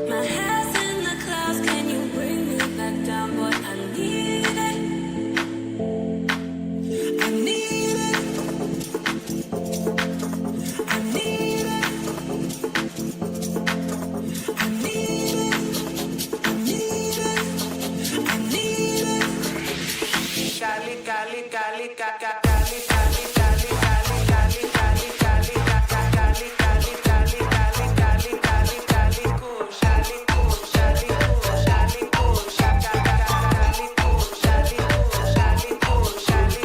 My head's in the clouds, can you bring me back down, boy? I need it. I need it. I need it. I need it. I need it. I need it. Cali, Cali, Cali, Cali, Cali, Cali, Cali, Cali, Cali, Cali, Cali, Cali, Cali, Cali, Cali, Cali, Cali, Cali, Kush, Cali, Kush, Cali, Kush, Cali, Kush, Cali, Kush, Cali, Kush, Cali, Kush, Cali.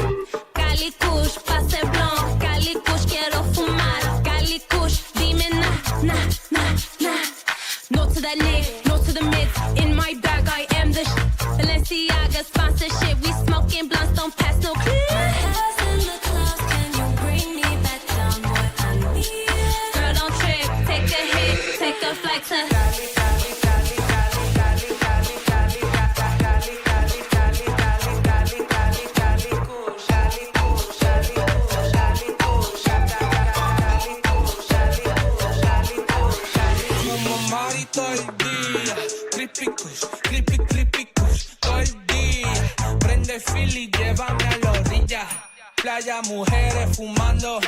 Cali Kush, pase blanc, Cali Kush, quiero fumar, Cali Kush, dime na, na, na, na. No to that nigga, no to the mids, in my bag I am the Balenciaga sponsorship, we smoking blunts, don't pass no clip. My head's in the clouds, can you bring me back down, boy? I need it. Girl, don't trip, take a hit, take a flight to Cali, Cali, Cali, Cali, Cali, Cali, Cali, Cali, Cali, Cali, Cali, Cali, Cali, Cali, Kush, Cali, Kush, Cali, Kush, Cali, Kush, Cali, Kush, Cali, Kush, Cali, Kush, Cali. Como Mari todo el día, creepy kush, todo el día. Prende Philly, llévame a la orilla. Playa, mujeres fumando.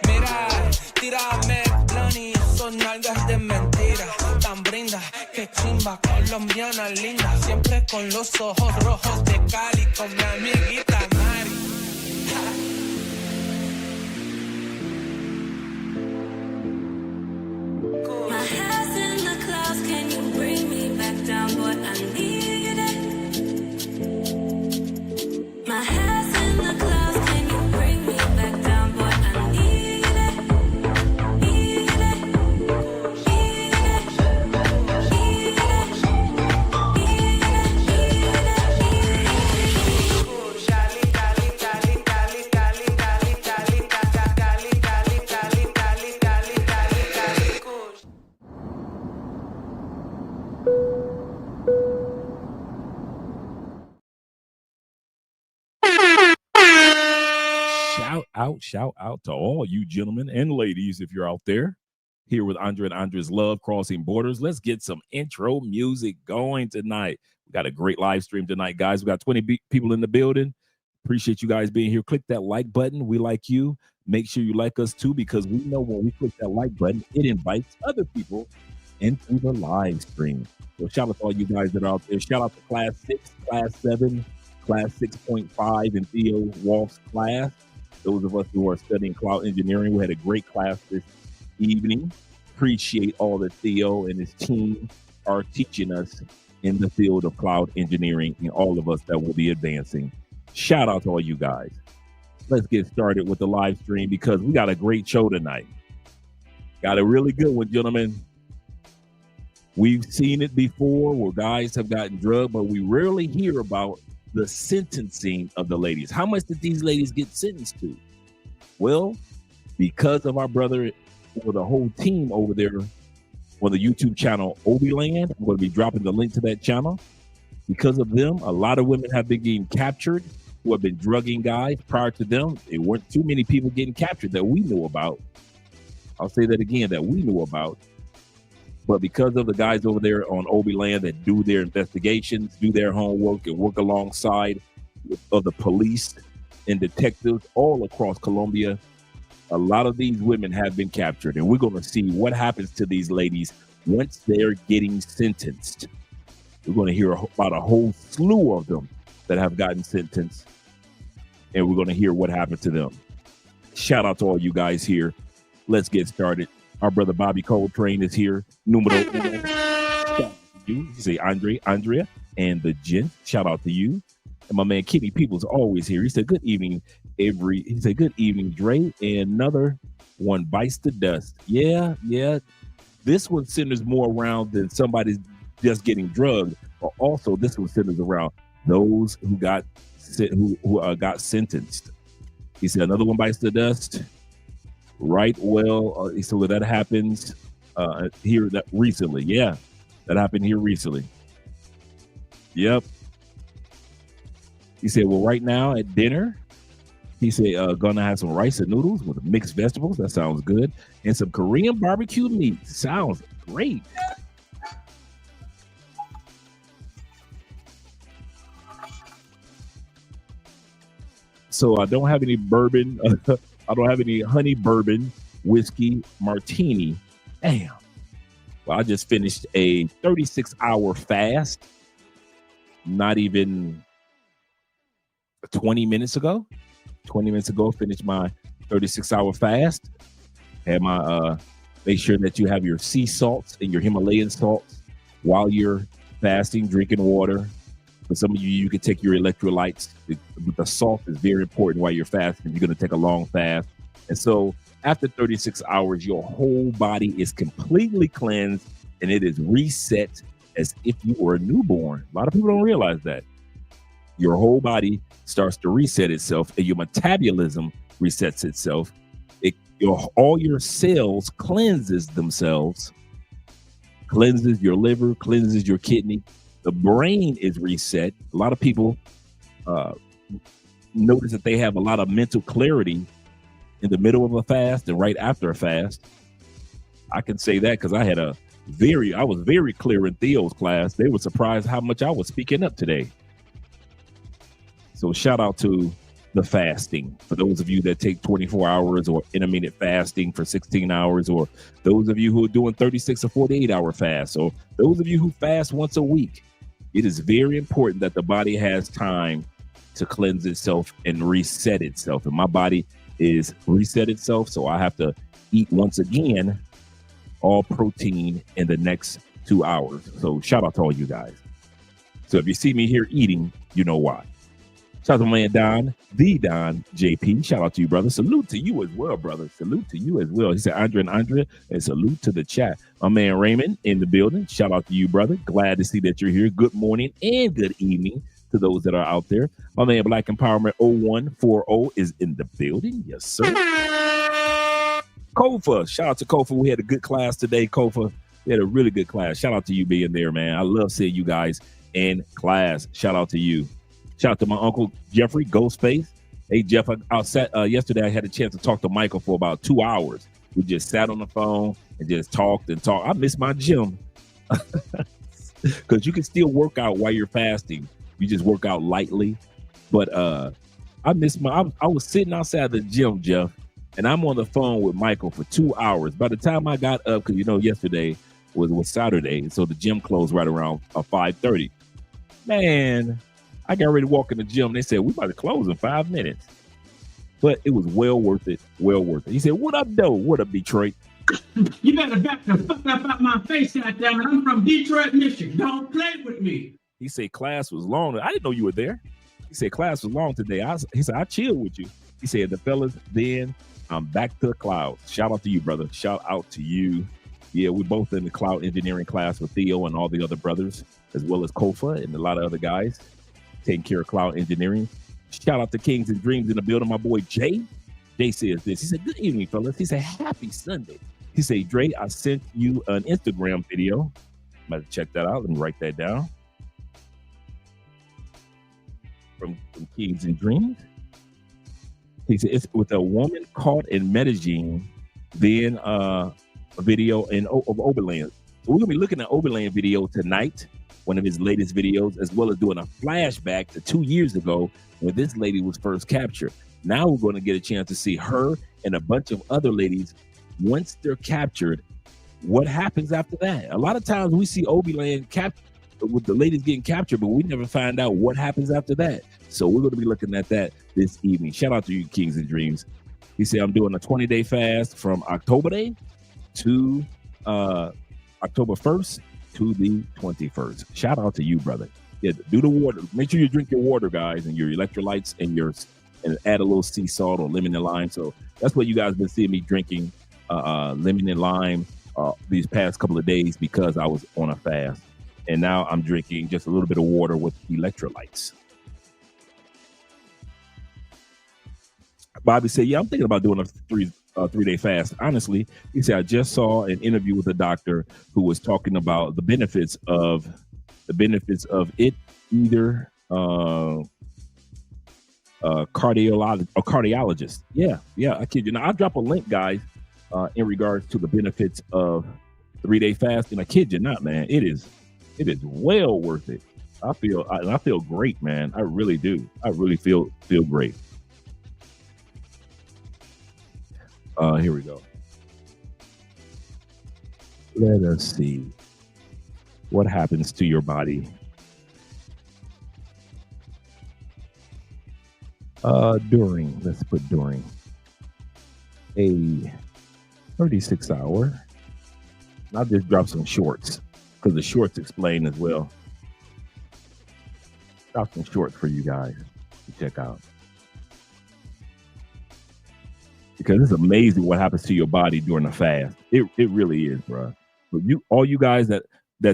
Mira, tírame blani, son nalgas de mentira. Tan brinda, que chimba, colombiana linda. Siempre con los ojos rojos de Cali, con mi amiguita Mari. My head's in the clouds, can you bring me back down, boy? I need it. My head's in the clouds, can you bring me back down, boy? I need it. Need it. Need it. Need it. Cali, Cali, Cali, Cali, Cali, Cali, Cali, Cali, Cali, Cali, Cali, Cali, Cali, Cali, Kush. Shout out to all you gentlemen and ladies if you're out there. Here with Andre and Andre's Love Crossing Borders. Let's get some intro music going tonight. We got a great live stream tonight, guys. We got 20 people in the building. Appreciate you guys being here. Click that like button. We like you. Make sure you like us too, because we know when we click that like button, it invites other people into the live stream. So shout out to all you guys that are out there. Shout out to Class 6, Class 7, Class 6.5, and Theo Wolf's class. Those of us who are studying cloud engineering, we had a great class this evening. Appreciate all that Theo and his team are teaching us in the field of cloud engineering, and all of us that will be advancing. Shout out to all you guys. Let's get started with the live stream because we got a great show tonight. Got a really good one, gentlemen. We've seen it before where guys have gotten drugged, but we rarely hear about the sentencing of the ladies. How much did these ladies get sentenced to? Well, because of our brother or the whole team over there on the YouTube channel Obiland, I'm going to be dropping the link to that channel. Because of them, a lot of women have been getting captured who have been drugging guys. Prior to them, there weren't too many people getting captured that we knew about. I'll say that again, that we knew about. But because of the guys over there on Obiland that do their investigations, do their homework, and work alongside of the police and detectives all across Colombia, a lot of these women have been captured. And we're going to see what happens to these ladies once they're getting sentenced. We're going to hear about a whole slew of them that have gotten sentenced. And we're going to hear what happened to them. Shout out to all you guys here. Let's get started. Our brother Bobby Coltrane is here. Numero uno. You say Andrea, and the gent. Shout out to you. And my man Kenny Peoples always here. He said, "Good evening, Avery." He said, "Good evening, Dre." And another one bites the dust. Yeah. This one centers more around than somebody just getting drugged, but also this one centers around those who got sentenced. He said, "Another one bites the dust." Right. Well, so that happens here recently. Yeah, that happened here recently. Yep. He said, well, right now at dinner, he said, gonna have some rice and noodles with mixed vegetables. That sounds good. And some Korean barbecue meat. Sounds great. So I don't have any bourbon. I don't have any honey bourbon whiskey martini. Damn. Well, I just finished a 36-hour fast. Not even 20 minutes ago. 20 minutes ago, finished my 36-hour fast. Had my make sure that you have your sea salts and your Himalayan salts while you're fasting, drinking water. For some of you, you can take your electrolytes. The salt is very important while you're fasting. You're going to take a long fast. And so after 36 hours, your whole body is completely cleansed and it is reset as if you were a newborn. A lot of people don't realize that. Your whole body starts to reset itself and your metabolism resets itself. All your cells cleanses themselves, cleanses your liver, cleanses your kidney. The brain is reset. A lot of people notice that they have a lot of mental clarity in the middle of a fast and right after a fast. I can say that because I was very clear in Theo's class. They were surprised how much I was speaking up today. So shout out to the fasting. For those of you that take 24 hours or intermittent fasting for 16 hours, or those of you who are doing 36 or 48-hour fasts, or those of you who fast once a week, it is very important that the body has time to cleanse itself and reset itself. And my body is reset itself, so I have to eat once again all protein in the next 2 hours. So shout out to all you guys. So if you see me here eating, you know why. Shout out to my man Don, the Don JP. Shout out to you, brother. Salute to you as well, brother. Salute to you as well. He said, Andre and Andrea, and salute to the chat. My man Raymond in the building. Shout out to you, brother. Glad to see that you're here. Good morning and good evening to those that are out there. My man Black Empowerment 0140 is in the building. Yes, sir. Kofa. Shout out to Kofa. We had a good class today, Kofa. We had a really good class. Shout out to you being there, man. I love seeing you guys in class. Shout out to you. Shout out to my uncle Jeffrey, Ghostface. Hey, Jeff, yesterday I had a chance to talk to Michael for about 2 hours. We just sat on the phone and just talked and talked. I miss my gym because you can still work out while you're fasting. You just work out lightly. But I was sitting outside the gym, Jeff, and I'm on the phone with Michael for 2 hours. By the time I got up, because yesterday was Saturday, so the gym closed right around 5:30. Man, I got ready to walk in the gym. They said, we about to close in 5 minutes. But it was well worth it. Well worth it. He said, what up, though? What up, Detroit? You better back the fuck up out my face, goddammit. I'm from Detroit, Michigan. Don't play with me. He said class was long. I didn't know you were there. He said class was long today. He said, I chilled with you. He said, the fellas, then I'm back to the clouds. Shout out to you, brother. Shout out to you. Yeah, we're both in the cloud engineering class with Theo and all the other brothers, as well as Kofa and a lot of other guys taking care of cloud engineering. Shout out to Kings and Dreams in the building. My boy Jay. Jay says this. He said, good evening, fellas. He said, happy Sunday. He said, Dre, I sent you an Instagram video. I'm about to check that out. Let me write that down. From Kings and Dreams. He said, it's with a woman caught in Medellin, then a video of Oberland. So we're going to be looking at Oberland video tonight, one of his latest videos, as well as doing a flashback to 2 years ago when this lady was first captured. Now we're going to get a chance to see her and a bunch of other ladies. Once they're captured, what happens after that? A lot of times we see Oberland with the ladies getting captured, but we never find out what happens after that. So we're going to be looking at that this evening. Shout out to you, Kings and Dreams. He said, I'm doing a 20-day fast from October Day to October 1st to the 21st. Shout out to you, brother. Yeah, do the water. Make sure you drink your water, guys, and your electrolytes and add a little sea salt or lemon and lime. So that's what you guys been seeing me drinking, lemon and lime these past couple of days because I was on a fast. And now I'm drinking just a little bit of water with electrolytes. Bobby said, yeah, I'm thinking about doing a three-day fast. Honestly, he said, I just saw an interview with a doctor who was talking about the benefits of it either cardiologist. Yeah, I kid you. Now I'll drop a link, guys, in regards to the benefits of 3-day fasting. I kid you not, man. It is well worth it. I feel great, man. I really do. I really feel great. Here we go. Let us see what happens to your body. Let's put during a 36 hour. I'll just drop some shorts because the shorts explain as well. Drop some shorts for you guys to check out. Because it's amazing what happens to your body during a fast. It really is, bro. But all you guys that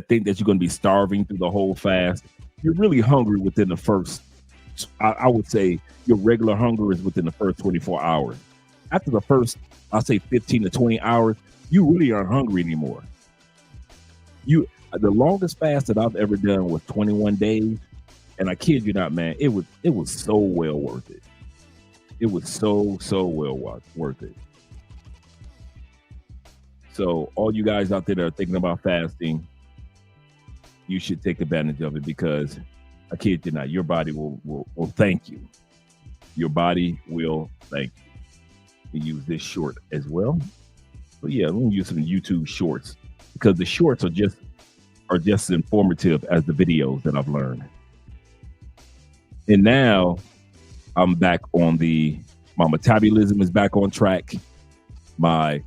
think that you're going to be starving through the whole fast, you're really hungry within the first, I would say your regular hunger is within the first 24 hours. After the first, I'll say 15 to 20 hours, you really aren't hungry anymore. The longest fast that I've ever done was 21 days. And I kid you not, man, it was so well worth it. It was so well worth it. So all you guys out there that are thinking about fasting, you should take advantage of it because I kid you not, your body will thank you. Your body will thank you. We use this short as well. But yeah, we'll use some YouTube shorts because the shorts are just as informative as the videos that I've learned. And now I'm back on my metabolism is back on track. My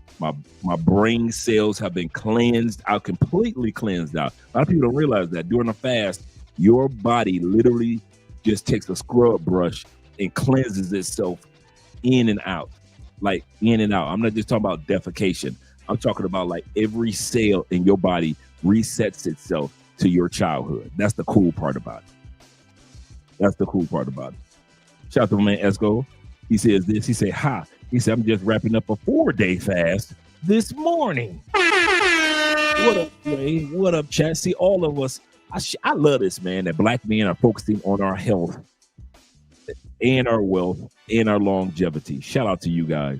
brain cells have been cleansed out, completely cleansed out. A lot of people don't realize that during a fast, your body literally just takes a scrub brush and cleanses itself in and out, like in and out. I'm not just talking about defecation. I'm talking about like every cell in your body resets itself to your childhood. That's the cool part about it. Shout out to my man Esco. He says this. He said, "Ha." He said, "I'm just wrapping up a 4-day fast this morning." What up, Ray? What up, chat? See, all of us. I love this, man. That black men are focusing on our health and our wealth and our longevity. Shout out to you guys.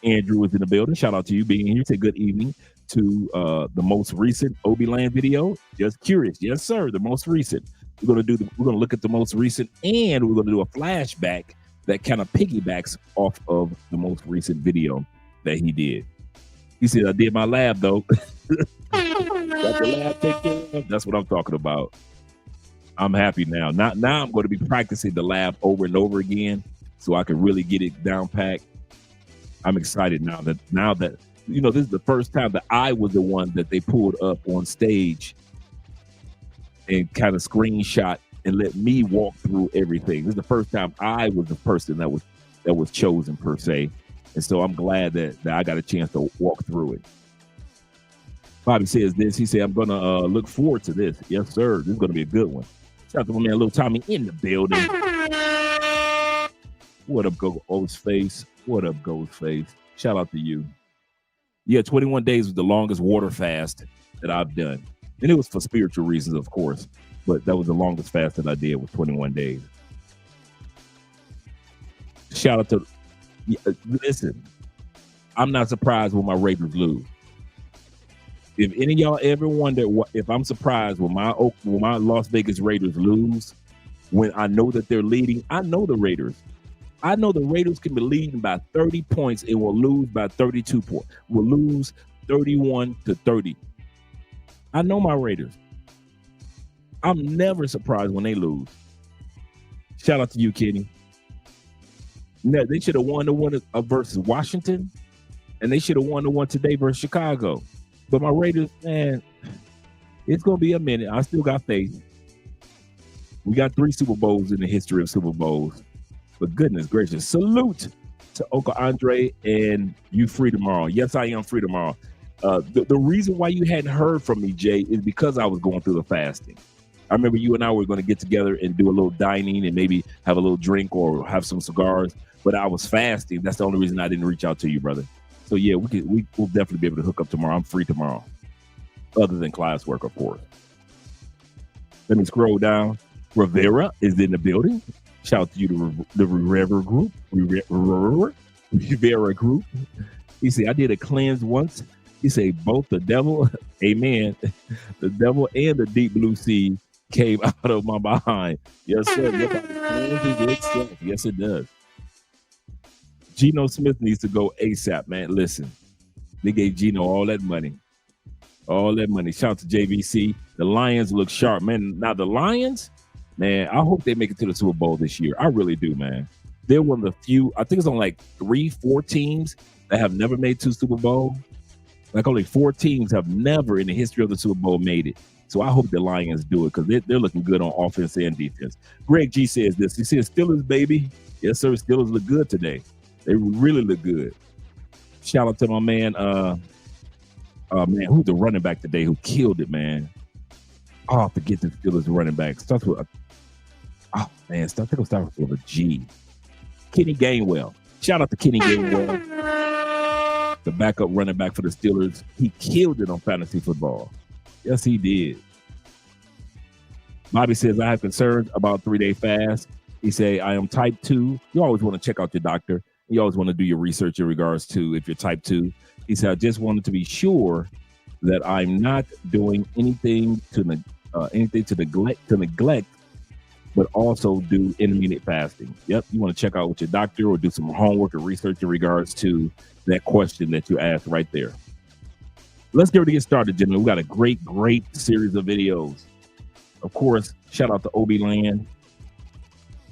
Andrew is in the building. Shout out to you being here. Say good evening to the most recent Obi Land video. Just curious, yes, sir. The most recent. We're gonna look at the most recent, and we're gonna do a flashback that kind of piggybacks off of the most recent video that he did. He said, "I did my lab though." Got the lab taken care of. That's what I'm talking about. I'm happy now. Now I'm going to be practicing the lab over and over again, so I can really get it down packed. I'm excited now that this is the first time that I was the one that they pulled up on stage and kind of screenshot and let me walk through everything. This is the first time I was the person that was chosen per se. And so I'm glad that I got a chance to walk through it. Bobby says this. He said, "I'm going to look forward to this." Yes, sir. This is going to be a good one. Shout out to my man, Little Tommy in the building. What up, Ghostface? What up, Ghostface? Shout out to you. Yeah, 21 days was the longest water fast that I've done. And it was for spiritual reasons, of course. But that was the longest fast that I did was 21 days. Shout out to, listen, I'm not surprised when my Raiders lose. If any of y'all ever wonder if I'm surprised when my Las Vegas Raiders lose, when I know that they're leading, I know the Raiders. I know the Raiders can be leading by 30 points and will lose by 32 points. Will lose 31-30. I know my Raiders. I'm never surprised when they lose. Shout out to you, Kenny. No, they should have won the one versus Washington, and they should have won the one today versus Chicago. But my Raiders, man, it's going to be a minute. I still got faith. We got 3 Super Bowls in the history of Super Bowls. But goodness gracious, salute to Uncle Andre, and you free tomorrow. Yes, I am free tomorrow. The reason why you hadn't heard from me, Jay, is because I was going through the fasting. I remember you and I were going to get together and do a little dining and maybe have a little drink or have some cigars, but I was fasting. That's the only reason I didn't reach out to you, brother. So yeah, we'll definitely be able to hook up tomorrow. I'm free tomorrow, other than classwork, of course. Let me scroll down. Rivera is in the building. Shout out to you, the Rivera Group. Rivera Group. He said, I did a cleanse once. He said, both the devil, amen, the devil and the deep blue sea came out of my behind. Yes, sir. Yes, it does. Geno Smith needs to go ASAP, man. Listen, they gave Geno all that money. All that money. Shout out to JVC. The Lions look sharp, man. Now, the Lions, man, I hope they make it to the Super Bowl this year. I really do, man. They're one of the few, I think it's on like 3-4 teams that have never made to Super Bowl. Like only 4 teams have never in the history of the Super Bowl made it. So I hope the Lions do it because they're looking good on offense and defense. Greg G says this. He says, Steelers, baby. Yes, sir. Steelers look good today. They really look good. Shout out to my man, man, who's the running back today who killed it, man? Oh, I forget the Steelers running back. Starts with I think it'll start with a G. Kenny Gainwell. Shout out to Kenny Gainwell, the backup running back for the Steelers. He killed it on fantasy football. Yes, he did. Bobby says, I have concerns about 3-day fast. He say, I am type 2. You always want to check out your doctor. You always want to do your research in regards to if you're type 2. He said, I just wanted to be sure that I'm not doing anything to neglect, but also do intermittent fasting. Yep, you want to check out with your doctor or do some homework or research in regards to that question that you asked right there. Let's get ready to get started, gentlemen. We got a great series of videos. Of course, shout out to Obi Land.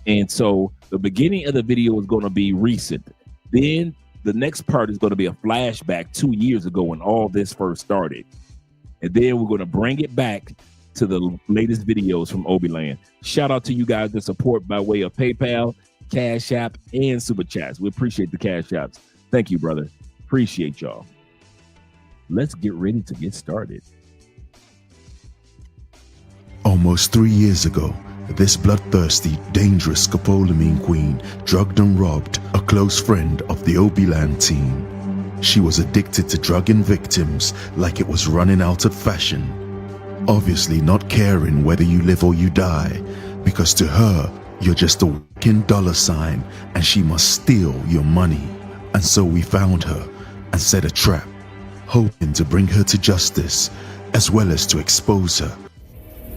And so the beginning of the video is going to be recent. Then the next part is going to be a flashback 2 years ago when all this first started. And then we're going to bring it back to the latest videos from Obi Land. Shout out to you guys that support by way of PayPal, Cash App, and Super Chats. We appreciate the Cash Apps. Thank you, brother. Appreciate y'all. Let's get ready to get started. Almost 3 years ago, this bloodthirsty, dangerous scopolamine queen drugged and robbed a close friend of the Obi-Land team. She was addicted to drugging victims like it was running out of fashion. Obviously not caring whether you live or you die, because to her, you're just a walking dollar sign and she must steal your money. And so we found her and set a trap, hoping to bring her to justice as well as to expose her.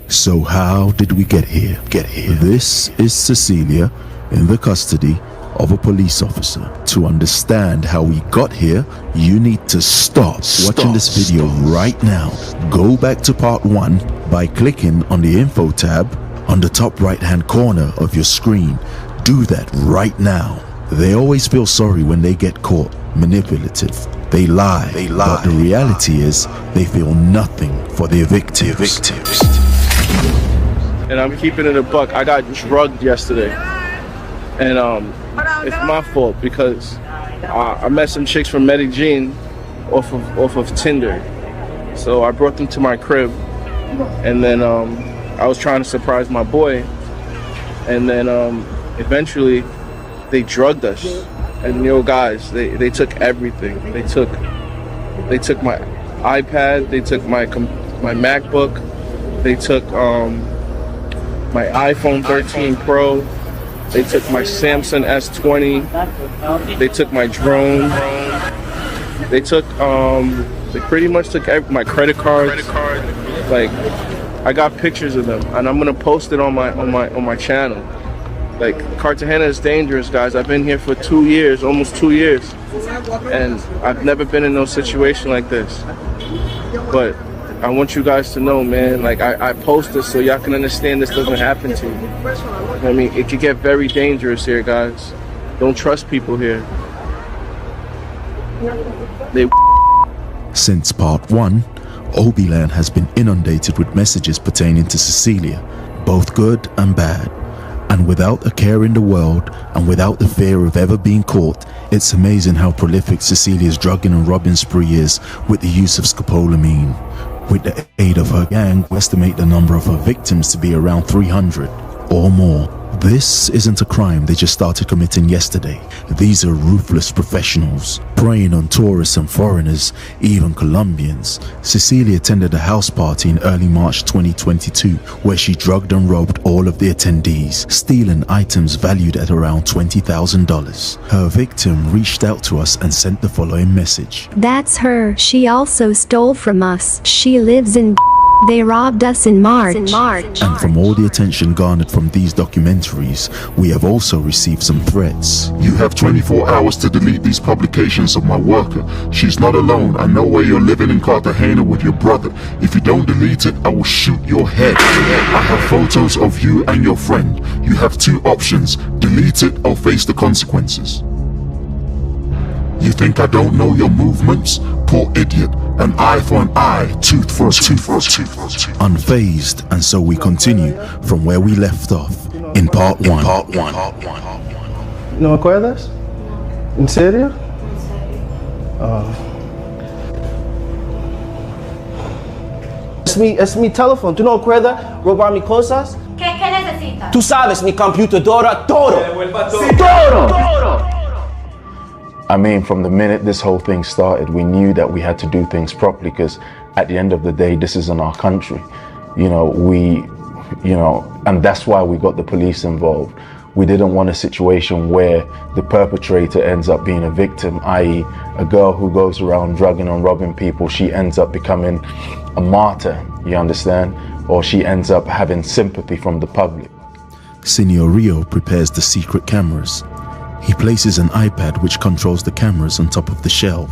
So how did we get here? This is Cecilia in the custody of a police officer. To understand how we got here, you need to stop watching this video right now. Go back to part 1 by clicking on the info tab on the top right hand corner of your screen. Do that right now. They always feel sorry when they get caught manipulative. They lie. But the reality is they feel nothing for their victims. And I'm keeping it a buck. I got drugged yesterday, and it's my fault because I met some chicks from Medellin off of Tinder. So I brought them to my crib, and then I was trying to surprise my boy, and then eventually they drugged us. And guys, they took everything. They took my iPad. They took my MacBook. They took my iPhone 13 Pro. They took my Samsung S20. They took my drone. They took they pretty much took my credit cards. Like, I got pictures of them, and I'm gonna post it on my channel. Like, Cartagena is dangerous, guys. I've been here for 2 years, almost 2 years, and I've never been in no situation like this. But I want you guys to know, man, like, I post this so y'all can understand this doesn't happen to you. I mean, it could get very dangerous here, guys. Don't trust people here. Since part 1, Obi-Land has been inundated with messages pertaining to Cecilia, both good and bad. And without a care in the world, and without the fear of ever being caught, it's amazing how prolific Cecilia's drugging and robbing spree is with the use of scopolamine. With the aid of her gang, we estimate the number of her victims to be around 300 or more. This isn't a crime they just started committing yesterday. These are ruthless professionals, preying on tourists and foreigners, even Colombians. Cecilia attended a house party in early March 2022 where she drugged and robbed all of the attendees, stealing items valued at around $20,000. Her victim reached out to us and sent the following message. That's her. She also stole from us. She lives in. They robbed us in March. And from all the attention garnered from these documentaries, we have also received some threats. You have 24 hours to delete these publications of my worker. She's not alone. I know where you're living in Cartagena with your brother. If you don't delete it, I will shoot your head. I have photos of you and your friend. You have two options. Delete it or face the consequences. You think I don't know your movements? Poor idiot. An eye for an eye, tooth for a tooth. Unfazed, and so we continue from where we left off in part one. ¿No acuerdas? ¿En serio? Es mi teléfono. ¿Tú no acuerdas robar mis cosas? ¿Qué necesitas? Tú sabes, mi computadora, todo. Todo. I mean, from the minute this whole thing started, we knew that we had to do things properly, because at the end of the day, this isn't our country. And that's why we got the police involved. We didn't want a situation where the perpetrator ends up being a victim, i.e. a girl who goes around drugging and robbing people, she ends up becoming a martyr, you understand? Or she ends up having sympathy from the public. Senor Rio prepares the secret cameras. He places an iPad which controls the cameras on top of the shelf.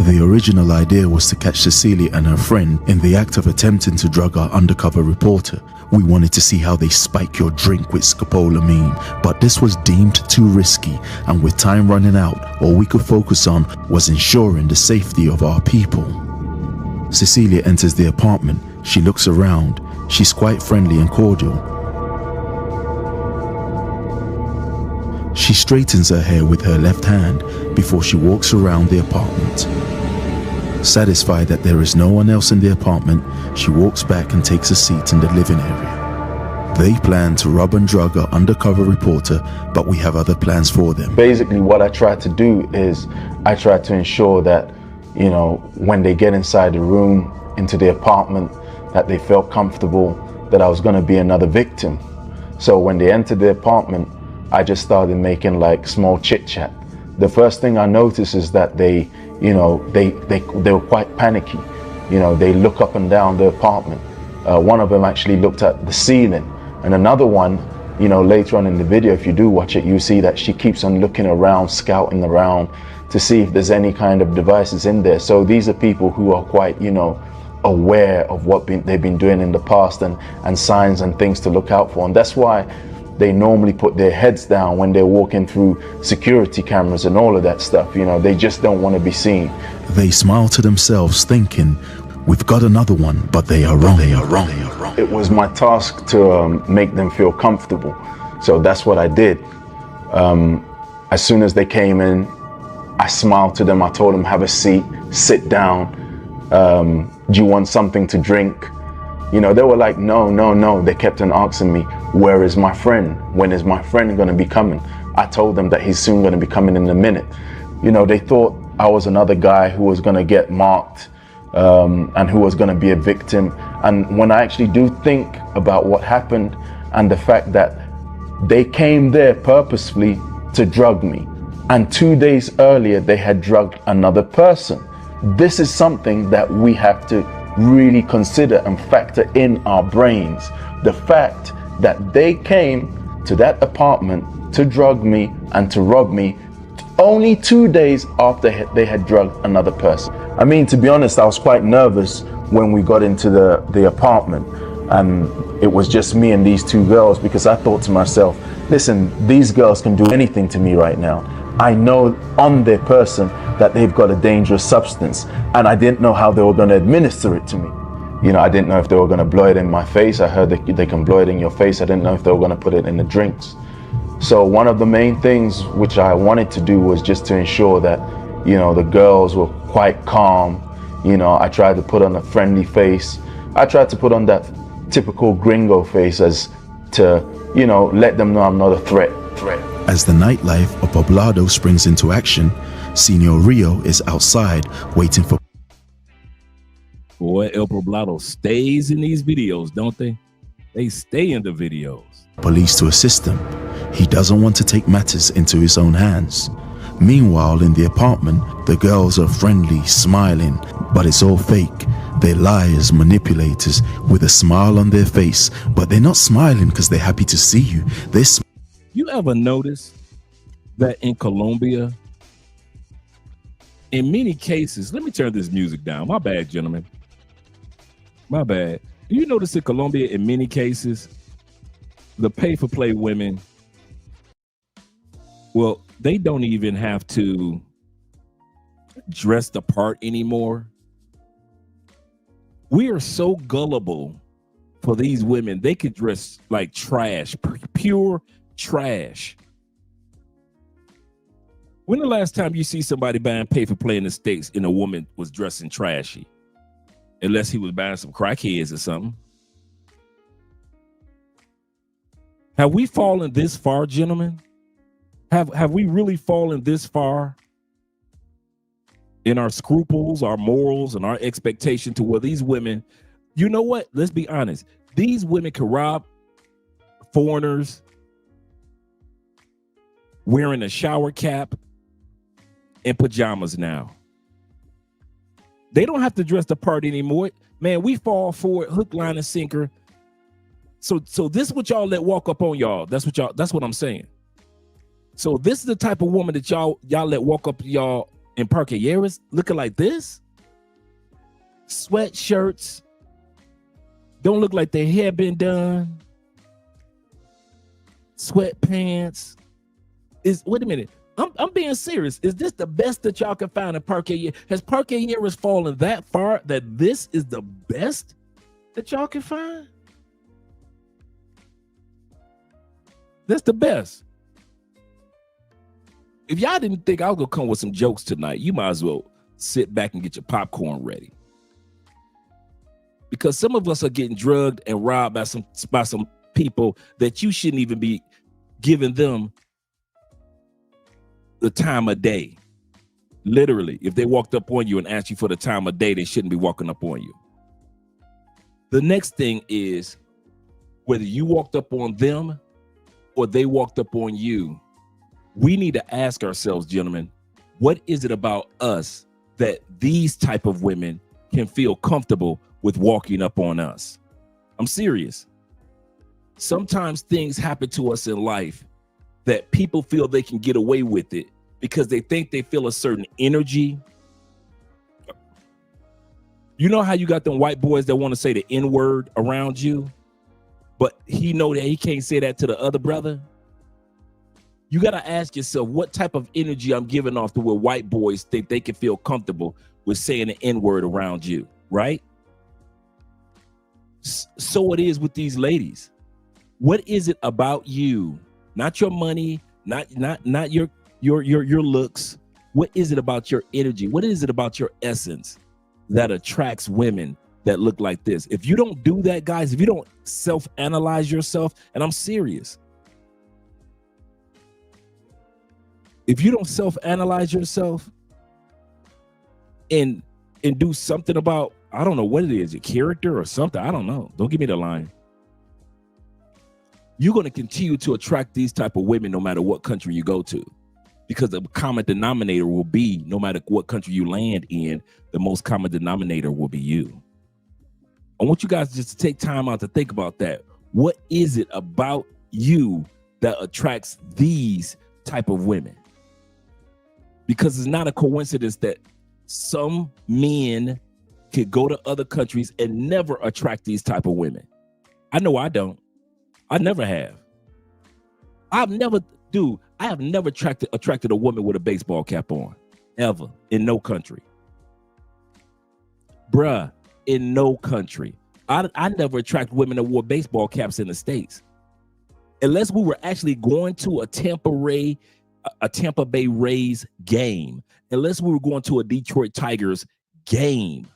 The original idea was to catch Cecilia and her friend in the act of attempting to drug our undercover reporter. We wanted to see how they spike your drink with scopolamine, but this was deemed too risky, and with time running out, all we could focus on was ensuring the safety of our people. Cecilia enters the apartment. She looks around. She's quite friendly and cordial. She straightens her hair with her left hand before she walks around the apartment. Satisfied that there is no one else in the apartment, she walks back and takes a seat in the living area. They plan to rob and drug our undercover reporter, but we have other plans for them. Basically, what I try to do is I try to ensure that, when they get inside the room, into the apartment, that they felt comfortable that I was going to be another victim. So when they entered the apartment, I just started making like small chit chat. The first thing I noticed is that they were quite panicky. They look up and down the apartment. One of them actually looked at the ceiling, and another one, later on in the video, if you do watch it, you see that she keeps on looking around, scouting around to see if there's any kind of devices in there. So these are people who are quite, aware of what they've been doing in the past, and signs and things to look out for. And that's why they normally put their heads down when they're walking through security cameras and all of that stuff. They just don't want to be seen. They smile to themselves thinking, we've got another one, but they are wrong. It was my task to make them feel comfortable. So that's what I did. As soon as they came in, I smiled to them. I told them, have a seat, sit down. Do you want something to drink? They were like, no. They kept on asking me, where is my friend? When is my friend going to be coming? I told them that he's soon going to be coming in a minute. They thought I was another guy who was going to get marked and who was going to be a victim. And when I actually do think about what happened and the fact that they came there purposefully to drug me, and 2 days earlier they had drugged another person, this is something that we have to really consider and factor in our brains. The fact that they came to that apartment to drug me and to rob me only 2 days after they had drugged another person. I mean, to be honest, I was quite nervous when we got into the apartment, and it was just me and these two girls, because I thought to myself, listen, these girls can do anything to me right now. I know on their person that they've got a dangerous substance, and I didn't know how they were going to administer it to me. I didn't know if they were going to blow it in my face. I heard that they can blow it in your face. I didn't know if they were going to put it in the drinks. So one of the main things which I wanted to do was just to ensure that, the girls were quite calm. I tried to put on a friendly face. I tried to put on that typical gringo face as to, let them know I'm not a threat. As the nightlife of Poblado springs into action, Senor Rio is outside waiting for Boy, El Poblado stays in these videos, don't they? They stay in the videos. police to assist him. He doesn't want to take matters into his own hands. Meanwhile, in the apartment, the girls are friendly, smiling, but it's all fake. They're liars, manipulators, with a smile on their face, but they're not smiling because they're happy to see you. You ever notice that in Colombia, in many cases, let me turn this music down. My bad, gentlemen. My bad. Do you notice in Colombia, in many cases, the pay-for-play women, well, they don't even have to dress the part anymore. We are so gullible for these women. They could dress like trash, pure trash. When the last time you see somebody buying pay-for-play in the States and a woman was dressing trashy? Unless he was buying some crackheads or something. Have we fallen this far, gentlemen? Have we really fallen this far in our scruples, our morals, and our expectation to where these women, you know what? Let's be honest. These women can rob foreigners wearing a shower cap and pajamas now. They don't have to dress the part anymore. Man, we fall for it, hook, line, and sinker. So this is what y'all let walk up on y'all. That's what I'm saying. So this is the type of woman that y'all let walk up y'all in Parquilleras looking like this. Sweatshirts. Don't look like their hair been done. Sweatpants. Wait a minute. I'm being serious. Is this the best that y'all can find in Parquilleras? Has Parquilleras fallen that far that this is the best that y'all can find? That's the best. If y'all didn't think I was gonna come with some jokes tonight, you might as well sit back and get your popcorn ready. Because some of us are getting drugged and robbed by some people that you shouldn't even be giving them the time of day. Literally, if they walked up on you and asked you for the time of day, they shouldn't be walking up on you. The next thing is whether you walked up on them or they walked up on you. We need to ask ourselves, gentlemen, what is it about us that these type of women can feel comfortable with walking up on us? I'm serious. Sometimes things happen to us in life that people feel they can get away with it because they think they feel a certain energy. You know how you got them white boys that want to say the N-word around you, but he know that he can't say that to the other brother? You got to ask yourself, what type of energy I'm giving off to where white boys think they can feel comfortable with saying the N-word around you, right? So it is with these ladies. What is it about you? Not your money, not your looks. What is it about your energy? What is it about your essence that attracts women that look like this? If you don't do that, guys, if you don't self-analyze yourself, and I'm serious, if you don't self-analyze yourself and do something about, I don't know what it is, your character or something, I don't know. Don't give me the line. You're going to continue to attract these type of women no matter what country you go to, because the common denominator will be, no matter what country you land in, the most common denominator will be you. I want you guys just to take time out to think about that. What is it about you that attracts these type of women? Because it's not a coincidence that some men could go to other countries and never attract these type of women. I know I don't. I never have. I have never attracted a woman with a baseball cap on, ever, in no country. Bruh, in no country. I never attract women that wore baseball caps in the States. Unless we were actually going to a Tampa Bay Rays game, unless we were going to a Detroit Tigers game.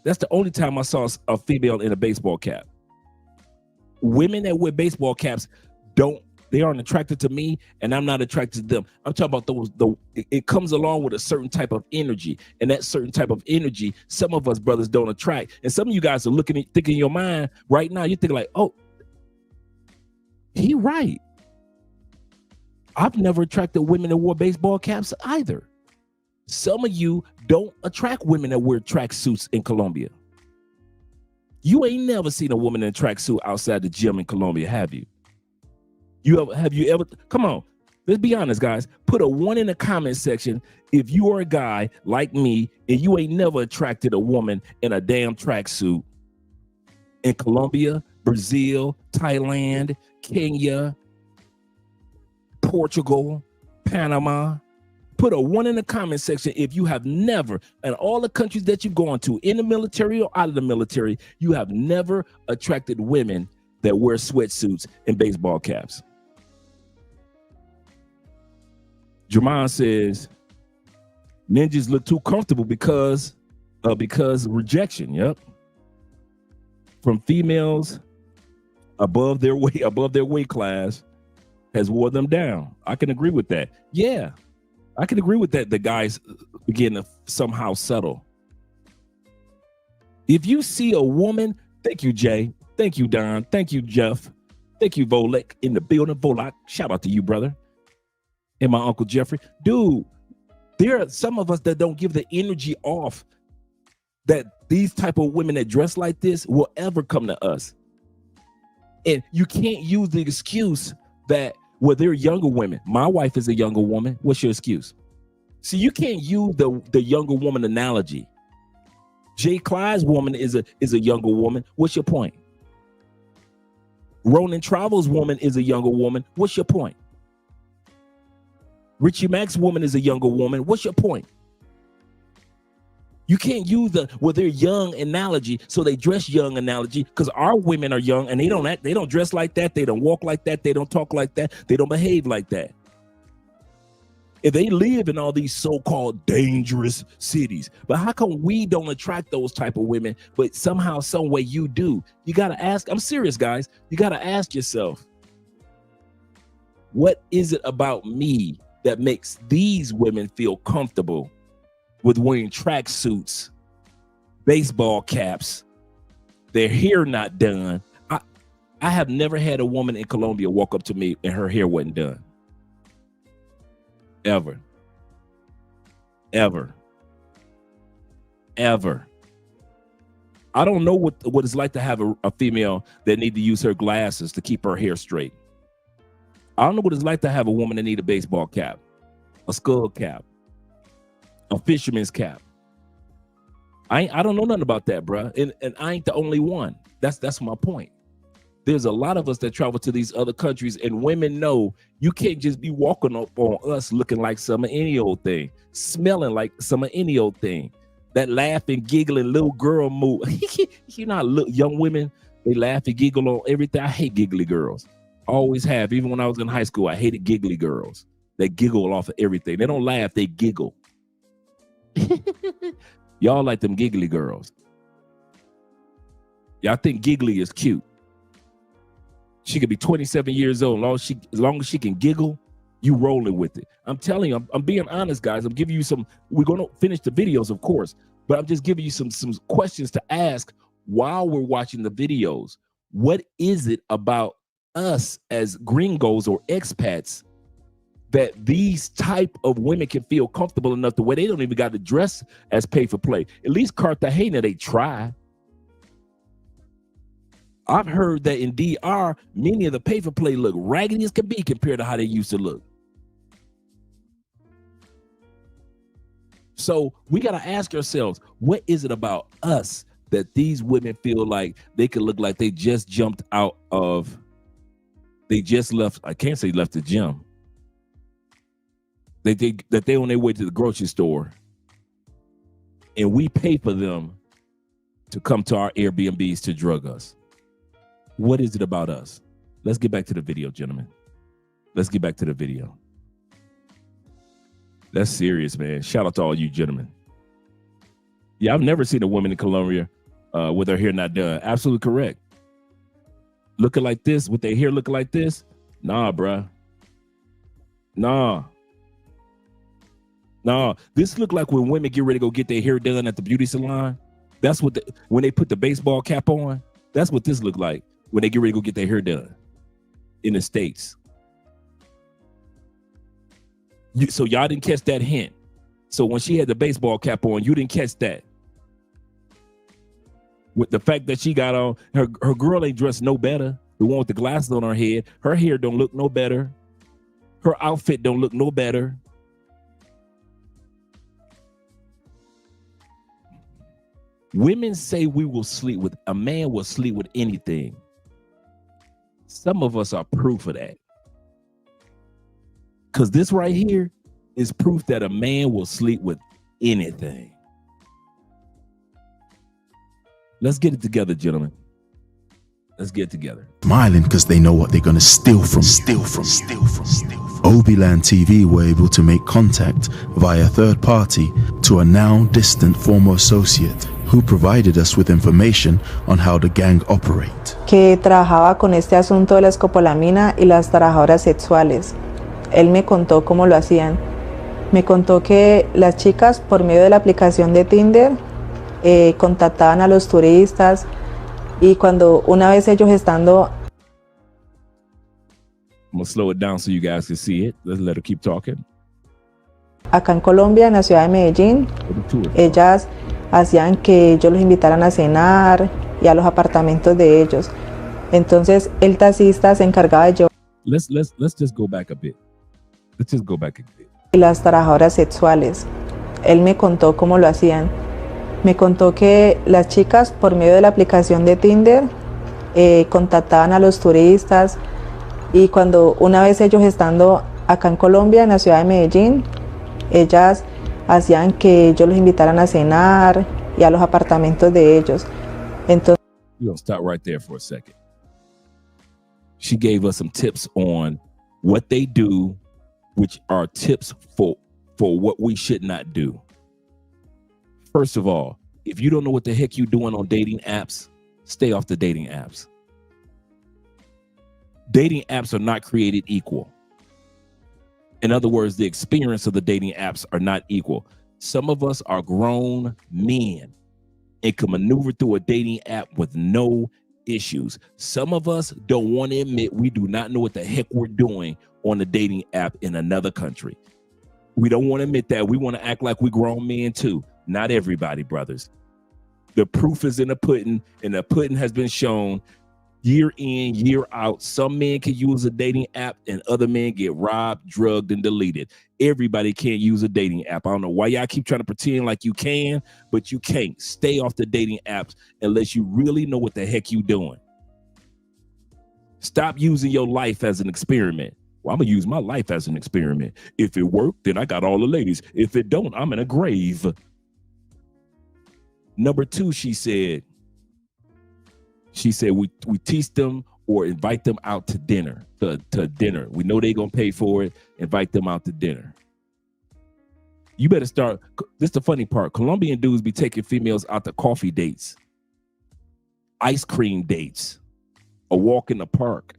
That's the only time I saw a female in a baseball cap. women that wear baseball caps they aren't attracted to me, and I'm not attracted to them. I'm talking about it comes along with a certain type of energy, and that certain type of energy, some of us brothers don't attract. And some of you guys are thinking in your mind right now, you're thinking like, oh, he right. I've never attracted women that wore baseball caps either. Some of you don't attract women that wear track suits in Colombia. You ain't never seen a woman in a track suit outside the gym in Colombia, have you? Have you ever, come on, let's be honest, guys. Put a 1 in the comment section if you are a guy like me and you ain't never attracted a woman in a damn tracksuit in Colombia, Brazil, Thailand, Kenya, Portugal, Panama. Put a 1 in the comment section if you have never, in all the countries that you've gone to, in the military or out of the military, you have never attracted women that wear sweatsuits and baseball caps. Jermon says ninjas look too comfortable because rejection. Yep. From females above their weight class has wore them down. I can agree with that. Yeah, I can agree with that. The guys begin to somehow settle. If you see a woman, thank you, Jay. Thank you, Don. Thank you, Jeff. Thank you, Volek in the building. Volek, shout out to you, brother. And my Uncle Jeffrey. Dude, there are some of us that don't give the energy off that these type of women that dress like this will ever come to us. And you can't use the excuse that, well, they're younger women. My wife is a younger woman. What's your excuse? See, you can't use the younger woman analogy. Jay Clyde's woman is a younger woman. What's your point? Ronan Travel's woman is a younger woman. What's your point? Richie Mac's woman is a younger woman. What's your point? You can't use they're young analogy, so they dress young analogy, because our women are young and they don't dress like that, they don't walk like that, they don't talk like that, they don't behave like that. If they live in all these so-called dangerous cities, but how come we don't attract those type of women, but somehow, some way you do? You gotta ask, I'm serious, guys, you gotta ask yourself, what is it about me that makes these women feel comfortable with wearing track suits, baseball caps, their hair not done? I have never had a woman in Colombia walk up to me and her hair wasn't done. Ever. Ever. Ever. I don't know what it's like to have a female that need to use her glasses to keep her hair straight. I don't know what it's like to have a woman that need a baseball cap, a skull cap, a fisherman's cap. I don't know nothing about that, bruh. And I ain't the only one. That's my point. There's a lot of us that travel to these other countries, and women know you can't just be walking up on us looking like some of any old thing, smelling like some of any old thing. That laughing, giggling little girl move. You know, young women, they laugh and giggle on everything. I hate giggly girls. Always have. Even when I was in high school, I hated giggly girls. They giggle off of everything. They don't laugh, they giggle. Y'all like them giggly girls. Y'all think giggly is cute. She could be 27 years old. As long as she can giggle, you rolling with it. I'm telling you, I'm being honest, guys. I'm giving you some, we're going to finish the videos, of course, but I'm just giving you some questions to ask while we're watching the videos. What is it about us as gringos or expats that these type of women can feel comfortable enough the way they don't even got to dress as pay for play? At least Cartagena, they try. I've heard that in DR, many of the pay for play look raggedy as can be compared to how they used to look. So we got to ask ourselves, what is it about us that these women feel like they could look like they just jumped out of, they just left, I can't say left the gym. That they on their way to the grocery store and we pay for them to come to our Airbnbs to drug us. What is it about us? Let's get back to the video, gentlemen. Let's get back to the video. That's serious, man. Shout out to all you gentlemen. Yeah, I've never seen a woman in Colombia with her hair not done. Absolutely correct. looking like this, with their hair looking like this, nah, bruh. Nah. This look like when women get ready to go get their hair done at the beauty salon. That's what when they put the baseball cap on, that's what this look like when they get ready to go get their hair done in the States. So y'all didn't catch that hint. So when she had the baseball cap on, you didn't catch that. With the fact that she got on, her girl ain't dressed no better. The one with the glasses on her head, her hair don't look no better. Her outfit don't look no better. Women say a man will sleep with anything. Some of us are proof of that. Because this right here is proof that a man will sleep with anything. Let's get it together, gentlemen. Let's get it together. Smiling because they know what they're going to steal from. Obiland TV were able to make contact via third party to a now distant former associate who provided us with information on how the gang operate. Que trabajaba con este asunto de la escopolamina y las trabajadoras sexuales. Él me contó cómo lo hacían. Me contó que las chicas por medio de la aplicación de Tinder contactaban a los turistas y cuando una vez ellos estando... I'm gonna slow it down so you guys can see it. Let's let her keep talking. Acá en Colombia, en la ciudad de Medellín, ellas hacían que ellos los invitaran a cenar y a los apartamentos de ellos. Entonces el taxista se encargaba de llevar... Let's just go back a bit. Let's just go back a bit. Y las trabajadoras sexuales. Él me contó cómo lo hacían. Me contó que las chicas por medio de la aplicación de Tinder contactaban a los turistas y cuando una vez ellos estando acá en Colombia, en la ciudad de Medellín, ellas hacían que ellos los invitaran a cenar y a los apartamentos de ellos. Entonces, We're gonna stop right there for a second. She gave us some tips on what they do, which are tips for what we should not do. First of all, if you don't know what the heck you're doing on dating apps, stay off the dating apps. Dating apps are not created equal. In other words, the experience of the dating apps are not equal. Some of us are grown men and can maneuver through a dating app with no issues. Some of us don't want to admit we do not know what the heck we're doing on the dating app in another country. We don't want to admit that. We want to act like we're grown men too. Not everybody, brothers. The proof is in the pudding, and the pudding has been shown year in, year out. Some men can use a dating app and other men get robbed, drugged, and deleted. Everybody can't use a dating app. I don't know why y'all keep trying to pretend like you can, but you can't. Stay off the dating apps unless you really know what the heck you doing. Stop using your life as an experiment. Well, I'm going to use my life as an experiment. If it worked, then I got all the ladies. If it don't, I'm in a grave. Number two, she said we teach them or invite them out to dinner, to dinner. We know they're going to pay for it. Invite them out to dinner. You better start. This is the funny part. Colombian dudes be taking females out to coffee dates, ice cream dates, a walk in the park.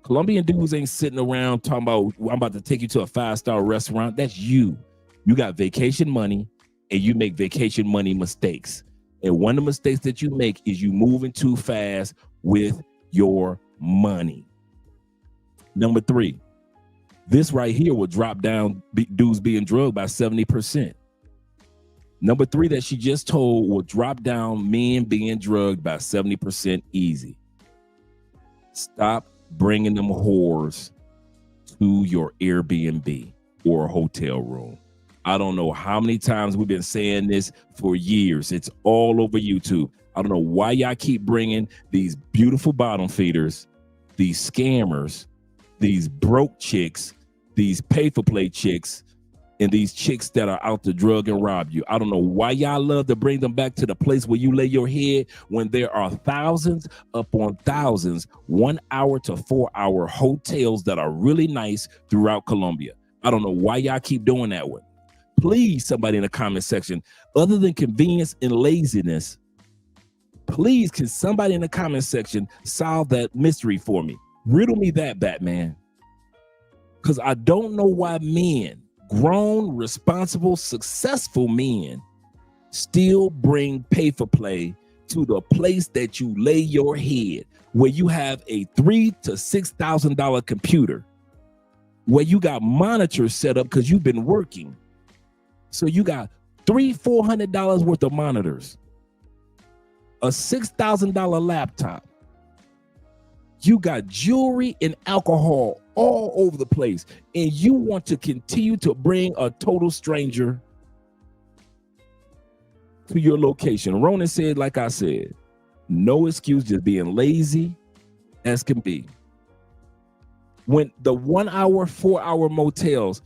Colombian dudes ain't sitting around talking about, I'm about to take you to a 5-star restaurant. That's you. You got vacation money and you make vacation money mistakes. And one of the mistakes that you make is you moving too fast with your money. Number three, this right here will drop down dudes being drugged by 70%. Number three that she just told will drop down men being drugged by 70% easy. Stop bringing them whores to your Airbnb or a hotel room. I don't know how many times we've been saying this for years. It's all over YouTube. I don't know why y'all keep bringing these beautiful bottom feeders, these scammers, these broke chicks, these pay-for-play chicks, and these chicks that are out to drug and rob you. I don't know why y'all love to bring them back to the place where you lay your head when there are thousands upon thousands, 1 hour to 4 hour hotels that are really nice throughout Colombia. I don't know why y'all keep doing that one. Please, somebody in the comment section, other than convenience and laziness, Please, can somebody in the comment section solve that mystery for me? Riddle me that, Batman. Because I don't know why men, grown, responsible, successful men, still bring pay for play to the place that you lay your head, where you have a $3,000 to $6,000 computer, where you got monitors set up because you've been working. So you got $300-400 worth of monitors, a $6,000 laptop. You got jewelry and alcohol all over the place, and you want to continue to bring a total stranger to your location. Ronan said, like I said, no excuse, just being lazy as can be. When the 1 hour, 4 hour motels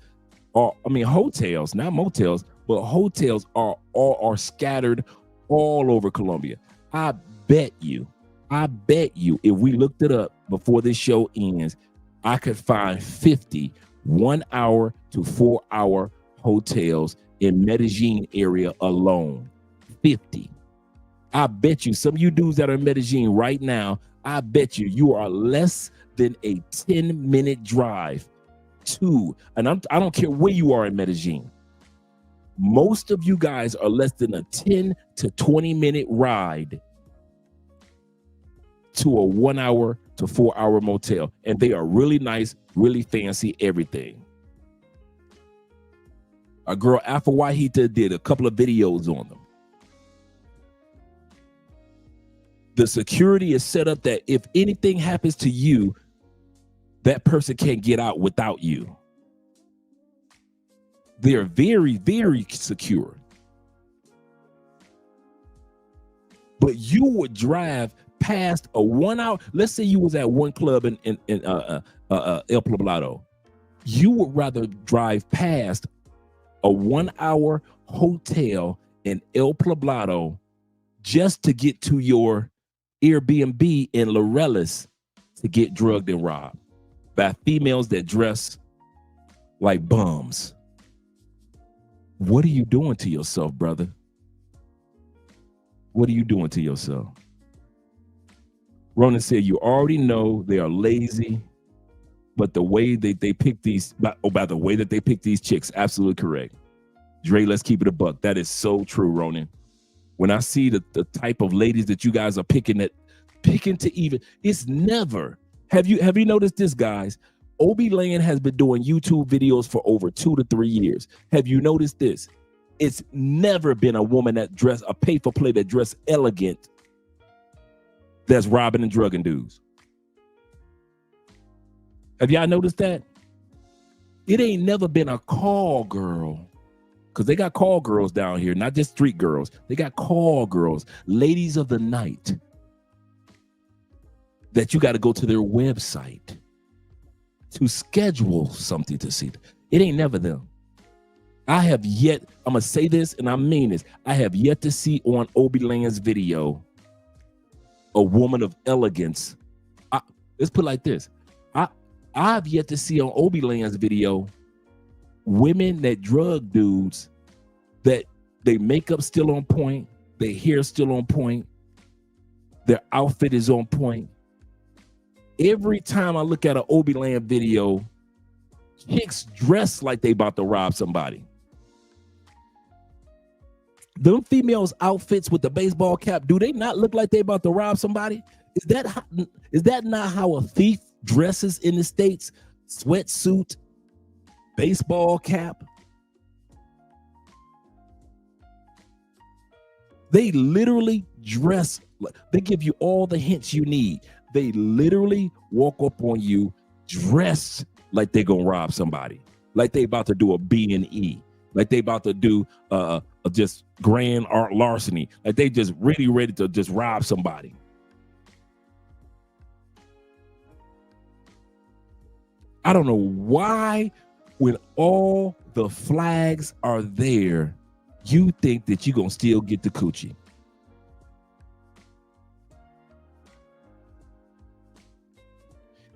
are, hotels, not motels, but hotels are scattered all over Colombia. I bet you, if we looked it up before this show ends, I could find 50 1 hour to 4 hour hotels in Medellin area alone. 50. I bet you some of you dudes that are in Medellin right now, I bet you are less than a 10-minute drive to, and I don't care where you are in Medellin. Most of you guys are less than a 10 to 20-minute ride to a 1 hour to 4 hour motel. And they are really nice, really fancy, everything. Our girl Alpha Wahita did a couple of videos on them. The security is set up that if anything happens to you, that person can't get out without you. They're very, very secure. But you would drive past a 1 hour. Let's say you was at one club in El Poblado. You would rather drive past a 1 hour hotel in El Poblado just to get to your Airbnb in Laureles to get drugged and robbed by females that dress like bums. What are you doing to yourself, brother? What are you doing to yourself? Ronan said, you already know they are lazy, but the way they pick these, by the way that they pick these chicks, absolutely correct. Dre, let's keep it a buck. That is so true, Ronan. When I see the type of ladies that you guys are picking to even, it's never. Have you noticed this, guys? Obi Land has been doing YouTube videos for over 2 to 3 years. Have you noticed this? It's never been a woman that dressed, a pay for play that dressed elegant, that's robbing and drugging dudes. Have y'all noticed that? It ain't never been a call girl. Because they got call girls down here, not just street girls. They got call girls, ladies of the night, that you got to go to their website to schedule something to see. It ain't never them. I have yet, I'm going to say this and I mean this, I have yet to see on Obi Land's video a woman of elegance. Let's put it like this. I've yet to see on Obi Land's video women that drug dudes that they makeup still on point, their hair still on point, their outfit is on point. Every time I look at an Obi Land video, chicks dress like they about to rob somebody. Them females' outfits with the baseball cap, do they not look like they about to rob somebody? Is that not how a thief dresses in the States? Sweatsuit, baseball cap. They literally dress, they give you all the hints you need. They literally walk up on you dressed like they're gonna rob somebody, like they about to do a B&E, like they about to do just grand art larceny, like they just really ready to just rob somebody. I don't know why, when all the flags are there, you think that you're gonna still get the coochie.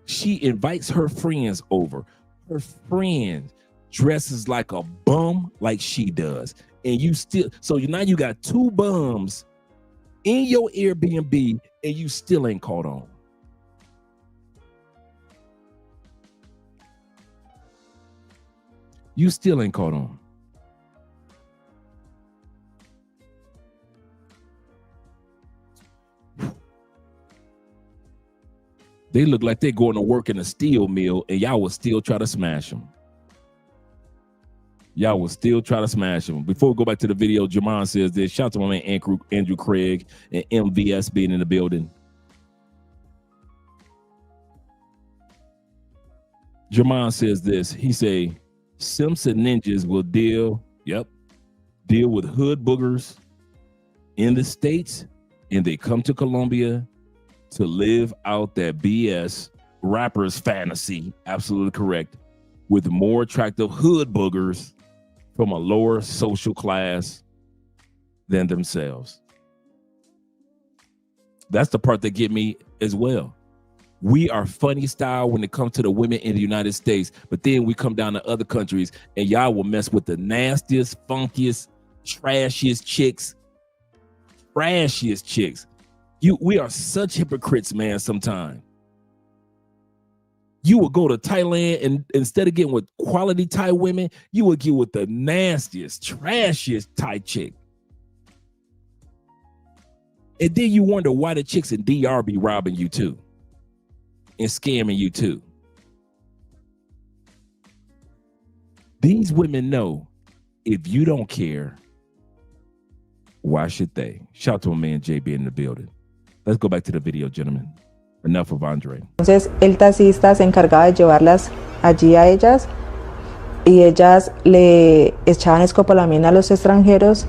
She invites her friends over. Her friend dresses like a bum like she does. And you still, so now you got two bums in your Airbnb and you still ain't caught on. You still ain't caught on. They look like they're going to work in a steel mill and y'all will still try to smash them. Y'all will still try to smash them. Before we go back to the video, Jamon says this. Shout out to my man Andrew Craig and MVS being in the building. Jamon says this. He say, Simpson ninjas will deal with hood boogers in the States, and they come to Colombia to live out that BS rapper's fantasy. Absolutely correct. With more attractive hood boogers from a lower social class than themselves. That's the part that get me as well. We are funny style when it comes to the women in the United States, but then we come down to other countries and y'all will mess with the nastiest, funkiest, trashiest chicks. We are such hypocrites, man, sometimes. You will go to Thailand and instead of getting with quality Thai women, you will get with the nastiest, trashiest Thai chick. And then you wonder why the chicks in DR be robbing you too and scamming you too. These women know if you don't care, why should they? Shout out to my man JB in the building. Let's go back to the video, gentlemen. Enough of Andre. Entonces el taxista se encargaba de llevarlas allí a ellas y ellas le echaban escopolamina a los extranjeros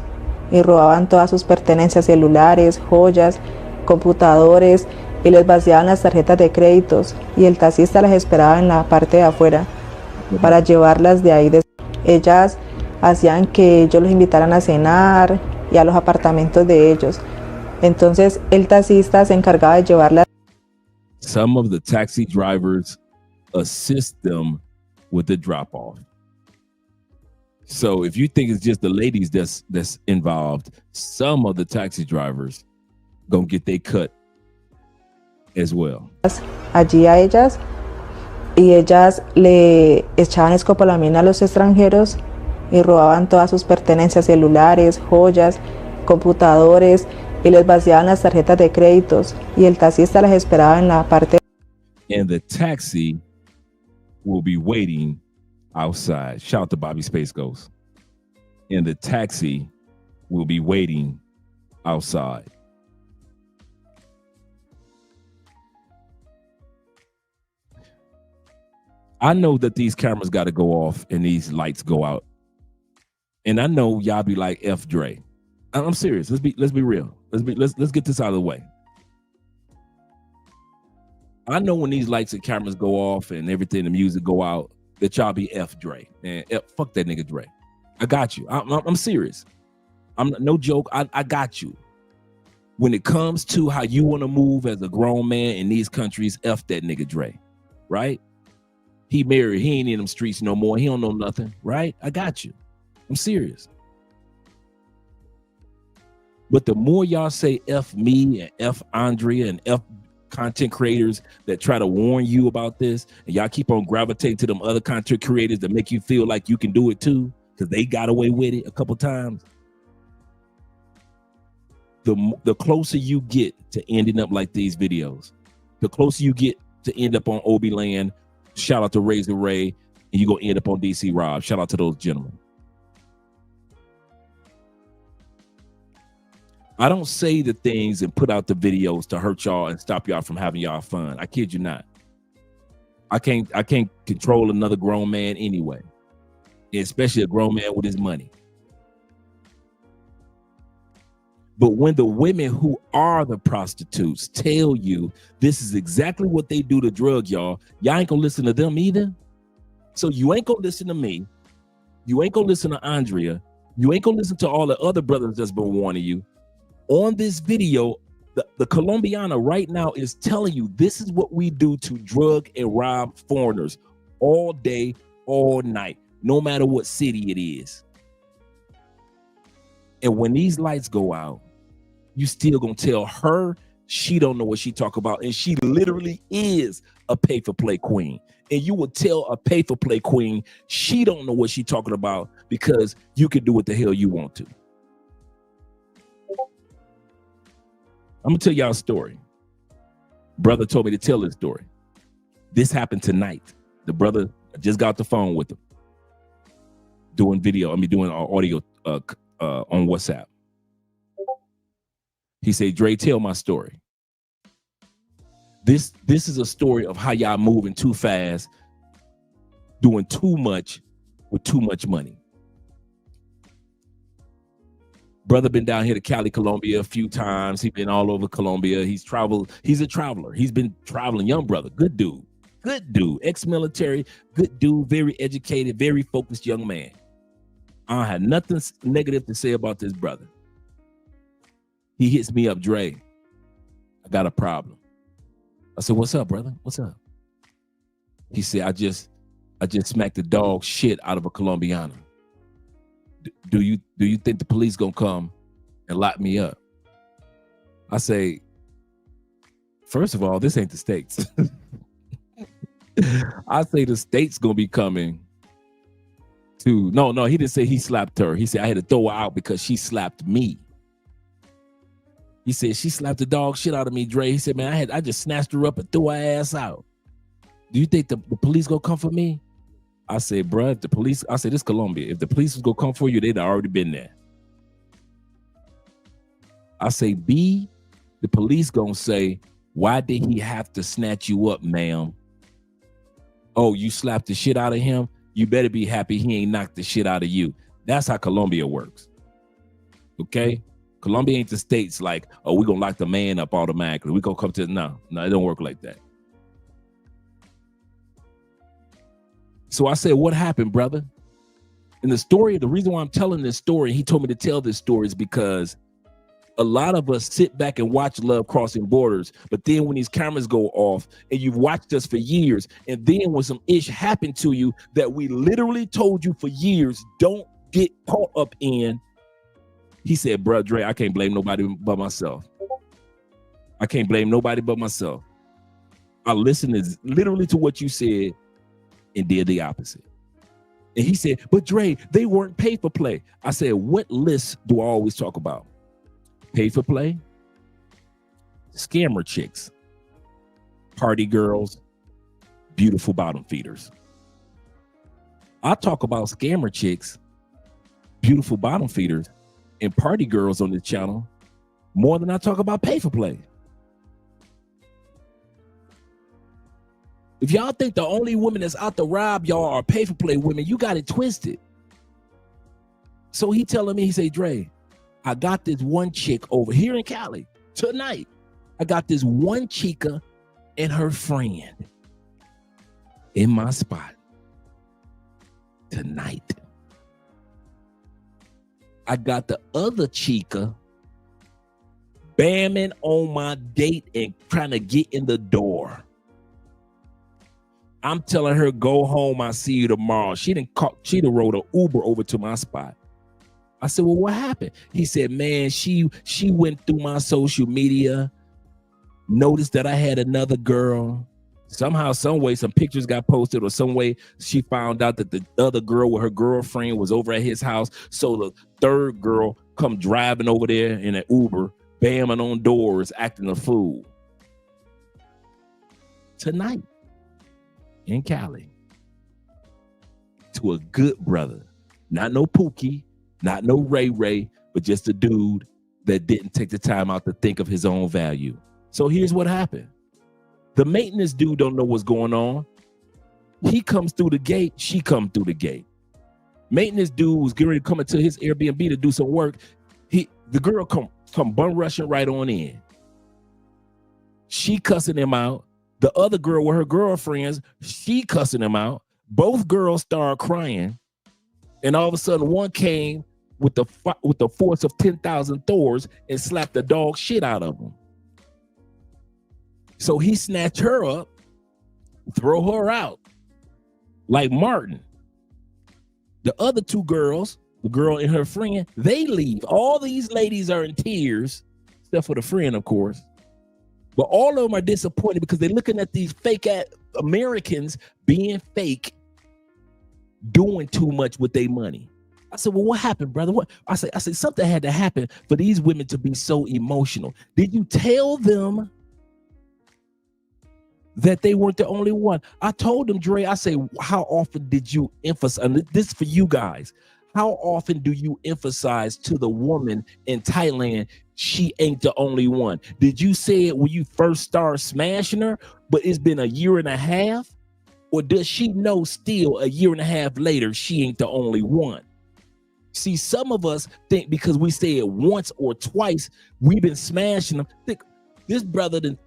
y robaban todas sus pertenencias, celulares, joyas, computadores, y les vaciaban las tarjetas de créditos y el taxista las esperaba en la parte de afuera para llevarlas de ahí. Ellas hacían que ellos los invitaran a cenar y a los apartamentos de ellos. Entonces el taxista se encargaba de llevarlas. Some of the taxi drivers assist them with the drop-off. So if you think it's just the ladies that's involved, some of the taxi drivers gonna get their cut as well. Allí a ellas y ellas le echaban escopolamina a los extranjeros y robaban todas sus pertenencias, celulares, joyas, computadores, y les vaciaban las tarjetas de créditos y el taxista las esperaba en la parte. And the taxi will be waiting outside. Shout out to Bobby Space Ghost. And the taxi will be waiting outside. I know that these cameras got to go off and these lights go out. And I know y'all be like F Dre. I'm serious. Let's be real. Let's get this out of the way. I know when these lights and cameras go off and everything, the music go out, that y'all be F Dre. And fuck that nigga Dre. I got you. I'm serious. I'm no joke. I got you. When it comes to how you want to move as a grown man in these countries, F that nigga Dre. Right? He married. He ain't in them streets no more. He don't know nothing. Right? I got you. I'm serious. But the more y'all say F me and F Andrea and F content creators that try to warn you about this, and y'all keep on gravitating to them other content creators that make you feel like you can do it too, because they got away with it a couple times, the closer you get to ending up like these videos, the closer you get to end up on Obi Land. Shout out to Razor Ray, and you're going to end up on DC Rob. Shout out to those gentlemen. I don't say the things and put out the videos to hurt y'all and stop y'all from having y'all fun. I kid you not. I can't control another grown man anyway, especially a grown man with his money. But when the women who are the prostitutes tell you this is exactly what they do to drug y'all ain't gonna listen to them either. So you ain't gonna listen to me. You ain't gonna listen to Andrea. You ain't gonna listen to all the other brothers that's been warning you. On this video, the Colombiana right now is telling you this is what we do to drug and rob foreigners all day, all night, no matter what city it is. And when these lights go out You still gonna tell her she don't know what she talk about, and she literally is a pay for play queen. And you will tell a pay for play queen she don't know what she talking about because you can do what the hell you want to. I'm gonna tell y'all a story. Brother told me to tell this story. This happened tonight. The brother, I just got the phone with him, doing audio on WhatsApp. He said, Dre, tell my story. This is a story of how y'all moving too fast, doing too much with too much money. Brother been down here to Cali, Colombia a few times. He's been all over Colombia. He's traveled. He's a traveler. He's been traveling. Young brother, good dude, ex-military, good dude, very educated, very focused young man. I don't have nothing negative to say about this brother. He hits me up, Dre, I got a problem. I said, what's up, brother? What's up? He said, I just smacked the dog shit out of a Colombiana. Do you think the police gonna come and lock me up? I say, first of all, this ain't the States. I say the States gonna be coming to, no, he didn't say he slapped her. He said I had to throw her out because she slapped me. He said she slapped the dog shit out of me, Dre. He said, man, I just snatched her up and threw her ass out. Do you think the police gonna come for me? I said, bruh, if the police, I said, this Colombia. If the police was gonna come for you, they'd already been there. I say, B, the police gonna say, why did he have to snatch you up, ma'am? Oh, you slapped the shit out of him? You better be happy he ain't knocked the shit out of you. That's how Colombia works. Okay? Colombia ain't the States like, oh, we're gonna lock the man up automatically. We're gonna come to, no, it don't work like that. So I said, what happened, brother? And the story, the reason why I'm telling this story, he told me to tell this story is because a lot of us sit back and watch Love Crossing Borders, but then when these cameras go off and you've watched us for years, and then when some ish happened to you that we literally told you for years, don't get caught up in. He said, bro, Dre, I can't blame nobody but myself. I can't blame nobody but myself. I listened literally to what you said and did the opposite. And he said, but Dre, they weren't pay for play. I said, what list do I always talk about? Pay for play, scammer chicks, party girls, beautiful bottom feeders. I talk about scammer chicks, beautiful bottom feeders, and party girls on this channel more than I talk about pay for play. If y'all think the only women that's out to rob y'all are pay for play women, you got it twisted. So he telling me, he say, Dre, I got this one chick over here in Cali tonight. I got this one chica and her friend in my spot tonight. I got the other chica bamming on my date and trying to get in the door. I'm telling her, go home, I'll see you tomorrow. She done rode an Uber over to my spot. I said, well, what happened? He said, man, she went through my social media, noticed that I had another girl. Somehow, some way, some pictures got posted, or some way she found out that the other girl with her girlfriend was over at his house. So the third girl come driving over there in an Uber, bamming on doors, acting a fool. Tonight in Cali, to a good brother, not no Pookie, not no Ray, but just a dude that didn't take the time out to think of his own value. So here's what happened. The maintenance dude don't know what's going on. He comes through the gate, she come through the gate. Maintenance dude was getting ready to come into his Airbnb to do some work. The girl come bum rushing right on in. She cussing him out. The other girl with her girlfriends, she cussing him out. Both girls start crying. And all of a sudden one came with the force of 10,000 Thors and slapped the dog shit out of him. So he snatched her up, throw her out like Martin. The other two girls, the girl and her friend, they leave. All these ladies are in tears except for the friend, of course. But all of them are disappointed because they're looking at these fake Americans being fake, doing too much with their money. I said, well, what happened, brother? What? I said, something had to happen for these women to be so emotional. Did you tell them that they weren't the only one? I told them, Dre, I say, how often did you emphasize, and this is for you guys, how often do you emphasize to the woman in Thailand, she ain't the only one? Did you say it when you first started smashing her, but it's been a year and a half? Or does she know still a year and a half later, she ain't the only one? See, some of us think because we say it once or twice, we've been smashing them. Think this brother then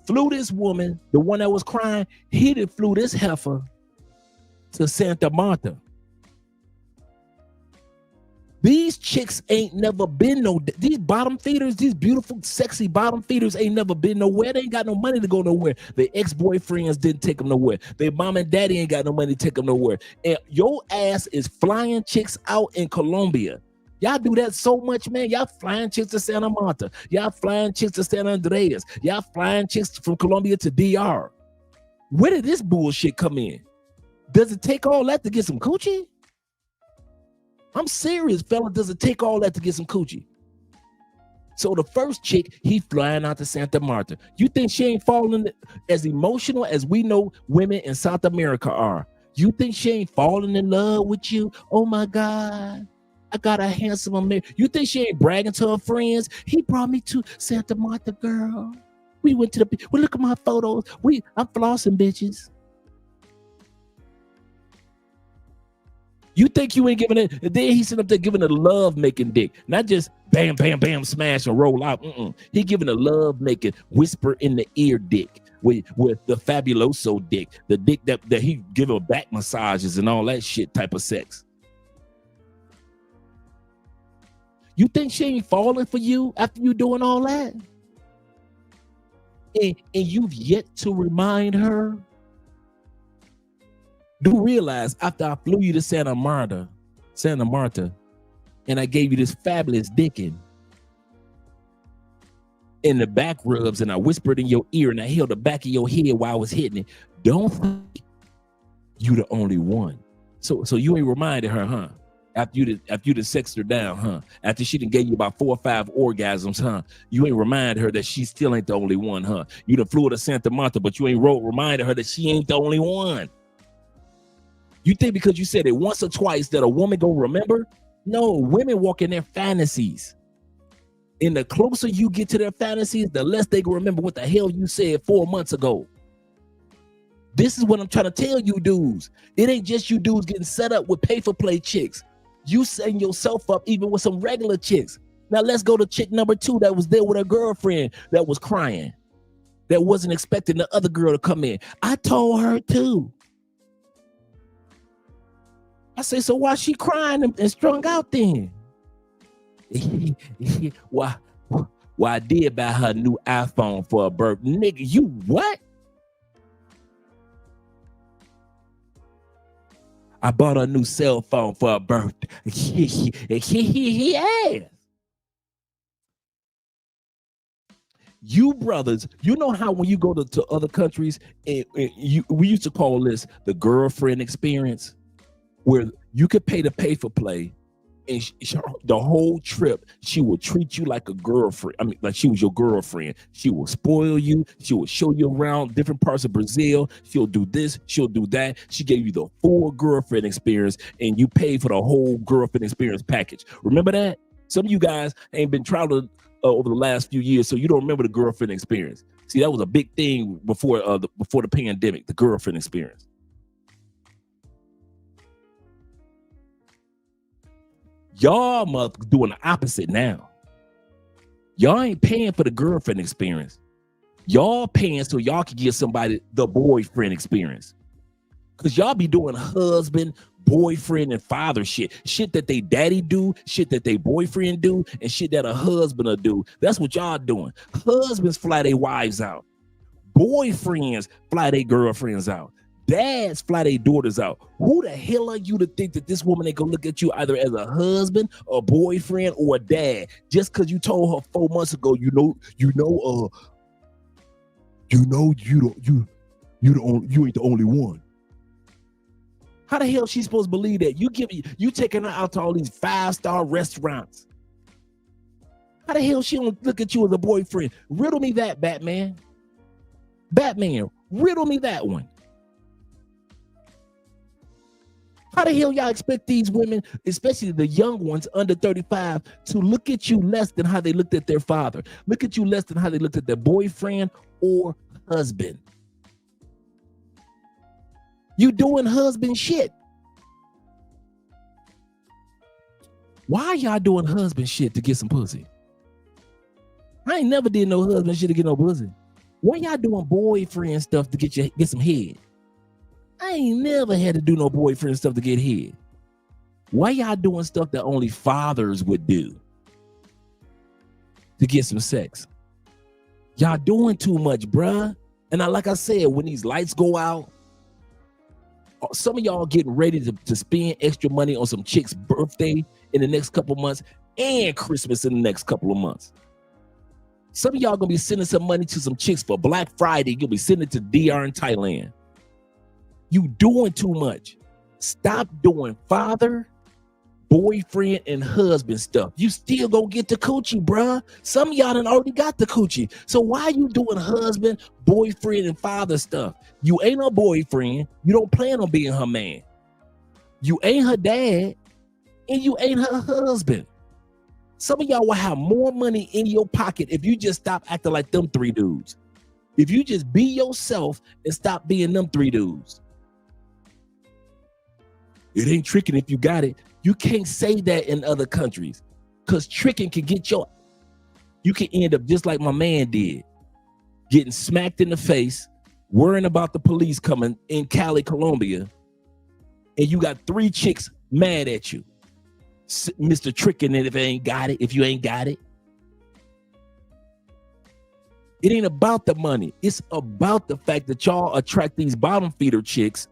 flew this woman, the one that was crying, he done flew this heifer to Santa Marta. These chicks ain't never been these bottom feeders, these beautiful, sexy bottom feeders ain't never been nowhere. They ain't got no money to go nowhere. Their ex-boyfriends didn't take them nowhere. Their mom and daddy ain't got no money to take them nowhere. And your ass is flying chicks out in Colombia. Y'all do that so much, man. Y'all flying chicks to Santa Marta. Y'all flying chicks to San Andreas. Y'all flying chicks from Colombia to DR. Where did this bullshit come in? Does it take all that to get some coochie? I'm serious, fella. Does it take all that to get some coochie? So the first chick, he flying out to Santa Marta. You think she ain't falling as emotional as we know women in South America are? You think she ain't falling in love with you? Oh my God, I got a handsome American. You think she ain't bragging to her friends? He brought me to Santa Marta, girl. We went to the, well, look at my photos. I'm flossing, bitches. You think you ain't giving it? Then he's sitting up there giving a love making dick, not just bam, bam, bam, smash and roll out. He giving a love making, whisper in the ear dick with the fabuloso dick, the dick that he give her back massages and all that shit type of sex. You think she ain't falling for you after you doing all that? And you've yet to remind her. Do realize after I flew you to Santa Marta, and I gave you this fabulous dicking in the back rubs, and I whispered in your ear, and I held the back of your head while I was hitting it. Don't think you the only one. So you ain't reminded her, huh? After you done sexed her down, huh? After she done gave you about 4 or 5 orgasms, huh? You ain't reminded her that she still ain't the only one, huh? You done flew her to Santa Marta, but you ain't reminded her that she ain't the only one. You think because you said it once or twice that a woman gonna remember? No, women walk in their fantasies. And the closer you get to their fantasies, the less they can remember what the hell you said 4 months ago. This is what I'm trying to tell you dudes. It ain't just you dudes getting set up with pay-for-play chicks. You setting yourself up even with some regular chicks. Now let's go to chick number 2 that was there with her girlfriend that was crying, that wasn't expecting the other girl to come in. I told her too. I say, so why she crying and strung out then? Why I did buy her new iPhone for her birthday. Nigga, you what? I bought her a new cell phone for her birthday. He asked. You brothers, you know how when you go to other countries, we used to call this the girlfriend experience, where you could pay to pay for play, and the whole trip she will treat you like a girlfriend. I mean, like she was your girlfriend. She will spoil you. She will show you around different parts of Brazil. She'll do this. She'll do that. She gave you the full girlfriend experience, and you paid for the whole girlfriend experience package. Remember that? Some of you guys ain't been traveling over the last few years, so you don't remember the girlfriend experience. See, that was a big thing before the pandemic. The girlfriend experience. Y'all must doing the opposite now. Y'all ain't paying for the girlfriend experience. Y'all paying so y'all can give somebody the boyfriend experience. Because y'all be doing husband, boyfriend, and father shit. Shit that they daddy do, shit that they boyfriend do, and shit that a husband will do. That's what y'all doing. Husbands fly their wives out. Boyfriends fly their girlfriends out. Dads fly their daughters out. Who the hell are you to think that this woman ain't gonna look at you either as a husband, a boyfriend, or a dad just because you told her 4 months ago, you ain't the only one. How the hell she supposed to believe that? You taking her out to all these 5-star restaurants. How the hell she don't look at you as a boyfriend? Riddle me that, Batman. Batman, riddle me that one. How the hell y'all expect these women, especially the young ones under 35, to look at you less than how they looked at their father? Look at you less than how they looked at their boyfriend or husband. You doing husband shit. Why y'all doing husband shit to get some pussy? I ain't never did no husband shit to get no pussy. Why y'all doing boyfriend stuff to get some head? I ain't never had to do no boyfriend stuff to get head. Why y'all doing stuff that only fathers would do to get some sex? Y'all doing too much, bruh. And like I said, when these lights go out, some of y'all getting ready to spend extra money on some chick's birthday in the next couple months and Christmas in the next couple of months. Some of y'all gonna be sending some money to some chicks for Black Friday. You'll be sending it to DR in Thailand. You doing too much. Stop doing father, boyfriend, and husband stuff. You still gonna get the coochie, bruh. Some of y'all done already got the coochie. So why you doing husband, boyfriend, and father stuff? You ain't her boyfriend. You don't plan on being her man. You ain't her dad, and you ain't her husband. Some of y'all will have more money in your pocket if you just stop acting like them 3 dudes. If you just be yourself and stop being them 3 dudes. It ain't tricking if you got it. You can't say that in other countries because tricking can get you can end up just like my man did, getting smacked in the face, worrying about the police coming in Cali, Colombia, and you got 3 chicks mad at you. Mr. Tricking it if you ain't got it. It ain't about the money. It's about the fact that y'all attract these bottom feeder chicks,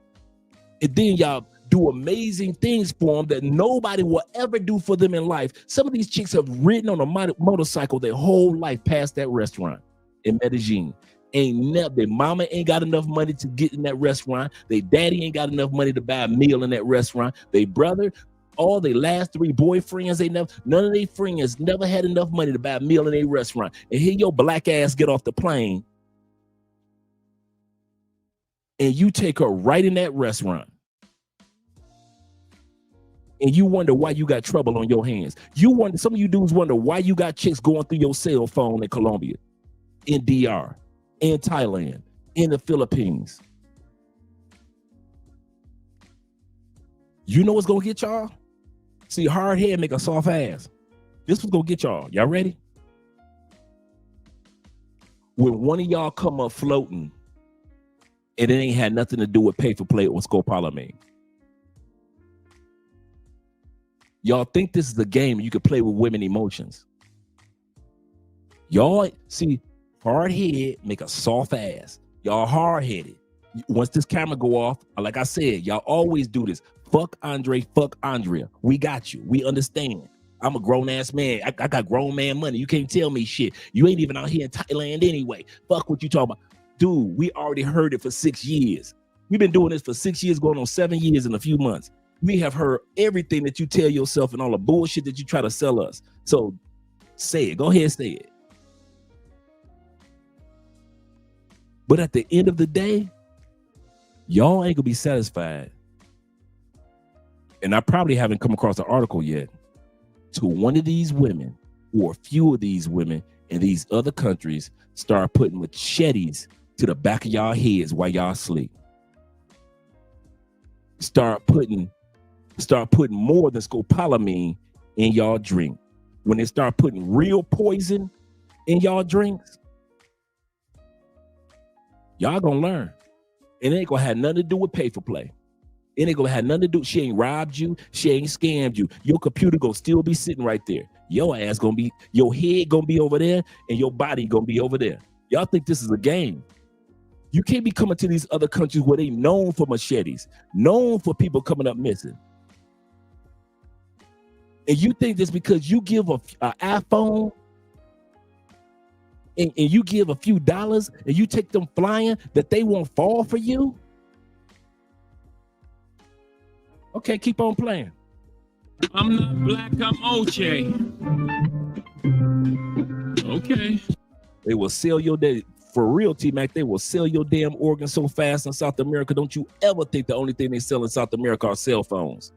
and then y'all do amazing things for them that nobody will ever do for them in life. Some of these chicks have ridden on a motorcycle their whole life past that restaurant in Medellin. Their mama ain't got enough money to get in that restaurant. Their daddy ain't got enough money to buy a meal in that restaurant. Their brother, all their last 3 boyfriends, none of their friends never had enough money to buy a meal in a restaurant. And here your black ass get off the plane and you take her right in that restaurant. And you wonder why you got trouble on your hands. Some of you dudes wonder why you got chicks going through your cell phone in Colombia, in DR, in Thailand, in the Philippines. You know what's gonna get y'all? See, hard head make a soft ass. This was gonna get y'all. Y'all ready? When one of y'all come up floating and it ain't had nothing to do with pay for play or Scopolamine. Y'all think this is a game you can play with women emotions. Y'all see, hard head make a soft ass. Y'all hard headed. Once this camera go off, like I said, y'all always do this. Fuck Andre, fuck Andrea. We got you. We understand. I'm a grown ass man. I got grown man money. You can't tell me shit. You ain't even out here in Thailand anyway. Fuck what you talking about. Dude, we already heard it for 6 years. We've been doing this for 6 years, going on 7 years in a few months. We have heard everything that you tell yourself and all the bullshit that you try to sell us. So say it. Go ahead, say it. But at the end of the day, y'all ain't gonna be satisfied. And I probably haven't come across an article yet to one of these women or a few of these women in these other countries start putting machetes to the back of y'all heads while y'all sleep. Start putting more than Scopolamine in y'all drink. When they start putting real poison in y'all drinks, y'all gonna learn. It ain't gonna have nothing to do with pay for play. It ain't gonna have nothing to do. She ain't robbed you. She ain't scammed you. Your computer gonna still be sitting right there. Your ass gonna be, your head gonna be over there and your body gonna be over there. Y'all think this is a game. You can't be coming to these other countries where they known for machetes, known for people coming up missing. And you think just because you give an iPhone and you give a few dollars and you take them flying that they won't fall for you? Okay, keep on playing. I'm not black, I'm Oche. Okay. They will sell your day. For real, T-Mac, they will sell your damn organs so fast in South America. Don't you ever think the only thing they sell in South America are cell phones.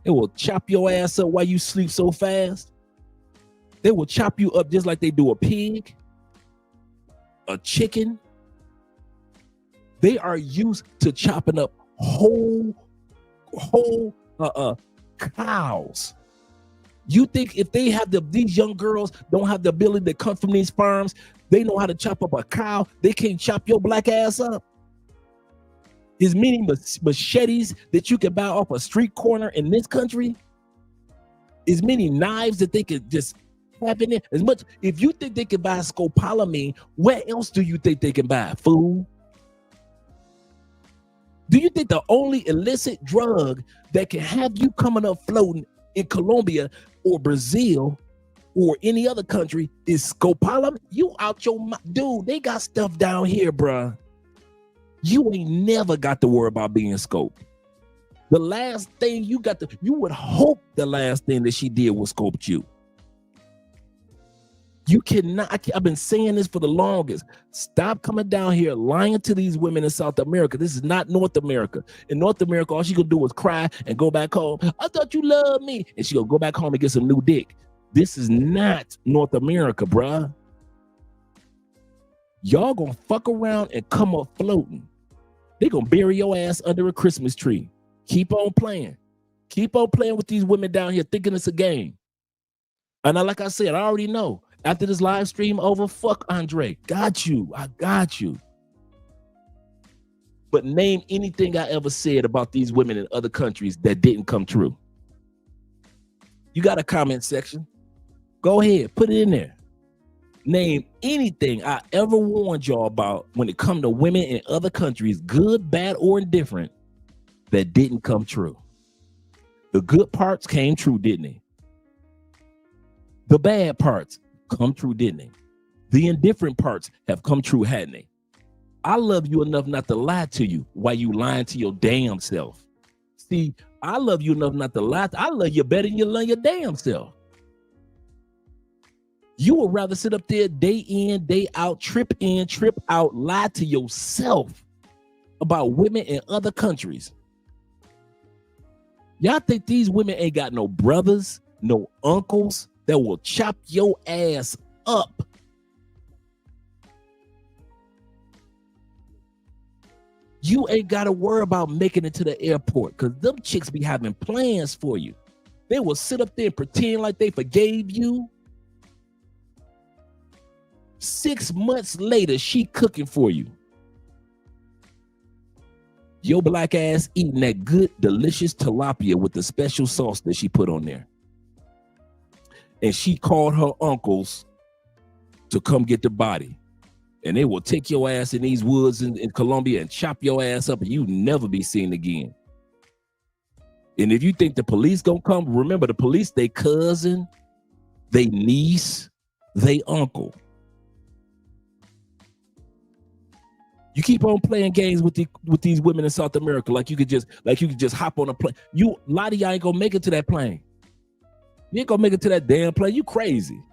They will chop your ass up while you sleep so fast. They will chop you up just like they do a pig, a chicken. They are used to chopping up whole cows. You think if they have these young girls don't have the ability to come from these farms, they know how to chop up a cow, they can't chop your black ass up? As many machetes that you can buy off a street corner in this country, as many knives that they could just have in there, as much. If you think they can buy scopolamine, where else do you think they can buy it, fool? Do you think the only illicit drug that can have you coming up floating in Colombia or Brazil or any other country is scopolamine? You out your mind. Dude, they got stuff down here, bruh. You ain't never got to worry about being scoped. The last thing you would hope the last thing that she did was scoped you. You cannot, I've been saying this for the longest. Stop coming down here lying to these women in South America. This is not North America. In North America, all she gonna do is cry and go back home. I thought you loved me. And she gonna go back home and get some new dick. This is not North America, bruh. Y'all gonna fuck around and come up floating. They gonna bury your ass under a Christmas tree. Keep on playing. Keep on playing with these women down here thinking it's a game. And like I said, I already know. After this live stream over, fuck Andre. Got you. I got you. But name anything I ever said about these women in other countries that didn't come true. You got a comment section. Go ahead, put it in there. Name anything I ever warned y'all about when it comes to women in other countries, good, bad, or indifferent, that didn't come true. The good parts came true, didn't they? The bad parts come true, didn't they? The indifferent parts have come true, hadn't they? I love you enough not to lie to you while you lying to your damn self. See, I love you enough not to lie. I love you better than you love your damn self. You would rather sit up there day in, day out, trip in, trip out, lie to yourself about women in other countries. Y'all think these women ain't got no brothers, no uncles that will chop your ass up? You ain't got to worry about making it to the airport because them chicks be having plans for you. They will sit up there and pretend like they forgave you. 6 months later, she cooking for you. Your black ass eating that good, delicious tilapia with the special sauce that she put on there. And she called her uncles to come get the body. And they will take your ass in these woods in Colombia and chop your ass up and you never be seen again. And if you think the police gonna come, remember the police, they cousin, they niece, they uncle. You keep on playing games with these women in South America like you could just hop on a plane. A lot of y'all ain't gonna make it to that plane. You ain't gonna make it to that damn plane. You crazy.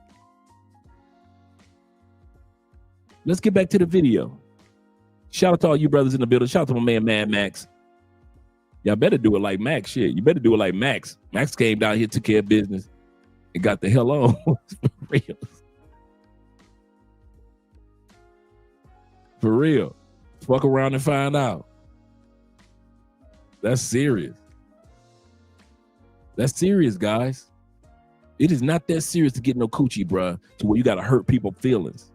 Let's get back to the video. Shout out to all you brothers in the building. Shout out to my man Mad Max. Y'all better do it like Max. Shit, you better do it like Max. Max came down here, took care of business, and got the hell on. For real. For real. Fuck around and find out. That's serious. That's serious, guys. It is not that serious to get no coochie, bruh, to where you gotta hurt people's feelings.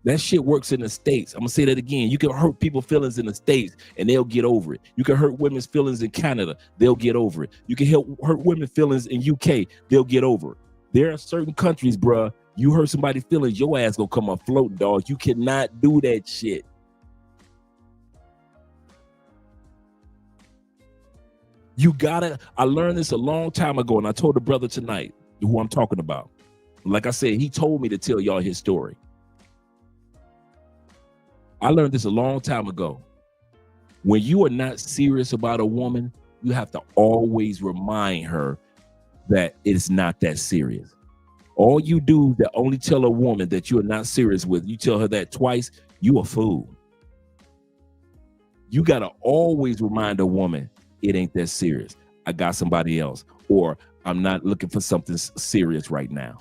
That shit works in the States. I'm gonna say that again. You can hurt people's feelings in the States and they'll get over it. You can hurt women's feelings in Canada, they'll get over it. You can hurt women's feelings in UK, they'll get over it. There are certain countries, bruh, You hurt somebody's feelings, your ass gonna come afloat, dog. You cannot do that shit. You gotta, I learned this a long time ago, and I told the brother tonight who I'm talking about. Like I said, he told me to tell y'all his story. I learned this a long time ago. When you are not serious about a woman, you have to always remind her that it's not that serious. All you do that only tell a woman that you are not serious with, you tell her that twice, you a fool. You gotta always remind a woman, it ain't that serious. I got somebody else, or I'm not looking for something serious right now.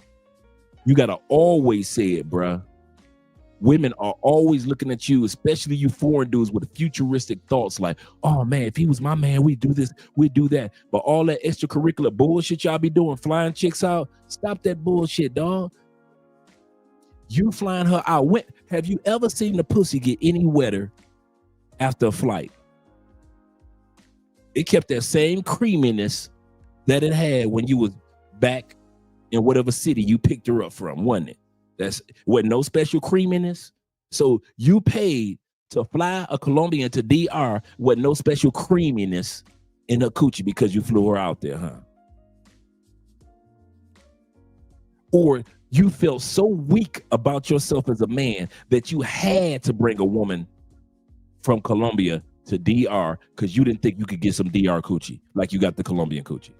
You gotta always say it, bruh. Women are always looking at you, especially you foreign dudes with futuristic thoughts like, oh man, if he was my man, we'd do this, we'd do that. But all that extracurricular bullshit y'all be doing, flying chicks out, stop that bullshit, dog. You flying her out. Have you ever seen the pussy get any wetter after a flight? It kept that same creaminess that it had when you was back in whatever city you picked her up from, wasn't it? That's with no special creaminess. So you paid to fly a Colombian to DR with no special creaminess in her coochie because you flew her out there, huh? Or you felt so weak about yourself as a man that you had to bring a woman from Colombia to DR because you didn't think you could get some DR coochie like you got the Colombian coochie.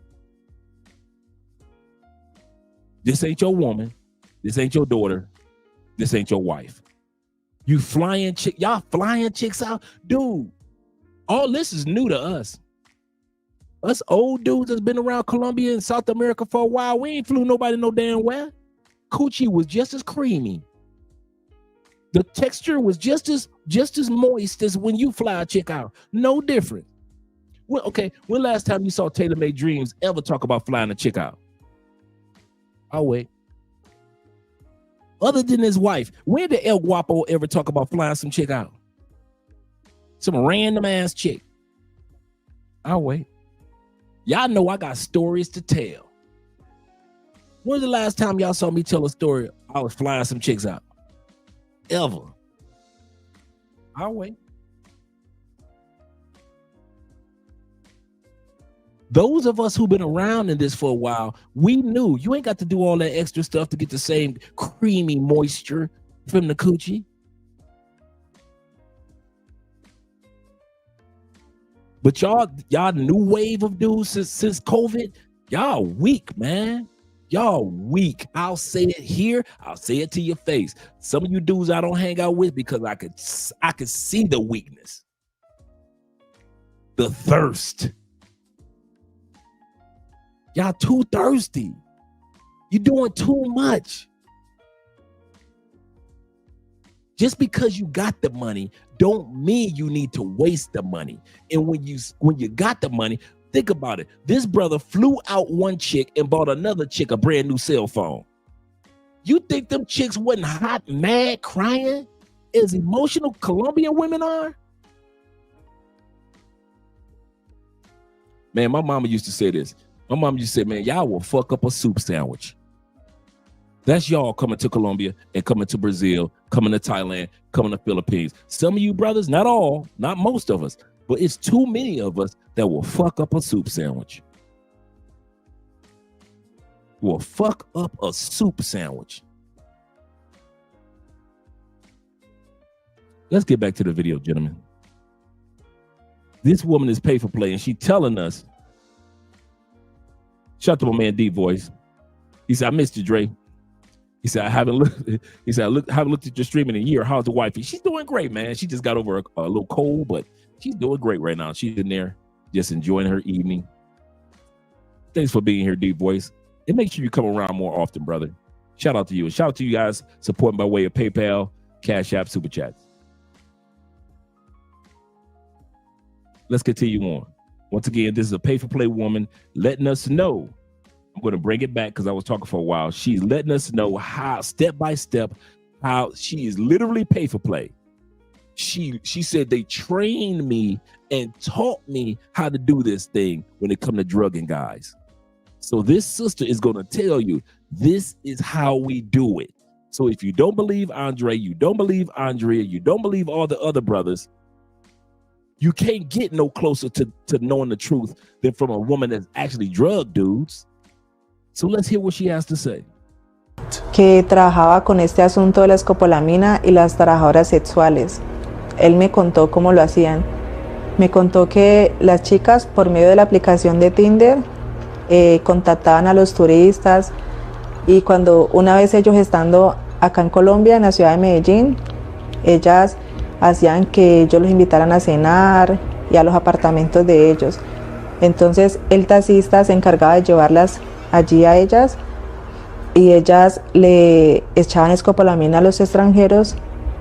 This ain't your woman. This ain't your daughter. This ain't your wife. You flying chick, y'all flying chicks out, dude. All this is new to us. Us old dudes that's been around Colombia and South America for a while, we ain't flew nobody no damn well. Coochie was just as creamy. The texture was just as moist as when you fly a chick out. No different. Well, okay, when last time you saw Taylor Made Dreams ever talk about flying a chick out? I'll wait. Other than his wife, when did El Guapo ever talk about flying some chick out? Some random ass chick. I'll wait. Y'all know I got stories to tell. When's the last time y'all saw me tell a story I was flying some chicks out? Ever. I'll wait. Those of us who've been around in this for a while, we knew you ain't got to do all that extra stuff to get the same creamy moisture from the coochie. But y'all new wave of dudes since COVID, y'all weak, man. Y'all weak. I'll say it here. I'll say it to your face. Some of you dudes I don't hang out with because I could see the weakness, the thirst. Y'all too thirsty. You're doing too much. Just because you got the money don't mean you need to waste the money. And when you got the money, think about it. This brother flew out one chick and bought another chick a brand new cell phone. You think them chicks wasn't hot, mad, crying as emotional Colombian women are? Man, my mama used to say this. My mom used to say, man, y'all will fuck up a soup sandwich. That's y'all coming to Colombia and coming to Brazil, coming to Thailand, coming to Philippines. Some of you brothers, not all, not most of us, but it's too many of us that will fuck up a soup sandwich. Will fuck up a soup sandwich. Let's get back to the video, gentlemen. This woman is pay for play, and she telling us, shout out to my man D Voice. He said, I missed you, Dre. He said, I haven't looked at your stream in a year. How's the wifey? She's doing great, man. She just got over a little cold, but she's doing great right now. She's in there just enjoying her evening. Thanks for being here, D Voice. And make sure you come around more often, brother. Shout out to you. And shout out to you guys supporting by way of PayPal, Cash App, Super Chats. Let's continue on. Once again, this is a pay-for-play woman letting us know. I'm going to bring it back because I was talking for a while. She's letting us know how, step by step, how she is literally pay-for-play. She said they trained me and taught me how to do this thing when it comes to drugging guys. So this sister is going to tell you, this is how we do it. So if you don't believe Andre, you don't believe Andrea, you don't believe all the other brothers, you can't get no closer to knowing the truth than from a woman that's actually drug dudes. So let's hear what she has to say. Que trabajaba con este asunto de la escopolamina y las trabajadoras sexuales. Él me contó cómo lo hacían. Me contó que las chicas, por medio de la aplicación de Tinder, contactaban a los turistas, y cuando una vez ellos estando acá en Colombia, en la ciudad de Medellín, ellas hacían que ellos los invitaran a cenar y a los apartamentos de ellos. Entonces el taxista se encargaba de llevarlas allí a ellas, y ellas le echaban escopolamina a los extranjeros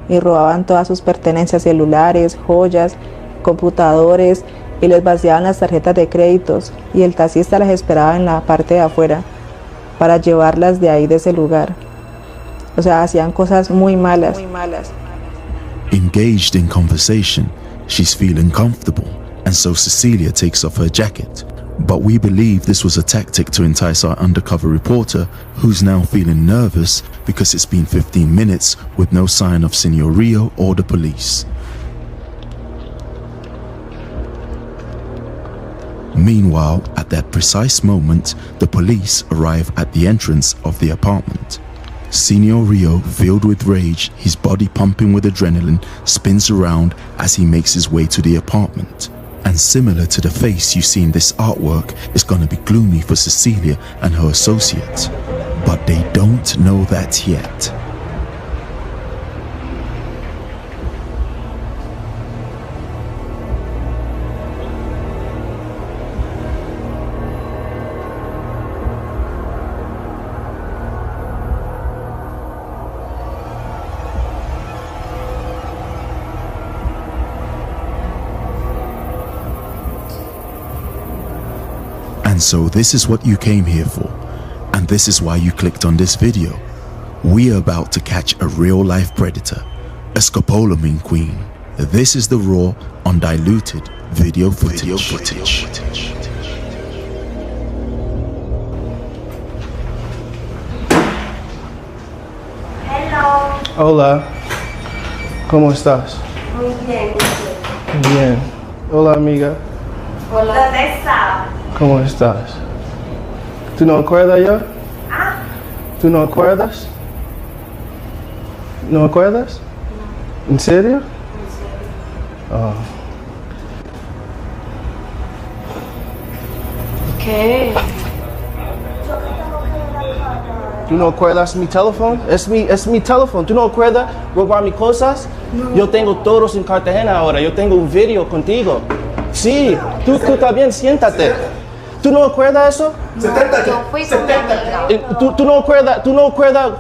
y robaban todas sus pertenencias, celulares, joyas, computadores, y les vaciaban las tarjetas de créditos, y el taxista las esperaba en la parte de afuera para llevarlas de ahí, de ese lugar. O sea, hacían cosas muy malas. Engaged in conversation, she's feeling comfortable, and so Cecilia takes off her jacket. But we believe this was a tactic to entice our undercover reporter, who's now feeling nervous because it's been 15 minutes with no sign of Senor Rio or the police. Meanwhile, at that precise moment, the police arrive at the entrance of the apartment. Senor Rio, filled with rage, his body pumping with adrenaline, spins around as he makes his way to the apartment. And similar to the face you see in this artwork, it's gonna be gloomy for Cecilia and her associates. But they don't know that yet. And so this is what you came here for, and this is why you clicked on this video. We are about to catch a real-life predator, a scopolamine queen. This is the raw, undiluted video footage. Hello. Hola. ¿Cómo estás? Muy bien. Bien. Hola, amiga. Hola. ¿Dónde está? ¿Cómo estás? ¿Tú no acuerdas ya? ¿Ah? ¿Tú no acuerdas? ¿No acuerdas? No. ¿En serio? En serio. Oh. ¿Qué? ¿Tú no acuerdas mi teléfono? Es mi teléfono. ¿Tú no acuerdas robar mis cosas? No. Yo tengo todos en Cartagena ahora. Yo tengo un video contigo. Sí, tú también siéntate. ¿Tú no acuerdas eso? No, yo fui con mi amiga. ¿Tú no acuerdas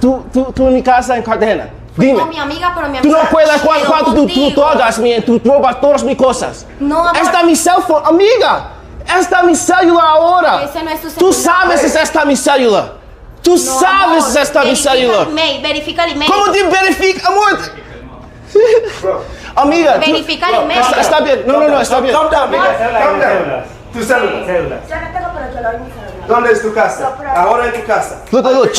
tú en mi casa en Cartagena? Fui Dime. con mi amiga, pero mi amiga. ¿Tú no acuerdas cuánto tú hagas, tú robas todas mis cosas? No, amor. Esta es mi cell phone, amiga. Esta es mi celular ahora. Ese no es tu celular. Tú sabes si esta es mi celular. Tú sabes si esta es mi celular. Verifica el email. ¿Cómo te verifica, amor? Amiga. Verifica el email. Está bien. No, está bien. Calm down. Tu celular. Yo no tengo, pero yo lo doy mi celular. ¿Dónde es tu casa? Ahora en tu casa. Look.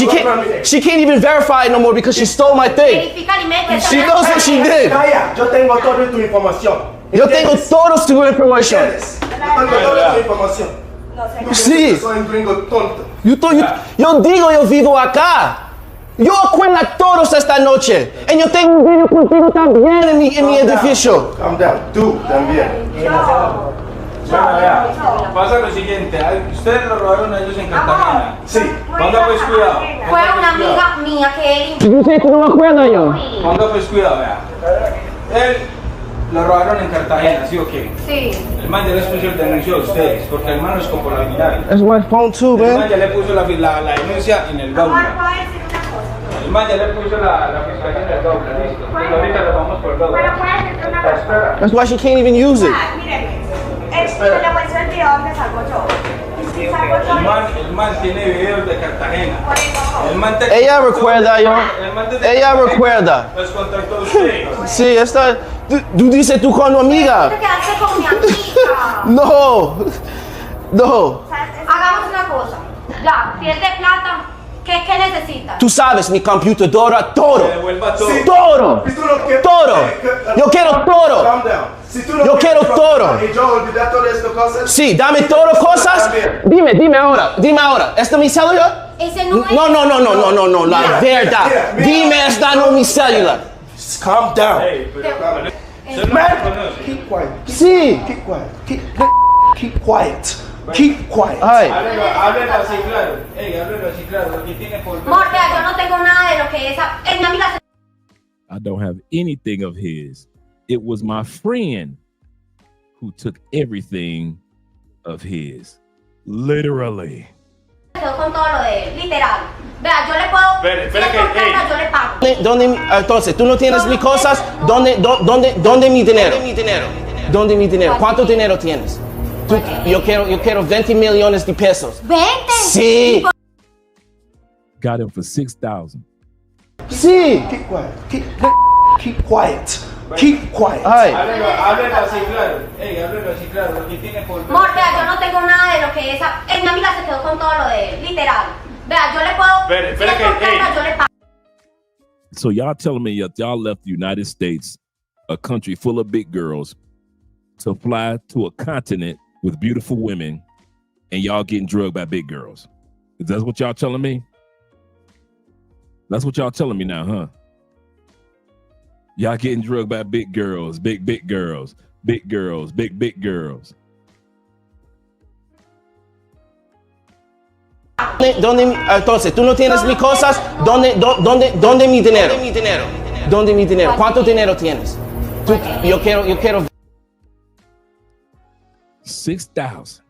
She can't even verify it no more because she stole my thing. Verifica el email. She knows what she did. Calla, yo tengo toda tu información. Yo tengo toda tu información. Yo tengo toda tu información. No sé. Sí. Soy un gringo tonto. Yo digo yo vivo acá. Yo acuerdo todos esta noche. Y yo tengo un video contigo también en mi edificio. Calm down. Tú también. Bueno, vea, pasa lo siguiente, ustedes lo robaron a ellos en Cartagena. Sí. Ponga pues cuidado. Fue una amiga mía que él. Yo sé que no me acuerdo yo. Ponga pues cuidado, vea. Él lo robaron en Cartagena, ¿sí o qué? Sí. El man ya les puso el denuncio a ustedes, porque el man es Scopolamine. That's my phone too, El man man. ya le puso la denuncia en el Gaula. El man ya le puso la fiscalía en el Gaula, listo. Entonces ahorita lo vamos por Gaula. Espera. That's why she can't even use it. Le muestro el video donde salgo yo. El man tiene videos de Cartagena. El man Ella recuerda, yo. Ella recuerda. Los contactó usted. Sí, esta. Tú dices tú con tu amiga. Te quedaste con mi amiga. No. Hagamos una una cosa. Ya, si es de plata, ¿qué necesitas? Tú sabes, mi computadora, todo. Si- Todo. si tú no quieres- Todo. Yo quiero todo. Calm down. Si tú no Yo quieres quiero todo. Y yo olvidar todas estas cosas. Sí, dame todo cosas. Dime ahora. ¿Este es mi celular? Ese no es. No, la Mira, verdad. mira. Dime, esta no es mi celular. Calm down. Man, keep quiet. Sí. Keep quiet. Keep quiet. Keep quiet. Ay. Háblelo así claro. Háblelo así claro. Lo que tiene por Mortea, yo no tengo nada de lo que esa. Mi amiga se. I don't have anything of his. It was my friend who took everything of his. Literally. quedó con todo lo de él, literal. Vea, yo le puedo. Espera si es por plata, yo le pago. Entonces, tú no tienes mis cosas. ¿Dónde mi dinero? ¿Dónde mi dinero? ¿Cuánto dinero tienes? Yo quiero 20 millones de pesos. ¿20? Sí. Got him for 6,000. Sí. Keep quiet. Keep quiet. Keep quiet. Ay. Háblelo así claro. Háblelo así claro. Lo que tiene por Mortea, yo no tengo nada de lo que esa. Mi amiga se quedó con todo lo de él, literal. Vea, yo le puedo. Espera si es por plata, yo le pago. So y'all telling me that y'all left the United States, a country full of big girls, to fly to a continent with beautiful women, and y'all getting drugged by big girls. Is that what y'all telling me? That's what y'all telling me now, huh? Y'all getting drugged by big girls, big girls, big girls, big girls. Entonces, tú no tienes mis cosas. ¿Dónde mi dinero? ¿Dónde mi dinero? ¿Cuánto dinero tienes? Yo quiero 6,000.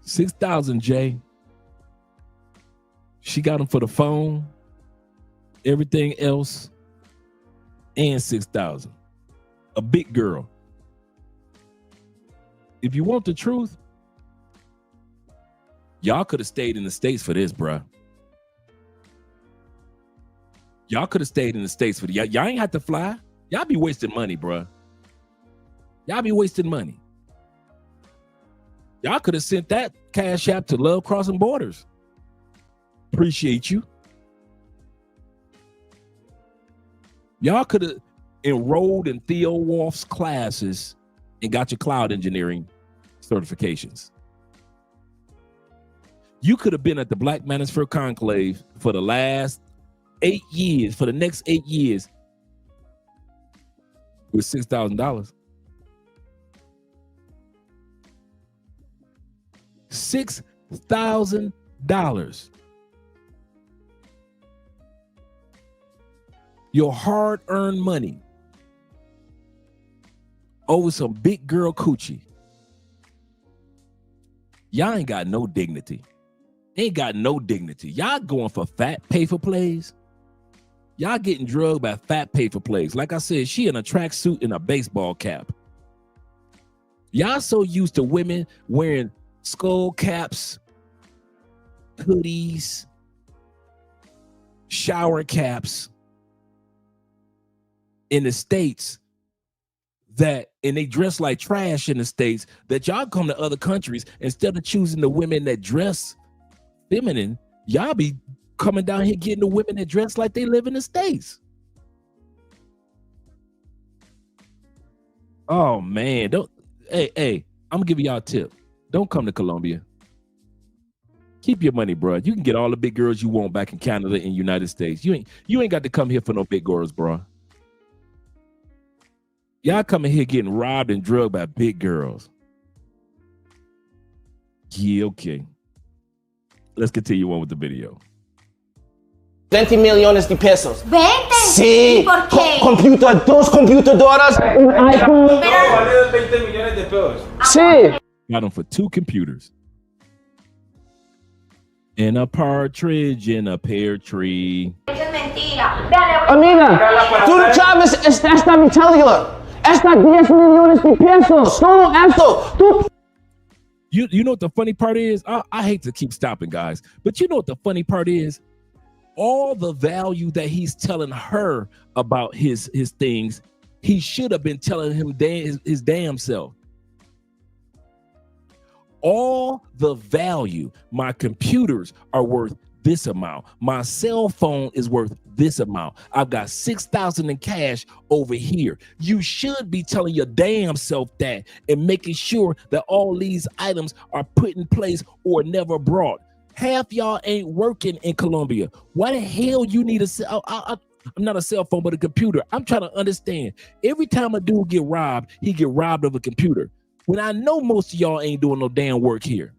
6,000, Jay. She got him for the phone, everything else, and 6,000. A big girl. If you want the truth, y'all could have stayed in the States for this, bruh. Y'all could have stayed in the States for the y'all ain't have to fly. Y'all be wasting money, bruh. Y'all be wasting money. Y'all could have sent that cash app to Love Crossing Borders. Appreciate you. Y'all could have enrolled in Theo Wolf's classes and got your cloud engineering certifications. You could have been at the Black Manosphere Conclave for the last 8 years, for the next 8 years, with $6,000. $6,000. Your hard-earned money over some big girl coochie. Y'all ain't got no dignity. Ain't got no dignity. Y'all going for fat pay-for plays. Y'all getting drugged by fat pay-for plays. Like I said, she in a tracksuit and a baseball cap. Y'all so used to women wearing skull caps, hoodies, shower caps in the States and they dress like trash in the States, that y'all come to other countries, instead of choosing the women that dress feminine, y'all be coming down here getting the women that dress like they live in the States. Oh man, hey, I'm gonna give y'all a tip. Don't come to Colombia. Keep your money, bro. You can get all the big girls you want back in Canada and United States. You ain't got to come here for no big girls, bro. Y'all coming here getting robbed and drugged by big girls. Yeah, okay. Let's continue on with the video. 20 millones de pesos. 20. Sí. ¿Y por qué? Dos computadoras, un iPhone. No, vale 20 millones de pesos. Sí. Got them for 2 computers. And a partridge in a pear tree. Eso es mentira. Vea, Amiga, tú sabes, esta mi celular. Esta 10 millones de pesos. Todo esto. Tú. You know what the funny part is? I hate to keep stopping, guys, but you know what the funny part is? All the value that he's telling her about his things, he should have been telling him his damn self. all the value. My computers are worth this amount. My cell phone is worth this amount. I've got 6,000 in cash over here. You should be telling your damn self that and making sure that all these items are put in place or never brought. Half y'all ain't working in Colombia. Why the hell you need a cell? I'm not a cell phone, but a computer. I'm trying to understand. Every time a dude get robbed, he get robbed of a computer. When I know most of y'all ain't doing no damn work here.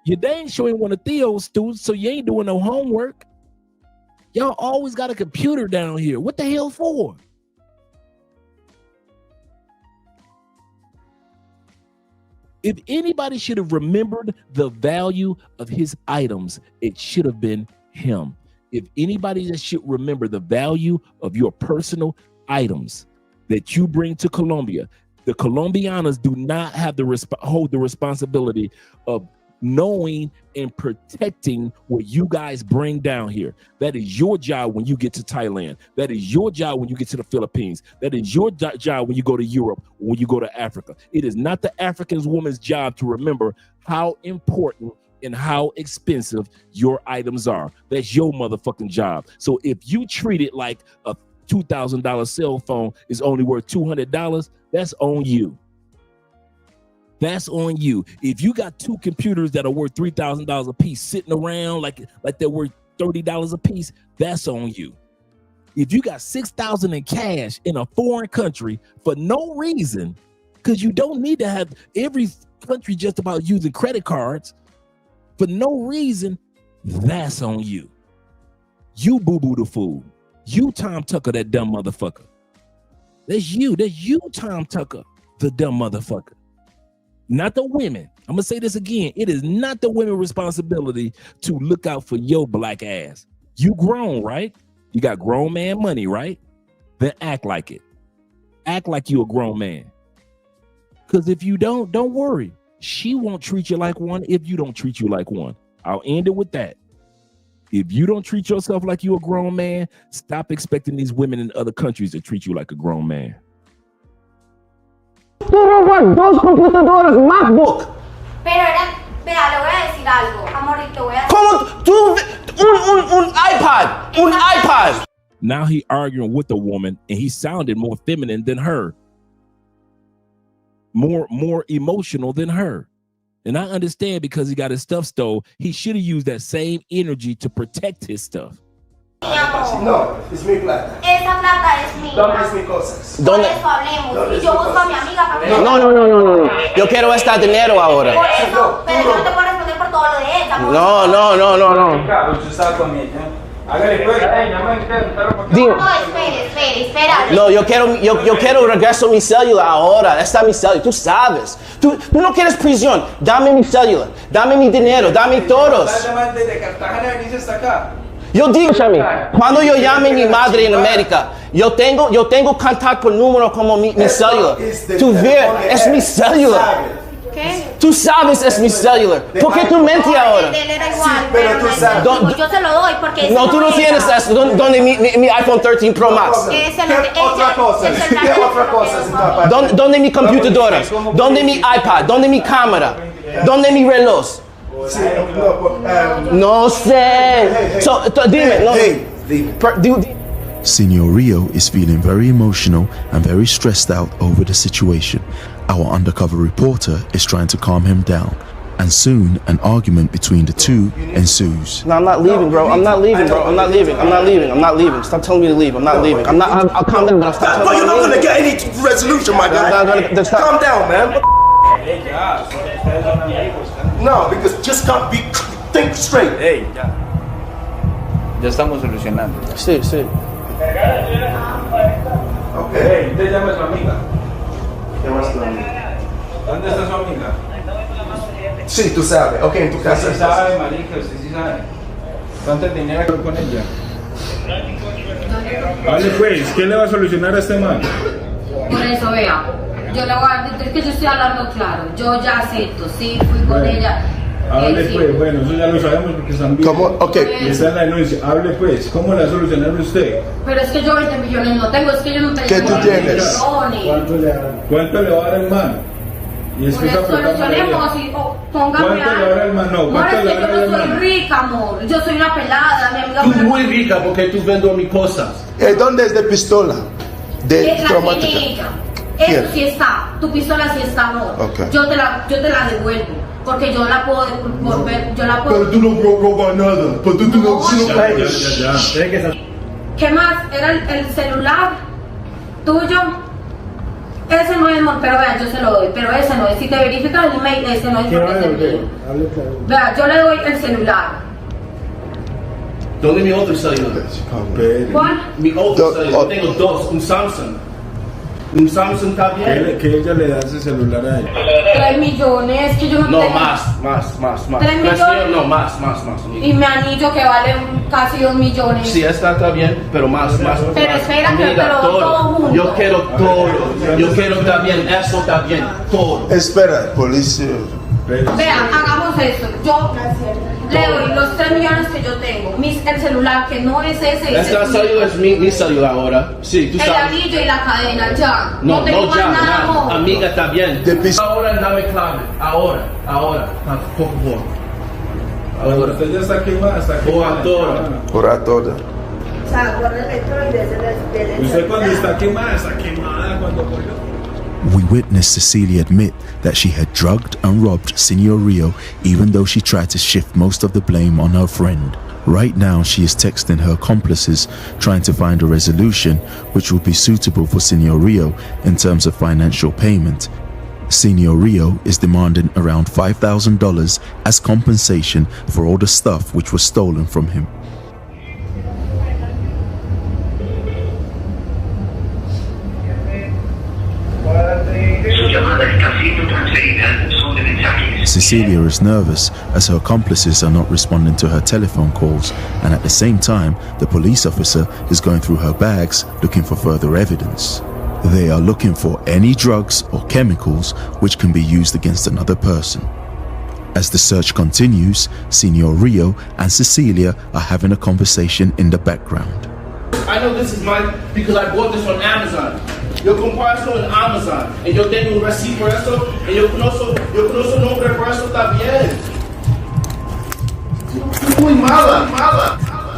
You dang sure ain't one of Theo's students, so you ain't doing no homework. Y'all always got a computer down here. What the hell for? If anybody should have remembered the value of his items, it should have been him. If anybody that should remember the value of your personal items that you bring to Colombia, the Colombianos do not have hold the responsibility of knowing and protecting what you guys bring down here. That is your job when you get to Thailand. That is your job when you get to the Philippines. That is your job when you go to Europe, when you go to Africa. It is not the African woman's job to remember how important and how expensive your items are. That's your motherfucking job. So if you treat it like a $2,000 cell phone is only worth $200, that's on you. That's on you. If you got two computers that are worth $3,000 a piece sitting around like they're worth $30 a piece, that's on you. If you got 6,000 in cash in a foreign country for no reason, because you don't need to have every country just about using credit cards for no reason, that's on you. You boo-boo the fool. You Tom Tucker, that dumb motherfucker. That's you. That's you, Tom Tucker, the dumb motherfucker. Not the women. I'm gonna say this again. It is not the women's responsibility to look out for your black ass. You grown, right? You got grown man money, right? Then act like it. Act like you a grown man. Because if you don't worry. She won't treat you like one if you don't treat you like one. I'll end it with that. If you don't treat yourself like you a grown man, stop expecting these women in other countries to treat you like a grown man. Tú robas 2 computadoras MacBook. Pero le voy a decir algo, amorito, voy a... ¿Cómo tú? Un iPad, un iPad. Now he arguing with a woman and he sounded more feminine than her. More emotional than her. And I understand because he got his stuff stole, he should have used that same energy to protect his stuff. No, es mi plata. Esa plata es mía. ¿Dónde es mi cosas? Por eso hablemos. Y yo busco a mi amiga para que... No. Yo quiero este dinero ahora. Por eso, pero yo no te puedo responder por todo lo de ella. No. Usted estaba con ella. Hágale pues. Espera. No, yo quiero regreso mi celular ahora. Está mi celular, tú sabes. Tú no quieres prisión. Dame mi celular, dame mi dinero, dame todos. Desde Cartagena venís hasta acá. Yo digo, cuando yo llame a mi madre en América, yo tengo contacto por número como mi celular. Tú ves, es mi celular. ¿Qué? Tú sabes es mi celular. ¿Por qué tú mentes ahora? Él era igual, pero tú sabes. Yo se lo doy porque... No, tú no tienes eso. ¿Dónde mi iPhone 13 Pro Max? ¿Qué otra cosa? ¿Qué otra cosa? ¿Dónde mi computadora? ¿Dónde mi iPad? ¿Dónde mi cámara? ¿Dónde mi reloj? No sé. So, dime. No. Senor Rio is feeling very emotional and very stressed out over the situation. Our undercover reporter is trying to calm him down, and soon an argument between the two ensues. No, I'm not leaving, bro. I'm not leaving. Stop telling me to leave. I'm not leaving. I'll calm down, but stop telling me to leave. You're not gonna get any resolution, my guy. Calm down, man. No, because just think straight. Hey, ya estamos solucionando. Sí. Okay. Hey, usted llama a su amiga. ¿Dónde está su amiga? Sí, tú sabes. Ok, en tu casa. Usted sí sabe, marica, usted sí sabe. ¿Cuánto dinero hay con ella? Vale, pues, ¿qué le va a solucionar a este man? Por eso, vea, yo le voy a decir que yo estoy hablando claro. Yo ya acepto, sí, fui con ella. Hable pues, bueno, eso ya lo sabemos porque están bien. ¿Cómo? Ok. Y está en la denuncia. Hable pues, ¿cómo le va a solucionar usted? Pero es que yo 20 millones no tengo, es que yo no tengo. ¿Qué tú tienes? ¿Cuánto le va a dar el man? Y explica por qué solucionemos y póngame ¿Cuánto le habrá el man? No, Amor, ¿cuánto es le que habrá yo el no soy man? rica, amor. Yo soy una pelada, mi amiga. Tú muy rica porque tú vendo mis cosas. ¿Dónde es de pistola? De La tiene traumática. ella. Eso Here. sí está. Tu pistola sí está, amor. Okay. Yo te la devuelvo. Porque yo la puedo devolver. Yo la Pero puedo. tú no robas nada. Pero tú no Ya. ¿Qué más? Era el celular tuyo. Ese no es, amor, pero vea, yo se lo doy. Pero ese no es. Si te verificas el email, ese no es porque es el mío. Vea, yo le doy el celular. ¿Dónde es mi otro celular? ¿Cuál? Mi otro celular. Tengo dos. Un Samsung. Un Samsung está bien. Que ella le da ese celular a ella. 3 millones, que yo no No, tengo. más. 3 millones. No, más. Y mi anillo que vale casi 2 millones. Sí, está bien, pero más. Pero espera, Amiga, pero todo junto. Yo quiero todo. Yo quiero también, eso está bien, todo. Espera, policía. Vea, hagamos eso. Yo le doy los 3 millones que yo tengo. El celular, que no es ese. Esta celular es mi celular ahora. Sí, tú El sabes. anillo y la cadena, ya. No, tengo más ya, nada, amor. amiga, está bien. Ahora dame clave. Ahora, por favor. Ahora. Usted ya está quemada, está quemada. Por a toda. Usted cuando está quemada cuando cogió. We witnessed Cecilia admit that she had drugged and robbed Senor Rio, even though she tried to shift most of the blame on her friend. Right now, she is texting her accomplices, trying to find a resolution which would be suitable for Senor Rio in terms of financial payment. Senor Rio is demanding around $5,000 as compensation for all the stuff which was stolen from him. Cecilia is nervous as her accomplices are not responding to her telephone calls, and at the same time, the police officer is going through her bags looking for further evidence. They are looking for any drugs or chemicals which can be used against another person. As the search continues, Senor Rio and Cecilia are having a conversation in the background. I know this is mine because I bought this on Amazon. Yo compré esto en Amazon. Y yo tengo un recibo por eso. Y yo conozco nombre por eso también. Muy mala.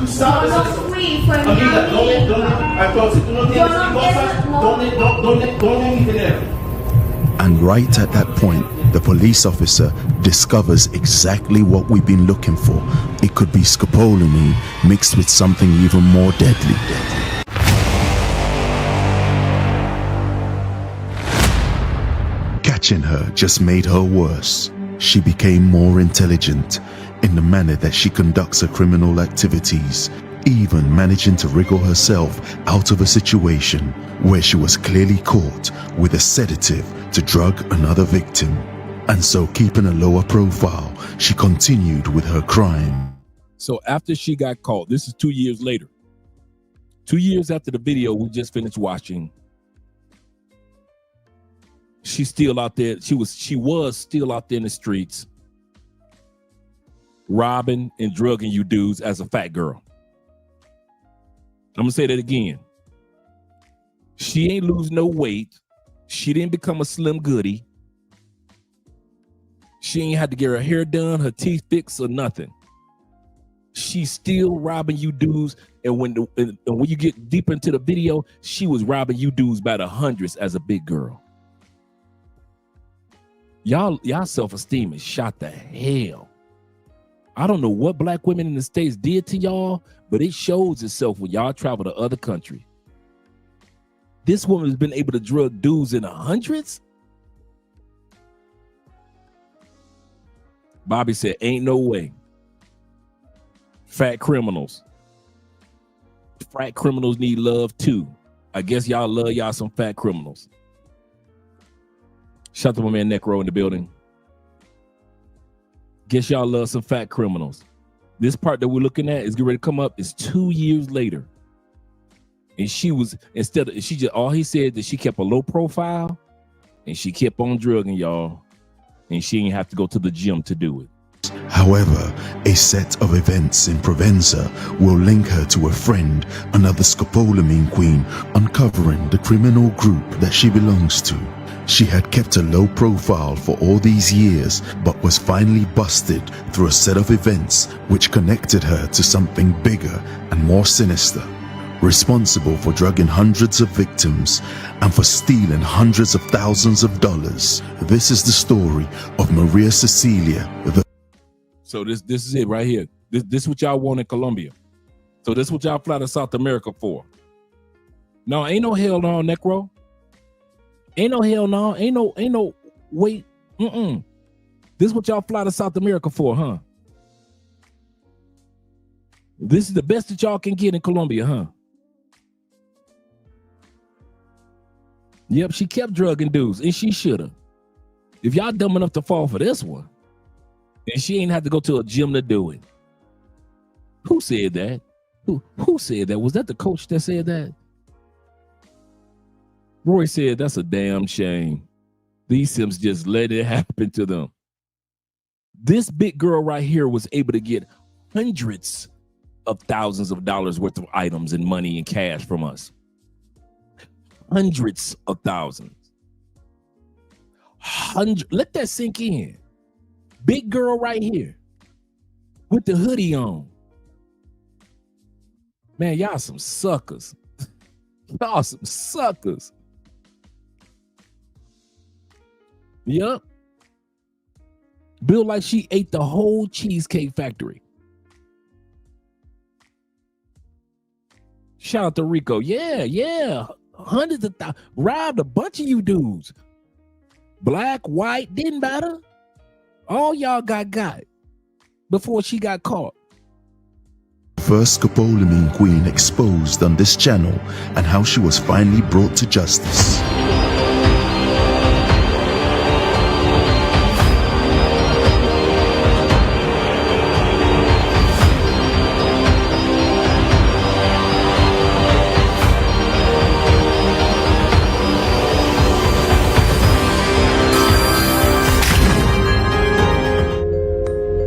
Tú sabes No eso. fui, fue mi Amiga, amigo. entonces tú no tienes Yo no mis cosas. quiero- ¿Dónde mi dinero? And right at that point, the police officer discovers exactly what we've been looking for. It could be scopolamine mixed with something even more deadly. Catching her just made her worse. She became more intelligent in the manner that she conducts her criminal activities, even managing to wriggle herself out of a situation where she was clearly caught with a sedative to drug another victim. And so, keeping a lower profile, she continued with her crime. So after she got caught, this is 2 years later. 2 years after the video we just finished watching, she's still out there. She was still out there in the streets, robbing and drugging you dudes as a fat girl. I'm gonna say that again. She ain't lose no weight. She didn't become a slim goodie. She ain't had to get her hair done, her teeth fixed, or nothing. She's still robbing you dudes, and when you get deeper into the video, she was robbing you dudes by the hundreds as a big girl. Y'all self-esteem is shot to hell. I don't know what black women in the States did to y'all, but it shows itself when y'all travel to other countries. This woman has been able to drug dudes in the hundreds. Bobby said, ain't no way. Fat criminals. Fat criminals need love too. I guess y'all love y'all some fat criminals. Shout out to my man Necro in the building. Guess y'all love some fat criminals. This part that we're looking at is getting ready to come up is 2 years later. And she was, all he said that she kept a low profile and she kept on drugging y'all. And she didn't have to go to the gym to do it. However, a set of events in Provenza will link her to a friend, another scopolamine queen, uncovering the criminal group that she belongs to. She had kept a low profile for all these years, but was finally busted through a set of events which connected her to something bigger and more sinister. Responsible for drugging hundreds of victims and for stealing hundreds of thousands of dollars. This is the story of Maria Cecilia. So this is it right here. This what y'all want in Colombia. So this what y'all fly to South America for. No, ain't no hell no, Necro. Ain't no hell no. Ain't no wait. This what y'all fly to South America for, huh? This is the best that y'all can get in Colombia, huh? Yep, she kept drugging dudes, and she shoulda. If y'all dumb enough to fall for this one, and she ain't had to go to a gym to do it. Who said that? Who said that? Was that the coach that said that? Roy said that's a damn shame. These Sims just let it happen to them. This big girl right here was able to get hundreds of thousands of dollars worth of items and money and cash from us. Hundreds of thousands. Let that sink in. Big girl right here with the hoodie on. Man, y'all some suckers. Y'all some suckers. Yep. Built like she ate the whole Cheesecake Factory. Shout out to Rico. Yeah. Hundreds of thousands. Robbed a bunch of you dudes. Black, white, didn't matter. All y'all got before she got caught. First Scopolamine queen exposed on this channel and how she was finally brought to justice.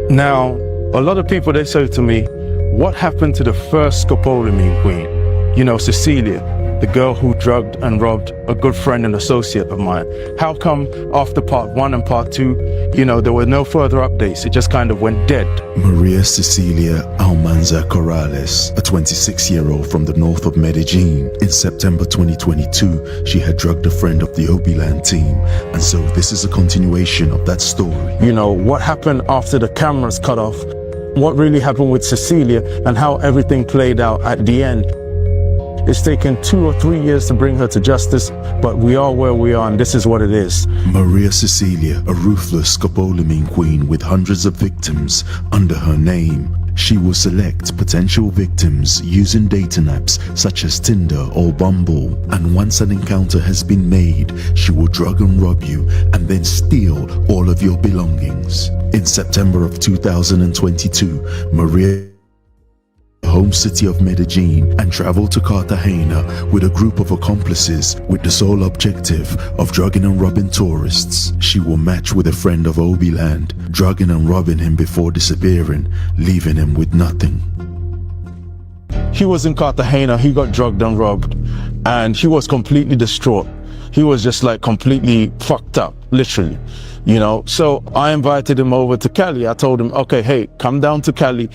Now, a lot of people, they say to me, what happened to the first Scopolamine queen? You know, Cecilia, the girl who drugged and robbed a good friend and associate of mine. How come after part 1 and part 2, you know, there were no further updates? It just kind of went dead. Maria Cecilia Almanza Corrales, a 26-year-old from the north of Medellin. In September 2022, she had drugged a friend of the Obiland team. And so this is a continuation of that story. You know, what happened after the cameras cut off, what really happened with Cecilia, and how everything played out at the end. It's taken 2 or 3 years to bring her to justice, but we are where we are, and this is what it is. Maria Cecilia, a ruthless Scopolamine queen with hundreds of victims under her name. She will select potential victims using dating apps such as Tinder or Bumble. And once an encounter has been made, she will drug and rob you and then steal all of your belongings. In September of 2022, Maria home city of Medellin and traveled to Cartagena with a group of accomplices with the sole objective of drugging and robbing tourists. She will match with a friend of Obiland, drugging and robbing him before disappearing, leaving him with nothing. He was in Cartagena, he got drugged and robbed, and he was completely distraught. He was just like completely fucked up, literally, you know. So I invited him over to Cali. I told him, okay, hey, come down to Cali.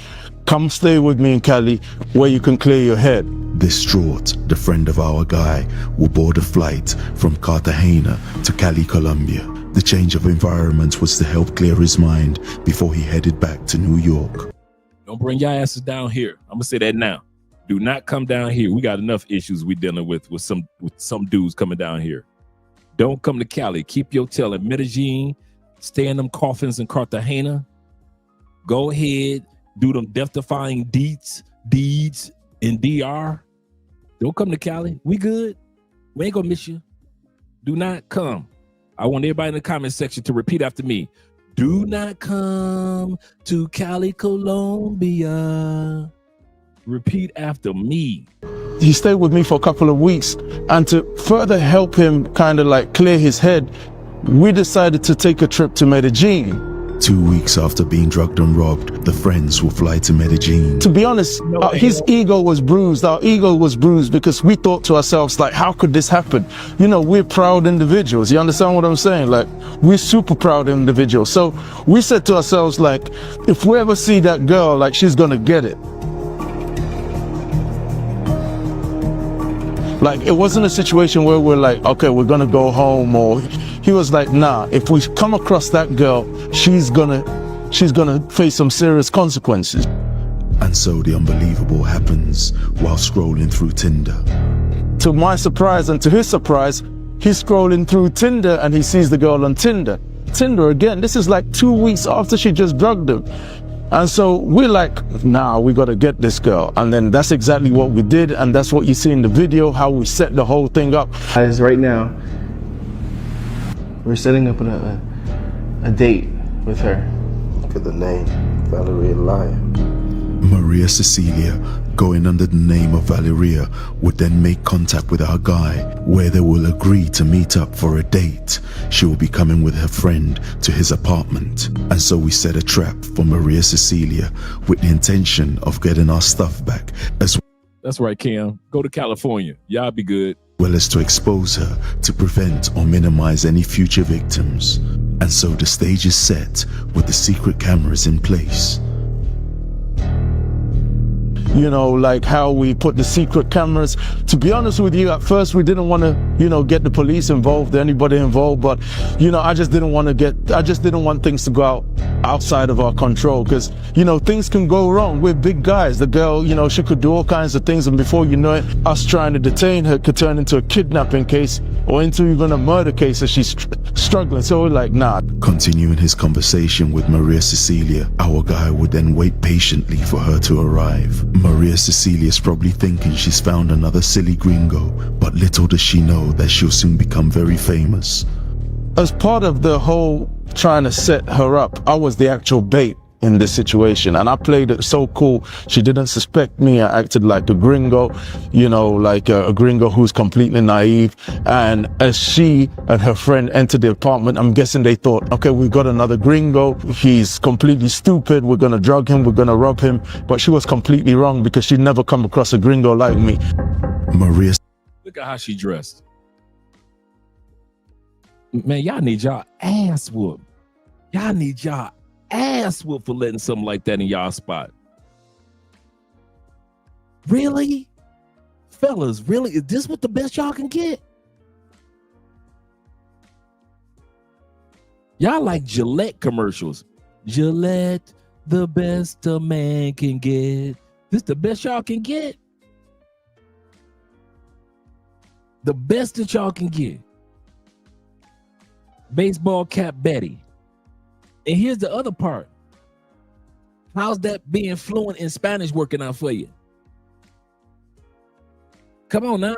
Come stay with me in Cali where you can clear your head. Distraught, the friend of our guy will board a flight from Cartagena to Cali, Colombia. The change of environment was to help clear his mind before he headed back to New York. Don't bring your asses down here. I'm gonna say that now. Do not come down here. We got enough issues we dealing with some dudes coming down here. Don't come to Cali. Keep your tail in Medellin. Stay in them coffins in Cartagena. Go ahead. Do them death-defying deeds in DR. Don't come to Cali. We good. We ain't gonna miss you. Do not come. I want everybody in the comment section to repeat after me. Do not come to Cali, Colombia. Repeat after me. He stayed with me for a couple of weeks, and to further help him kind of like clear his head, we decided to take a trip to Medellin 2 weeks after being drugged and robbed, the friends will fly to Medellin. To be honest, his ego was bruised. Our ego was bruised because we thought to ourselves, like, how could this happen? You know, we're proud individuals. You understand what I'm saying? Like, we're super proud individuals. So we said to ourselves, like, if we ever see that girl, like, she's gonna get it. Like, it wasn't a situation where we're like, okay, we're gonna go home, or he was like, nah, if we come across that girl, she's gonna face some serious consequences. And so the unbelievable happens while scrolling through Tinder. To my surprise and to his surprise, he's scrolling through Tinder and he sees the girl on Tinder. Tinder again, this is like 2 weeks after she just drugged him. And so we're like, nah, we gotta get this girl. And then that's exactly what we did, and that's what you see in the video, how we set the whole thing up. As right now, we're setting up a date with her. Look at the name, Valeria Lyon. Maria Cecilia, going under the name of Valeria, would then make contact with our guy, where they will agree to meet up for a date. She will be coming with her friend to his apartment. And so we set a trap for Maria Cecilia with the intention of getting our stuff back, as That's right, Cam. Go to California. Y'all be good. well as to expose her to prevent or minimize any future victims. And so the stage is set with the secret cameras in place. You know, like how we put the secret cameras. To be honest with you, at first we didn't want to, you know, get the police involved, anybody involved, but, you know, I just didn't want things to go outside of our control, because, you know, things can go wrong. We're big guys. The girl, you know, she could do all kinds of things, and before you know it, us trying to detain her could turn into a kidnapping case or into even a murder case if she's struggling. So we're like, nah. Continuing his conversation with Maria Cecilia, our guy would then wait patiently for her to arrive. Maria Cecilia's probably thinking she's found another silly gringo, but little does she know that she'll soon become very famous. As part of the whole trying to set her up, I was the actual bait in this situation, and I played it so cool. She didn't suspect me. I acted like a gringo, you know, like a gringo who's completely naive. And as she and her friend entered the apartment, I'm guessing they thought, okay, we've got another gringo. He's completely stupid. We're gonna drug him. We're gonna rob him. But she was completely wrong, because she'd never come across a gringo like me. Maria, Look at how she dressed. Man, y'all need y'all ass whooped. Y'all need y'all ass whooped for letting something like that in y'all spot. Really? Fellas, really? Is this what the best y'all can get? Y'all like Gillette commercials. Gillette, the best a man can get. This the best y'all can get? The best that y'all can get. Baseball cap Betty. And here's the other part. How's that being fluent in Spanish working out for you? Come on now.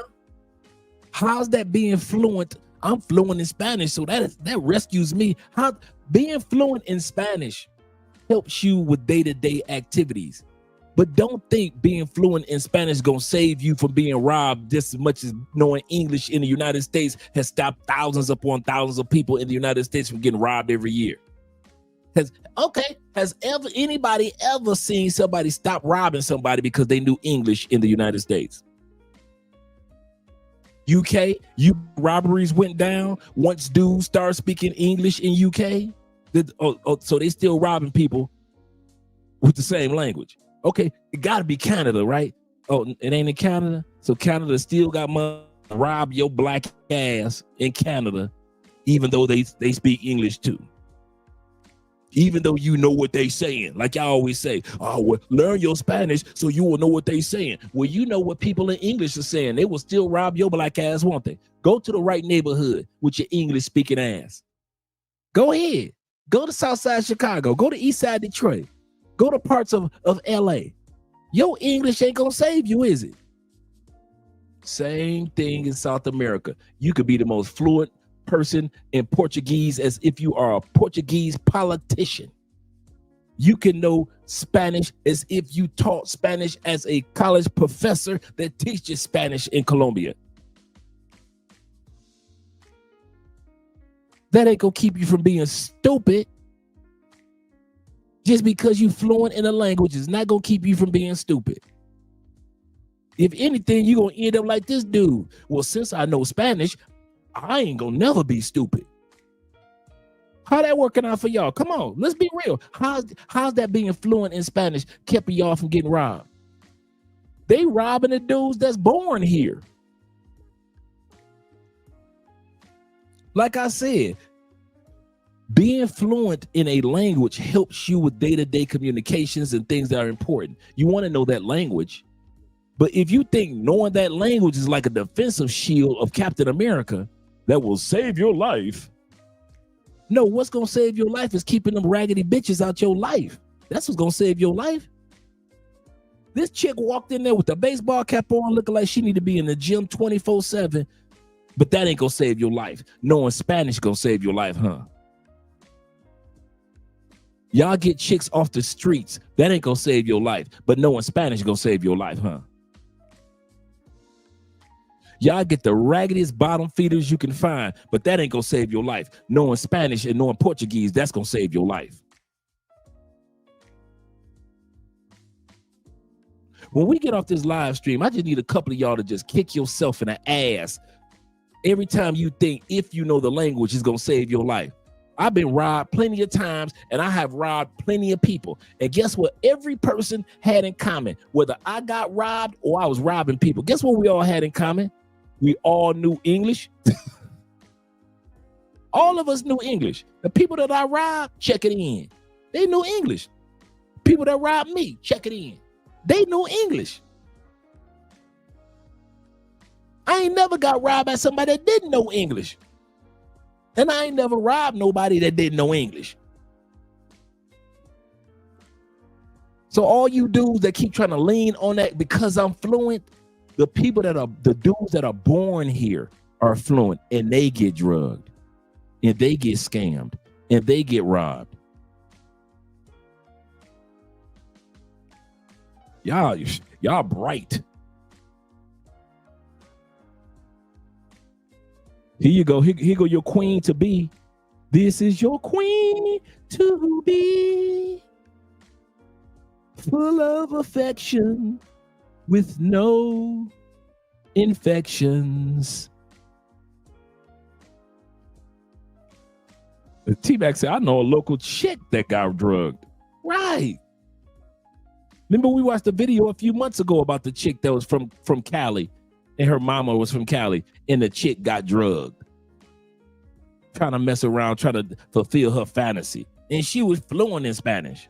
How's that being fluent? I'm fluent in Spanish, so that rescues me. How being fluent in Spanish helps you with day-to-day activities. But don't think being fluent in Spanish is going to save you from being robbed just as much as knowing English in the United States has stopped thousands upon thousands of people in the United States from getting robbed every year. Has anybody ever seen somebody stop robbing somebody because they knew English in the United States? UK, robberies went down once dudes started speaking English in UK. So they still robbing people with the same language. Okay, it got to be Canada, right? Oh, it ain't in Canada? So Canada still got money to rob your black ass in Canada, even though they speak English too. Even though you know what they saying. Like I always say, oh, well, learn your Spanish so you will know what they saying. Well, you know what people in English are saying. They will still rob your black ass, won't they? Go to the right neighborhood with your English speaking ass. Go ahead. Go to Southside Chicago. Go to Eastside Detroit. Go to parts of LA. Your English ain't gonna save you, is it? Same thing in South America. You could be the most fluent person in Portuguese as if you are a Portuguese politician. You can know Spanish as if you taught Spanish as a college professor that teaches Spanish in Colombia. That ain't gonna keep you from being stupid. Just because you fluent in a language is not gonna keep you from being stupid. If anything, you're gonna end up like this dude. Well, since I know Spanish, I ain't gonna never be stupid. How that working out for y'all? Come on, let's be real. How's that being fluent in Spanish keeping y'all from getting robbed? They robbing the dudes that's born here. Like I said, being fluent in a language helps you with day-to-day communications and things that are important. You want to know that language. But if you think knowing that language is like a defensive shield of Captain America that will save your life, no, what's going to save your life is keeping them raggedy bitches out your life. That's what's going to save your life. This chick walked in there with a baseball cap on looking like she need to be in the gym 24/7, but that ain't going to save your life. Knowing Spanish going to save your life, huh? Y'all get chicks off the streets. That ain't going to save your life, but knowing Spanish going to save your life, huh? Y'all get the raggediest bottom feeders you can find, but that ain't gonna save your life. Knowing Spanish and knowing Portuguese, that's gonna save your life. When we get off this live stream, I just need a couple of y'all to just kick yourself in the ass every time you think if you know the language is gonna save your life. I've been robbed plenty of times, and I have robbed plenty of people. And guess what? Every person had in common, whether I got robbed or I was robbing people. Guess what we all had in common? We all knew English. All of us knew English. The people that I robbed, check it in. They knew English. People that robbed me, check it in. They knew English. I ain't never got robbed by somebody that didn't know English. And I ain't never robbed nobody that didn't know English. So all you dudes that keep trying to lean on that because I'm fluent, the dudes that are born here are fluent, and they get drugged, and they get scammed, and they get robbed. Y'all bright. Here you go. Here go your queen to be. This is your queen to be. Full of affection with no infections. T-Mac said, I know a local chick that got drugged. Right. Remember we watched a video a few months ago about the chick that was from Cali, and her mama was from Cali, and the chick got drugged. Trying to mess around, trying to fulfill her fantasy. And she was fluent in Spanish.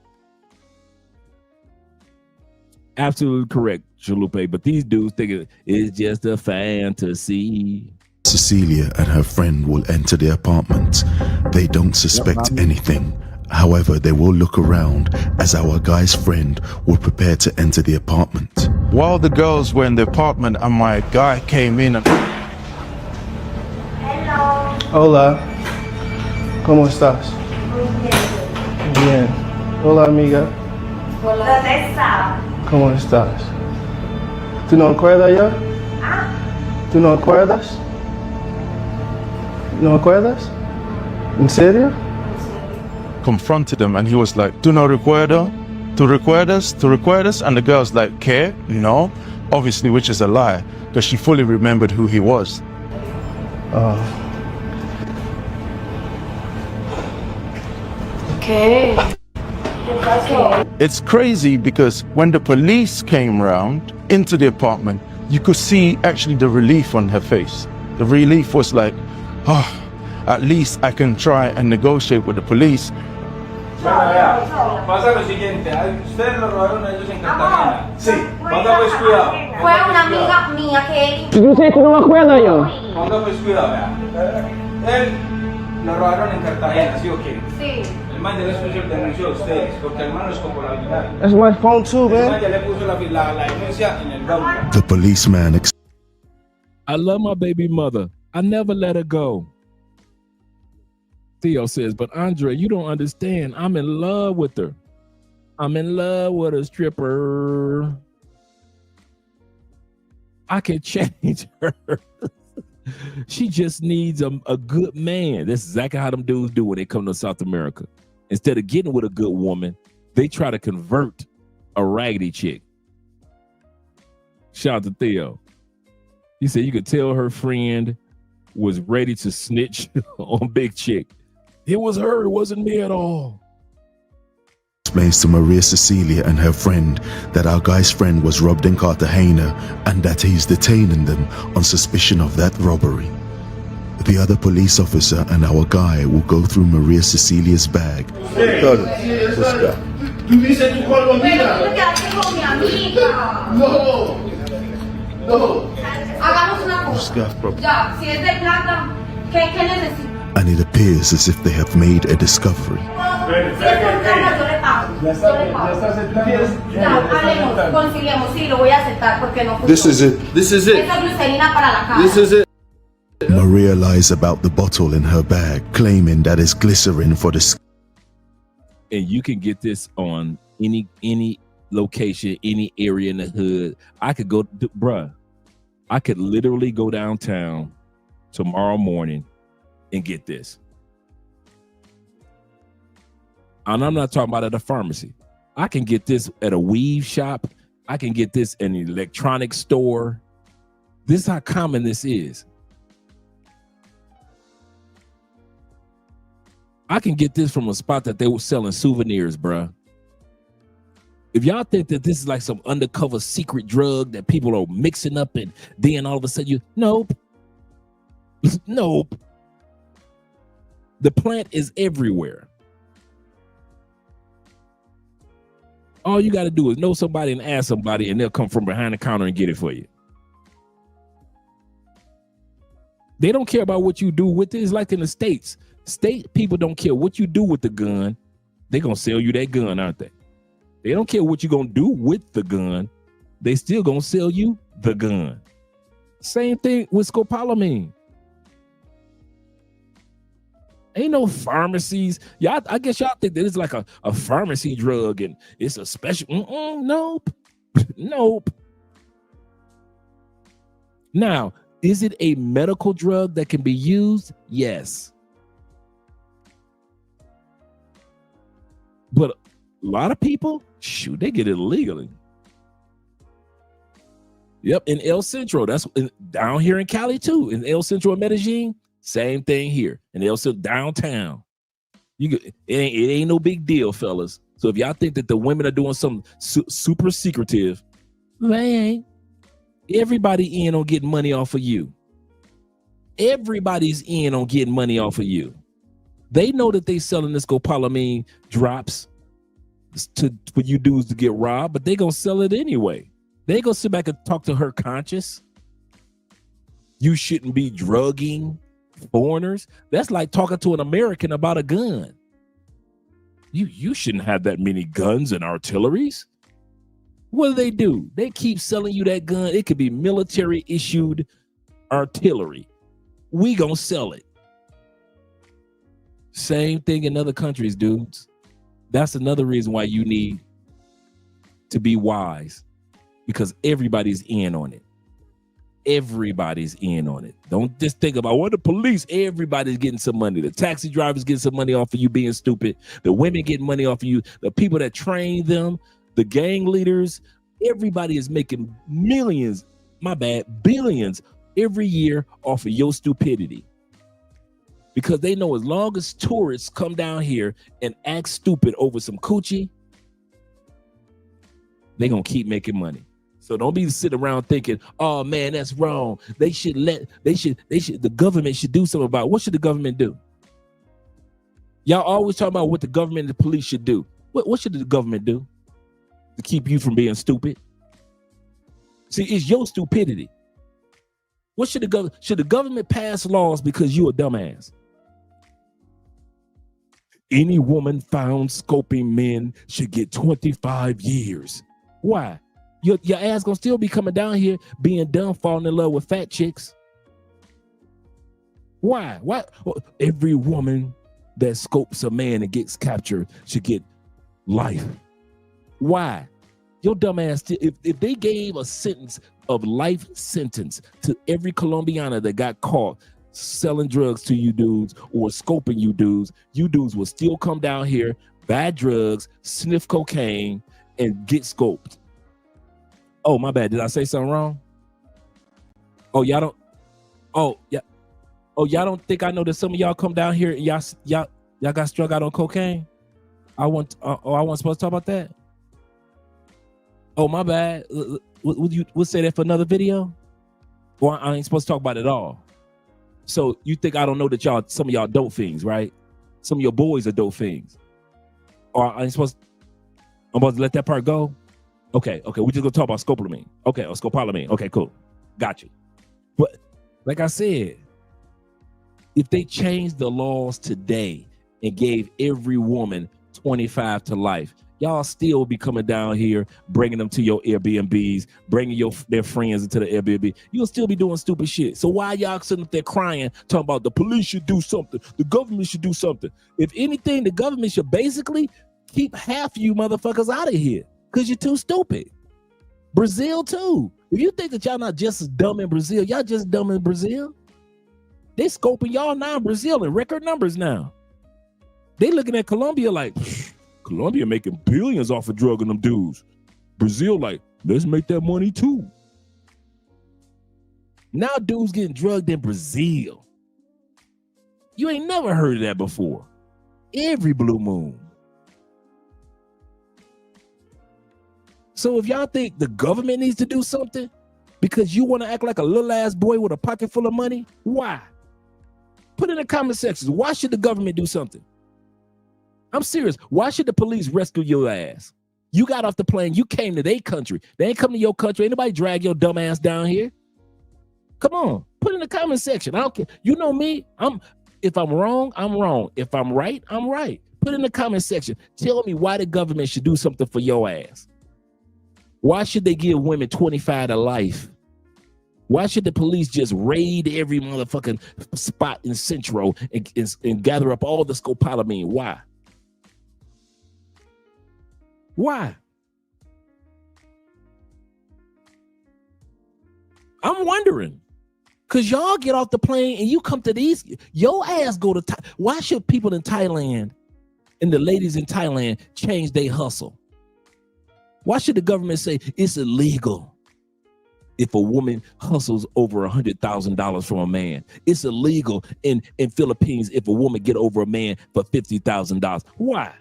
Absolutely correct, Chalupe, but these dudes think it's just a fantasy. Cecilia and her friend will enter the apartment. They don't suspect anything. However, they will look around as our guy's friend will prepare to enter the apartment. While the girls were in the apartment and my guy came in and... Hello. Hola. ¿Cómo estás? Muy bien. Bien. Hola, amiga. Hola. ¿Dónde está? ¿Cómo estás? ¿Tú no acuerdas ya? Ah. ¿Tú no acuerdas? ¿No acuerdas? ¿En serio? confronted him and he was like, "Do not recuerdo, to recuerdas," and the girl's like, "¿Qué?" No, obviously, which is a lie because she fully remembered who he was. Okay. It's crazy because when the police came round into the apartment, you could see actually the relief on her face. The relief was like, oh, at least I can try and negotiate with the police. Pasa lo siguiente, ustedes lo robaron a ellos en Cartagena. Sí. Ponga pues cuidado. Fue una amiga mía que... Yo sé que no me acuerdo yo. Ponga pues cuidado, vea. Él lo robaron en Cartagena, ¿sí o qué? Sí. El man ya les puso el denuncio a ustedes, porque el man no es Scopolamine. That's my phone too, El man man. ya le puso la denuncia en el download. The policeman I love my baby mother. I never let her go. Theo says, but Andre, you don't understand. I'm in love with her. I'm in love with a stripper. I can change her. She just needs a good man. That's exactly how them dudes do when they come to South America. Instead of getting with a good woman, They try to convert a raggedy chick. Shout out to Theo. He said you could tell her friend was ready to snitch on Big Chick. It was her, it wasn't me at all. Explains to Maria Cecilia and her friend that our guy's friend was robbed in Cartagena and that he's detaining them on suspicion of that robbery. The other police officer and our guy will go through Maria Cecilia's bag. Tú dices tu colombiana. Tú te quedaste con mi amiga. No. No. Hagamos una cosa. Ya, si es de plata, ¿qué necesitas? And it appears as if they have made a discovery. Si es de plata, yo le pago. Yo le pago. Ya, hablemos, conciliemos. Sí, lo voy a aceptar porque no funciona. This is it. This is it. Esa glucerina para la cara. This is it. Maria lies about the bottle in her bag, claiming that it's glycerin for the skin. And you can get this on any location, any area in the hood. I could go, bruh, I could literally go downtown tomorrow morning and get this. And I'm not talking about at a pharmacy. I can get this at a weave shop. I can get this in an electronics store. This is how common this is. I can get this from a spot that they were selling souvenirs, bruh. If y'all think that this is like some undercover secret drug that people are mixing up and then all of a sudden you, nope. Nope. The plant is everywhere. All you got to do is know somebody and ask somebody and they'll come from behind the counter and get it for you. They don't care about what you do with it. It's like in the States. State people don't care what you do with the gun. They're going to sell you that gun, aren't they? They don't care what you're going to do with the gun. They still going to sell you the gun. Same thing with scopolamine. Ain't no pharmacies. Y'all, I guess y'all think that it's like a pharmacy drug and it's a special. Nope. Nope. Now, is it a medical drug that can be used? Yes. But a lot of people, shoot, they get it illegally. Yep, in El Centro, that's down here in Cali too. In El Centro and Medellin, same thing here. In El Centro, downtown. It ain't no big deal, fellas. So if y'all think that the women are doing something super secretive, they ain't. Everybody in on getting money off of you. Everybody's in on getting money off of you. They know that they selling this scopolamine drops for you dudes to get robbed, but they gonna sell it anyway. They gonna sit back and talk to her conscience. You shouldn't be drugging foreigners. That's like talking to an American about a gun. You shouldn't have that many guns and artilleries. What do? They keep selling you that gun. It could be military issued artillery. We gonna sell it. Same thing in other countries, dudes. That's another reason why you need to be wise, because everybody's in on it. Everybody's in on it. Don't just think about what the police, everybody's getting some money. The taxi drivers getting some money off of you being stupid. The women getting money off of you. The people that train them, the gang leaders, everybody is making millions, billions every year off of your stupidity. Because they know as long as tourists come down here and act stupid over some coochie, they're going to keep making money. So don't be sitting around thinking, oh man, that's wrong. The government should do something about it. What should the government do? Y'all always talk about what the government and the police should do. What should the government do to keep you from being stupid? See, it's your stupidity. What should the government pass laws because you a dumbass? Any woman found scoping men should get 25 years. Why? Your ass gonna still be coming down here being dumb, falling in love with fat chicks. Why? Well, every woman that scopes a man and gets captured should get life. Why? Your dumb ass, if they gave a sentence of life sentence to every Colombiana that got caught selling drugs to you dudes or scoping you dudes will still come down here, buy drugs, sniff cocaine, and get scoped. Oh, my bad. Did I say something wrong? Oh, y'all don't. Oh, yeah. Oh, y'all don't think I know that some of y'all come down here and y'all got struck out on cocaine? I wasn't supposed to talk about that. Oh, my bad. We'll say that for another video? Or I ain't supposed to talk about it at all. So you think I don't know that some of y'all dope fiends, right? Some of your boys are dope fiends. Or I'm supposed to let that part go? Okay, we just gonna talk about scopolamine. Okay, or scopolamine. Okay, cool. Got you. But like I said, if they changed the laws today and gave every woman 25 to life, y'all still be coming down here, bringing them to your Airbnbs, bringing their friends into the Airbnb. You'll still be doing stupid shit. So why y'all sitting up there crying, talking about the police should do something, the government should do something? If anything, the government should basically keep half of you motherfuckers out of here because you're too stupid. Brazil too. If you think that y'all not just as dumb in Brazil, y'all just dumb in Brazil. They scoping y'all now in Brazil in record numbers now. They looking at Colombia like, Colombia making billions off of drugging them dudes. Brazil like, let's make that money too. Now dudes getting drugged in Brazil. You ain't never heard of that before. Every blue moon. So if y'all think the government needs to do something because you want to act like a little ass boy with a pocket full of money, why? Put in the comment sections. Why should the government do something? I'm serious. Why should the police rescue your ass? You got off the plane. You came to their country. They ain't come to your country. Anybody drag your dumb ass down here? Come on. Put in the comment section. I don't care. You know me. If I'm wrong, I'm wrong. If I'm right, I'm right. Put in the comment section. Tell me why the government should do something for your ass. Why should they give women 25 to life? Why should the police just raid every motherfucking spot in Centro and gather up all the scopolamine? Why? Why? I'm wondering. Because y'all get off the plane and you come to these, your ass go to why should people in Thailand and the ladies in Thailand change their hustle? Why should the government say it's illegal if a woman hustles over $100,000 from a man? It's illegal in Philippines if a woman get over a man for $50,000. Why?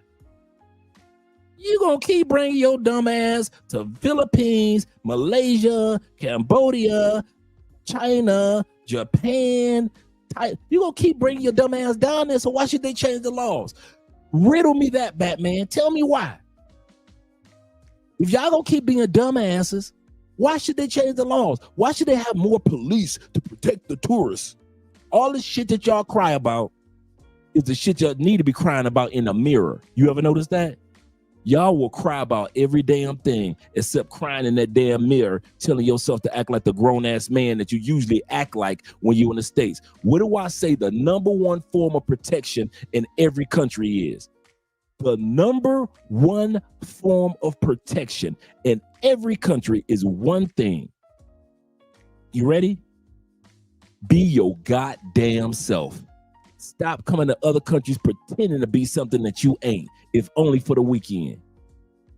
You gonna keep bringing your dumb ass to Philippines, Malaysia, Cambodia, China, Japan. You gonna keep bringing your dumb ass down there, so why should they change the laws? Riddle me that, Batman. Tell me why. If y'all gonna keep being dumbasses, why should they change the laws? Why should they have more police to protect the tourists? All this shit that y'all cry about is the shit y'all need to be crying about in the mirror. You ever notice that? Y'all will cry about every damn thing except crying in that damn mirror, telling yourself to act like the grown-ass man that you usually act like when you're in the States. What do I say the number one form of protection in every country is? The number one form of protection in every country is one thing. You ready? Be your goddamn self. Stop coming to other countries pretending to be something that you ain't, if only for the weekend.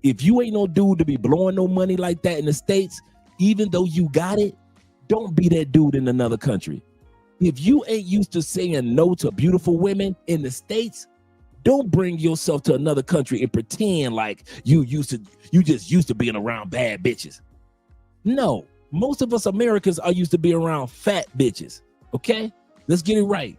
If you ain't no dude to be blowing no money like that in the States, even though you got it, don't be that dude in another country. If you ain't used to saying no to beautiful women in the States, don't bring yourself to another country and pretend like you just used to being around bad bitches. No, most of us Americans are used to being around fat bitches. Okay, let's get it right.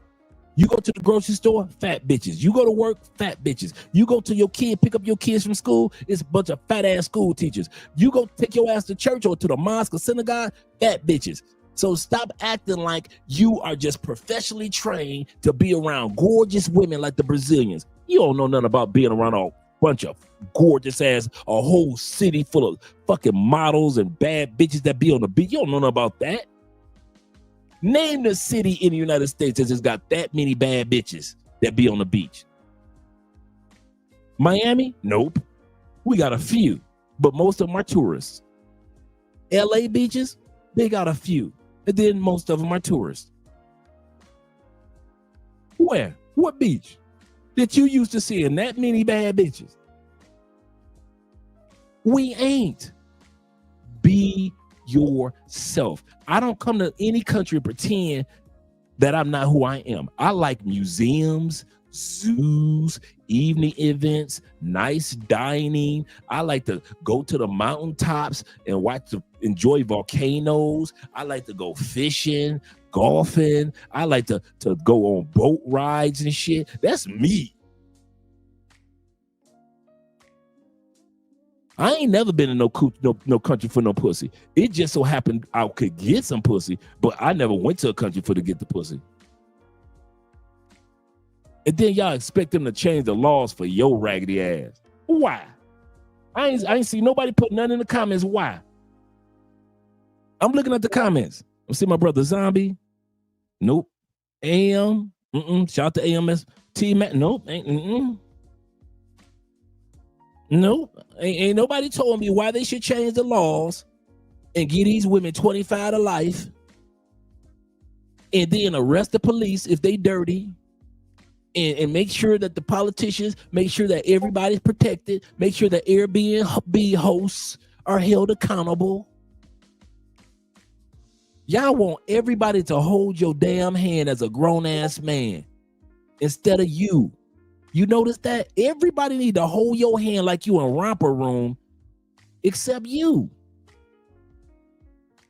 You go to the grocery store, fat bitches. You go to work, fat bitches. You go to your kid, pick up your kids from school, it's a bunch of fat ass school teachers. You go take your ass to church or to the mosque or synagogue, fat bitches. So stop acting like you are just professionally trained to be around gorgeous women like the Brazilians. You don't know nothing about being around a bunch of gorgeous ass, a whole city full of fucking models and bad bitches that be on the beach. You don't know nothing about that. Name the city in the United States that just got that many bad bitches that be on the beach. Miami? Nope. We got a few, but most of them are tourists. LA beaches? They got a few, and then most of them are tourists. Where? What beach? That you used to seeing that many bad bitches? We ain't. Be yourself. I don't come to any country and pretend that I'm not who I am. I like museums, zoos, evening events, nice dining. I like to go to the mountaintops and enjoy volcanoes. I like to go fishing, golfing. I like to go on boat rides and shit. That's me. I ain't never been in no country for no pussy. It just so happened I could get some pussy, but I never went to a country for to get the pussy. And then y'all expect them to change the laws for your raggedy ass. Why? I ain't see nobody put none in the comments. Why? I'm looking at the comments. I see my brother Zombie. Nope. AM. Shout out to AMS. T-Mac. Nope. Nope. Ain't nobody told me why they should change the laws and give these women 25 to life and then arrest the police if they dirty and make sure that the politicians make sure that everybody's protected, make sure that Airbnb hosts are held accountable. Y'all want everybody to hold your damn hand as a grown-ass man instead of you. You notice that? Everybody need to hold your hand like you in romper room except you.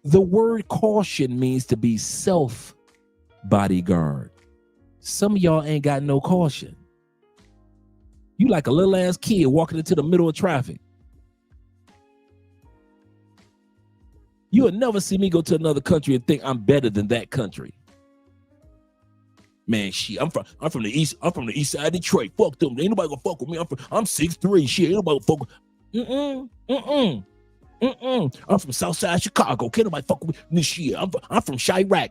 The word caution means to be self-bodyguard. Some of y'all ain't got no caution. You like a little ass kid walking into the middle of traffic. You will never see me go to another country and think I'm better than that country. Man, shit, I'm from the east side of Detroit. Fuck them. Ain't nobody gonna fuck with me. I'm 6'3". Shit, ain't nobody gonna fuck with I'm from south side Chicago. Can't nobody fuck with me. Shit, I'm from Chirac.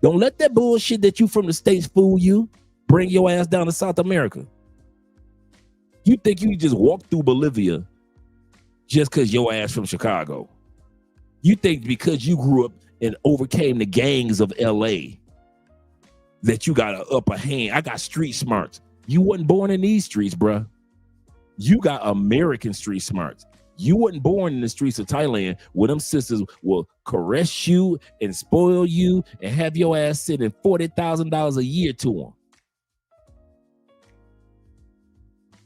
Don't let that bullshit that you from the States fool you. Bring your ass down to South America. You think you just walk through Bolivia just because your ass from Chicago. You think because you grew up and overcame the gangs of LA that you got an upper hand. I got street smarts. You wasn't born in these streets, bruh. You got American street smarts. You wasn't born in the streets of Thailand where them sisters will caress you and spoil you and have your ass sitting $40,000 a year to them.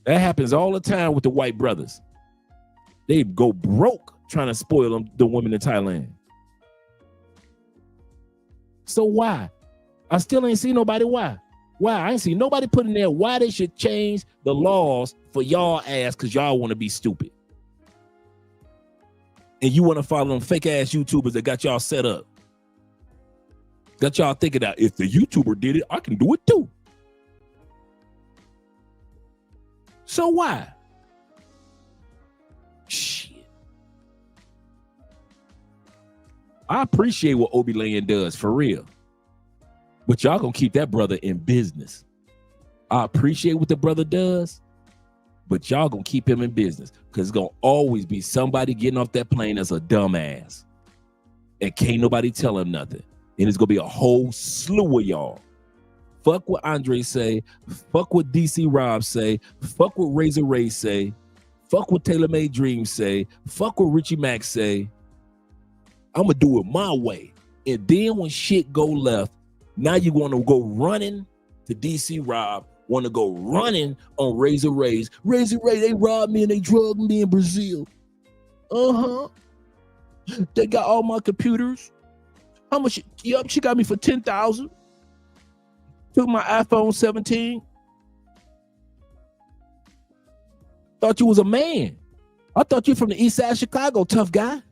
That happens all the time with the white brothers. They go broke trying to spoil the women in Thailand. So why? I still ain't seen nobody why. Why? I ain't seen nobody put in there why they should change the laws for y'all ass because y'all want to be stupid. And you want to follow them fake ass YouTubers that got y'all set up. Got y'all thinking that if the YouTuber did it, I can do it too. So why? Shit. I appreciate what Obi Land does for real. But y'all gonna keep that brother in business. I appreciate what the brother does, but y'all gonna keep him in business because it's gonna always be somebody getting off that plane as a dumbass. And can't nobody tell him nothing. And it's gonna be a whole slew of y'all. Fuck what Andre say, fuck what DC Rob say, fuck what Razor Ray say, fuck what Taylor Made Dreams say, fuck what Richie Mack say. I'm gonna do it my way. And then when shit go left, now you want to go running to DC Rob, want to go running on Razor Rays. Razor Ray, they robbed me and they drugged me in Brazil. They got all my computers. How much? Yep, she got me for $10,000. Took my iPhone 17. Thought you was a man. I thought you from the east side of Chicago, tough guy.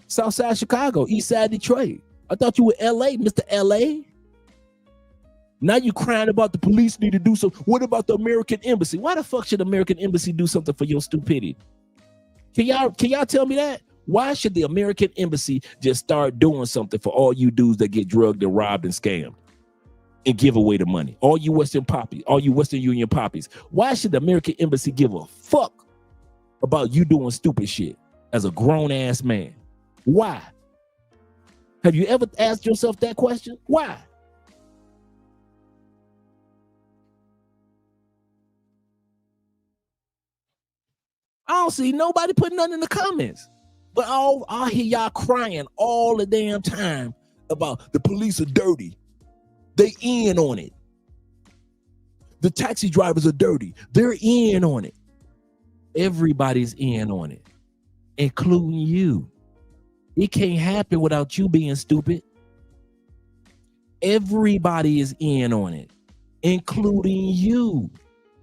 South side Chicago, east side Detroit. I thought you were LA, Mr. LA. Now you crying about the police need to do something. What about the American Embassy? Why the fuck should the American Embassy do something for your stupidity? Can y'all tell me that? Why should the American Embassy just start doing something for all you dudes that get drugged and robbed and scammed and give away the money? All you Western poppies, all you Western Union poppies. Why should the American Embassy give a fuck about you doing stupid shit as a grown ass man? Why? Have you ever asked yourself that question? Why? I don't see nobody putting nothing in the comments. But I hear y'all crying all the damn time about the police are dirty. They in on it. The taxi drivers are dirty. They're in on it. Everybody's in on it, including you. It can't happen without you being stupid. Everybody is in on it, including you.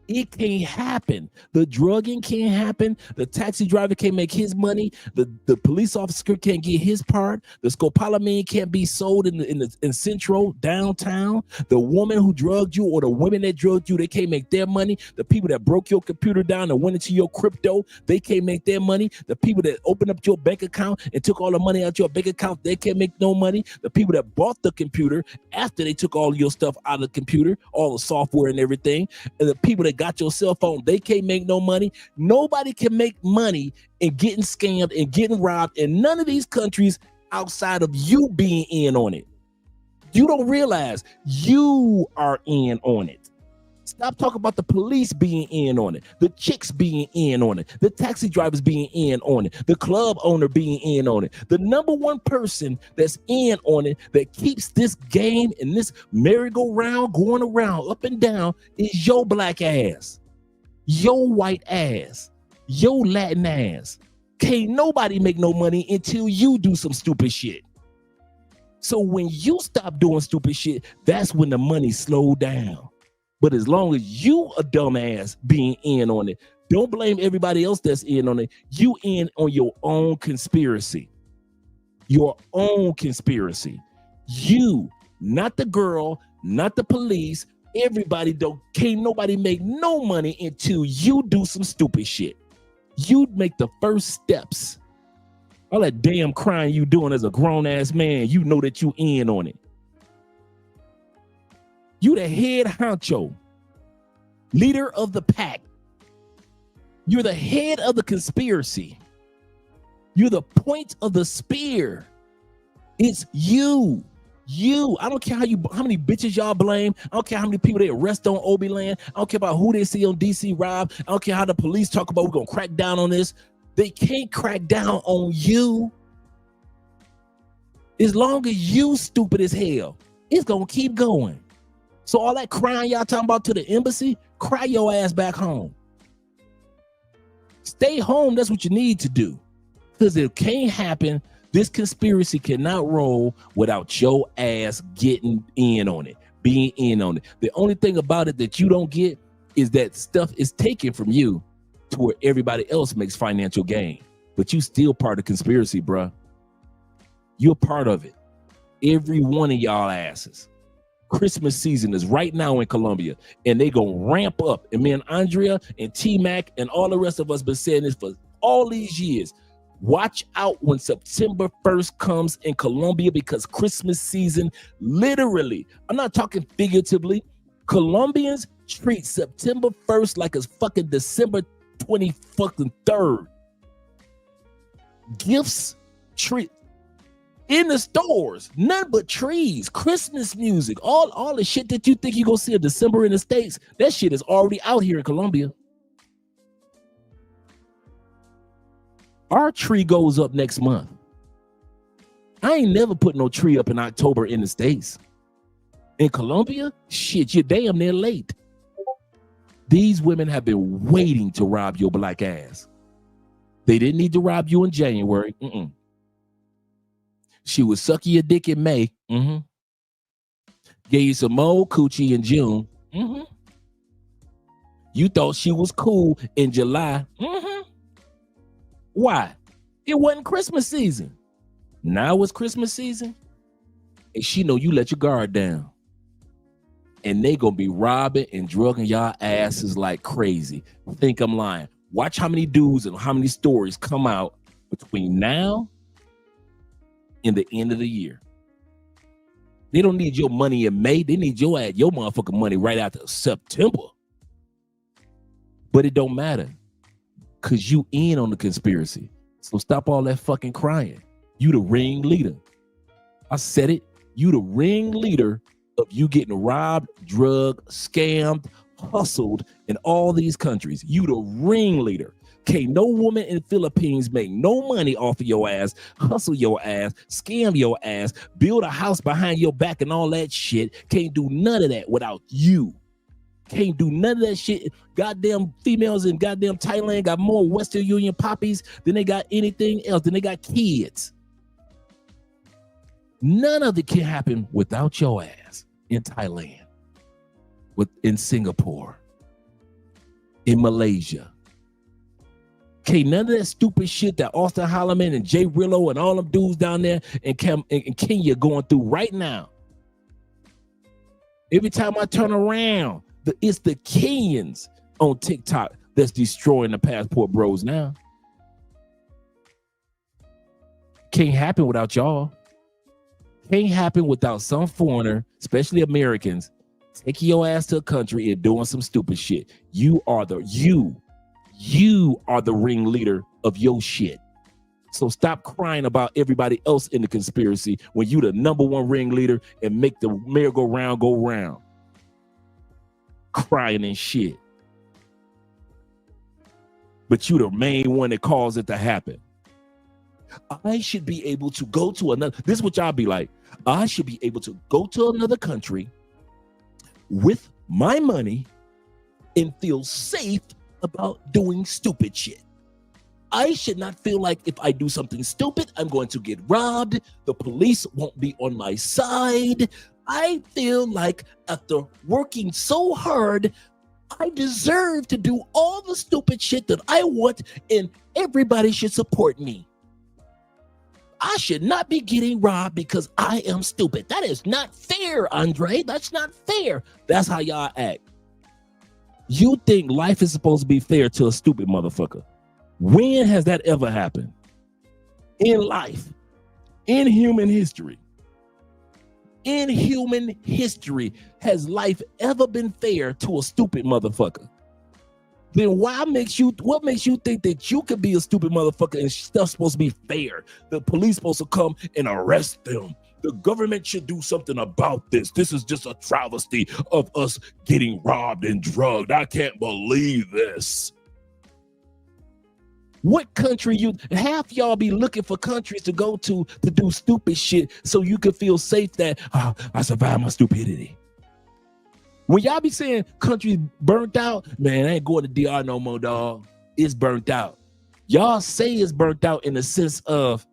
It can't happen. The drugging can't happen. The taxi driver can't make his money. The police officer can't get his part. The scopolamine can't be sold in Central downtown. The woman who drugged you or the women that drugged you, they can't make their money. The people that broke your computer down and went into your crypto, they can't make their money. The people that opened up your bank account and took all the money out your bank account, they can't make no money. The people that bought the computer after they took all your stuff out of the computer, all the software and everything, and the people that got your cell phone, they can't make no money. Nobody can make money in getting scammed and getting robbed in none of these countries outside of you being in on it. You don't realize you are in on it. Stop talking about the police being in on it, the chicks being in on it, the taxi drivers being in on it, the club owner being in on it. The number one person that's in on it that keeps this game and this merry-go-round going around up and down is your black ass, your white ass, your Latin ass. Can't nobody make no money until you do some stupid shit. So when you stop doing stupid shit, that's when the money slow down. But as long as you a dumbass being in on it, don't blame everybody else that's in on it. You in on your own conspiracy. Your own conspiracy. You, not the girl, not the police. Everybody can't nobody make no money until you do some stupid shit. You make the first steps. All that damn crying you doing as a grown-ass man, you know that you in on it. You the head honcho, leader of the pack. You're the head of the conspiracy. You're the point of the spear. It's you. You. I don't care how many bitches y'all blame. I don't care how many people they arrest on Obi Land. I don't care about who they see on DC Rob. I don't care how the police talk about we're gonna crack down on this. They can't crack down on you. As long as you stupid as hell, it's gonna keep going. So all that crying y'all talking about to the embassy, cry your ass back home. Stay home, that's what you need to do. Because it can't happen. This conspiracy cannot roll without your ass getting in on it, being in on it. The only thing about it that you don't get is that stuff is taken from you to where everybody else makes financial gain. But you still part of the conspiracy, bruh. You're part of it. Every one of y'all asses. Christmas season is right now in Colombia, and they gonna ramp up. And me and Andrea and T-Mac and all the rest of us been saying this for all these years. Watch out when September 1st comes in Colombia, because Christmas season, literally, I'm not talking figuratively, Colombians treat September 1st like it's fucking December 23rd. Gifts, treat in the stores, none but trees, Christmas music, all the shit that you think you're gonna see in December in the States, that shit is already out here in Colombia. Our tree goes up next month. I ain't never put no tree up in October in the States. In Colombia, shit, you're damn near late. These women have been waiting to rob your black ass. They didn't need to rob you in January. She was sucking your dick in May. Gave you some more coochie in June. You thought she was cool in July. Why? It wasn't Christmas season. Now it's Christmas season, and she know you let your guard down. And they gonna be robbing and drugging y'all asses like crazy. Think I'm lying. Watch how many dudes and how many stories come out between now and the end of the year. They don't need your money in May. They need your motherfucking money right after September. But it don't matter, because you in on the conspiracy. So stop all that fucking crying. You the ringleader. I said it. You the ringleader of you getting robbed, drugged, scammed, hustled in all these countries. You the ringleader. Can't no woman in the Philippines make no money off of your ass, hustle your ass, scam your ass, build a house behind your back and all that shit. Can't do none of that without you. Can't do none of that shit. Goddamn females in goddamn Thailand got more Western Union poppies than they got anything else. Than they got kids. None of it can happen without your ass in Thailand, in Singapore, in Malaysia. Okay, none of that stupid shit that Austin Holloman and Jay Rillo and all them dudes down there in Kenya going through right now. Every time I turn around, it's the Kenyans on TikTok that's destroying the passport bros now. Can't happen without y'all. Can't happen without some foreigner, especially Americans, taking your ass to a country and doing some stupid shit. You are the ringleader of your shit. So stop crying about everybody else in the conspiracy when you the number one ringleader and make the merry-go-round go round. Crying and shit. But you the main one that caused it to happen. I should be able to go to another, this is what y'all be like. I should be able to go to another country with my money and feel safe about doing stupid shit. I should not feel like if I do something stupid, I'm going to get robbed. The police won't be on my side. I feel like after working so hard, I deserve to do all the stupid shit that I want, and everybody should support me. I should not be getting robbed because I am stupid. That is not fair, Andre. That's not fair. That's how y'all act. You think life is supposed to be fair to a stupid motherfucker. When has that ever happened? In life, in human history. In human history, has life ever been fair to a stupid motherfucker? Then what makes you think that you could be a stupid motherfucker and stuff's supposed to be fair? The police supposed to come and arrest them. The government should do something about this. This is just a travesty of us getting robbed and drugged. I can't believe this. What country half y'all be looking for countries to go to do stupid shit so you can feel safe that I survived my stupidity. When y'all be saying countries burnt out, man, I ain't going to DR no more, dog. It's burnt out. Y'all say it's burnt out in the sense of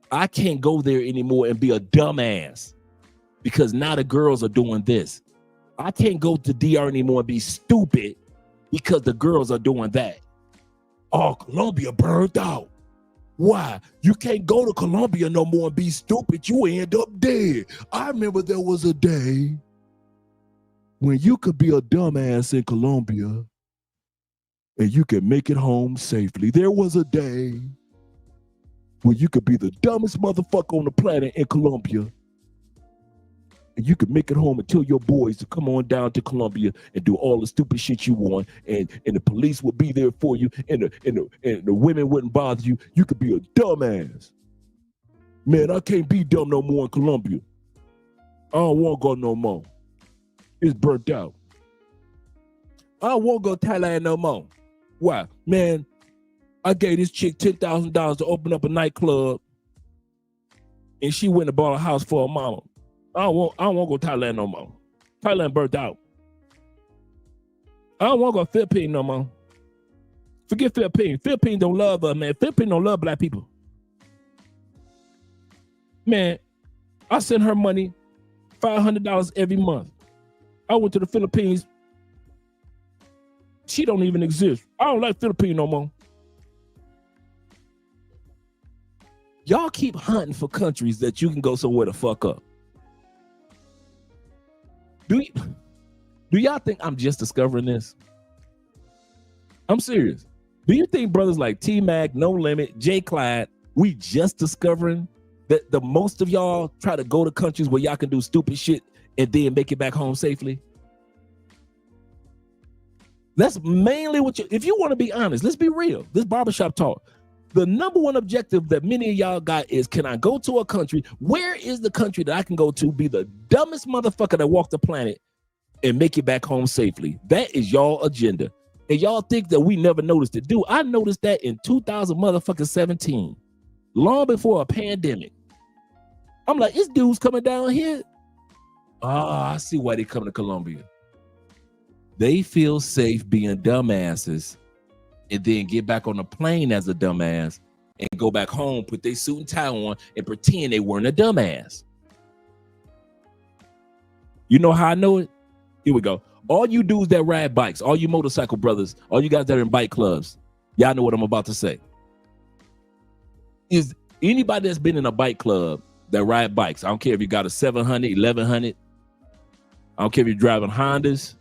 I can't go there anymore and be a dumbass because now the girls are doing this. I can't go to DR anymore and be stupid because the girls are doing that. Oh, Colombia burned out. Why? You can't go to Colombia no more and be stupid. You end up dead. I remember there was a day when you could be a dumbass in Colombia and you could make it home safely. There was a day when you could be the dumbest motherfucker on the planet in Colombia and you could make it home and tell your boys to come on down to Colombia and do all the stupid shit you want, and the police would be there for you, and the women wouldn't bother you. You could be a dumbass. Man, I can't be dumb no more in Colombia. I don't want to go no more. It's burnt out. I don't want to go to Thailand no more. Why? Man, I gave this chick $10,000 to open up a nightclub, and she went and bought a house for her mama. I don't want to go to Thailand no more. Thailand burnt out. I don't want to go to Philippines no more. Forget Philippines. Philippines don't love us, man. Philippines don't love black people. Man, I send her money, $500 every month. I went to the Philippines. She don't even exist. I don't like Philippines no more. Y'all keep hunting for countries that you can go somewhere to fuck up. Do y'all think I'm just discovering this? I'm serious. Do you think brothers like T-Mac, No Limit, J. Clyde, we just discovering that the most of y'all try to go to countries where y'all can do stupid shit and then make it back home safely? That's mainly what if you want to be honest, let's be real. This barbershop talk. The number one objective that many of y'all got is, can I go to a country? Where is the country that I can go to, be the dumbest motherfucker that walked the planet and make it back home safely? That is y'all agenda. And y'all think that we never noticed it. Dude, I noticed that in 2017, long before a pandemic. I'm like, this dude's coming down here. I see why they come to Colombia. They feel safe being dumbasses and then get back on the plane as a dumbass and go back home, put their suit and tie on and pretend they weren't a dumbass. You know how I know it? Here we go. All you dudes that ride bikes, all you motorcycle brothers, all you guys that are in bike clubs, y'all know what I'm about to say. Is anybody that's been in a bike club that ride bikes, I don't care if you got a 700, 1100, I don't care if you're driving Hondas,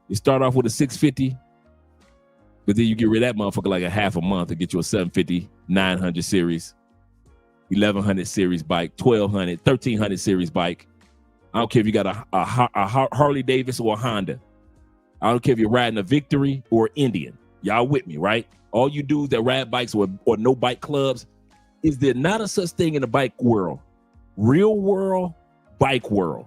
you start off with a 650, but then you get rid of that motherfucker like a half a month to get you a 750, 900 series, 1100 series bike, 1200, 1300 series bike. I don't care if you got a Harley Davidson or a Honda. I don't care if you're riding a Victory or Indian. Y'all with me, right? All you dudes that ride bikes or no bike clubs, is there not a such thing in the bike world? Real world, bike world.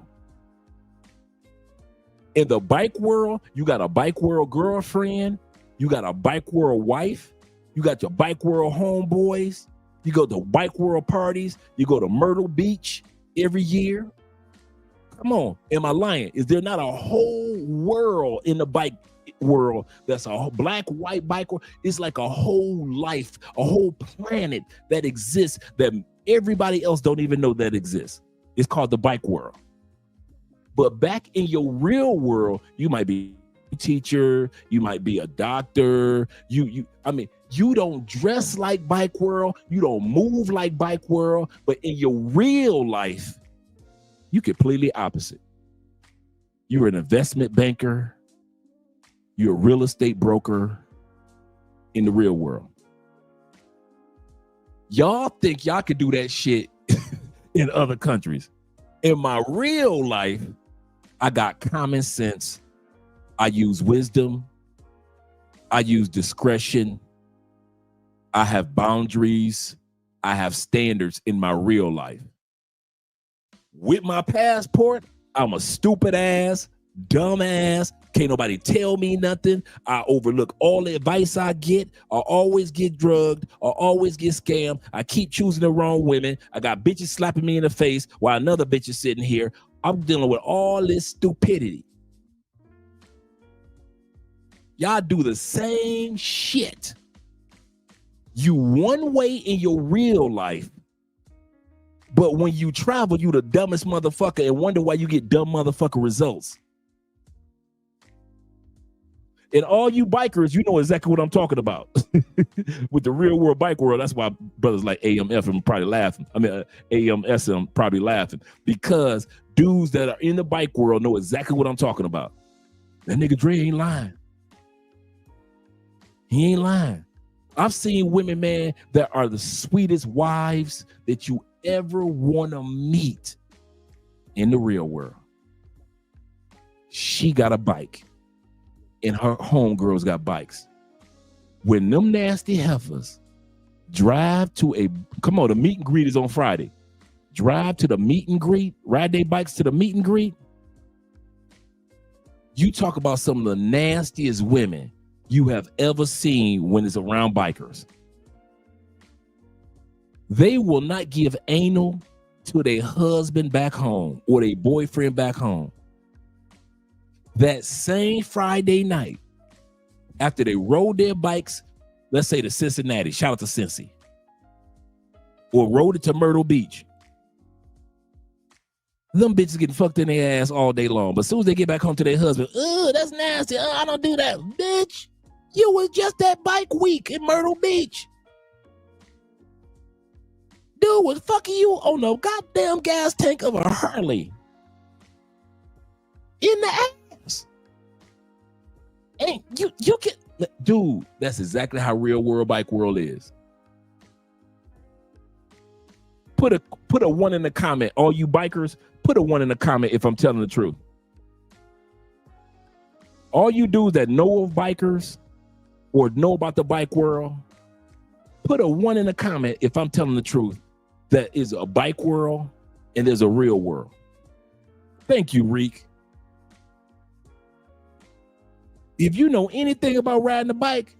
In the bike world, you got a bike world girlfriend, you got a bike world wife, you got your bike world homeboys, you go to bike world parties, you go to Myrtle Beach every year. Come on, am I lying? Is there not a whole world in the bike world that's a black, white bike world? It's like a whole life, a whole planet that exists that everybody else don't even know that exists. It's called the bike world. But back in your real world, you might be a teacher, you might be a doctor, you don't dress like bike world, you don't move like bike world, but in your real life, you completely opposite. You're an investment banker, you're a real estate broker in the real world. Y'all think y'all could do that shit in other countries. In my real life, I got common sense. I use wisdom. I use discretion. I have boundaries. I have standards in my real life. With my passport, I'm a stupid ass, dumb ass. Can't nobody tell me nothing. I overlook all the advice I get. I always get drugged. I always get scammed. I keep choosing the wrong women. I got bitches slapping me in the face while another bitch is sitting here. I'm dealing with all this stupidity. Y'all do the same shit. You one way in your real life, but when you travel, you the dumbest motherfucker and wonder why you get dumb motherfucker results. And all you bikers, you know exactly what I'm talking about. With the real world bike world, that's why brothers like AMF probably laughing. AMSM probably laughing because dudes that are in the bike world know exactly what I'm talking about. That nigga Dre ain't lying. He ain't lying. I've seen women, man, that are the sweetest wives that you ever want to meet in the real world. She got a bike and her homegirls got bikes. When them nasty heifers drive to the meet and greet is on Friday. Drive to the meet and greet, ride their bikes to the meet and greet. You talk about some of the nastiest women you have ever seen when it's around bikers. They will not give anal to their husband back home or their boyfriend back home. That same Friday night, after they rode their bikes, let's say to Cincinnati, shout out to Cincy, or rode it to Myrtle Beach, them bitches getting fucked in their ass all day long. But as soon as they get back home to their husband, that's nasty. I don't do that. Bitch, you was just that bike week in Myrtle Beach. Dude was fucking you on the goddamn gas tank of a Harley. In the ass. Ain't you can, dude, that's exactly how real world bike world is. Put a one in the comment. All you bikers, put a one in the comment if I'm telling the truth. All you dudes that know of bikers or know about the bike world, put a one in the comment if I'm telling the truth. That is a bike world and there's a real world. Thank you, Reek. If you know anything about riding a bike,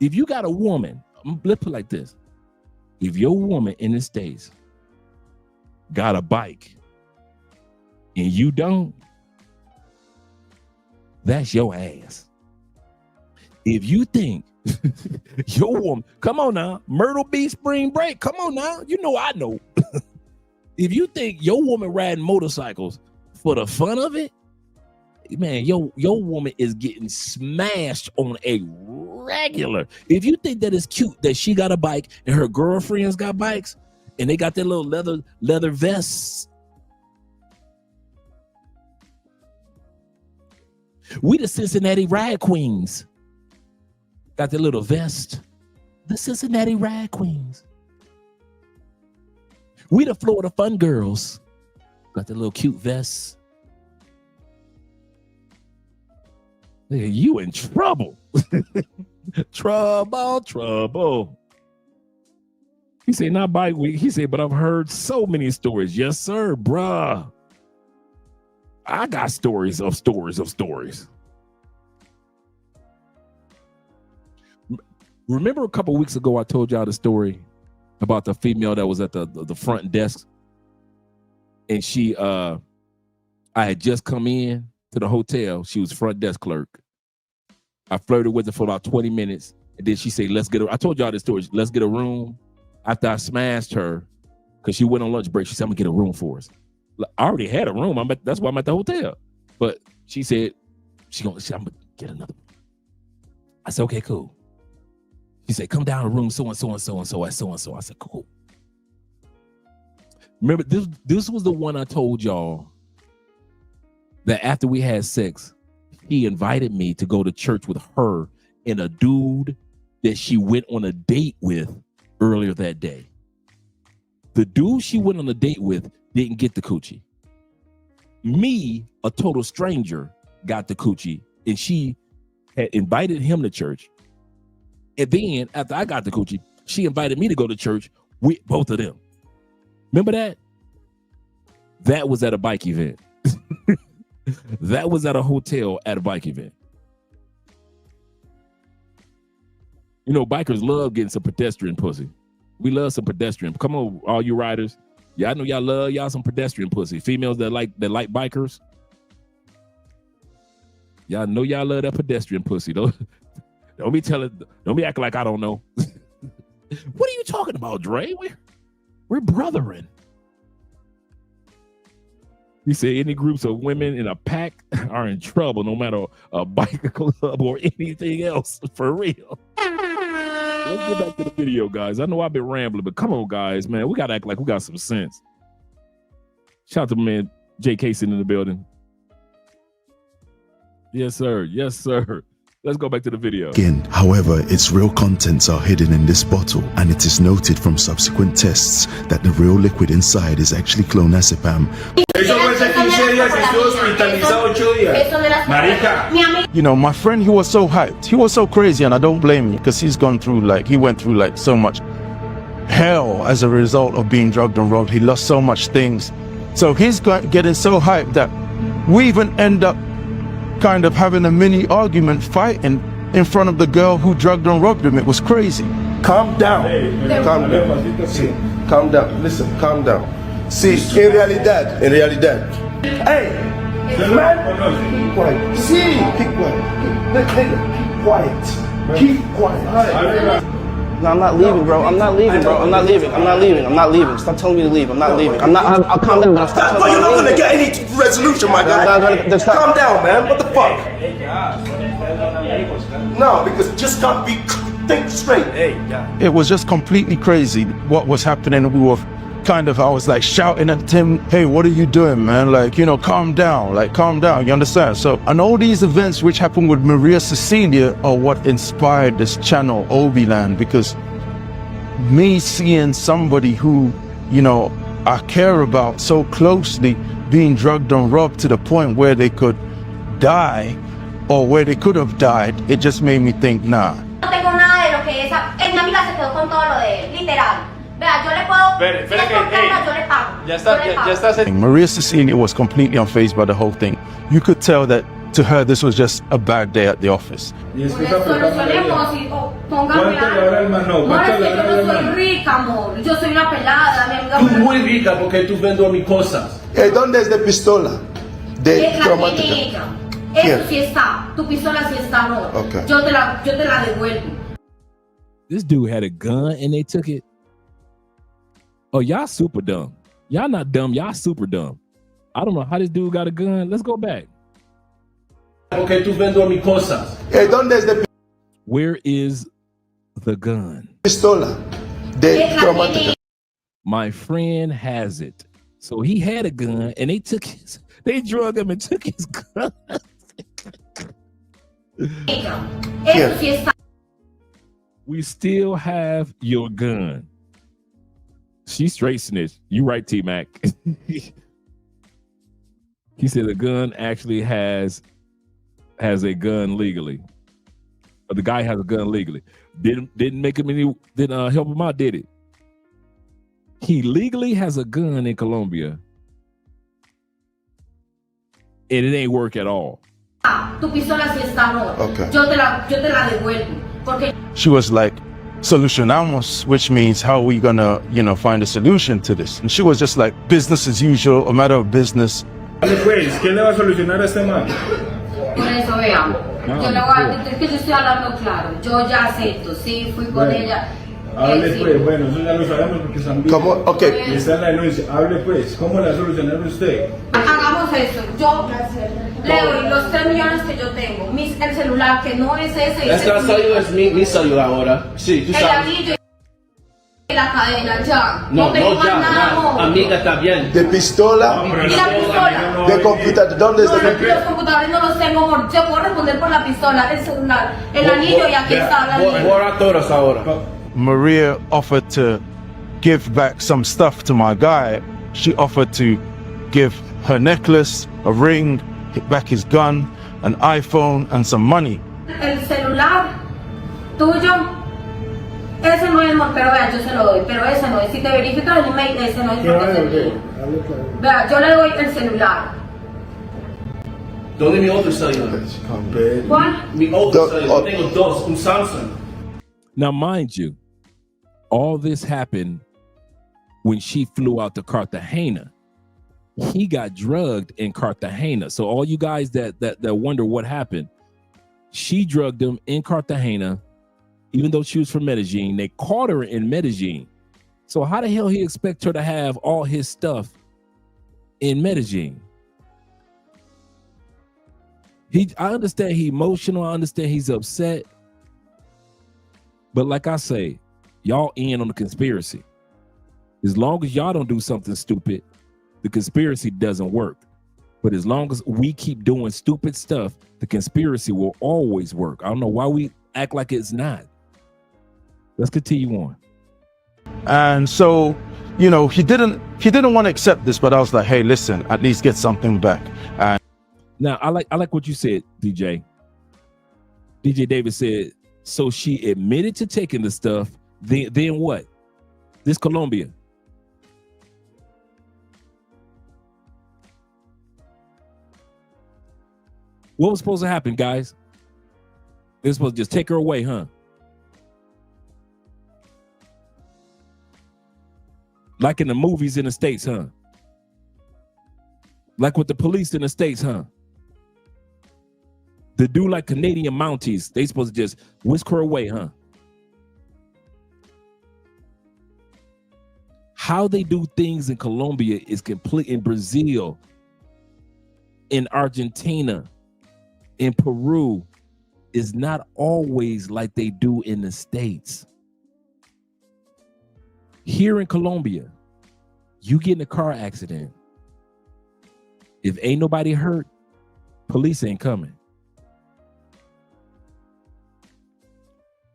if you got a woman, let's put it like this. If your woman in the States got a bike and you don't, that's your ass. If you think your woman, come on now, Myrtle Beach spring break, come on now, you know I know. If you think your woman riding motorcycles for the fun of it, man, your woman is getting smashed on a regular. If you think that it's cute that she got a bike and her girlfriends got bikes and they got their little leather vests, we the Cincinnati Ride Queens. Got their little vest. The Cincinnati Ride Queens. We the Florida Fun Girls. Got their little cute vests. You in trouble. Trouble. He said, not bike week. He said, but I've heard so many stories. Yes, sir, bruh. I got stories of stories of stories. Remember a couple weeks ago, I told y'all the story about the female that was at the front desk. And she, I had just come in to the hotel. She was front desk clerk. I flirted with her for about 20 minutes. And then she said, let's get I told y'all this story. Let's get a room. After I smashed her, because she went on lunch break, she said, I'm gonna get a room for us. I already had a room. That's why I'm at the hotel. But she said, I'm gonna get another one. I said, okay, cool. She said, come down to room so-and-so and so-and-so at so-and-so. I said, cool. Remember, this was the one I told y'all that after we had sex, he invited me to go to church with her and a dude that she went on a date with earlier that day. The dude she went on a date with didn't get the coochie. Me, a total stranger, got the coochie, and she had invited him to church. And then after I got the coochie, she invited me to go to church with both of them. Remember that? That was at a bike event. That was at a hotel at a bike event. You know, bikers love getting some pedestrian pussy. We love some pedestrian. Come on, all you riders. Yeah, I know y'all love y'all some pedestrian pussy. Females that like bikers. Y'all know y'all love that pedestrian pussy. Don't be acting like I don't know. What are you talking about, Dre? We're brothering. He said any groups of women in a pack are in trouble, no matter a biker club or anything else, for real. Let's get back to the video, guys. I know I've been rambling, but come on, guys, man. We got to act like we got some sense. Shout out to my man, Jay Casey in the building. Yes, sir. Yes, sir. Let's go back to the video. Again, however, its real contents are hidden in this bottle, and it is noted from subsequent tests that the real liquid inside is actually clonazepam. You know, my friend, he was so hyped. He was so crazy, and I don't blame him, because he went through like so much hell as a result of being drugged and robbed. He lost so much things. So he's getting so hyped that we even end up kind of having a mini argument, fighting in front of the girl who drugged and robbed him. It was crazy. Calm down. Calm down. See, calm down. Listen, calm down. See, in realidad. Hey, man, keep quiet. See, keep quiet. Keep quiet. No, I'm not leaving, bro. I'm not leaving, bro. I'm not leaving. Stop telling me to leave. I'm not leaving. I'll calm down, but stop telling me to leave. You're not gonna get any resolution, my guy. Calm down, man. What the fuck? No, because just can't think straight. It was just completely crazy what was happening. I was like shouting at him, hey, what are you doing, man? Like, you know, calm down, you understand? So, and all these events which happened with Maria Cecilia are what inspired this channel, Obiland, because me seeing somebody who, you know, I care about so closely being drugged and robbed to the point where they could die or where they could have died, it just made me think, nah. No tengo nada de lo que esa amiga se quedó con todo lo de él, literal. Vea, yo le puedo, si yo le pago. Ya está. Maria Cecilia was completely unfazed by the whole thing. You could tell that to her, this was just a bad day at the office. Y es que esa persona Solucionemos y póngame ¿Cuánto le habrá el mano? No, es ¿Cuánto que le yo habrá no el soy mano? rica, amor. Yo soy una pelada, mi amiga. Tú muy rica porque tú vendes mis cosas. ¿Dónde es la pistola? De La cromática. tiene ella. ¿Quién? Eso sí está. Tu pistola sí está, no. Okay. Yo te la devuelvo. This dude had a gun and they took it. Oh, y'all super dumb. Y'all not dumb. Y'all super dumb. I don't know how this dude got a gun. Let's go back. Porque tú vendes mis cosas. ¿Dónde es la Where is the gun? pistola? De cromática. My friend has it. So he had a gun and they drug him and took his gun. Eso sí está. We still have your gun. She straight snitched. You right, T-Mac. He said the gun actually has a gun legally. Or the guy has a gun legally. Didn't make him any, didn't help him out, did it? He legally has a gun in Colombia. And it ain't work at all. Tu pistola sí está, no. Okay. Yo te la devuelvo. Porque She was like, solucionamos, which means how are we gonna, find a solution to this? And she was just like, business as usual, a matter of business. Dale pues, ¿quién le va a solucionar a este man? por eso veamos. Yo le voy a decir que yo estoy hablando claro. Yo ya acepto, sí, fui con ella. Hable Sí. pues, bueno, eso ya lo sabemos porque están bien. ¿Cómo? Ok. Y está en la denuncia. Hable pues, ¿cómo le va a solucionar usted? Hagamos eso. Yo le doy los 3 millones que yo tengo. El celular que no es ese. Esta salió es mi celular ahora. Sí, tú El sabes. anillo y la cadena, ya. No, tengo no, más ya, nada, no. amor. Amiga, está bien. De pistola. Y la pistola. De computador. ¿Dónde es No, la los computadores no los tengo, amor. Yo puedo responder por la pistola, el celular, el anillo y aquí está la línea. Borra todos ahora. Maria offered to give back some stuff to my guy. She offered to give her necklace, a ring, back his gun, an iPhone, and some money. El celular tuyo, ese no es, amor, pero vea, yo se lo doy, pero ese no es. Si te verifica el email, ese no es porque es el mío. Vea, yo le doy el celular. ¿Dónde mi otro celular? ¿Cuál? Mi otro celular. Tengo dos, un Samsung. Now, mind you, all this happened when she flew out to Cartagena. He got drugged in Cartagena. So all you guys that wonder what happened, she drugged him in Cartagena, even though she was from Medellin. They caught her in Medellin. So how the hell he expect her to have all his stuff in Medellin? I understand he's emotional. I understand he's upset. But like I say, y'all in on the conspiracy. As long as y'all don't do something stupid, the conspiracy doesn't work. But as long as we keep doing stupid stuff, the conspiracy will always work. I don't know why we act like it's not. Let's continue on. And so, he didn't want to accept this, but I was like, hey, listen, at least get something back. And now I like what you said, DJ. DJ David said, so she admitted to taking the stuff, then what? This Colombia. What was supposed to happen, guys? They're supposed to just take her away, huh? Like in the movies in the States, huh? Like with the police in the States, huh? To do like Canadian Mounties, they supposed to just whisk her away, huh? How they do things in Colombia is complete. In Brazil, in Argentina, in Peru, is not always like they do in the States. Here in Colombia, you get in a car accident. If ain't nobody hurt, police ain't coming.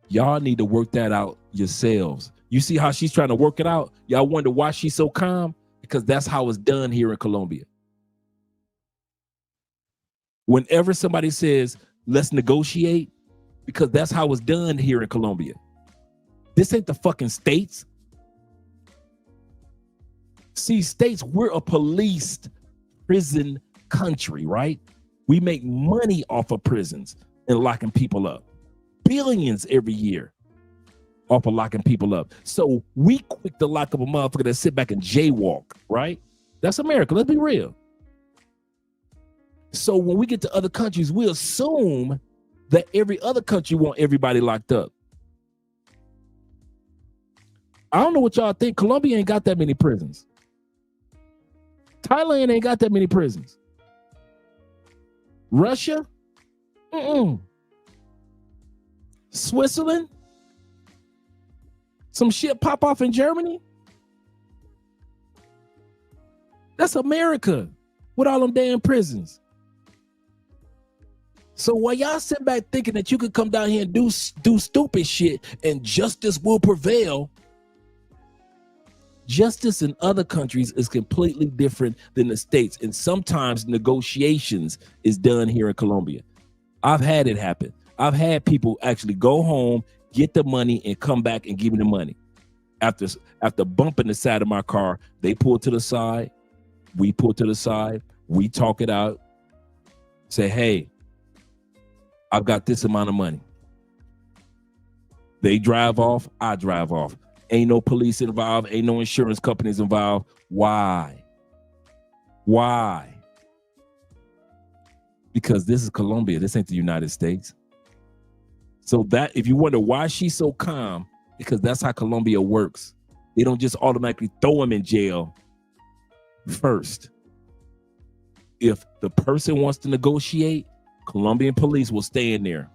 Y'all need to work that out yourselves. You see how she's trying to work it out? Y'all wonder why she's so calm? Because that's how it's done here in Colombia. Whenever somebody says, let's negotiate, because that's how it's done here in Colombia. This ain't the fucking States. See, States, we're a policed prison country, right? We make money off of prisons and locking people up. Billions every year off of locking people up. So we quick to lock up a motherfucker that sit back and jaywalk, right? That's America. Let's be real. So when we get to other countries, we assume that every other country want everybody locked up. I don't know what y'all think. Colombia ain't got that many prisons. Thailand ain't got that many prisons. Russia? Switzerland? Some shit pop off in Germany? That's America with all them damn prisons. So while y'all sit back thinking that you could come down here and do stupid shit and justice will prevail, justice in other countries is completely different than the States. And sometimes negotiations is done here in Colombia. I've had it happen. I've had people actually go home, get the money, and come back and give me the money. After bumping the side of my car, they pull to the side, we pull to the side, we talk it out, say, hey, I've got this amount of money. They drive off, I drive off. Ain't no police involved, ain't no insurance companies involved. Why? Why? Because this is Colombia, this ain't the United States. So that, if you wonder why she's so calm, because that's how Colombia works. They don't just automatically throw him in jail first. If the person wants to negotiate, Colombian police will stay in there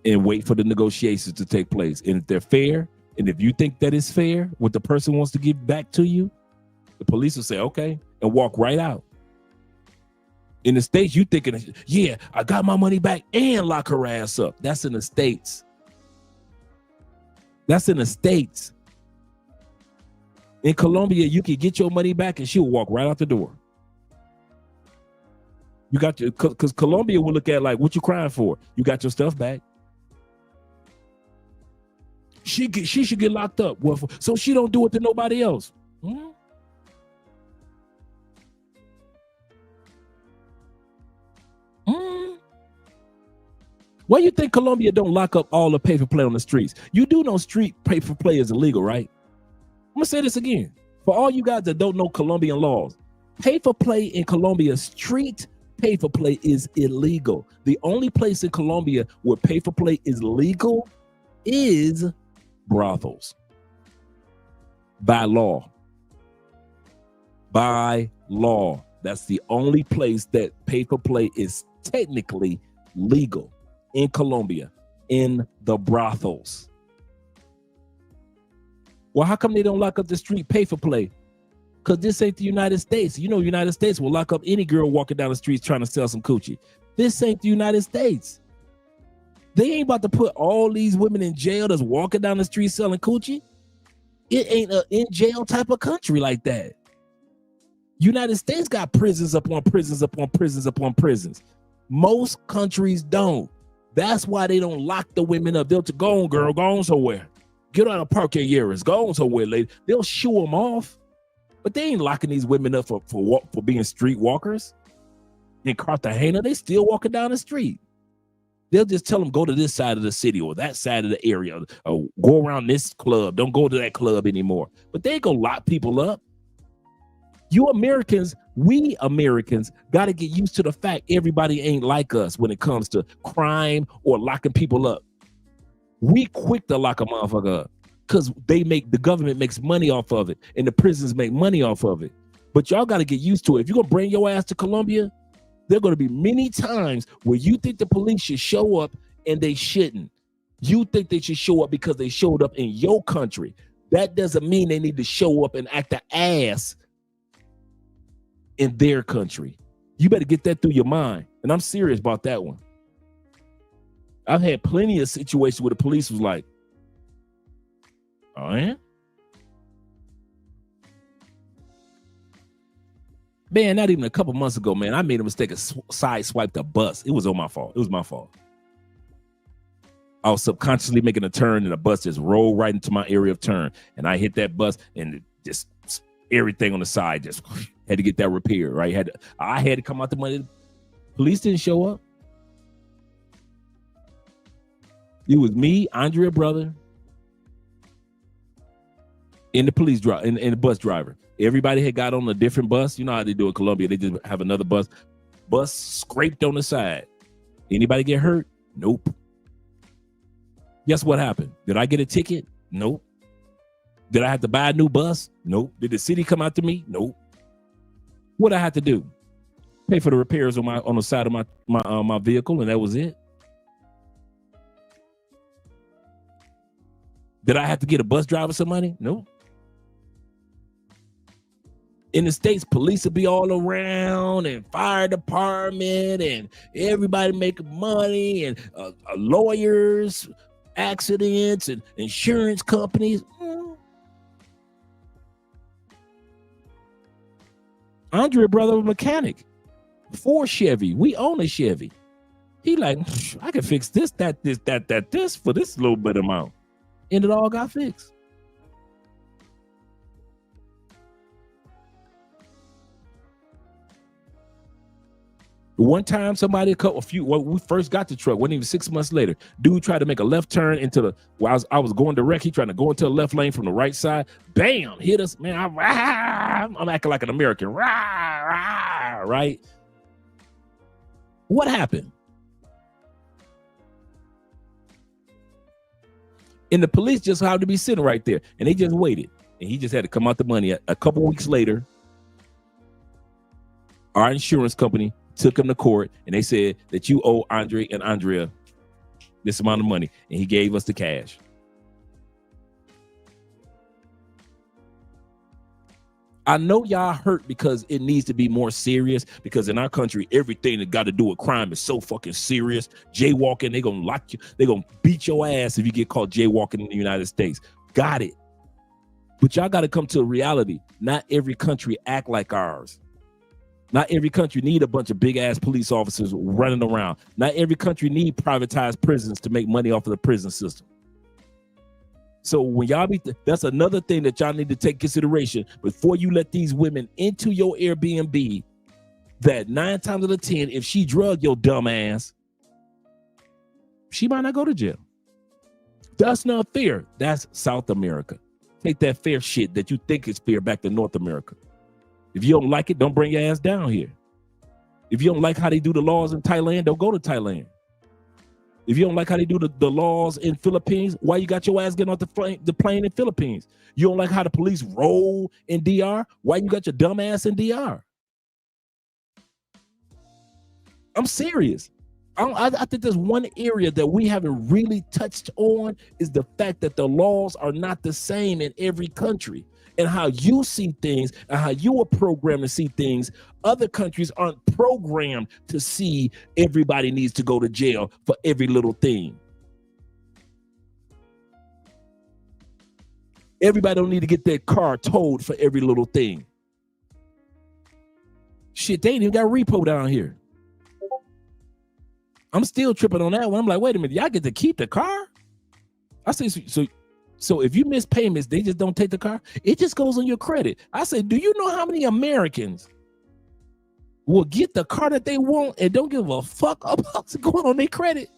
and wait for the negotiations to take place. And if they're fair, and if you think that is fair, what the person wants to give back to you, the police will say, okay, and walk right out. In the States, you thinking, yeah, I got my money back and lock her ass up. That's in the States. That's in the States. In Colombia, you can get your money back and she'll walk right out the door. You got your, because Colombia will look at like, what you crying for? You got your stuff back. She should get locked up. Well, so she don't do it to nobody else. Why you think Colombia don't lock up all the pay for play on the streets? You do know street pay for play is illegal, right? I'm gonna say this again. For all you guys that don't know Colombian laws, pay for play in Colombia, street pay for play is illegal. The only place in Colombia where pay for play is legal is brothels. By law. By law. That's the only place that pay for play is technically legal in Colombia, in the brothels. Well, how come they don't lock up the street pay for play? Because this ain't the United States. You know, United States will lock up any girl walking down the streets trying to sell some coochie. This ain't the United States. They ain't about to put all these women in jail that's walking down the street selling coochie. It ain't an in jail type of country like that. United States got prisons upon prisons upon prisons upon prisons. Most countries don't. That's why they don't lock the women up. They'll go on, girl, go on somewhere. Get out of Parque Yeras, go on somewhere, lady. They'll shoo them off. But they ain't locking these women up for being street walkers. In Cartagena, they still walking down the street. They'll just tell them, go to this side of the city or that side of the area, or go around this club. Don't go to that club anymore. But they ain't gonna lock people up. You Americans, we Americans got to get used to the fact everybody ain't like us when it comes to crime or locking people up. We quick to lock a motherfucker up because the government makes money off of it and the prisons make money off of it. But y'all got to get used to it. If you're going to bring your ass to Colombia, there are going to be many times where you think the police should show up and they shouldn't. You think they should show up because they showed up in your country. That doesn't mean they need to show up and act an ass in their country. You better get that through your mind. And I'm serious about that one. I've had plenty of situations where the police was like, oh yeah? Man, not even a couple months ago, man, I made a mistake of side swiped a bus. It was on my fault. It was my fault. I was subconsciously making a turn and the bus just rolled right into my area of turn. And I hit that bus and it just everything on the side just had to get that repaired, right? I had to come out the money. Police didn't show up. It was me, Andrea brother, and the police driver and the bus driver. Everybody had got on a different bus. You know how they do in Colombia. They just have another bus. Bus scraped on the side. Anybody get hurt? Nope. Guess what happened? Did I get a ticket? Nope. Did I have to buy a new bus? Nope. Did the city come after me? Nope. What I had to do? Pay for the repairs on the side of my vehicle, and that was it. Did I have to get a bus driver some money? Nope. In the States, police will be all around, and fire department, and everybody making money, and lawyers, accidents, and insurance companies. Andrea brother was a mechanic for Chevy. We own a Chevy. He like, I can fix this, that, this for this little bit amount. And it all got fixed. One time somebody when we first got the truck, wasn't even 6 months later, dude tried to make a left turn into I was going direct. He trying to go into the left lane from the right side. Bam, hit us, man. I'm acting like an American. Right? What happened? And the police just happened to be sitting right there, and they just waited. And he just had to come out the money. A couple weeks later, our insurance company took him to court, and they said that you owe Andre and Andrea this amount of money, and he gave us the cash. I know y'all hurt because it needs to be more serious, because in our country, everything that got to do with crime is so fucking serious. Jaywalking, they gonna lock you, they gonna beat your ass if you get caught jaywalking in the United States. Got it. But y'all got to come to a reality. Not every country act like ours. Not every country need a bunch of big ass police officers running around. Not every country need privatized prisons to make money off of the prison system. So when y'all that's another thing that y'all need to take consideration before you let these women into your Airbnb, that 9 times out of 10, if she drug your dumb ass, she might not go to jail. That's not fair. That's South America. Take that fair shit that you think is fair back to North America. If you don't like it, don't bring your ass down here. If you don't like how they do the laws in Thailand, don't go to Thailand. If you don't like how they do the laws in Philippines, why you got your ass getting off the plane in Philippines? You don't like how the police roll in DR? Why you got your dumb ass in DR? I'm serious. I think there's one area that we haven't really touched on is the fact that the laws are not the same in every country. And how you see things and how you are programmed to see things, other countries aren't programmed to see everybody needs to go to jail for every little thing. Everybody don't need to get their car towed for every little thing. Shit, they ain't even got repo down here. I'm still tripping on that one. I'm like, wait a minute, y'all get to keep the car? I say, so if you miss payments, they just don't take the car? It just goes on your credit. I said, do you know how many Americans will get the car that they want and don't give a fuck about what's going on their credit?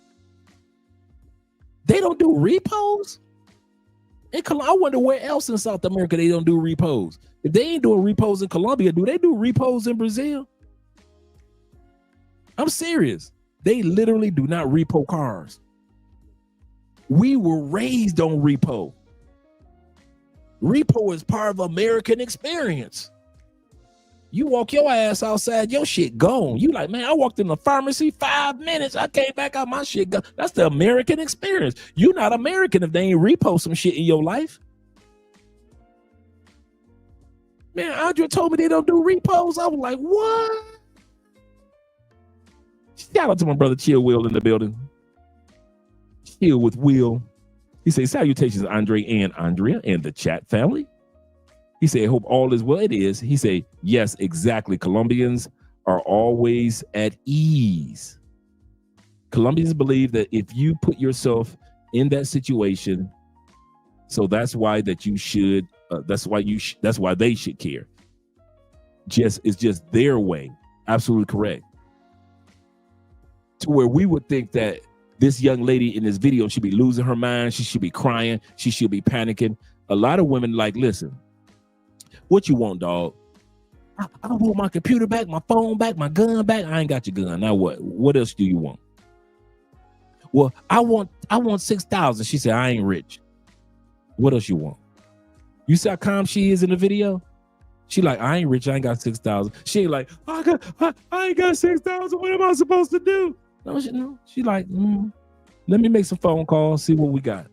They don't do repos? I wonder where else in South America they don't do repos. If they ain't doing repos in Colombia, do they do repos in Brazil? I'm serious. They literally do not repo cars. We were raised on repo. Repo is part of American experience. You walk your ass outside, your shit gone. You like, man, I walked in the pharmacy 5 minutes. I came back out, my shit gone. That's the American experience. You're not American if they ain't repo some shit in your life. Man, Andrea told me they don't do repos. I was like, what? Shout out to my brother Chill Will in the building. Chill with Will. He said, salutations, Andre and Andrea and the chat family. He said, hope all is well. It is. He said, yes, exactly. Colombians are always at ease. Colombians believe that if you put yourself in that situation, so that's why that you should That's why that's why they should care. It's just their way. Absolutely correct. To where we would think that this young lady in this video should be losing her mind. She should be crying. She should be panicking. A lot of women like, listen, what you want, dog? I want my computer back, my phone back, my gun back. I ain't got your gun. Now what? What else do you want? Well, I want 6,000. She said, I ain't rich. What else you want? You see how calm she is in the video? She like, I ain't rich. I ain't got 6,000. She ain't like, I ain't got 6,000. What am I supposed to do? No, she like, let me make some phone calls, see what we got.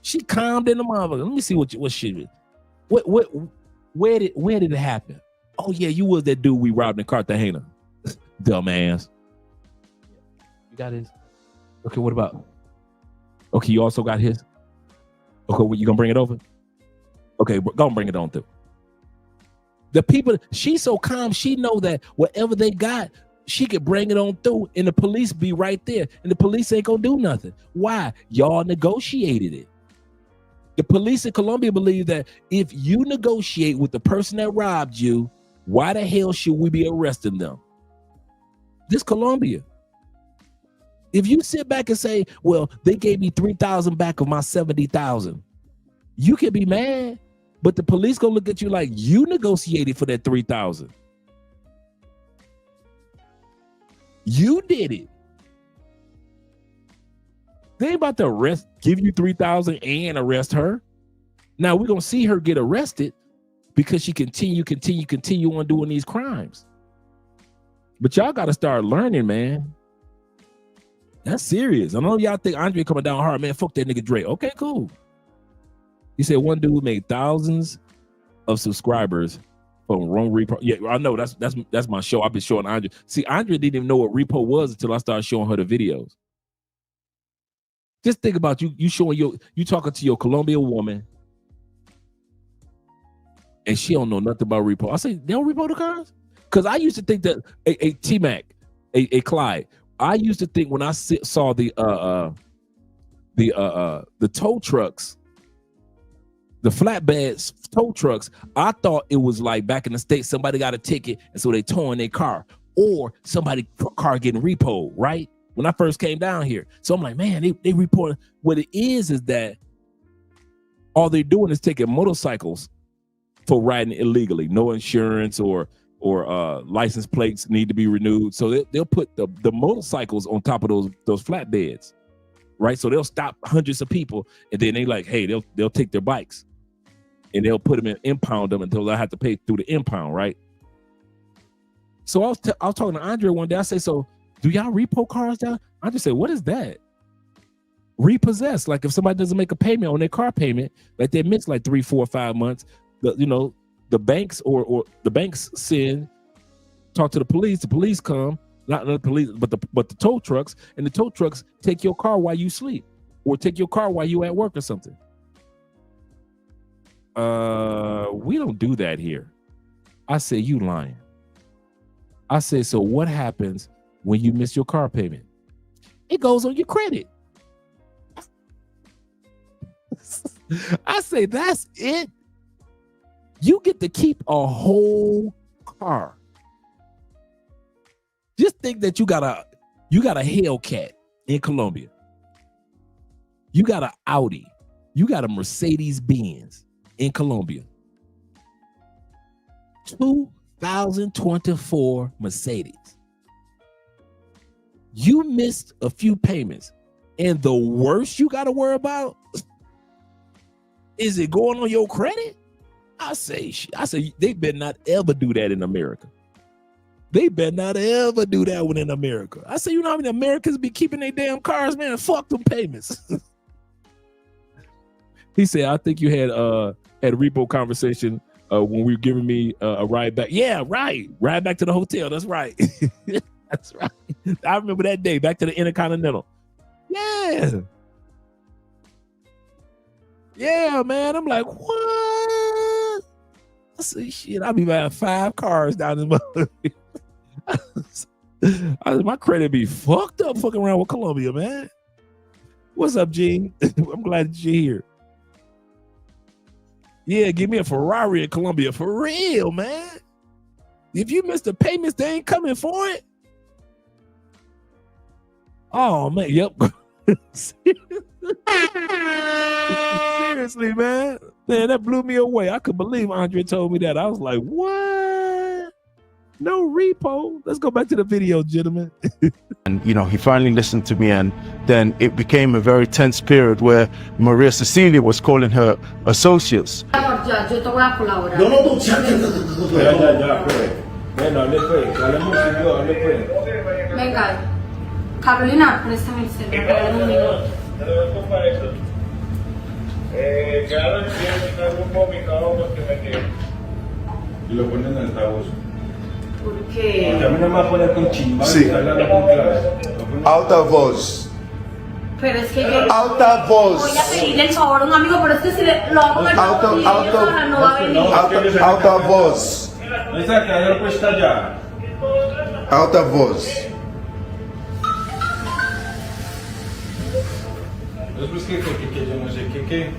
She calmed in the motherfucker. Let me see what she did. Where did it happen? Oh yeah, you was that dude we robbed in Cartagena. Dumbass. You got his? Okay, what about? Okay, you also got his? Okay, you gonna bring it over? Okay, go and bring it on through. The people, she's so calm, she know that whatever they got, she could bring it on through and the police be right there and the police ain't gonna do nothing. Why? Y'all negotiated it. The police in Colombia believe that if you negotiate with the person that robbed you, why the hell should we be arresting them? This Colombia. If you sit back and say, well, they gave me 3,000 back of my 70,000, you can be mad, but the police gonna look at you like you negotiated for that 3,000. You did it. They ain't about to give you 3,000 and arrest her. Now we're gonna see her get arrested because she continue on doing these crimes. But y'all gotta start learning, man. That's serious. I know y'all think Andre coming down hard, man. Fuck that nigga Dre. Okay, cool. He said one dude made thousands of subscribers from wrong repo. Yeah, I know that's my show. I've been showing Andre. See, Andre didn't even know what repo was until I started showing her the videos. Just think about you showing you talking to your Colombian woman, and she don't know nothing about repo. I say, they don't repo the cars? Because I used to think that a T-Mac, a Clyde. I used to think when I saw the tow trucks, the flatbed tow trucks, I thought it was like back in the States, somebody got a ticket and so they towing their car, or somebody car getting repoed, right? When I first came down here. So I'm like, man, they reporting. What it is that all they're doing is taking motorcycles for riding illegally, no insurance or license plates need to be renewed. So they'll put the motorcycles on top of those flatbeds, right? So they'll stop hundreds of people, and then they like, hey, they'll take their bikes and they'll put them in, impound them until they have to pay through the impound, right? So I was talking to Andre one day. I say, so do y'all repo cars down? I just said, what is that? Repossess. Like if somebody doesn't make a payment on their car payment, like they missed like 3, 4, 5 months, the banks or the banks talk to the police come, not the police, but the tow trucks, and the tow trucks take your car while you sleep or take your car while you at work or something. We don't do that here. I say, you lying. I say, so what happens when you miss your car payment? It goes on your credit. I say, that's it. You get to keep a whole car. Just think that you got a Hellcat in Colombia. You got an Audi. You got a Mercedes Benz in Colombia. 2024 Mercedes. You missed a few payments, and the worst you got to worry about is it going on your credit? I say they better not ever do that in America. They better not ever do that one in America. I say, you know how many Americans be keeping their damn cars, man? Fuck them payments. He said, I think you had a repo conversation when we were giving me a ride back. Yeah, right. Ride back to the hotel. That's right. That's right. I remember that day, back to the Intercontinental. Yeah. Yeah, man. I'm like, what? I say, shit, I'll be buying 5 cars down this mother. My credit be fucked up fucking around with Colombia, man. What's up, Gene? I'm glad that you're here. Yeah, give me a Ferrari in Colombia for real, man. If you miss the payments, they ain't coming for it. Oh man, yep. Seriously, man. Man, that blew me away. I could believe Andre told me that. I was like, what? No repo. Let's go back to the video, gentlemen. And, you know, he finally listened to me, and then it became a very tense period where Maria Cecilia was calling her associates. Amor, ya, yo te voy a colaborar. No, no, no, ya. Bueno, hable pues, hablemos seguido, hable pues. Venga, Carolina, préstame el celular, un minuto. Quedaron en algún comunicado que me quedé. Y lo ponen en altavoz. ¿Por qué? Porque a mí no me va a poner con chimbal, Sí. hablando con clave. Alta voz. Pero es que yo Alta voz. voy a pedirle el favor a un amigo, pero es que si lo hago en el favor, no va a venir. Alta voz. No está quedando puesta ya. Alta voz. Después que yo no sé qué.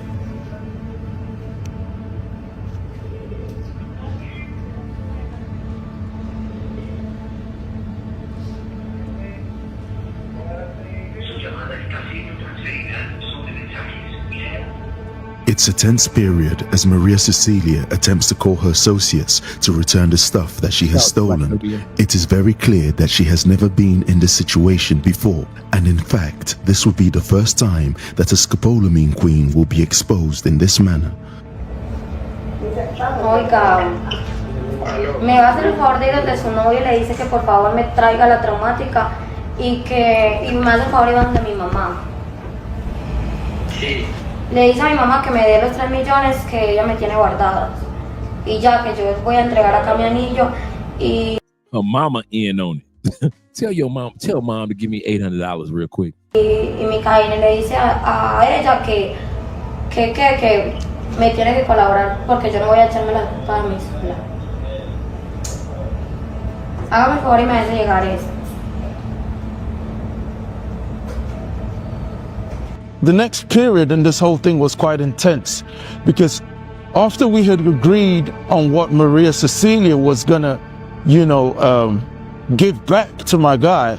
It's a tense period as Maria Cecilia attempts to call her associates to return the stuff that she has stolen. It is very clear that she has never been in this situation before, and in fact, this will be the first time that a scopolamine queen will be exposed in this manner. Oiga, me va a hacer el favor de ir donde su novio y le dice que por favor me traiga la traumática y me hace el favor de ir donde mi mamá. Sí. Le dice a mi mamá que me dé los 3 millones que ella me tiene guardados. Y ya que yo voy a entregar acá mi anillo y... Her mama in on it. Tell mom to give me $800 real quick. Y mi Caín le dice a ella que me tiene que colaborar porque yo no voy a echarme la culpa a mí sola. Hágame el favor y me hace llegar esto. The next period in this whole thing was quite intense because after we had agreed on what Maria Cecilia was gonna, give back to my guy,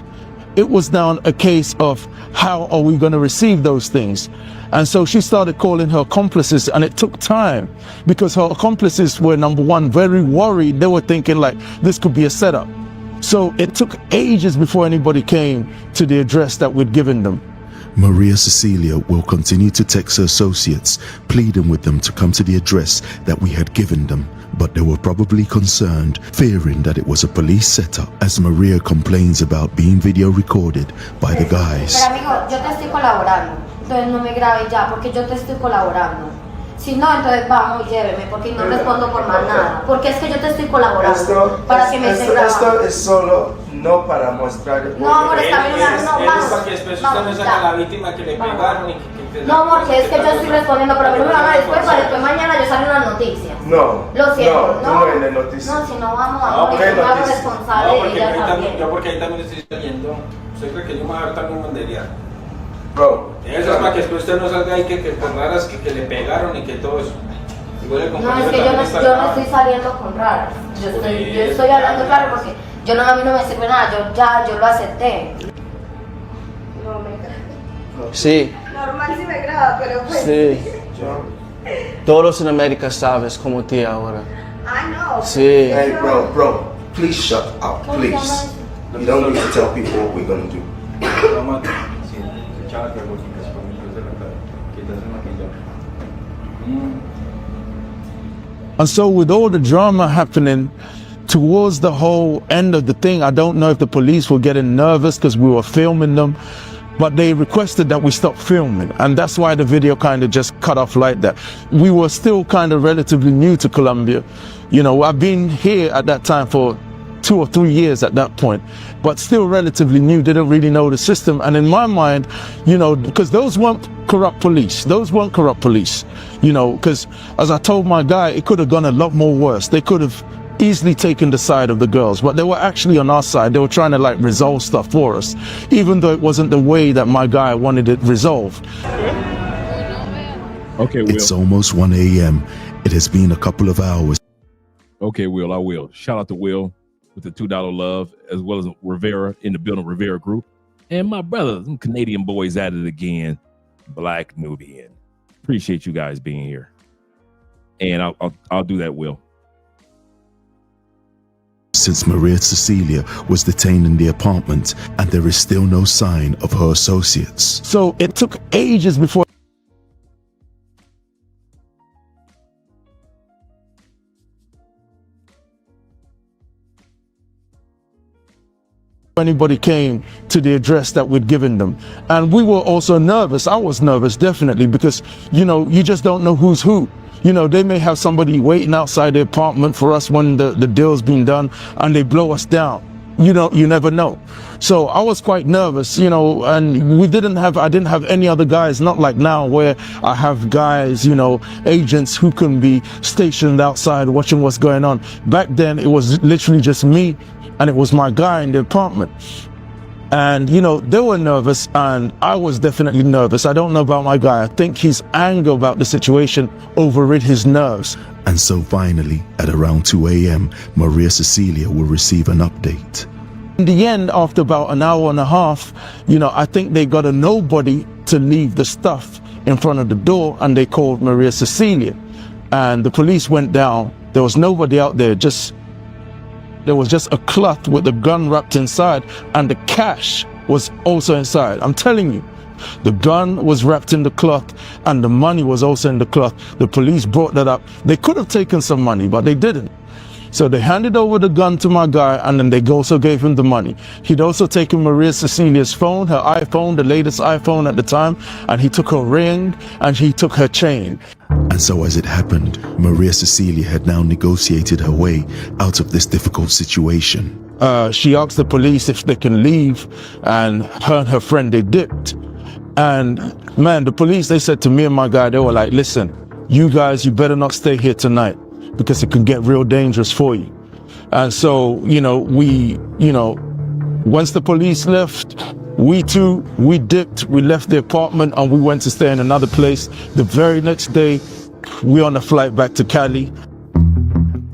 it was now a case of how are we gonna receive those things? And so she started calling her accomplices, and it took time because her accomplices were, number one, very worried. They were thinking like this could be a setup. So it took ages before anybody came to the address that we'd given them. Maria Cecilia will continue to text her associates, pleading with them to come to the address that we had given them, but they were probably concerned, fearing that it was a police setup, as Maria complains about being video recorded by the guys. Pero amigo, yo te estoy colaborando, entonces no me grabes ya porque yo te estoy colaborando. Si no, entonces vamos y lléveme porque no respondo por más nada. Porque es que yo te estoy colaborando para que me esté grabando. Esto es solo no para mostrar. No, amor, está bien, no, vamos. Para que después usted no saca a la víctima que le pegaron y que no, amor, es que yo estoy respondiendo, pero a mí no me van a después, para después mañana yo salgo en las noticias. No. Lo siento, no. No en las noticias. No, si no vamos, amor, yo me hago responsable de ella también. Yo porque ahí también estoy saliendo. ¿Usted cree que yo me voy a dar también bandería? Bro. Eso es para que después usted no salga ahí que por raras que le pegaron y que todo eso. No, es que yo no estoy saliendo con raras. Yo estoy hablando claro porque a mí no me sirve nada, yo lo acepté. No me graba. Sí. Normal si me graba, pero pues... Sí. Todos en América sabes como tía ahora. I know. Sí. Hey, bro, please shut up, please. You don't need to tell people what we're gonna do. And so with all the drama happening towards the whole end of the thing, I don't know if the police were getting nervous because we were filming them, but they requested that we stop filming. And that's why the video kind of just cut off like that. We were still kind of relatively new to Colombia. I've been here at that time for 2 or 3 years at that point, but still relatively new, didn't really know the system. And in my mind, because those weren't corrupt police, because as I told my guy, it could have gone a lot more worse. They could have easily taken the side of the girls, but they were actually on our side. They were trying to resolve stuff for us, even though it wasn't the way that my guy wanted it resolved. Okay, It's almost 1 a.m. It has been a couple of hours. Okay, Will, I will. Shout out to Will with the $2 love, as well as Rivera in the building, Rivera Group. And my brother, them Canadian boys at it again, Black Nubian. Appreciate you guys being here. And I'll do that, Will. Since Maria Cecilia was detained in the apartment, and there is still no sign of her associates. So it took ages before anybody came to the address that we'd given them. And we were also nervous. I was nervous, definitely, because, you know, you just don't know who's who. You know, they may have somebody waiting outside the apartment for us when the deal's been done, and they blow us down. You know, you never know. So I was quite nervous, you know, and I didn't have any other guys, not like now where I have guys, you know, agents who can be stationed outside watching what's going on. Back then it was literally just me, and it was my guy in the apartment. And, you know, they were nervous, and I was definitely nervous. I don't know about my guy. I think his anger about the situation overrid his nerves. And so finally, at around 2 a.m., Maria Cecilia will receive an update. In the end, after about an hour and a half, you know, I think they got a nobody to leave the stuff in front of the door, and they called Maria Cecilia. And the police went down. There was nobody out there, there was just a cloth with a gun wrapped inside, and the cash was also inside. I'm telling you, the gun was wrapped in the cloth, and the money was also in the cloth. The police brought that up. They could have taken some money, but they didn't. So they handed over the gun to my guy, and then they also gave him the money. He'd also taken Maria Cecilia's phone, her iPhone, the latest iPhone at the time, and he took her ring, and he took her chain. And so as it happened, Maria Cecilia had now negotiated her way out of this difficult situation. She asked the police if they can leave, and her friend, they dipped. And man, the police, they said to me and my guy, they were like, listen, you guys, you better not stay here tonight, because it can get real dangerous for you. And so, you know, once the police left, we dipped, we left the apartment, and we went to stay in another place. The very next day, we're on a flight back to Cali.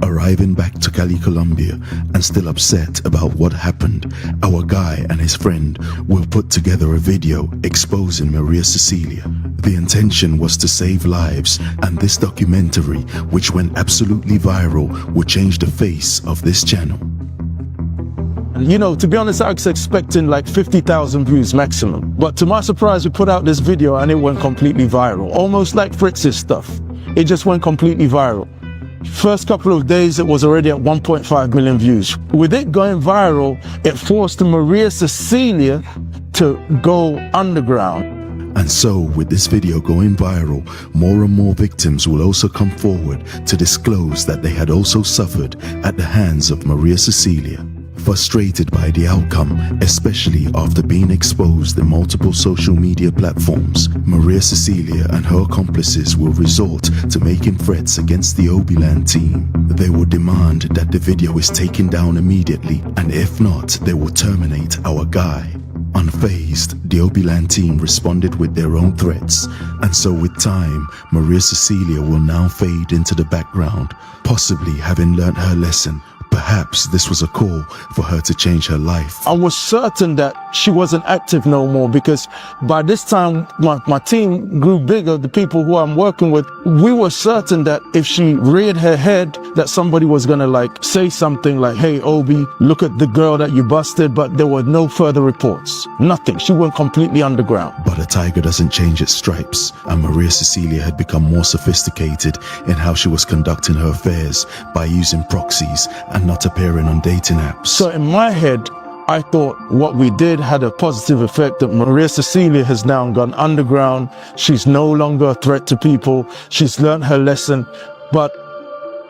Arriving back to Cali, Colombia, and still upset about what happened, our guy and his friend will put together a video exposing Maria Cecilia. The intention was to save lives, and this documentary, which went absolutely viral, would change the face of this channel. You know, to be honest, I was expecting like 50,000 views maximum. But to my surprise, we put out this video and it went completely viral. Almost like Fritz's stuff. It just went completely viral. First couple of days, it was already at 1.5 million views. With it going viral, it forced Maria Cecilia to go underground. And so, with this video going viral, more and more victims will also come forward to disclose that they had also suffered at the hands of Maria Cecilia. Frustrated by the outcome, especially after being exposed in multiple social media platforms, Maria Cecilia and her accomplices will resort to making threats against the Obiland team. They will demand that the video is taken down immediately, and if not, they will terminate our guy. Unfazed, the Obiland team responded with their own threats, and so with time, Maria Cecilia will now fade into the background, possibly having learnt her lesson. Perhaps this was a call for her to change her life. I was certain that she wasn't active no more, because by this time my team grew bigger, the people who I'm working with. We were certain that if she reared her head, that somebody was gonna like say something like, hey Obi, look at the girl that you busted, but there were no further reports. Nothing. She went completely underground. But a tiger doesn't change its stripes, and Maria Cecilia had become more sophisticated in how she was conducting her affairs by using proxies and not appearing on dating apps. So in my head, I thought what we did had a positive effect, that Maria Cecilia has now gone underground. She's no longer a threat to people. She's learned her lesson. But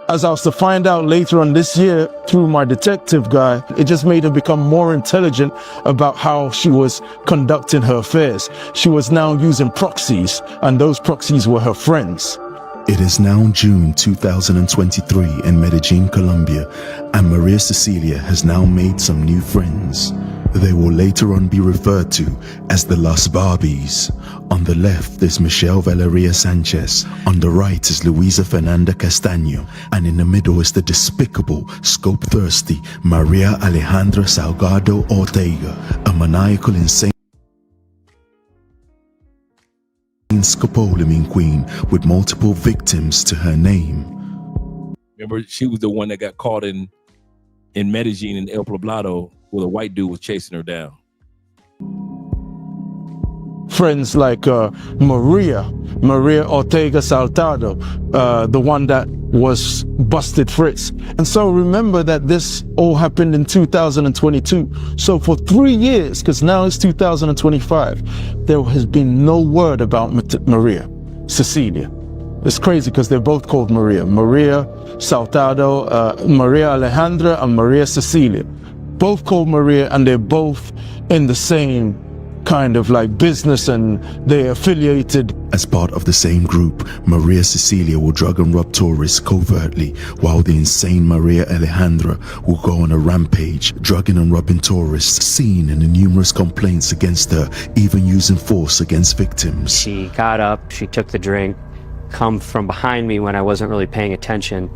as I was to find out later on this year through my detective guy, it just made her become more intelligent about how she was conducting her affairs. She was now using proxies, and those proxies were her friends. It is now June 2023 in Medellin, Colombia, and Maria Cecilia has now made some new friends. They will later on be referred to as the Las Barbies. On the left is Michelle Valeria Sanchez, on the right is Luisa Fernanda Castaño, and in the middle is the despicable, scope-thirsty Maria Alejandra Salgado Ortega, a maniacal, insane scopolamine queen with multiple victims to her name. Remember, she was the one that got caught in Medellin and El Poblado, where the white dude was chasing her down. Friends like Maria Ortega Saltado, the one that was busted Fritz. And so remember that this all happened in 2022. So for 3 years, because now it's 2025, there has been no word about Maria Cecilia. It's crazy because they're both called Maria. Maria Saltado, Maria Alejandra, and Maria Cecilia. Both called Maria, and they're both in the same kind of like business, and they're affiliated. As part of the same group, Maria Cecilia will drug and rob tourists covertly, while the insane Maria Alejandra will go on a rampage, drugging and robbing tourists, seen in the numerous complaints against her, even using force against victims. She got up, she took the drink, come from behind me when I wasn't really paying attention,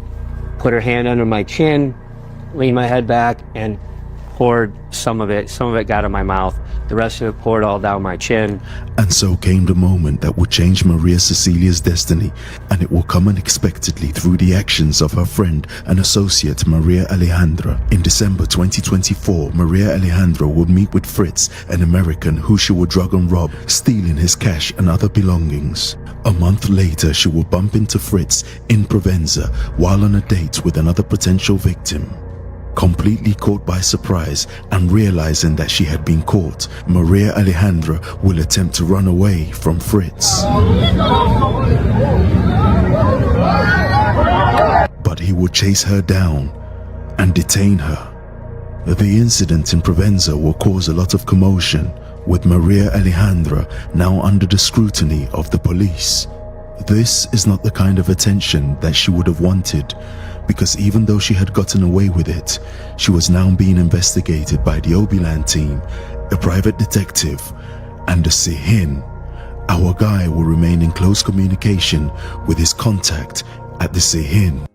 put her hand under my chin, leaned my head back, and poured some of it got in my mouth. The rest of it poured all down my chin. And so came the moment that would change Maria Cecilia's destiny, and it will come unexpectedly through the actions of her friend and associate Maria Alejandra. In December 2024, Maria Alejandra would meet with Fritz, an American who she would drug and rob, stealing his cash and other belongings. A month later, she will bump into Fritz in Provenza while on a date with another potential victim. Completely caught by surprise and realizing that she had been caught, Maria Alejandra will attempt to run away from Fritz. But he will chase her down and detain her. The incident in Provenza will cause a lot of commotion, with Maria Alejandra now under the scrutiny of the police. This is not the kind of attention that she would have wanted, because even though she had gotten away with it, she was now being investigated by the Obiland team, a private detective, and the Sihin. Our guy will remain in close communication with his contact at the Sihin.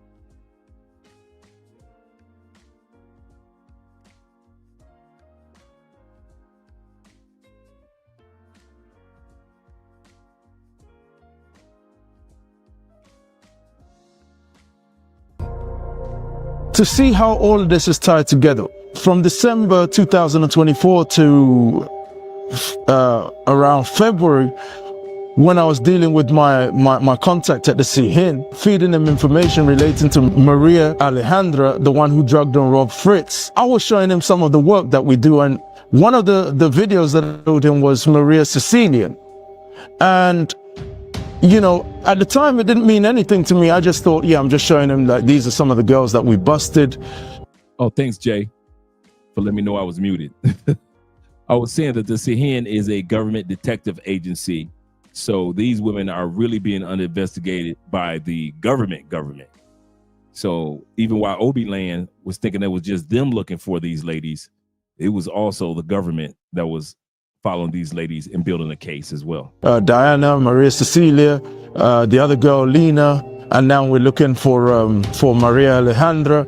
To see how all of this is tied together, from December 2024 to around February, when I was dealing with my contact at the Sihin, feeding him information relating to Maria Alejandra, the one who drugged and robbed Fritz, I was showing him some of the work that we do, and one of the videos that I showed him was Maria Cecilia. And you know, at the time, it didn't mean anything to me. I just thought, yeah, I'm just showing him like these are some of the girls that we busted. Oh, thanks, Jay, for letting me know I was muted. I was saying that the Sihin is a government detective agency. So these women are really being investigated by the government. So even while Obiland was thinking it was just them looking for these ladies, it was also the government that was following these ladies and building a case as well. Diana, Maria Cecilia, the other girl, Lena, and now we're looking for Maria Alejandra.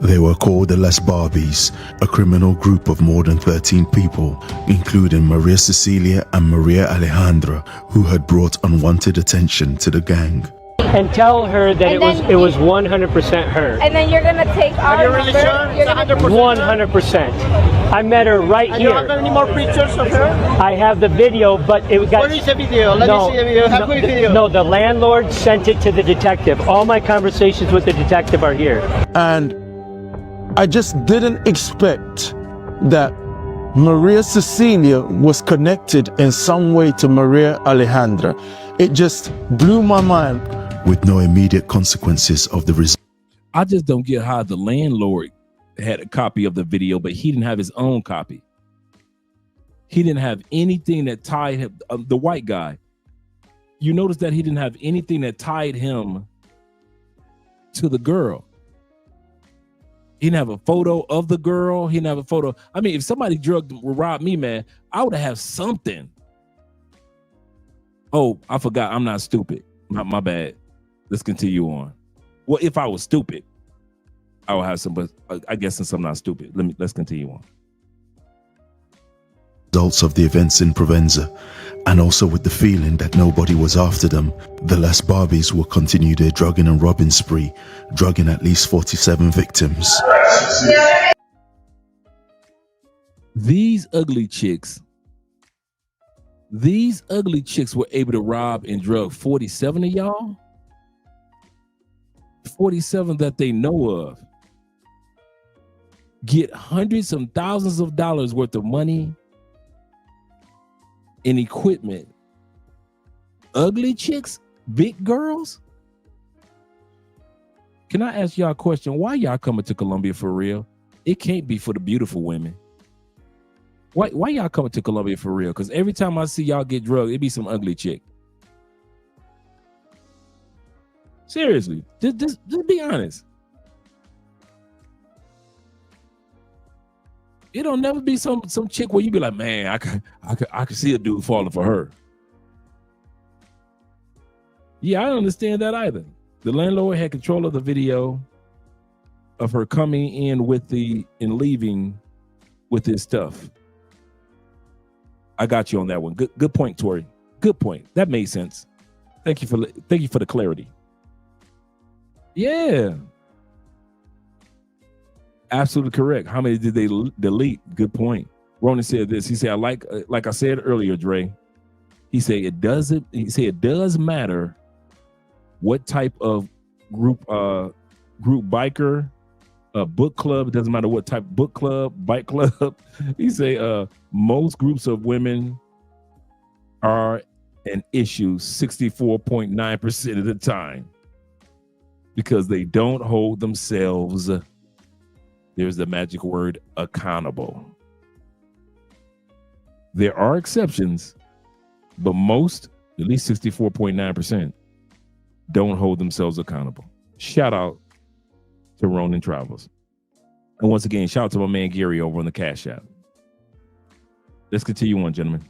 They were called the Las Barbies, a criminal group of more than 13 people, including Maria Cecilia and Maria Alejandra, who had brought unwanted attention to the gang. And tell her that it was 100% her. And then you're gonna take our Are you really sure? You're gonna 100%. I met her right here. You don't have any more pictures of her? I have the video, but it got... Where is the video? Let me see the video. Have the video. No, the landlord sent it to the detective. All my conversations with the detective are here. And I just didn't expect that Maria Cecilia was connected in some way to Maria Alejandra. It just blew my mind. With no immediate consequences of the result. I just don't get how the landlord had a copy of the video, but he didn't have his own copy. He didn't have anything that tied him, the white guy. You notice that he didn't have anything that tied him to the girl. He didn't have a photo of the girl. He didn't have a photo. I mean, if somebody robbed me, man, I would have something. Oh, I forgot. I'm not stupid. My bad. Let's continue on. Well, if I was stupid, I would have some, but I guess since I'm not stupid, let's continue on. Results of the events in Provenza, and also with the feeling that nobody was after them, the Las Barbies will continue their drugging and robbing spree, drugging at least 47 victims. These ugly chicks were able to rob and drug 47 of y'all? 47 that they know of. Get hundreds and thousands of dollars worth of money and equipment. Ugly chicks, big girls. Can I ask y'all a question? Why y'all coming to Colombia for real? It can't be for the beautiful women. Why y'all coming to Colombia for real? Because every time I see y'all get drugged, it be some ugly chick. Seriously, just be honest. It'll never be some chick where you be like, man, I can see a dude falling for her. Yeah, I don't understand that either. The landlord had control of the video of her coming in and leaving with his stuff. I got you on that one. Good point, Tori. Good point. That made sense. Thank you for the clarity. Yeah. Absolutely correct. How many did they delete? Good point. Ronan said this. He said, like I said earlier, Dre. He said it does matter what type of group biker, book club. It doesn't matter what type of book club, bike club. He say most groups of women are an issue 64.9% of the time because they don't hold themselves, there's the magic word, accountable. There are exceptions, but most, at least 64.9%, don't hold themselves accountable. Shout out to Ronan Travels. And once again, shout out to my man Gary over on the Cash App. Let's continue on, gentlemen.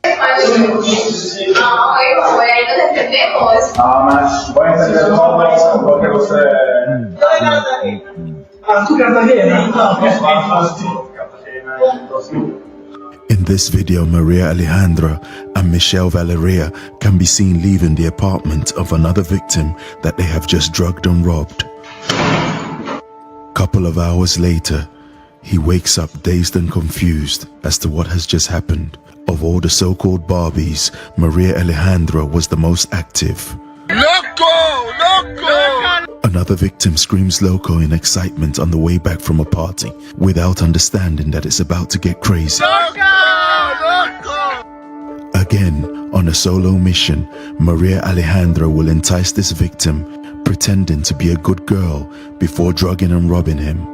In this video, Maria Alejandra and Michelle Valeria can be seen leaving the apartment of another victim that they have just drugged and robbed. Couple of hours later, he wakes up dazed and confused as to what has just happened. Of all the so-called Barbies, Maria Alejandra was the most active. Loco! Another victim screams loco in excitement on the way back from a party, without understanding that it's about to get crazy. Again, on a solo mission, Maria Alejandra will entice this victim, pretending to be a good girl before drugging and robbing him.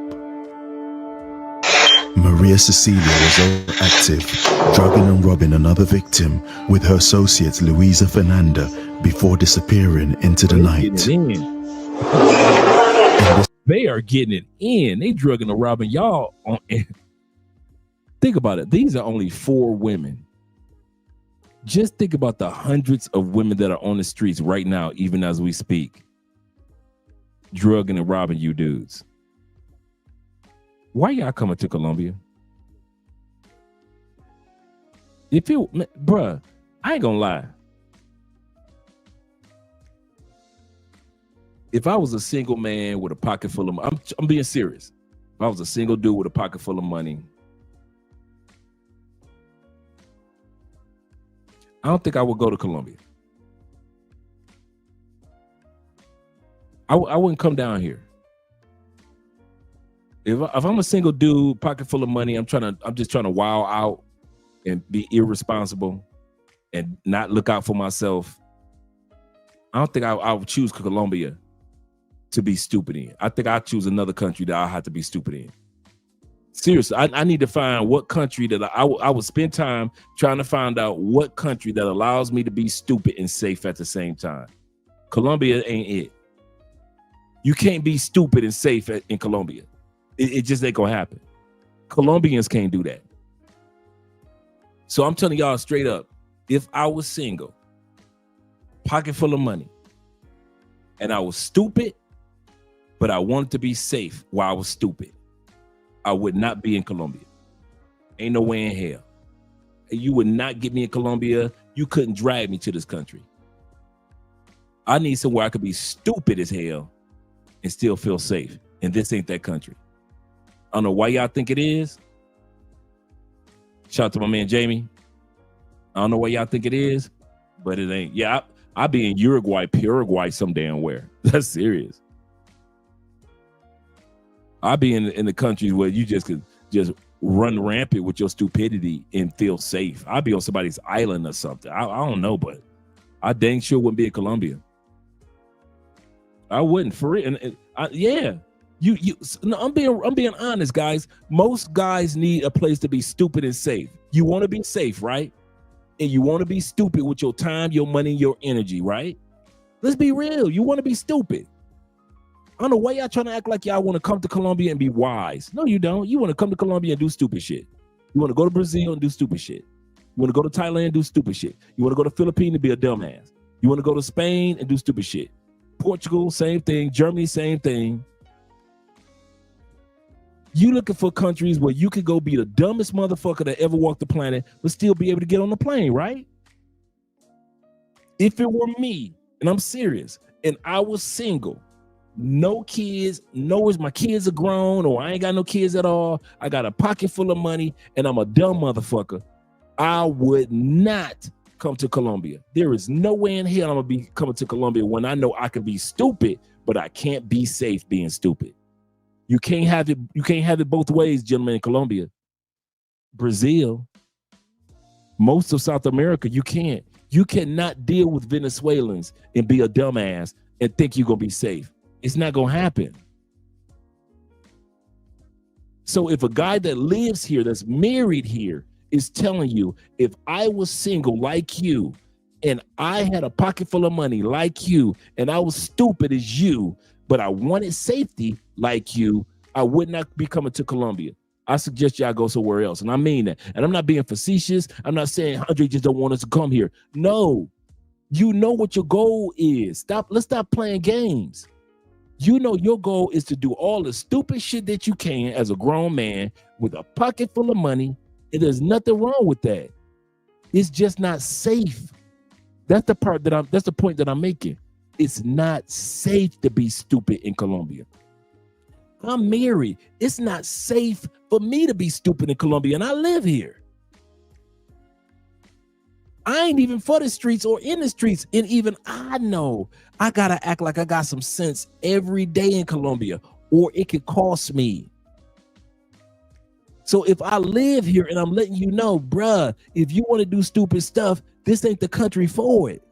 Maria Cecilia was also active, drugging and robbing another victim with her associate Luisa Fernanda before disappearing into the night. They are getting it in. They drugging and robbing y'all. Think about it. These are only 4 women. Just think about the hundreds of women that are on the streets right now, even as we speak, drugging and robbing you dudes. Why y'all coming to Colombia? Bruh, I ain't gonna lie. If I was a single man with a pocket full of money, I'm being serious. If I was a single dude with a pocket full of money, I don't think I would go to Colombia. I wouldn't come down here. If I'm a single dude, pocket full of money, I'm just trying to wow out and be irresponsible and not look out for myself. I don't think I would choose Colombia to be stupid in. I think I'd choose another country that I have to be stupid in. Seriously, I need to find what country that I would spend time trying to find out what country that allows me to be stupid and safe at the same time. Colombia ain't it. You can't be stupid and safe in Colombia. It just ain't gonna happen. Colombians can't do that. So I'm telling y'all straight up, if I was single, pocket full of money, and I was stupid, but I wanted to be safe while I was stupid, I would not be in Colombia. Ain't no way in hell. You would not get me in Colombia. You couldn't drag me to this country. I need somewhere I could be stupid as hell and still feel safe. And this ain't that country. I don't know why y'all think it is. Shout out to my man Jamie. I don't know why y'all think it is, but it ain't. Yeah, I be in Paraguay some damn where. That's serious. I be in the countries where you just could just run rampant with your stupidity and feel safe. I'd be on somebody's island or something. I don't know, but I dang sure wouldn't be in Colombia. I wouldn't for it. And yeah. No, I'm being honest, guys. Most guys need a place to be stupid and safe. You want to be safe, right? And you want to be stupid with your time, your money, your energy, right? Let's be real. You want to be stupid. I don't know why y'all trying to act like y'all want to come to Colombia and be wise. No, you don't. You want to come to Colombia and do stupid shit. You want to go to Brazil and do stupid shit. You want to go to Thailand and do stupid shit. You want to go to Philippines and be a dumbass. You want to go to Spain and do stupid shit. Portugal, same thing. Germany, same thing. You looking for countries where you could go be the dumbest motherfucker that ever walked the planet, but still be able to get on the plane, right? If it were me, and I'm serious, and I was single, no kids, my kids are grown, or I ain't got no kids at all, I got a pocket full of money, and I'm a dumb motherfucker, I would not come to Colombia. There is no way in hell I'm gonna be coming to Colombia when I know I can be stupid, but I can't be safe being stupid. You can't have it both ways, gentlemen, in Colombia. Brazil, most of South America, you can't. You cannot deal with Venezuelans and be a dumbass and think you're gonna be safe. It's not gonna happen. So if a guy that lives here, that's married here, is telling you, if I was single like you, and I had a pocket full of money like you, and I was stupid as you, but I wanted safety like you, I would not be coming to Colombia. I suggest y'all go somewhere else. And I mean that. And I'm not being facetious. I'm not saying Andre just don't want us to come here. No, you know what your goal is. Let's stop playing games. You know your goal is to do all the stupid shit that you can as a grown man with a pocket full of money. And there's nothing wrong with that. It's just not safe. That's the point that I'm making. It's not safe to be stupid in Colombia. I'm married. It's not safe for me to be stupid in Colombia, and I live here. I ain't even for the streets or in the streets, and even I know I gotta act like I got some sense every day in Colombia, or it could cost me. So if I live here and I'm letting you know, bruh, if you want to do stupid stuff, this ain't the country for it.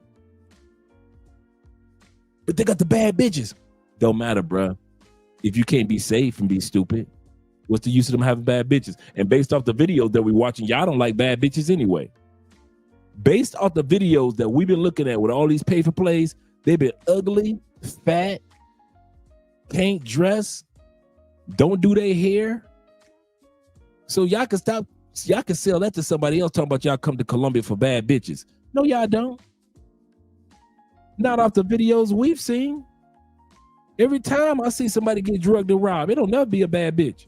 But they got the bad bitches. Don't matter, bruh. If you can't be safe and be stupid, what's the use of them having bad bitches? And based off the videos that we're watching, y'all don't like bad bitches anyway. Based off the videos that we've been looking at with all these pay-for-plays, they've been ugly, fat, can't dress, don't do their hair. So y'all can sell that to somebody else talking about y'all come to Colombia for bad bitches. No, y'all don't. Not off the videos we've seen. Every time I see somebody get drugged and robbed, it'll never be a bad bitch.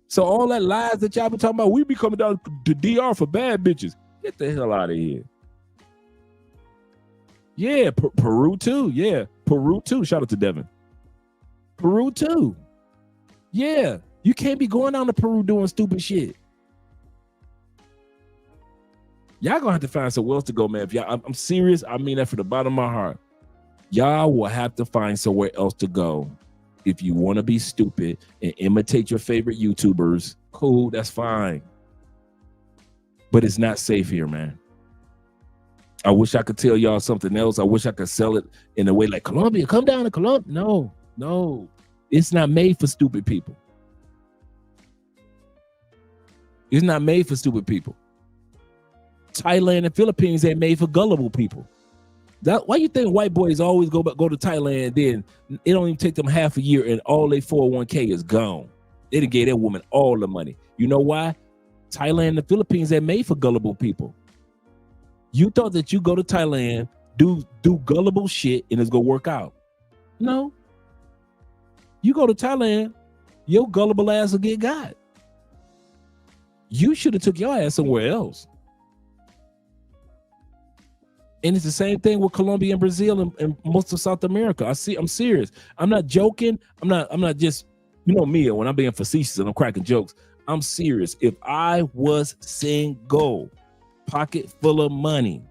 So all that lies that y'all been talking about, we be coming down to DR for bad bitches. Get the hell out of here. Yeah, Peru too. Yeah, Peru too. Shout out to Devin. Peru too. Yeah, you can't be going down to Peru doing stupid shit. Y'all gonna have to find somewhere else to go, man. If y'all, I'm serious. I mean that from the bottom of my heart. Y'all will have to find somewhere else to go if you want to be stupid and imitate your favorite YouTubers. Cool, that's fine. But it's not safe here, man. I wish I could tell y'all something else. I wish I could sell it in a way like Colombia, come down to Colombia. No. It's not made for stupid people. It's not made for stupid people. Thailand and Philippines ain't made for gullible people. Why you think white boys always go to Thailand, then it don't even take them half a year and all their 401k is gone? They done gave that woman all the money. You know why? Thailand and the Philippines are made for gullible people. You thought that you go to Thailand, do gullible shit, and it's gonna work out. No. You go to Thailand, your gullible ass will get got. You should have took your ass somewhere else. And it's the same thing with Colombia and Brazil and most of South America. I'm serious. I'm not joking. I'm not just, you know me, when I'm being facetious and I'm cracking jokes. I'm serious. If I was single, pocket full of money,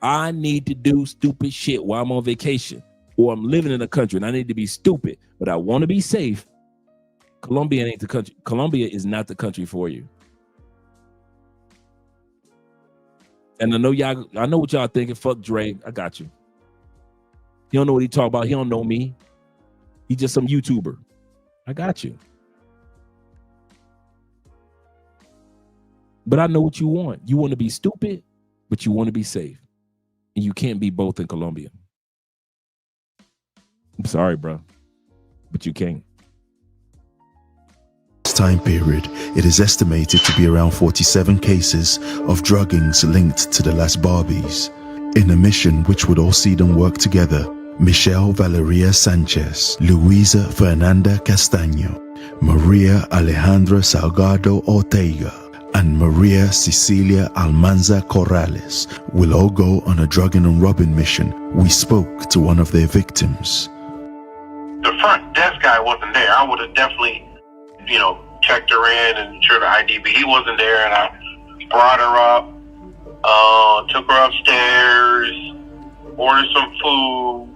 I need to do stupid shit while I'm on vacation, or I'm living in a country and I need to be stupid, but I want to be safe. Colombia ain't the country. Colombia is not the country for you. And I know what y'all thinking. Fuck Dre. I got you. He don't know what he talk about. He don't know me. He just some YouTuber. I got you. But I know what you want. You want to be stupid, but you want to be safe. And you can't be both in Colombia. I'm sorry, bro. But you can't. Time period, it is estimated to be around 47 cases of druggings linked to the last Barbies. In a mission which would all see them work together, Michelle Valeria Sanchez, Luisa Fernanda Castaño, Maria Alejandra Salgado Ortega, and Maria Cecilia Almanza Corrales will all go on a drugging and robbing mission. We spoke to one of their victims. The front desk guy wasn't there. I would have definitely, checked her in and ensured her ID, but he wasn't there, and I brought her up, took her upstairs, ordered some food,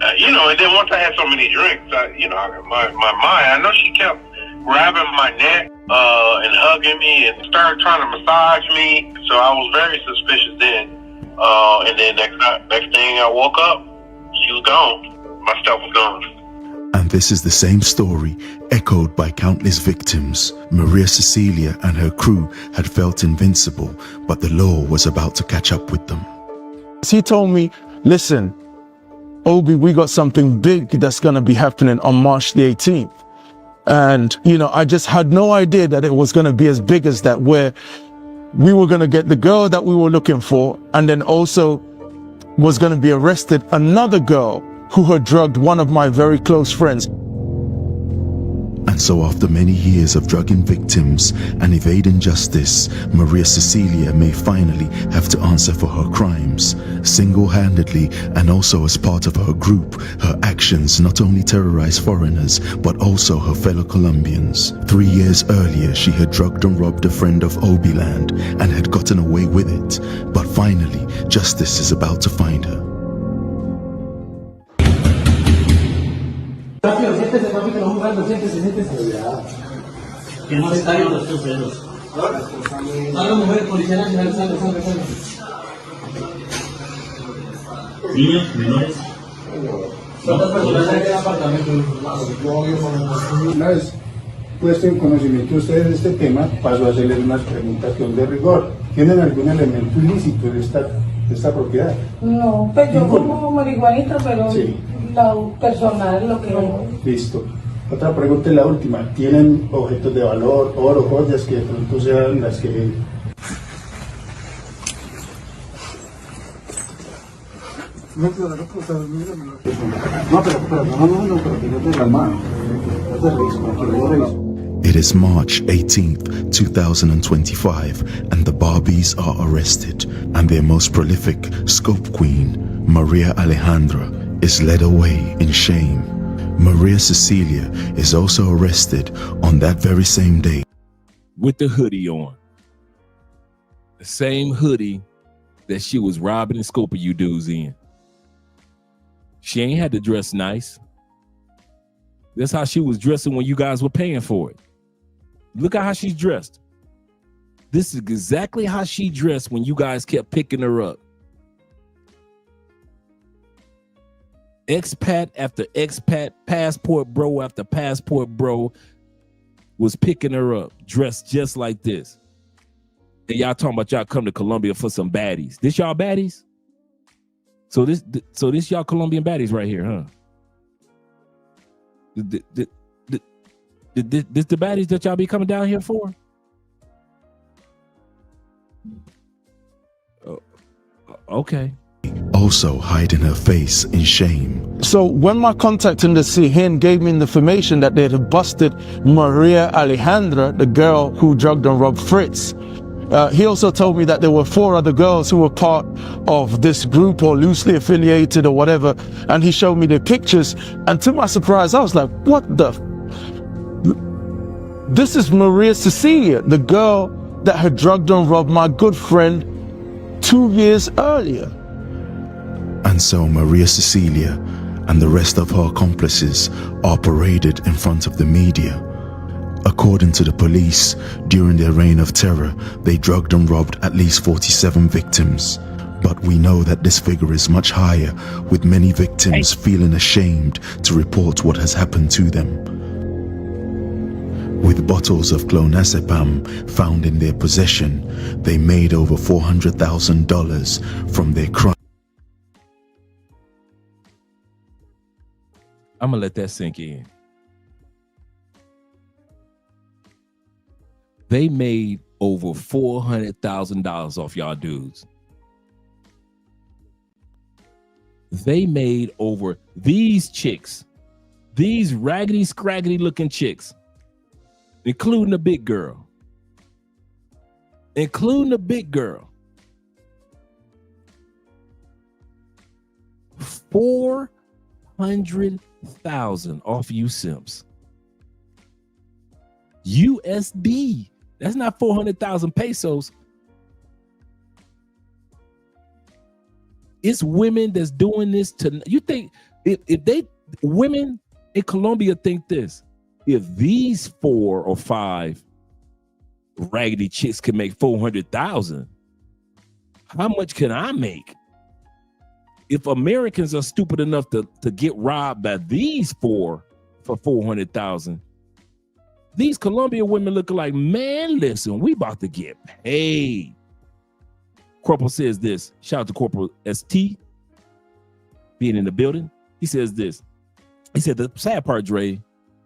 and then once I had so many drinks, my mind, I know she kept grabbing my neck and hugging me and started trying to massage me, so I was very suspicious then. And then next thing I woke up, she was gone. My stuff was gone. And this is the same story echoed by countless victims. Maria Cecilia and her crew had felt invincible, but the law was about to catch up with them. He told me, listen, Obi, we got something big that's going to be happening on March the 18th. And, I just had no idea that it was going to be as big as that, where we were going to get the girl that we were looking for, and then also was going to be arrested another girl who had drugged one of my very close friends. And so after many years of drugging victims and evading justice, Maria Cecilia may finally have to answer for her crimes. Single-handedly and also as part of her group, her actions not only terrorized foreigners, but also her fellow Colombians. 3 years earlier, she had drugged and robbed a friend of Obiland and had gotten away with it. But finally, justice is about to find her. Rápido, siéntese, papi, que no jugando, siéntese. Que no se caigan los tres dedos. Salga, mujer, Policía Nacional, salga. Niños, menores. ¿Cuántas personas hay en el apartamento? Una vez puesto en conocimiento ustedes de este tema, paso a hacerles unas preguntas que son de rigor. ¿Tienen algún elemento ilícito en esta propiedad? No, pues yo como marihuanita, pero sí. Lo personal, lo que no. Listo. Otra pregunta es la última. ¿Tienen objetos de valor, oro, joyas que de pronto sean las que... No, pero que yo tenga la mano. Yo te reviso. It is March 18th, 2025, and the Barbies are arrested, and their most prolific scope queen, Maria Alejandra, is led away in shame. Maria Cecilia is also arrested on that very same day. With the hoodie on. The same hoodie that she was robbing and scoping you dudes in. She ain't had to dress nice. That's how she was dressing when you guys were paying for it. Look at how she's dressed. This is exactly how she dressed when you guys kept picking her up. Expat after expat, passport bro after passport bro was picking her up, dressed just like this. And y'all talking about y'all come to Colombia for some baddies. This y'all baddies? So this y'all Colombian baddies right here, huh? This the baddies that y'all be coming down here for? Okay. Also hiding her face in shame. So when my contact in the CHIN gave me the information that they had busted Maria Alejandra, the girl who drugged and robbed Fritz, he also told me that there were 4 other girls who were part of this group or loosely affiliated or whatever, and he showed me the pictures, and to my surprise I was like, what the this is Maria Cecilia, the girl that had drugged and robbed my good friend 2 years earlier. And so Maria Cecilia and the rest of her accomplices are paraded in front of the media. According to the police, during their reign of terror, they drugged and robbed at least 47 victims. But we know that this figure is much higher, with many victims feeling ashamed to report what has happened to them. With bottles of clonazepam found in their possession, they made over $400,000 from their crime. I'm gonna let that sink in. They made over $400,000 off y'all dudes. They made over these chicks, these raggedy, scraggedy looking chicks, including the big girl. Including the big girl. $400,000 off you simps. USD. That's not 400,000 pesos. It's women that's doing this to you. Think if they women in Colombia think this, if these 4 or 5 raggedy chicks can make 400,000, how much can I make? If Americans are stupid enough to get robbed by these 4 for 400,000, these Colombian women look like, man, listen, we about to get paid. Corporal says this. Shout out to Corporal ST being in the building. He says this. He said the sad part, Dre,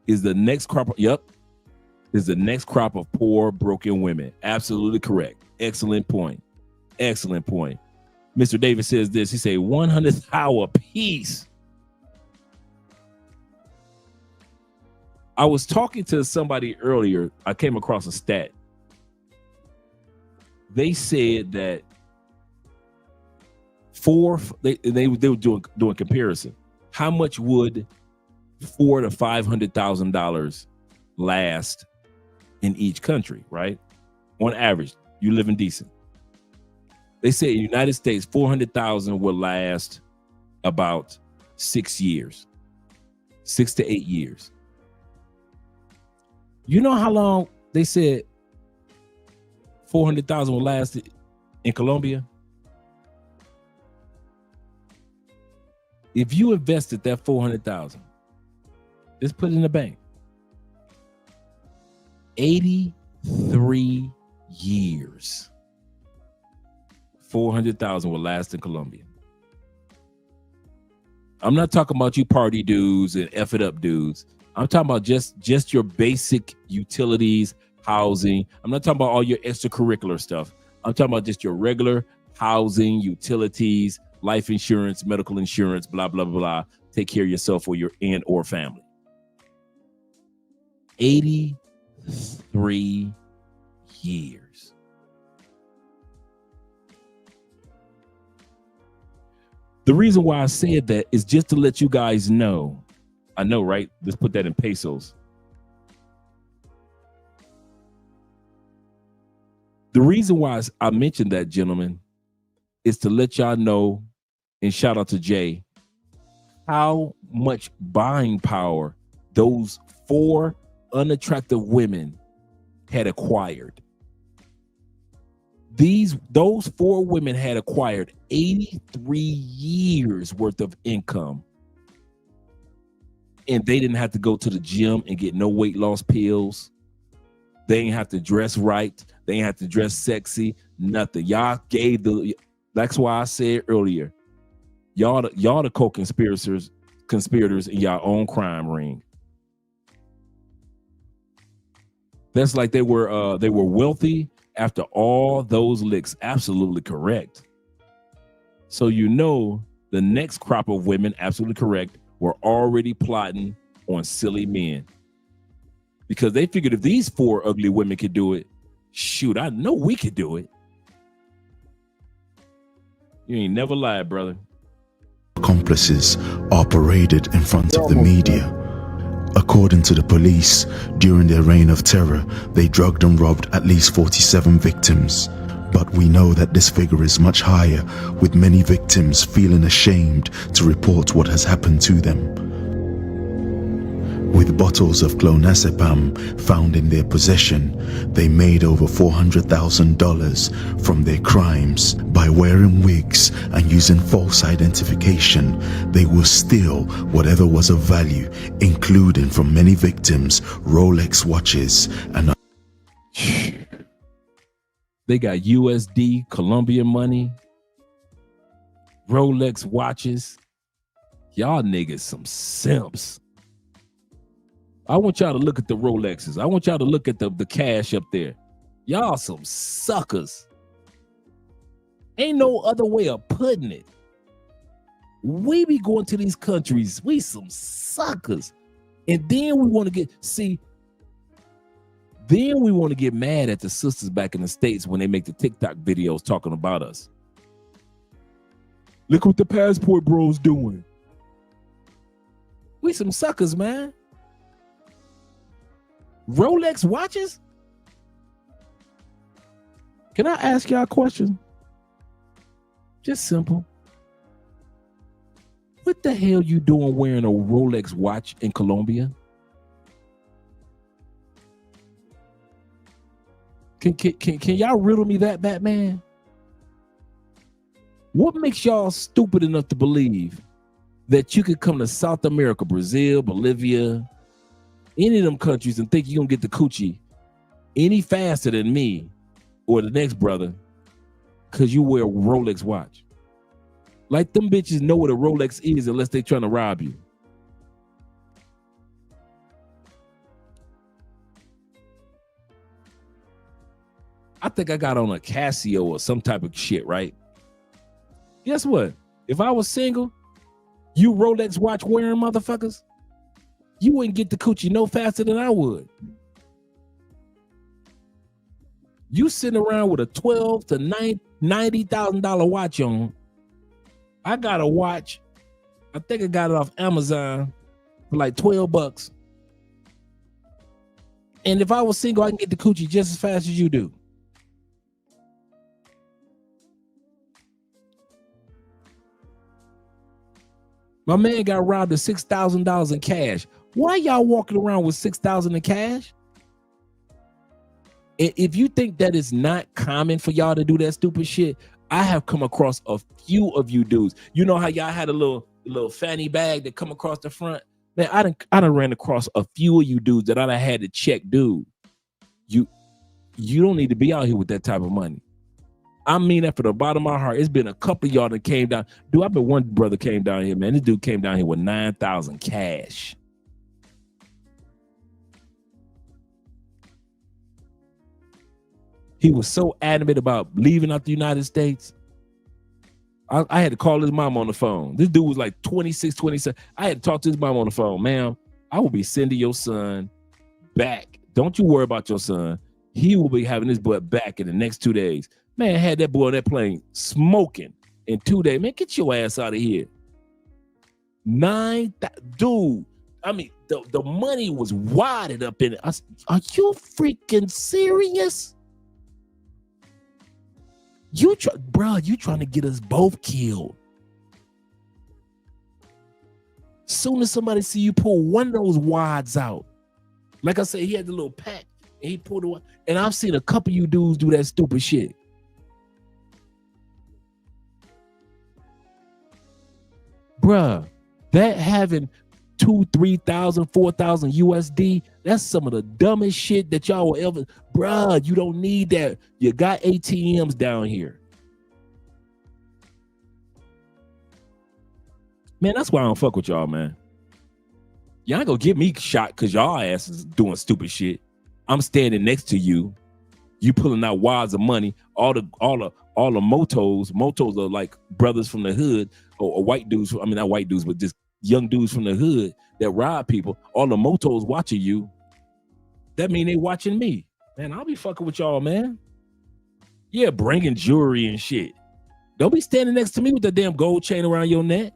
is the next crop. Is the next crop of poor, broken women. Absolutely correct. Excellent point. Excellent point. Mr. Davis says this. He say 100th hour piece. I was talking to somebody earlier. I came across a stat. They said that they were doing comparison. How much would $400,000 to $500,000 last in each country, right? On average, you living decent. They say in the United States, 400,000 will last about 6 years, 6 to 8 years. You know how long they said 400,000 will last in Colombia? If you invested that 400,000, just put it in the bank. 83 years. 400,000 will last in Colombia. I'm not talking about you party dudes and F it up dudes. I'm talking about just your basic utilities, housing. I'm not talking about all your extracurricular stuff. I'm talking about just your regular housing, utilities, life insurance, medical insurance, blah, blah, blah. Take care of yourself or your or family. 83 years. The reason why I said that is just to let you guys know. I know, right? Let's put that in pesos. The reason why I mentioned that, gentlemen, is to let y'all know, and shout out to Jay, how much buying power those 4 unattractive women had acquired. Those 4 women had acquired 83 years worth of income. And they didn't have to go to the gym and get no weight loss pills. They didn't have to dress right. They didn't have to dress sexy. Nothing. Y'all gave that's why I said earlier, y'all the co-conspirators in your own crime ring. That's like they were wealthy after all those licks. Absolutely correct. So you know the next crop of women, absolutely correct, were already plotting on silly men. Because they figured if these 4 ugly women could do it, shoot, I know we could do it. You ain't never lied, brother. Accomplices are paraded in front of the media. According to the police, during their reign of terror, they drugged and robbed at least 47 victims. But we know that this figure is much higher, with many victims feeling ashamed to report what has happened to them. With bottles of clonazepam found in their possession, they made over $400,000 from their crimes. By wearing wigs and using false identification, they will steal whatever was of value, including from many victims Rolex watches and they got USD, Colombian money, Rolex watches. Y'all niggas some simps. I want y'all to look at the Rolexes. I want y'all to look at the cash up there. Y'all some suckers. Ain't no other way of putting it. We be going to these countries. We some suckers. And then we want to get, then we want to get mad at the sisters back in the States when they make the TikTok videos talking about us. Look what the passport bros doing. We some suckers, man. Rolex watches? Can I ask y'all a question? Just simple. What the hell you doing wearing a Rolex watch in Colombia? Can y'all riddle me that, Batman? What makes y'all stupid enough to believe that you could come to South America, Brazil, Bolivia, any of them countries and think you're gonna get the coochie any faster than me or the next brother because you wear a Rolex watch? Like them bitches know what a Rolex is unless they trying to rob you. I think I got on a Casio or some type of shit, right? Guess what? If I was single, you Rolex watch wearing motherfuckers, you wouldn't get the coochie no faster than I would. You sitting around with a $12,000 to $90,000 watch on. I got a watch. I think I got it off Amazon for like $12. And if I was single, I can get the coochie just as fast as you do. My man got robbed of $6,000 in cash. Why y'all walking around with $6,000 in cash? If you think that is not common for y'all to do that stupid shit, I have come across a few of you dudes. You know how y'all had a little fanny bag that come across the front? Man, I done ran across a few of you dudes that I done had to check, dude. You don't need to be out here with that type of money. I mean that for the bottom of my heart. It's been a couple of y'all that came down. Dude, I bet one brother came down here, man. This dude came down here with $9,000 cash. He was so adamant about leaving out the United States. I had to call his mom on the phone. This dude was like 26, 27. I had to talk to his mom on the phone. Ma'am, I will be sending your son back. Don't you worry about your son. He will be having his butt back in the next 2 days. Man, had that boy on that plane smoking in 2 days. Man, get your ass out of here. Dude, I mean, the money was wadded up in it. Are you freaking serious? You trying to get us both killed. Soon as somebody see you pull one of those wads out, like I said, he had the little pack and he pulled the one. And I've seen a couple of you dudes do that stupid shit. Bruh, that having 2,000, 3,000, 4,000 USD, that's some of the dumbest shit that y'all will ever. Bruh, you don't need that. You got ATMs down here. Man, that's why I don't fuck with y'all, man. Y'all ain't gonna get me shot because y'all asses doing stupid shit. I'm standing next to you. You pulling out wads of money. All the motos are like brothers from the hood or white dudes. I mean, not white dudes, but just young dudes from the hood that rob people. All the motos watching you. That mean they watching me. Man, I'll be fucking with y'all, man. Yeah, bringing jewelry and shit. Don't be standing next to me with that damn gold chain around your neck.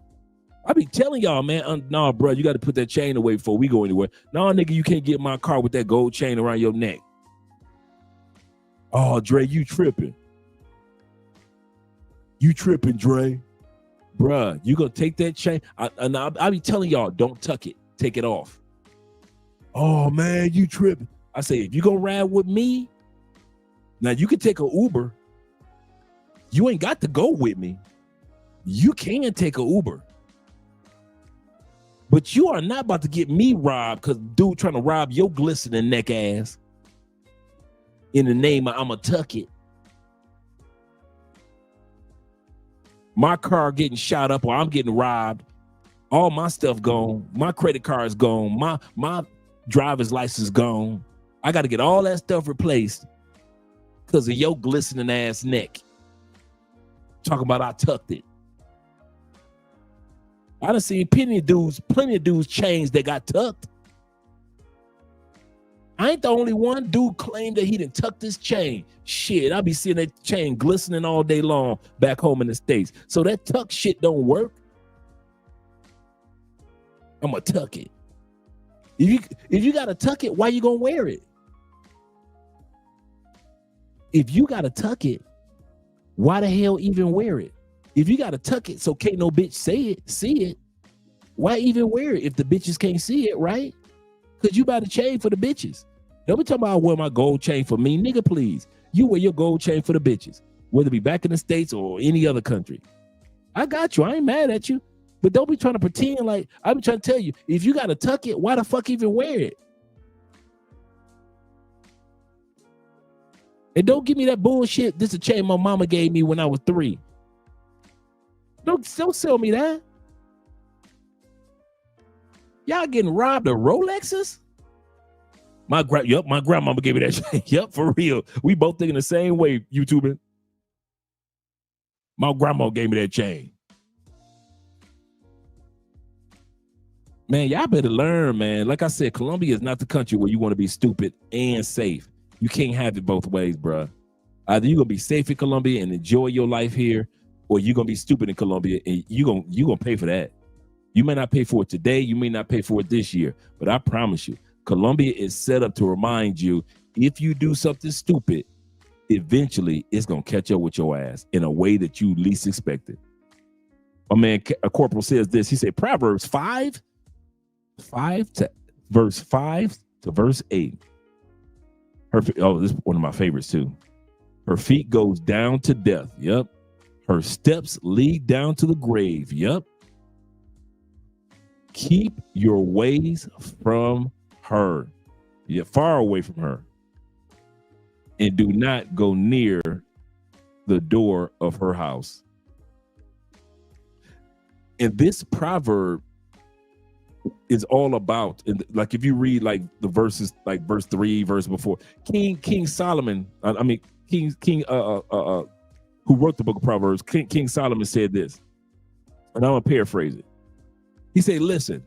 I be telling y'all, man, nah, bro, you got to put that chain away before we go anywhere. Nah, nigga, you can't get in my car with that gold chain around your neck. Oh, Dre, you tripping. You tripping, Dre. Bruh, you gonna take that chain? I be telling y'all, don't tuck it. Take it off. Oh, man, you tripping. I say, if you gonna ride with me, now you can take an Uber. You ain't got to go with me. You can take an Uber. But you are not about to get me robbed because dude trying to rob your glistening neck ass in the name of I'ma tuck it. My car getting shot up or I'm getting robbed. All my stuff gone. My credit card is gone. My driver's license gone. I got to get all that stuff replaced because of your glistening ass neck. Talking about I tucked it. I done seen plenty of dudes chains that got tucked. I ain't the only one. Dude claimed that he done tucked his chain. Shit, I be seeing that chain glistening all day long back home in the States. So that tuck shit don't work. I'm gonna tuck it. If you gotta tuck it, why you gonna wear it? If you gotta tuck it, why the hell even wear it? If you gotta tuck it so can't no bitch see it, why even wear it if the bitches can't see it, right? Because you buy the chain for the bitches. Don't be talking about I wear my gold chain for me. Nigga, please. You wear your gold chain for the bitches, whether it be back in the States or any other country. I got you. I ain't mad at you. But don't be trying to pretend like, I be trying to tell you, if you gotta tuck it, why the fuck even wear it? And don't give me that bullshit. This is a chain my mama gave me when I was 3. Don't sell me that. Y'all getting robbed of Rolexes? My grandmama gave me that chain. Yep, for real. We both thinking the same way, YouTubing. My grandma gave me that chain. Man, y'all better learn, man. Like I said, Colombia is not the country where you want to be stupid and safe. You can't have it both ways, bro. Either you're going to be safe in Colombia and enjoy your life here, or you're going to be stupid in Colombia and you're going to pay for that. You may not pay for it today. You may not pay for it this year. But I promise you, Colombia is set up to remind you, if you do something stupid, eventually it's going to catch up with your ass in a way that you least expected. My man, a corporal says this. He said, Proverbs 5 to verse 5 to verse 8. This is one of my favorites too. Her feet goes down to death. Yep. Her steps lead down to the grave. Yep. Keep your ways from her. You're far away from her. And do not go near the door of her house. And this proverb is all about, and like if you read like the verses, like verse 3, verse before, King Solomon, King who wrote the book of Proverbs, King Solomon said this, and I'm gonna paraphrase it. He said, listen,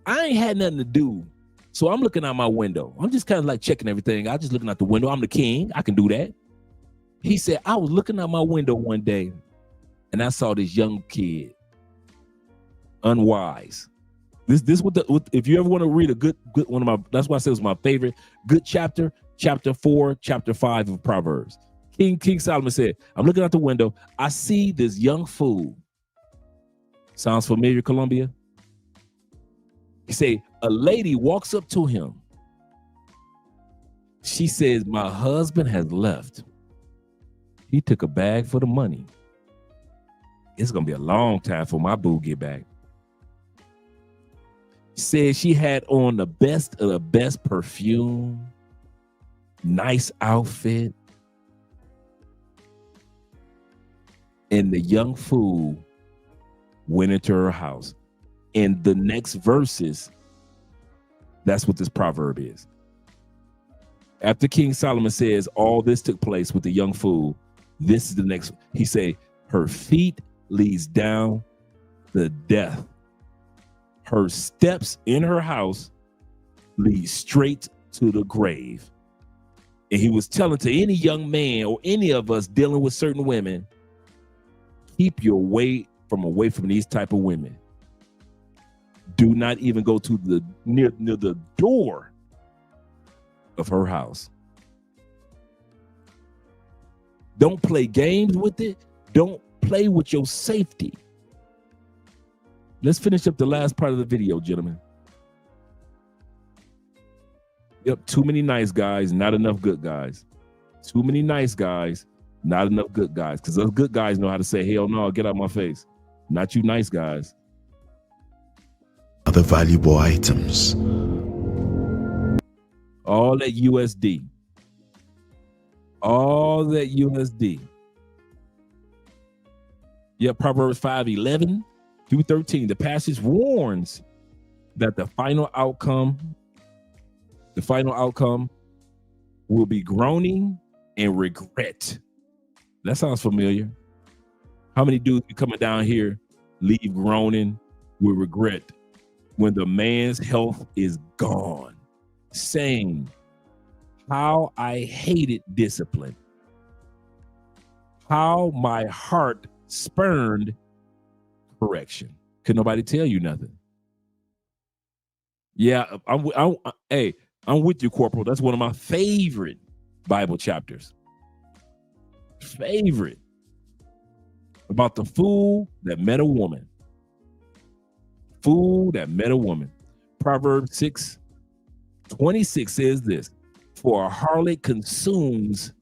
I ain't had nothing to do, so I'm looking out my window. I'm just kind of like checking everything. I'm just looking out the window. I'm the king. I can do that. He said, I was looking out my window one day, and I saw this young kid, unwise. This if you ever want to read a good one of my, that's why I said it was my favorite good chapter 4, chapter 5 of Proverbs. King Solomon said, I'm looking out the window. I see this young fool. Sounds familiar, Colombia? He said, a lady walks up to him. She says, my husband has left. He took a bag for the money. It's going to be a long time for my boo get back. Said she had on the best of the best perfume, nice outfit. And the young fool went into her house. And the next verses, that's what this proverb is. After King Solomon says all this took place with the young fool, this is the next. He say, her feet leads down to death. Her steps in her house lead straight to the grave. And he was telling to any young man or any of us dealing with certain women, keep your way from these type of women. Do not even go to the near the door of her house. Don't play games with it. Don't play with your safety. Let's finish up the last part of the video, gentlemen. Yep, too many nice guys, not enough good guys. Too many nice guys, not enough good guys. Because those good guys know how to say, hell no, get out my face. Not you nice guys. Other valuable items. All that USD. All that USD. Yeah, Proverbs 5:11 through 13. The passage warns that the final outcome will be groaning and regret. That sounds familiar. How many dudes be coming down here, leave groaning with regret when the man's health is gone, saying, how I hated discipline, how my heart spurned correction. Could nobody tell you nothing? Yeah, I'm with you, Corporal. That's one of my favorite Bible chapters. Favorite. About the fool that met a woman. Fool that met a woman. Proverbs 6:26 says this, for a harlot consumes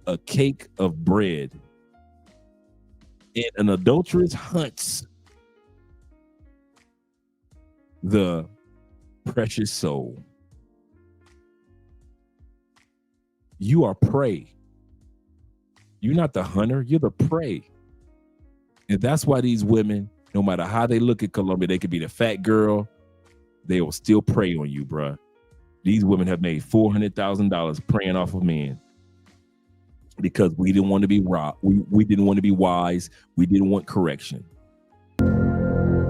a cake of bread, and an adulteress hunts the precious soul. You are prey. You're not the hunter, you're the prey. And that's why these women, no matter how they look at Colombia, they could be the fat girl, they will still prey on you, bruh. These women have made $400,000 preying off of men because we didn't want to be robbed. We didn't want to be wise. We didn't want correction.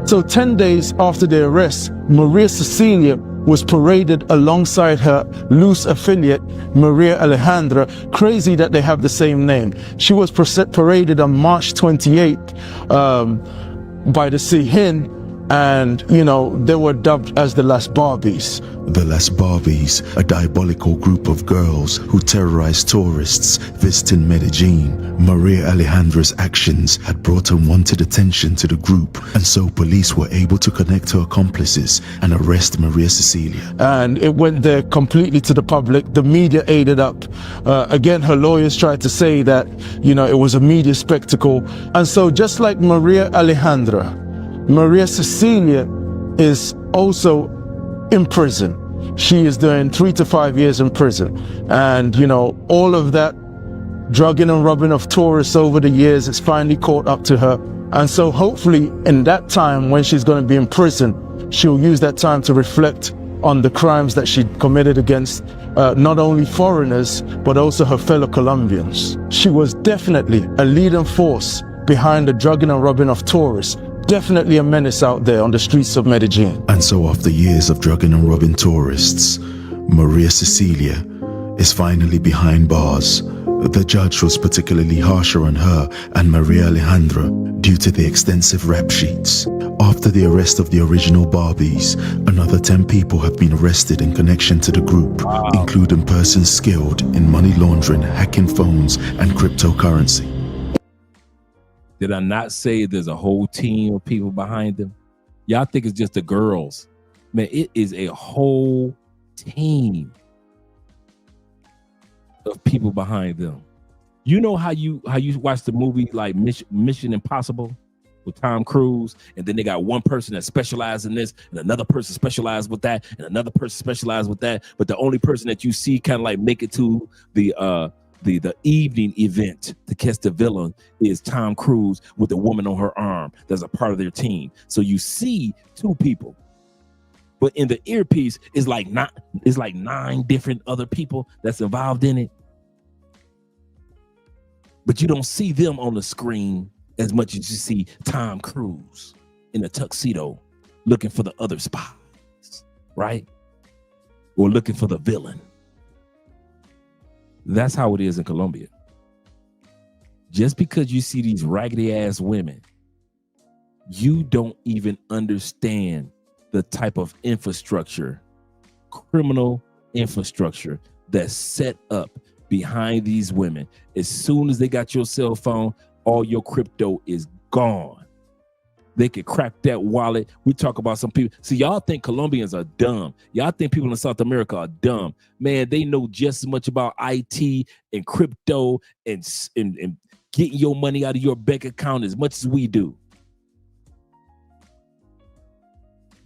So 10 days after the arrest, Maria Cecilia was paraded alongside her loose affiliate, Maria Alejandra. Crazy that they have the same name. She was paraded on March 28th by the Sihin, and, you know, they were dubbed as the Las Barbies. The Las Barbies, a diabolical group of girls who terrorized tourists visiting Medellin. Maria Alejandra's actions had brought unwanted attention to the group, and so police were able to connect her accomplices and arrest Maria Cecilia. And it went there completely to the public. The media ate it up. Again, her lawyers tried to say that, you know, it was a media spectacle. And so just like Maria Alejandra, Maria Cecilia is also in prison. She is doing 3 to 5 years in prison. And, you know, all of that drugging and robbing of tourists over the years has finally caught up to her. And so hopefully in that time when she's going to be in prison, she'll use that time to reflect on the crimes that she committed against not only foreigners, but also her fellow Colombians. She was definitely a leading force behind the drugging and robbing of tourists. Definitely a menace out there on the streets of Medellin. And so after years of drugging and robbing tourists, Maria Cecilia is finally behind bars. The judge was particularly harsher on her and Maria Alejandra due to the extensive rap sheets. After the arrest of the original Barbies, another 10 people have been arrested in connection to the group, including persons skilled in money laundering, hacking phones, and cryptocurrency. Did I not say there's a whole team of people behind them? Y'all think it's just the girls. Man, it is a whole team of people behind them. You know how you watch the movie like Mission Impossible with Tom Cruise, and then they got one person that specializes in this, and another person specialized with that, and another person specialized with that, but the only person that you see kind of like make it to the evening event to catch the villain is Tom Cruise with a woman on her arm that's a part of their team. So you see two people. But in the earpiece, it's like 9 different other people that's involved in it. But you don't see them on the screen as much as you see Tom Cruise in a tuxedo looking for the other spies, right? Or looking for the villain. That's how it is in Colombia. Just because you see these raggedy ass women, you don't even understand the type of infrastructure, criminal infrastructure that's set up behind these women. As soon as they got your cell phone, all your crypto is gone. They could crack that wallet. We talk about some people. See, y'all think Colombians are dumb. Y'all think people in South America are dumb. Man, they know just as much about IT and crypto and getting your money out of your bank account as much as we do.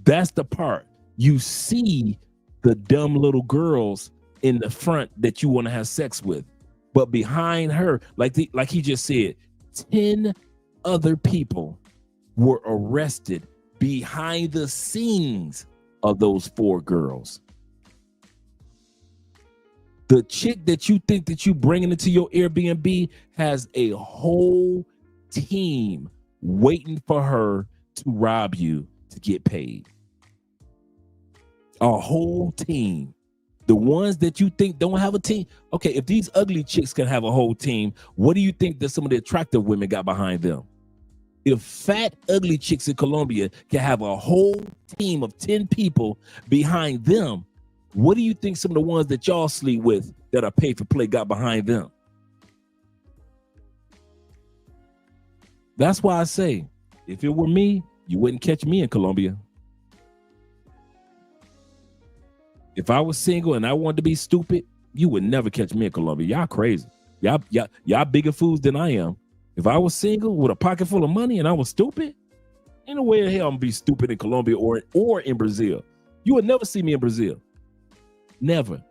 That's the part. You see the dumb little girls in the front that you want to have sex with. But behind her, like he just said, 10 other people were arrested behind the scenes of those 4 girls. The chick that you think that you bringing into your Airbnb has a whole team waiting for her to rob you to get paid. A whole team. The ones that you think don't have a team. Okay, if these ugly chicks can have a whole team, what do you think that some of the attractive women got behind them? If fat, ugly chicks in Colombia can have a whole team of 10 people behind them, what do you think some of the ones that y'all sleep with that are paid for play got behind them? That's why I say, if it were me, you wouldn't catch me in Colombia. If I was single and I wanted to be stupid, you would never catch me in Colombia. Y'all crazy. Y'all bigger fools than I am. If I was single with a pocket full of money and I was stupid, ain't no way in hell I'm gonna be stupid in Colombia or in Brazil. You would never see me in Brazil. Never.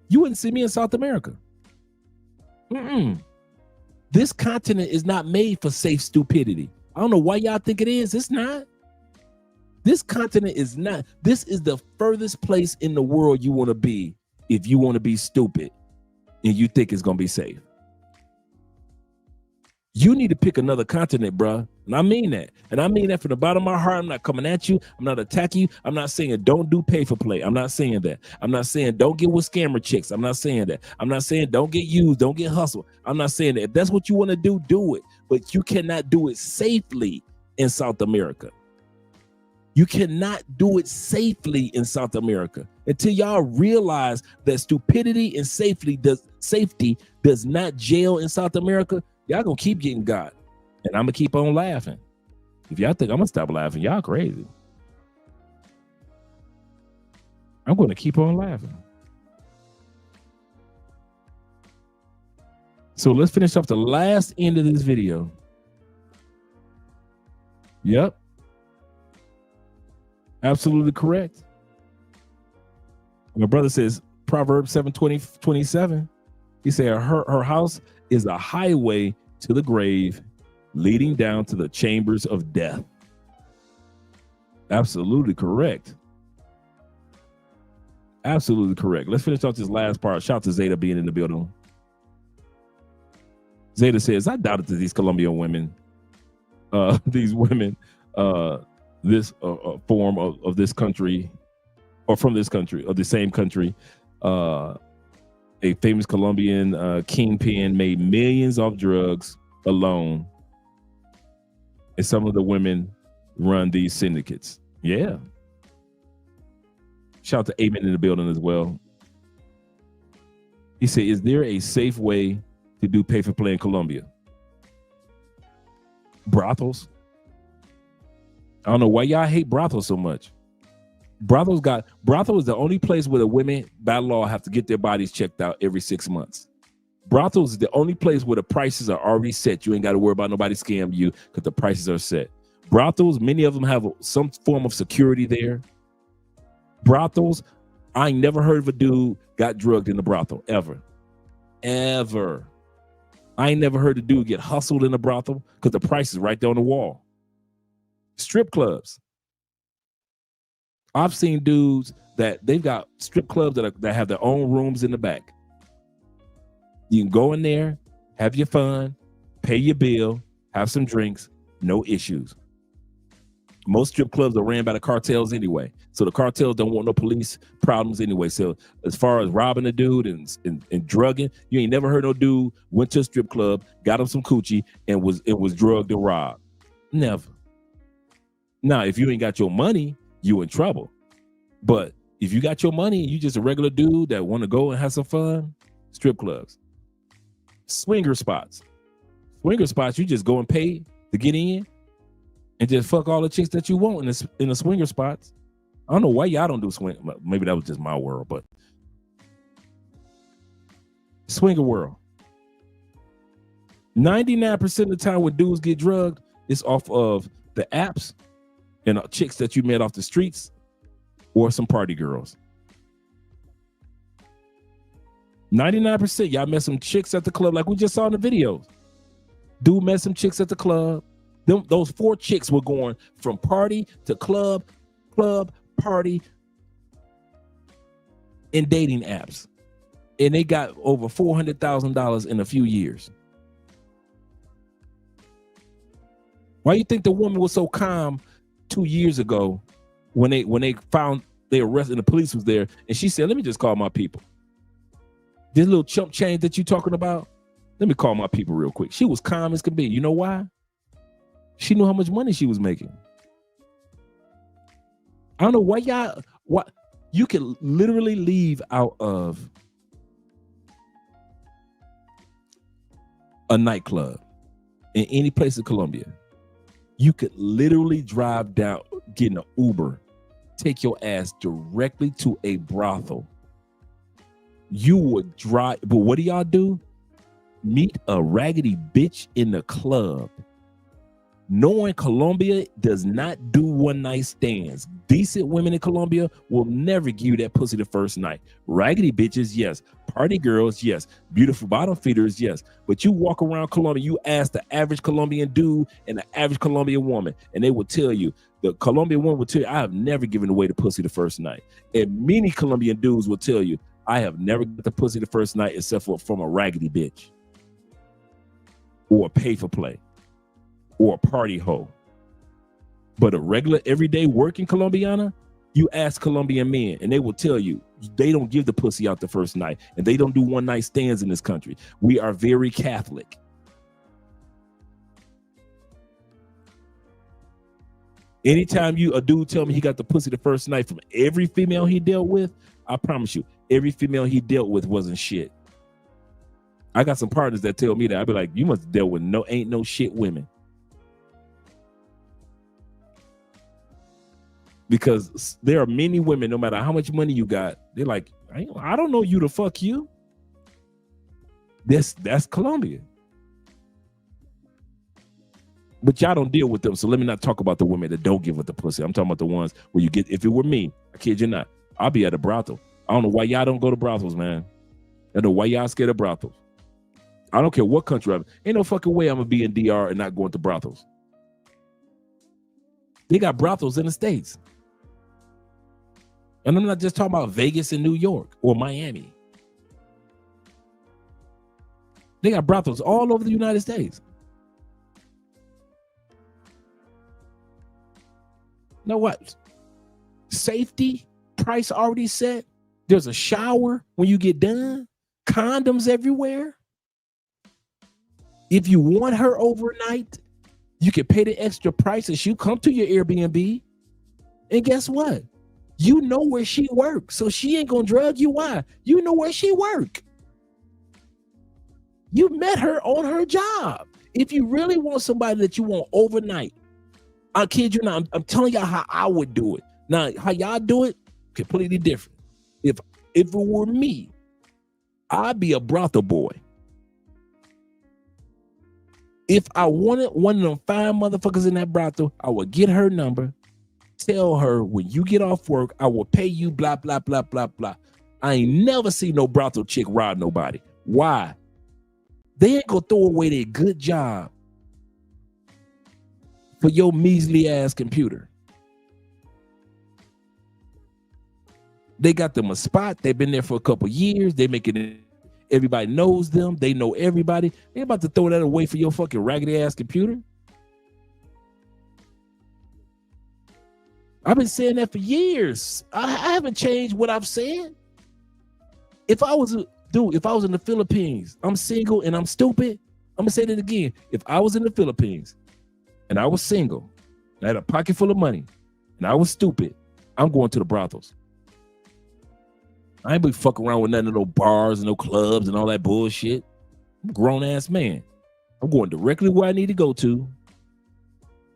You wouldn't see me in South America. This continent is not made for safe stupidity. I don't know why y'all think it is. It's not. This continent is not. This is the furthest place in the world you want to be if you want to be stupid and you think it's going to be safe. You need to pick another continent, bruh. And I mean that. And I mean that from the bottom of my heart. I'm not coming at you. I'm not attacking you. I'm not saying don't do pay for play. I'm not saying that. I'm not saying don't get with scammer chicks. I'm not saying that. I'm not saying don't get used. Don't get hustled. I'm not saying that. If that's what you want to do, do it. But you cannot do it safely in South America. You cannot do it safely in South America until y'all realize that stupidity and safety does not jail in South America. Y'all gonna keep getting got, and I'm gonna keep on laughing. If y'all think I'm gonna stop laughing, y'all crazy. I'm gonna keep on laughing. So let's finish off the last end of this video. Yep. Absolutely correct. My brother says Proverbs 7:27. He said her house is a highway to the grave, leading down to the chambers of death. Absolutely correct. Absolutely correct. Let's finish off this last part. Shout out to Zeta being in the building. Zeta says, I doubt it that these Colombian women, these women, this form of this country, or from this country, or the same country, a famous Colombian kingpin made millions off drugs alone, and some of the women run these syndicates. Yeah. Shout out to Amen in the building as well. He said, is there a safe way to do pay for play in Colombia? Brothels. I don't know why y'all hate brothels so much. Brothel is the only place where the women by law have to get their bodies checked out every 6 months. Brothels is the only place where the prices are already set. You ain't got to worry about nobody scamming you because the prices are set. Brothels, many of them have some form of security there. Brothels, I ain't never heard of a dude got drugged in a brothel, ever. Ever. I ain't never heard a dude get hustled in a brothel because the price is right there on the wall. Strip clubs. I've seen dudes that they've got strip clubs that have their own rooms in the back. You can go in there, have your fun, pay your bill, have some drinks, no issues. Most strip clubs are ran by the cartels anyway. So the cartels don't want no police problems anyway. So as far as robbing a dude and drugging, you ain't never heard no dude went to a strip club, got him some coochie, and was drugged and robbed. Never. Now, if you ain't got your money, you in trouble. But if you got your money and you just a regular dude that want to go and have some fun, strip clubs. Swinger spots. Swinger spots, you just go and pay to get in and just fuck all the chicks that you want in the swinger spots. I don't know why y'all don't do swing. Maybe that was just my world, but swinger world. 99% of the time when dudes get drugged, it's off of the apps and chicks that you met off the streets or some party girls. 99%, y'all met some chicks at the club like we just saw in the videos. Dude met some chicks at the club. Those 4 chicks were going from party to club, party, and dating apps. And they got over $400,000 in a few years. Why you think the woman was so calm 2 years ago when they found they arrested and the police was there, and she said, let me just call my people. This little chump change that you talking about, let me call my people real quick. She was calm as could be. You know why? She knew how much money she was making. I don't know why you can literally leave out of a nightclub in any place in Colombia. You could literally drive down, get an Uber, take your ass directly to a brothel. You would drive, but what do y'all do? Meet a raggedy bitch in the club. Knowing Colombia does not do one night stands. Decent women in Colombia will never give you that pussy the first night. Raggedy bitches, yes. Party girls, yes. Beautiful bottom feeders, yes. But you walk around Colombia, you ask the average Colombian dude and the average Colombian woman, and they will tell you, the Colombian woman will tell you, I have never given away the pussy the first night. And many Colombian dudes will tell you, I have never got the pussy the first night except for from a raggedy bitch or a pay for play or a party hoe. But a regular everyday working Colombiana, you ask Colombian men and they will tell you they don't give the pussy out the first night and they don't do one night stands in this country. We are very Catholic. Anytime a dude tell me he got the pussy the first night from every female he dealt with, I promise you, every female he dealt with wasn't shit. I got some partners that tell me that. I'd be like, you must deal with ain't no shit women. Because there are many women, no matter how much money you got, they're like, I don't know you to fuck you. That's Colombia. But y'all don't deal with them. So let me not talk about the women that don't give with the pussy. I'm talking about the ones where you get, if it were me, I kid you not, I'll be at a brothel. I don't know why y'all don't go to brothels, man. I don't know why y'all scared of brothels. I don't care what country I'm in. Ain't no fucking way I'm gonna be in DR and not going to brothels. They got brothels in the States. And I'm not just talking about Vegas and New York or Miami. They got brothels all over the United States. Know what? Safety, price already set. There's a shower when you get done. Condoms everywhere. If you want her overnight, you can pay the extra price and she'll come to your Airbnb. And guess what? You know where she works, so she ain't gonna drug you. Why? You know where she work. You met her on her job. If you really want somebody that you want overnight, I kid you not, I'm telling y'all how I would do it. Now, how y'all do it, completely different. If it were me, I'd be a brothel boy. If I wanted one of them fine motherfuckers in that brothel, I would get her number, tell her when you get off work, I will pay you blah, blah, blah, blah, blah. I ain't never seen no brothel chick rob nobody. Why? They ain't gonna throw away their good job for your measly ass computer. They got them a spot. They've been there for a couple years. They making it. Everybody knows them. They know everybody. They about to throw that away for your fucking raggedy ass computer. I've been saying that for years. I haven't changed what I've said. If I was in the Philippines, I'm single and I'm stupid. I'm gonna say that again. If I was in the Philippines and I was single, and I had a pocket full of money, and I was stupid, I'm going to the brothels. I ain't be fucking around with none of no bars and no clubs and all that bullshit. I'm a grown ass man. I'm going directly where I need to go to,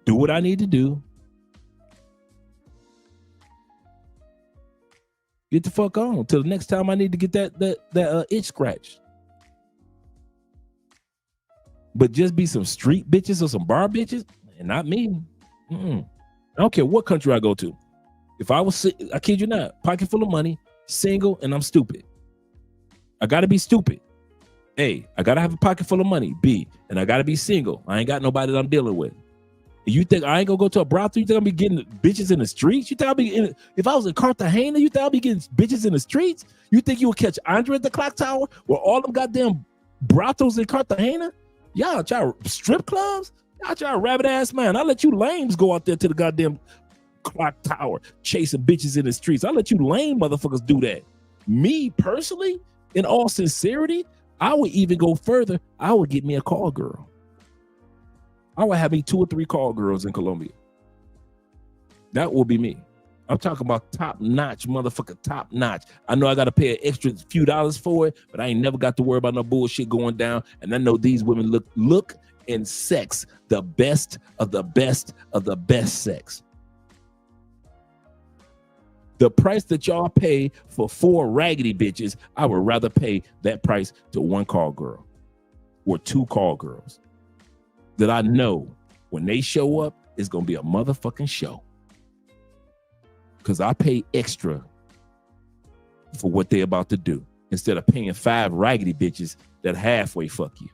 do what I need to do. Get the fuck on till the next time I need to get that itch scratched. But just be some street bitches or some bar bitches, and not me. I don't care what country I go to. If I was, I kid you not, pocket full of money, single, and I'm stupid. I gotta be stupid. A, I gotta have a pocket full of money. B, and I gotta be single. I ain't got nobody that I'm dealing with. You think I ain't gonna go to a brothel? You think I'll be getting bitches in the streets? You think I'll be if I was in Cartagena, you think I'll be getting bitches in the streets? You think you would catch Andre at the clock tower where all them goddamn brothels in Cartagena? Y'all try strip clubs? Y'all try rabbit ass man. I'll let you lames go out there to the goddamn clock tower chasing bitches in the streets. I'll let you lame motherfuckers do that. Me personally, in all sincerity, I would even go further. I would get me a call girl. I would have me 2 or 3 call girls in Colombia. That will be me. I'm talking about top notch, motherfucker, top notch. I know I got to pay an extra few dollars for it, but I ain't never got to worry about no bullshit going down. And I know these women look and sex the best of the best of the best sex. The price that y'all pay for 4 raggedy bitches, I would rather pay that price to 1 call girl or 2 call girls that I know when they show up, it's going to be a motherfucking show. Because I pay extra for what they're about to do instead of paying 5 raggedy bitches that halfway fuck you.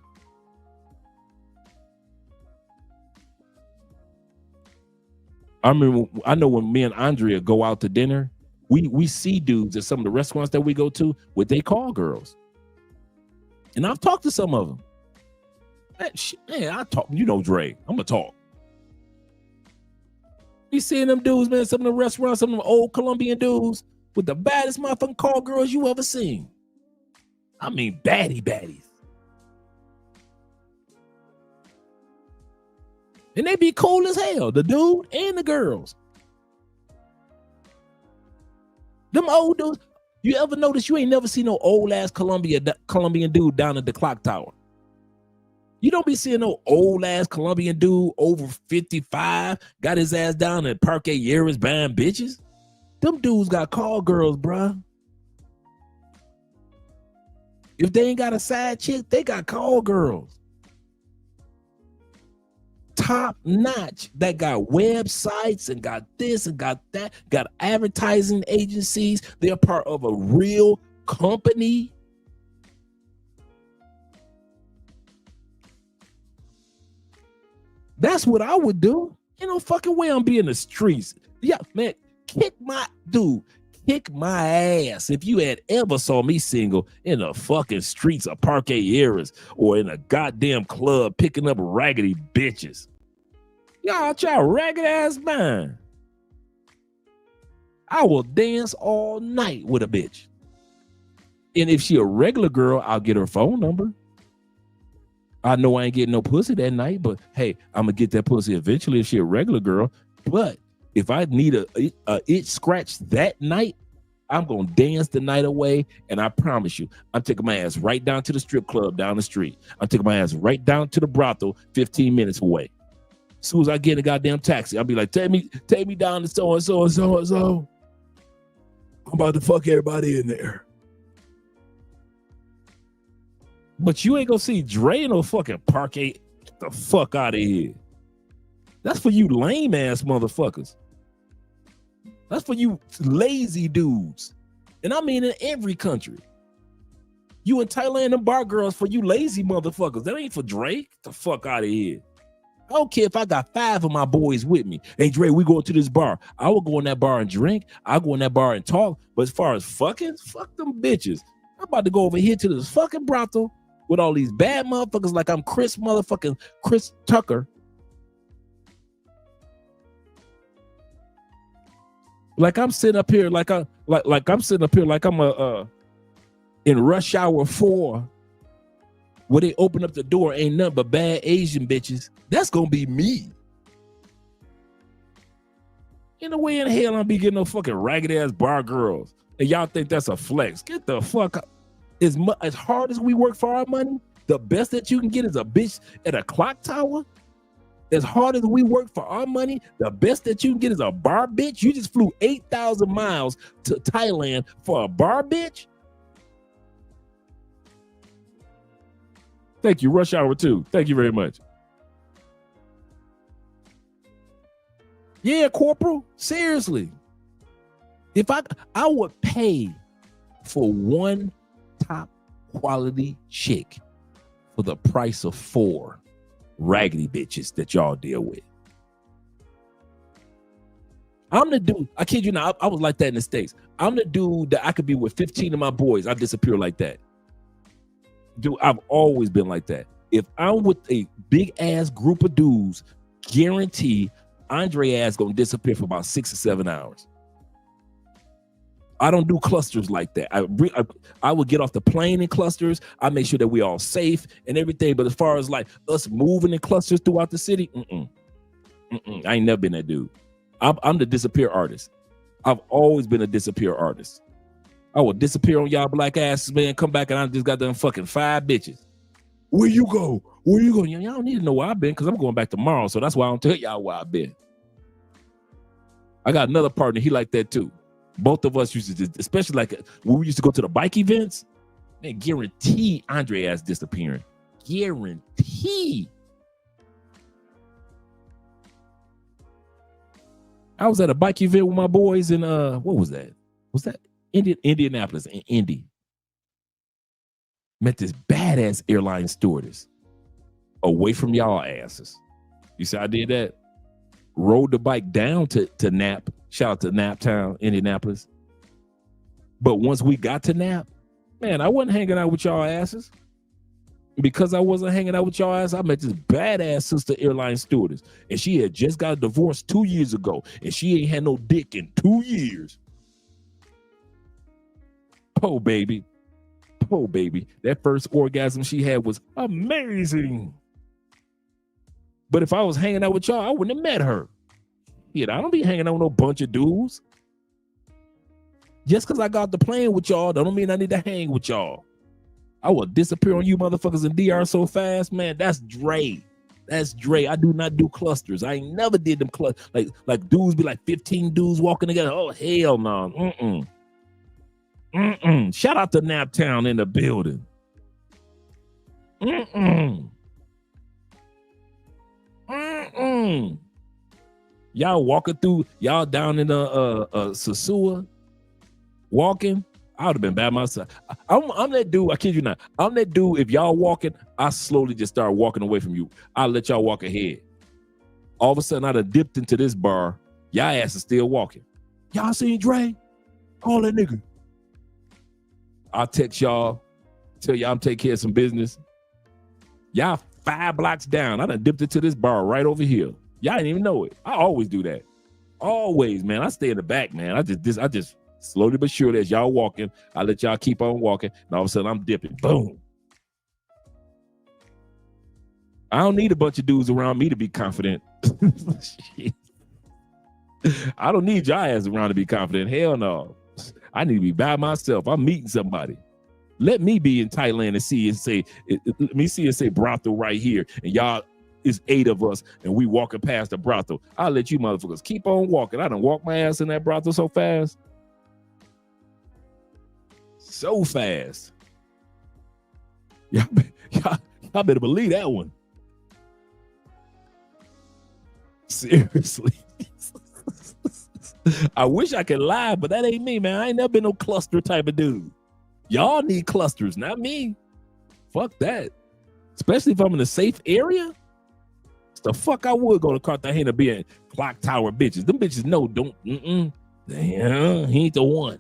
I know when me and Andrea go out to dinner, we see dudes at some of the restaurants that we go to with they call girls. And I've talked to some of them. Man, I talk, you know, Dre, I'm gonna talk. You seeing them dudes, man, some of the restaurants, some of them old Colombian dudes with the baddest motherfucking call girls you ever seen. I mean, baddies. And they be cool as hell, the dude and the girls. Them old dudes, you ever notice you ain't never seen no old ass Colombian dude down at the clock tower? You don't be seeing no old ass Colombian dude over 55, got his ass down at Parque Yeras buying bitches. Them dudes got call girls, bruh. If they ain't got a side chick, they got call girls. Top notch, that got websites and got this and got that, got advertising agencies. They're part of a real company. That's what I would do. Ain't no fucking way I'm be in the streets. Yeah, man, kick my ass if you had ever saw me single in the fucking streets of Parque Yeras or in a goddamn club picking up raggedy bitches. Y'all try ragged ass man. I will dance all night with a bitch. And if she a regular girl, I'll get her phone number. I know I ain't getting no pussy that night, but hey, I'm gonna get that pussy eventually if she a regular girl. But if I need a itch scratch that night, I'm gonna dance the night away, and I promise you, I'm taking my ass right down to the strip club down the street. I'm taking my ass right down to the brothel 15 minutes away. As soon as I get in a goddamn taxi, I'll be like, take me down to so and so and so and so. I'm about to fuck everybody in there. But you ain't gonna see Dre in no fucking parquet. Get the fuck out of here. That's for you lame ass motherfuckers. That's for you lazy dudes. And I mean in every country. You in Thailand and bar girls for you lazy motherfuckers. That ain't for Dre. Get the fuck out of here. I don't care if I got 5 of my boys with me. Hey, Dre, we go to this bar. I will go in that bar and drink. I'll go in that bar and talk. But as far as fucking, fuck them bitches. I'm about to go over here to this fucking brothel with all these bad motherfuckers like I'm Chris Tucker. Like I'm sitting up here like I'm in Rush Hour 4 where they open up the door, ain't nothing but bad Asian bitches. That's gonna be me. Ain't no way in hell I'm be getting no fucking ragged ass bar girls. And y'all think that's a flex. Get the fuck out. As hard as we work for our money, the best that you can get is a bitch at a clock tower. As hard as we work for our money, the best that you can get is a bar bitch. You just flew 8,000 miles to Thailand for a bar bitch? Thank you, Rush Hour 2. Thank you very much. Yeah, Corporal, seriously. If I would pay for one top quality chick for the price of 4 raggedy bitches that y'all deal with. I'm the dude, I kid you not, I was like that in the States. I'm the dude that I could be with 15 of my boys. I disappear like that. Dude, I've always been like that. If I'm with a big ass group of dudes, guarantee Andre ass gonna disappear for about 6 or 7 hours. I don't do clusters like that. I would get off the plane in clusters. I make sure that we all safe and everything. But as far as like us moving in clusters throughout the city, I ain't never been that dude. I'm the disappear artist. I've always been a disappear artist. I will disappear on y'all black asses, man. Come back and I just got them fucking 5 bitches. Where you go? Where you go? Y'all don't need to know where I've been because I'm going back tomorrow. So that's why I don't tell y'all where I've been. I got another partner. He like that too. Both of us used to, especially like when we used to go to the bike events, man, guarantee Andre ass disappearing. Guarantee. I was at a bike event with my boys in what was that? Was that Indianapolis in Indy? Met this badass airline stewardess away from y'all asses. You see, I did that. Rode the bike down to Nap. Shout out to Nap Town, Indianapolis. But once we got to Nap, man, I wasn't hanging out with y'all asses. Because I wasn't hanging out with y'all asses, I met this badass sister airline stewardess. And she had just got divorced 2 years ago. And she ain't had no dick in 2 years. Oh, baby. Oh, baby. That first orgasm she had was amazing. But if I was hanging out with y'all, I wouldn't have met her. Yeah, I don't be hanging out with no bunch of dudes. Just because I got the plane with y'all, that don't mean I need to hang with y'all. I will disappear on you motherfuckers in DR so fast, man. That's Dre. That's Dre. I do not do clusters. I ain't never did them clusters. Like dudes be like 15 dudes walking together. Oh, hell no. Shout out to Naptown in the building. Y'all walking through, y'all down in Sasua, walking. I would have been by myself. I'm that dude, I kid you not. I'm that dude, if y'all walking, I slowly just start walking away from you. I'll let y'all walk ahead. All of a sudden, I done dipped into this bar. Y'all ass is still walking. Y'all seen Dre? Call that nigga. I'll text y'all, tell y'all I'm taking care of some business. Y'all 5 blocks down. I done dipped into this bar right over here. Y'all didn't even know it. I always do that. Always, man. I stay in the back, man. I just slowly but surely as y'all walking, I let y'all keep on walking, and all of a sudden I'm dipping. Boom. I don't need a bunch of dudes around me to be confident. I don't need y'all ass around to be confident. Hell no. I need to be by myself. I'm meeting somebody. Let me be in Thailand and see and say, let me see and say brothel right here. And y'all is 8 of us and we walking past the brothel. I'll let you motherfuckers keep on walking. I done walked my ass in that brothel so fast. So fast. Y'all better believe that one. Seriously. I wish I could lie, but that ain't me, man. I ain't never been no cluster type of dude. Y'all need clusters, not me. Fuck that. Especially if I'm in a safe area. the fuck I would go to Cartagena being clock tower bitches. Them bitches no, don't. Damn, he ain't the one.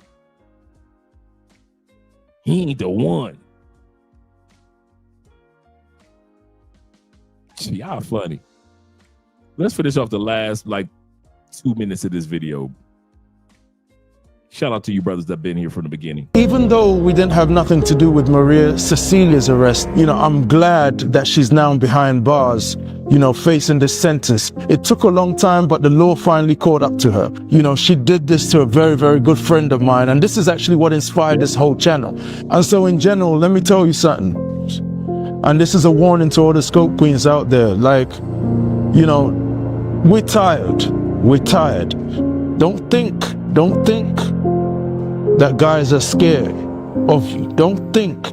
He ain't the one. Y'all funny. Let's finish off the last like 2 minutes of this video. Shout out to you brothers that been here from the beginning. Even though we didn't have nothing to do with Maria Cecilia's arrest, I'm glad that she's now behind bars, facing this sentence. It took a long time, but the law finally caught up to her. She did this to a very, very good friend of mine, and this is actually what inspired this whole channel. And so in general, let me tell you something. And this is a warning to all the Scope Queens out there. We're tired. We're tired. Don't think that guys are scared of you. Don't think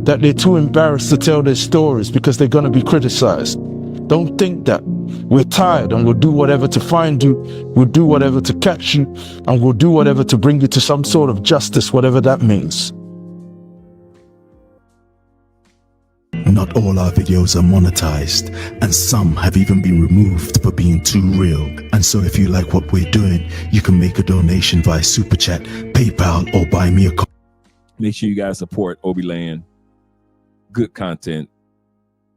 that they're too embarrassed to tell their stories because they're going to be criticized. Don't think that. We're tired, and we'll do whatever to find you. We'll do whatever to catch you, and we'll do whatever to bring you to some sort of justice, whatever that means. Not all our videos are monetized, and some have even been removed for being too real. And so if you like what we're doing, you can make a donation via Super Chat, PayPal, or buy me a coffee. Make sure you guys support Obi Land. Good content.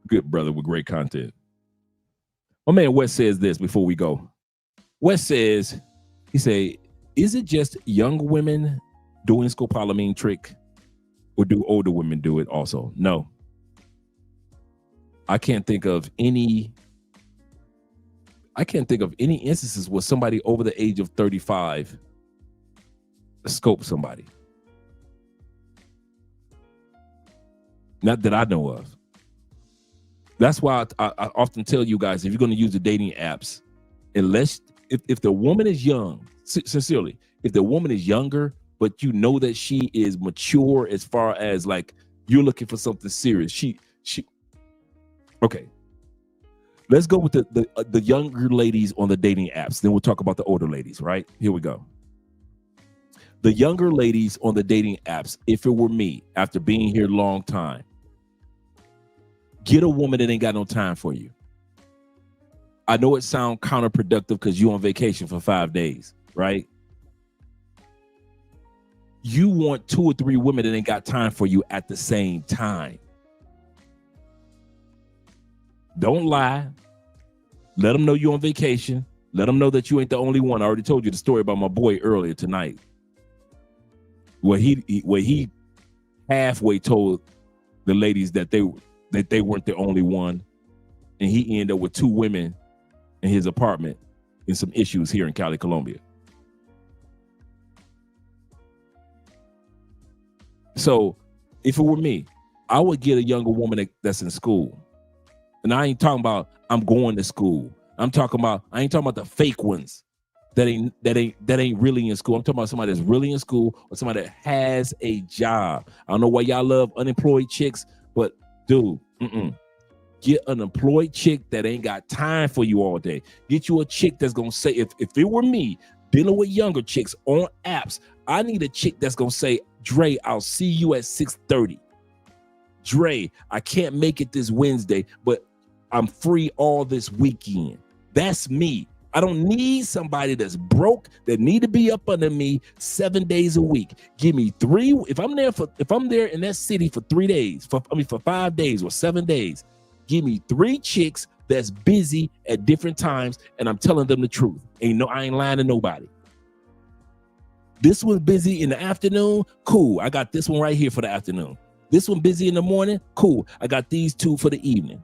Good brother with great content. My man Wes says this before we go. Wes says, he say, is it just young women doing scopolamine trick, or do older women do it also? No. I can't think of any instances where somebody over the age of 35 scope somebody. Not that I know of. That's why I often tell you guys, if you're going to use the dating apps, unless if the woman is young, sincerely, if the woman is younger, but you know that she is mature as far as like you're looking for something serious, she okay. Let's go with the younger ladies on the dating apps. Then we'll talk about the older ladies, right? Here we go. The younger ladies on the dating apps, if it were me, after being here a long time, get a woman that ain't got no time for you. I know it sounds counterproductive because you're on vacation for 5 days, right? You want 2 or 3 women that ain't got time for you at the same time. Don't lie. Let them know you're on vacation. Let them know that you ain't the only one. I already told you the story about my boy earlier tonight, where he halfway told the ladies that they weren't the only one, and he ended up with 2 women in his apartment and some issues here in Cali, Colombia. So if it were me, I would get a younger woman that's in school. And I ain't talking about I'm going to school. I ain't talking about the fake ones that ain't really in school. I'm talking about somebody that's really in school, or somebody that has a job. I don't know why y'all love unemployed chicks, but dude, get an employed chick that ain't got time for you all day. Get you a chick that's gonna say, if it were me dealing with younger chicks on apps, I need a chick that's gonna say, Dre, I'll see you at 6:30. Dre, I can't make it this Wednesday, but I'm free all this weekend. That's me. I don't need somebody that's broke, that need to be up under me 7 days a week. Give me 3. If I'm there in that city for 3 days, for 5 days or 7 days, give me 3 chicks that's busy at different times, and I'm telling them the truth. I ain't lying to nobody. This one's busy in the afternoon. Cool. I got this one right here for the afternoon. This one busy in the morning. Cool. I got these 2 for the evening.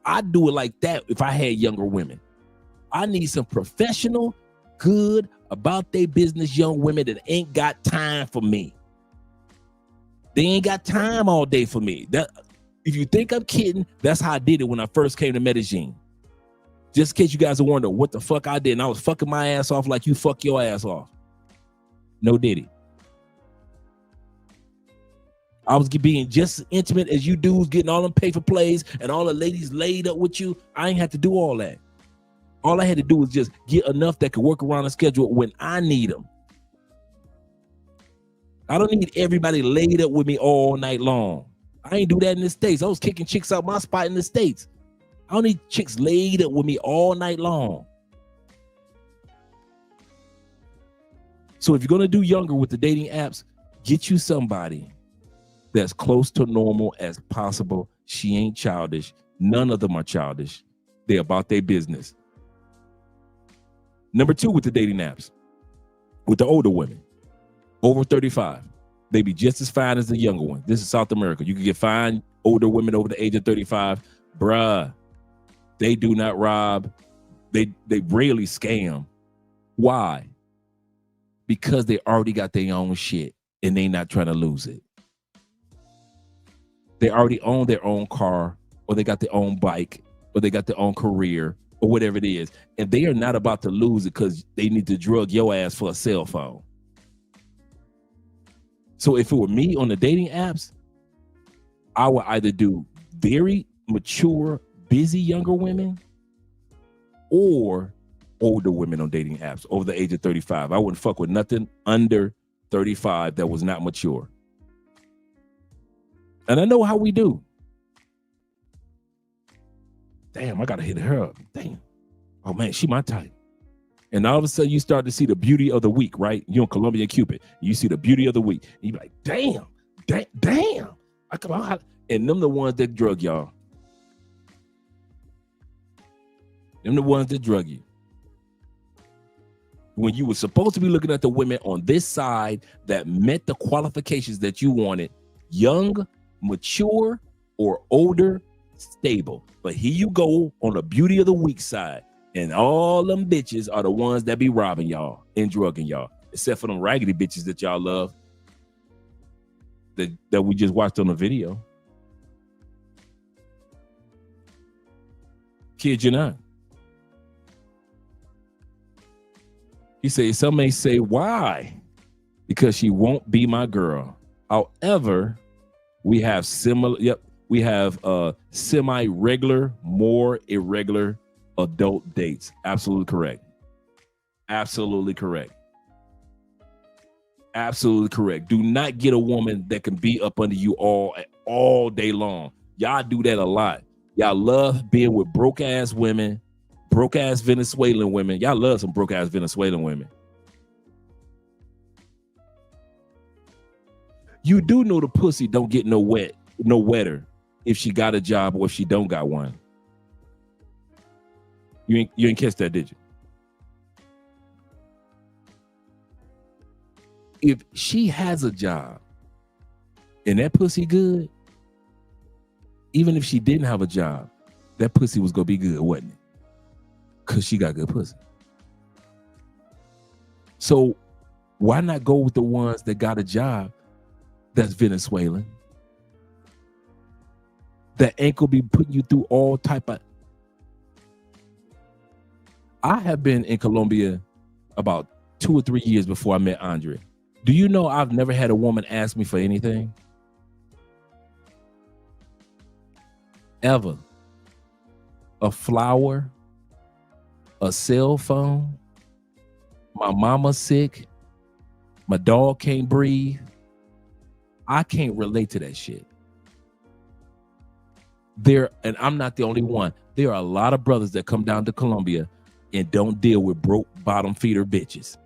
I'd do it like that if I had younger women. I need some professional, good, about their business young women that ain't got time for me. They ain't got time all day for me. That, if you think I'm kidding, that's how I did it when I first came to Medellin. Just in case you guys are wondering what the fuck I did, and I was fucking my ass off like you fuck your ass off. No diddy. I was being just as intimate as you dudes, getting all them paper plays and all the ladies laid up with you. I ain't had to do all that. All I had to do was just get enough that could work around the schedule when I need them. I don't need everybody laid up with me all night long. I ain't do that in the States. I was kicking chicks out my spot in the States. I don't need chicks laid up with me all night long. So if you're going to do younger with the dating apps, get you somebody that's close to normal as possible. She ain't childish. None of them are childish. They're about their business. Number 2 with the dating apps, with the older women, over 35. They be just as fine as the younger one. This is South America. You can get fine older women over the age of 35. Bruh, they do not rob. They rarely scam. Why? Because they already got their own shit and they not trying to lose it. They already own their own car, or they got their own bike, or they got their own career, or whatever it is. And they are not about to lose it because they need to drug your ass for a cell phone. So if it were me on the dating apps, I would either do very mature, busy younger women or older women on dating apps over the age of 35. I wouldn't fuck with nothing under 35 that was not mature. And I know how we do. Damn, I gotta hit her up. Damn. Oh man, she my type. And all of a sudden you start to see the beauty of the week, right? You're on Columbia Cupid. You see the beauty of the week. And you be like, damn. I come out. And them the ones that drug y'all. Them the ones that drug you. When you were supposed to be looking at the women on this side that met the qualifications that you wanted, young, mature, or older, stable. But here you go on the beauty of the weak side, and all them bitches are the ones that be robbing y'all and drugging y'all, except for them raggedy bitches that y'all love that we just watched on the video. Kid you not. He says, some may say, why? Because she won't be my girl. However, we have semi-regular, more irregular adult dates. Absolutely correct. Absolutely correct. Absolutely correct. Do not get a woman that can be up under you all day long. Y'all do that a lot. Y'all love being with broke ass women, broke ass Venezuelan women. Y'all love some broke ass Venezuelan women. You do know the pussy don't get no wetter if she got a job or if she don't got one. You ain't catch that, did you? If she has a job and that pussy good, even if she didn't have a job, that pussy was gonna be good, wasn't it? Because she got good pussy. So why not go with the ones that got a job that's Venezuelan, that ain't gonna be putting you through all type of... I have been in Colombia about 2 or 3 years before I met Andre. Do you know I've never had a woman ask me for anything? Ever. A flower, a cell phone, my mama's sick, my dog can't breathe. I can't relate to that shit. And I'm not the only one. There are a lot of brothers that come down to Colombia and don't deal with broke bottom feeder bitches.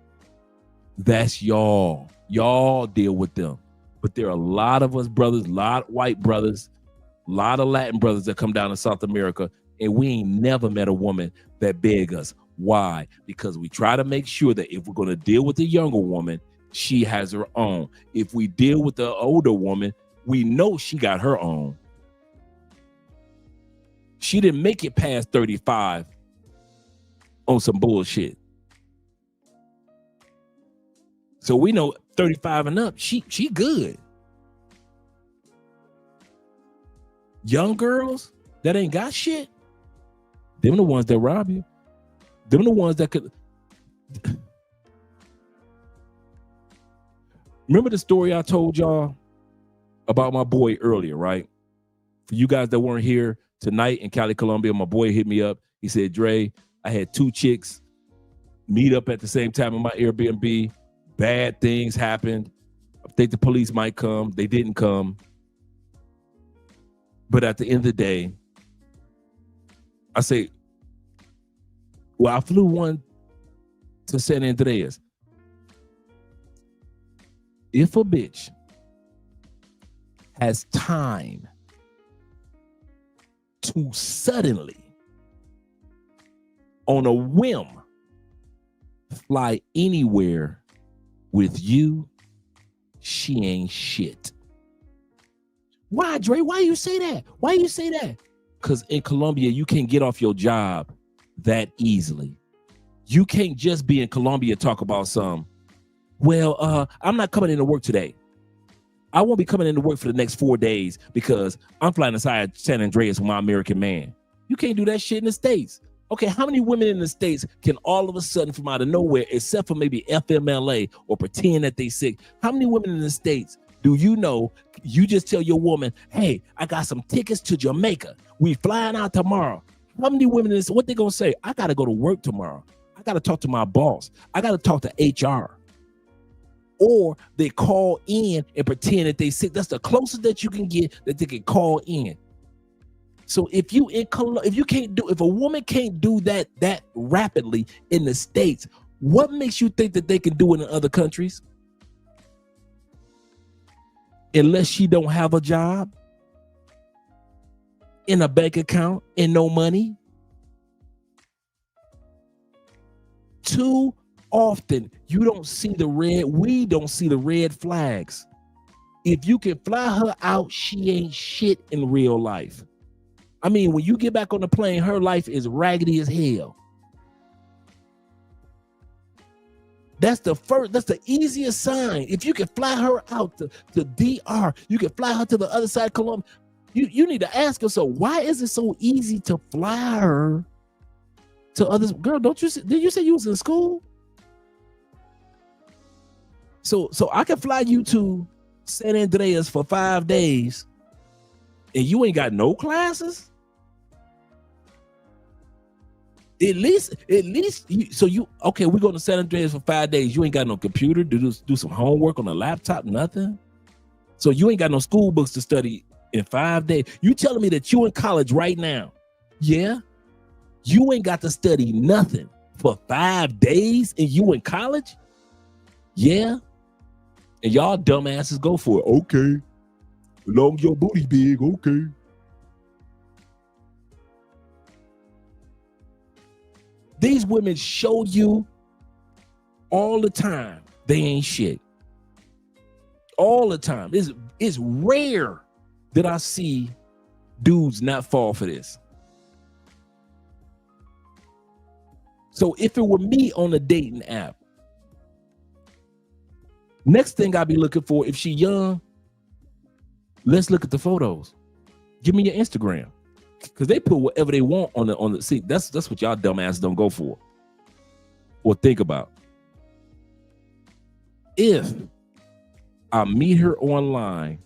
That's y'all. Y'all deal with them. But there are a lot of us brothers, a lot of white brothers, a lot of Latin brothers that come down to South America, and we ain't never met a woman that beg us. Why? Because we try to make sure that if we're going to deal with a younger woman, she has her own. If we deal with the older woman, we know she got her own. She didn't make it past 35 on some bullshit. So we know 35 and up, she good. Young girls that ain't got shit, them the ones that rob you. Them the ones that could... Remember the story I told y'all about my boy earlier, right? For you guys that weren't here tonight in Cali, Colombia, my boy hit me up. He said, Dre, I had 2 chicks meet up at the same time in my Airbnb. Bad things happened. I think the police might come. They didn't come. But at the end of the day, I say, well, I flew one to San Andreas. If a bitch has time to suddenly, on a whim, fly anywhere with you, she ain't shit. Why, Dre? Why you say that? Why you say that? Because in Colombia, you can't get off your job that easily. You can't just be in Colombia talk about some, well, I'm not coming into work today. I won't be coming into work for the next 4 days because I'm flying inside San Andreas with my American man. You can't do that shit in the States. Okay, how many women in the States can all of a sudden from out of nowhere, except for maybe FMLA or pretend that they sick, how many women in the States do you know, you just tell your woman, hey, I got some tickets to Jamaica. We flying out tomorrow. How many women in this, what they gonna say? I gotta go to work tomorrow. I gotta talk to my boss. I gotta talk to HR. Or they call in and pretend that they sick. That's the closest that you can get that they can call in. So if you if a woman can't do that rapidly in the States, what makes you think that they can do it in other countries? Unless she don't have a job, in a bank account, and no money. Too often, we don't see the red flags. If you can fly her out, she ain't shit in real life. I mean, when you get back on the plane, her life is raggedy as hell. That's the easiest sign. If you can fly her out to DR, you can fly her to the other side of Colombia. You need to ask her, so why is it so easy to fly her to others? Girl, did you say you was in school? So I can fly you to San Andreas for 5 days and you ain't got no classes? At least okay, we're going to San Andreas for 5 days. You ain't got no computer to do some homework on a laptop, nothing. So you ain't got no school books to study in 5 days. You telling me that you in college right now? Yeah. You ain't got to study nothing for 5 days and you in college? Yeah. And y'all dumbasses go for it. Okay. As long as your booty big, okay. These women show you all the time they ain't shit. All the time. It's rare that I see dudes not fall for this. So if it were me on a dating app, next thing I'd be looking for, if she young, let's look at the photos. Give me your Instagram. Because they put whatever they want on the see, that's what y'all dumbasses don't go for or think about. If I meet her online,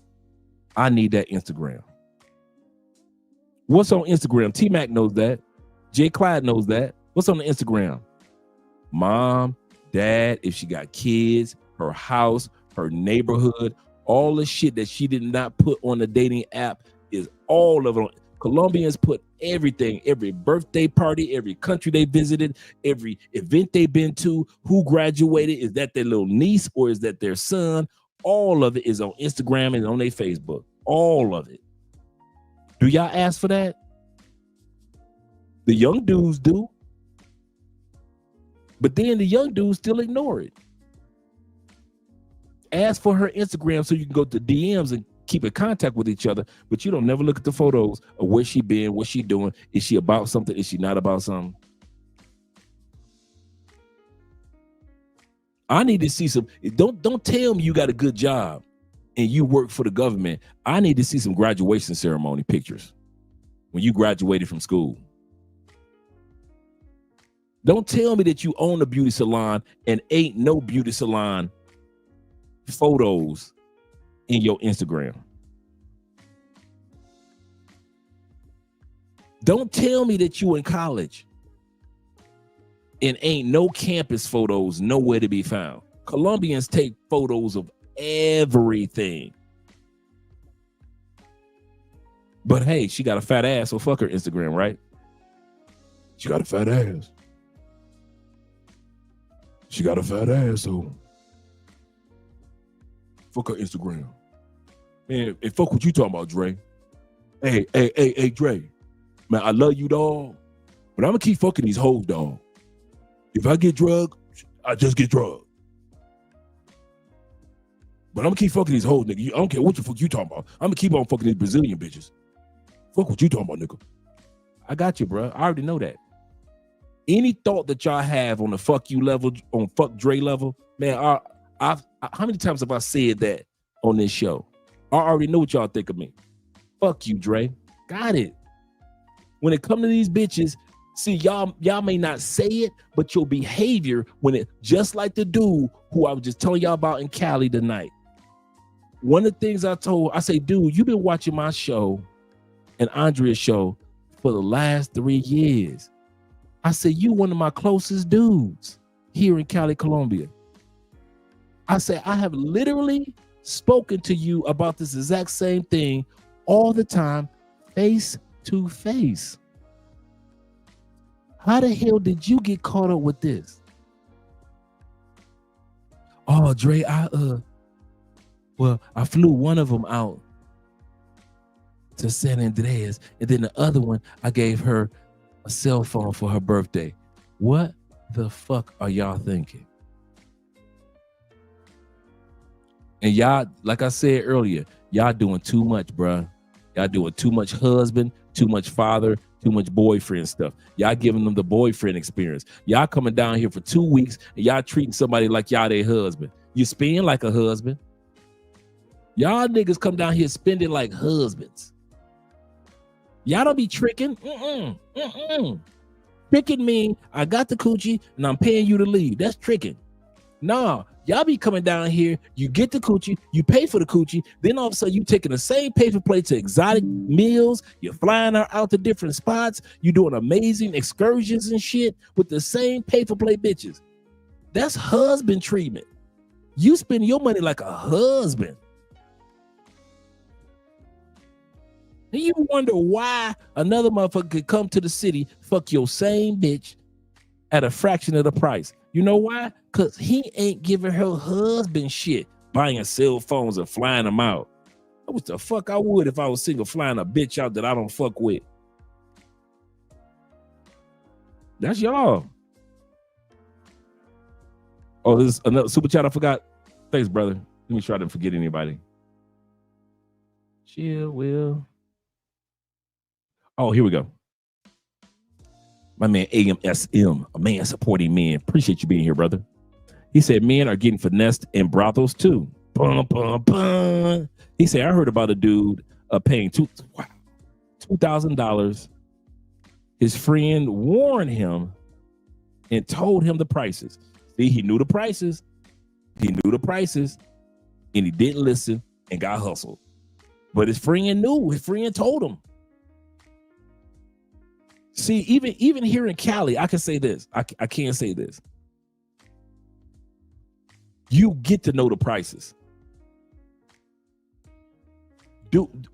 I need that Instagram. What's on Instagram? T-Mac knows that. J. Clyde knows that. What's on the Instagram? Mom, dad, if she got kids, her house, her neighborhood, all the shit that she did not put on the dating app is all of it. Colombians put everything, every birthday party, every country they visited, every event they've been to, who graduated, is that their little niece or is that their son? All of it is on Instagram and on their Facebook. All of it. Do y'all ask for that? The young dudes do. But then the young dudes still ignore it. Ask for her Instagram so you can go to DMs and keep in contact with each other, but you don't never look at the photos of where she been, what she doing. Is she about something? Is she not about something? I need to see some. Don't tell me you got a good job and you work for the government. I need to see some graduation ceremony pictures when you graduated from school. Don't tell me that you own a beauty salon and ain't no beauty salon photos in your Instagram. Don't tell me that you in college and ain't no campus photos nowhere to be found. Colombians take photos of everything. But hey, she got a fat ass, so fuck her Instagram, right? She got a fat ass. She got a fat ass, so fuck her Instagram. Man, and fuck what you talking about, Dre. Hey, Dre. Man, I love you, dog. But I'm gonna keep fucking these hoes, dog. If I get drugged, I just get drugged. But I'm gonna keep fucking these hoes, nigga. I don't care what the fuck you talking about. I'm gonna keep on fucking these Brazilian bitches. Fuck what you talking about, nigga. I got you, bro. I already know that. Any thought that y'all have on the fuck you level, on fuck Dre level, man, how many times have I said that on this show? I already know what y'all think of me. Fuck you, Dre. Got it. When it come to these bitches, see, y'all may not say it, but your behavior, when it just like the dude who I was just telling y'all about in Cali tonight. One of the things I say, dude, you've been watching my show and Andrea's show for the last 3 years. I said, you one of my closest dudes here in Cali, Colombia. I said, I have literally spoken to you about this exact same thing all the time, face to face. How the hell did you get caught up with this? Oh, Dre, I flew one of them out to San Andreas, and then the other one, I gave her a cell phone for her birthday. What the fuck are y'all thinking? And y'all, like I said earlier, y'all doing too much, bruh. Y'all doing too much husband, too much father, too much boyfriend stuff. Y'all giving them the boyfriend experience. Y'all coming down here for 2 weeks and y'all treating somebody like y'all their husband. You spend like a husband. Y'all niggas come down here spending like husbands. Y'all don't be tricking. Tricking mean I got the coochie and I'm paying you to leave. That's tricking. Nah, y'all be coming down here, you get the coochie, you pay for the coochie, then all of a sudden you taking the same paper plate to exotic meals, you're flying her out to different spots, you doing amazing excursions and shit with the same paper plate bitches. That's husband treatment. You spend your money like a husband. And you wonder why another motherfucker could come to the city, fuck your same bitch at a fraction of the price. You know why? Because he ain't giving her husband shit, buying cell phones and flying them out. What the fuck I would if I was single flying a bitch out that I don't fuck with. That's y'all. Oh, this is another super chat I forgot. Thanks, brother. Let me try to forget anybody. Chill, Will. Oh, here we go. My man AMSM, a man supporting men. Appreciate you being here, brother. He said men are getting finessed in brothels too. Bum, bum, bum. He said, I heard about a dude paying $2,000. His friend warned him and told him the prices. See, he knew the prices. He knew the prices and he didn't listen and got hustled. But his friend knew. His friend told him. See, even here in Cali, I can say this. I can't say this. You get to know the prices. Dude,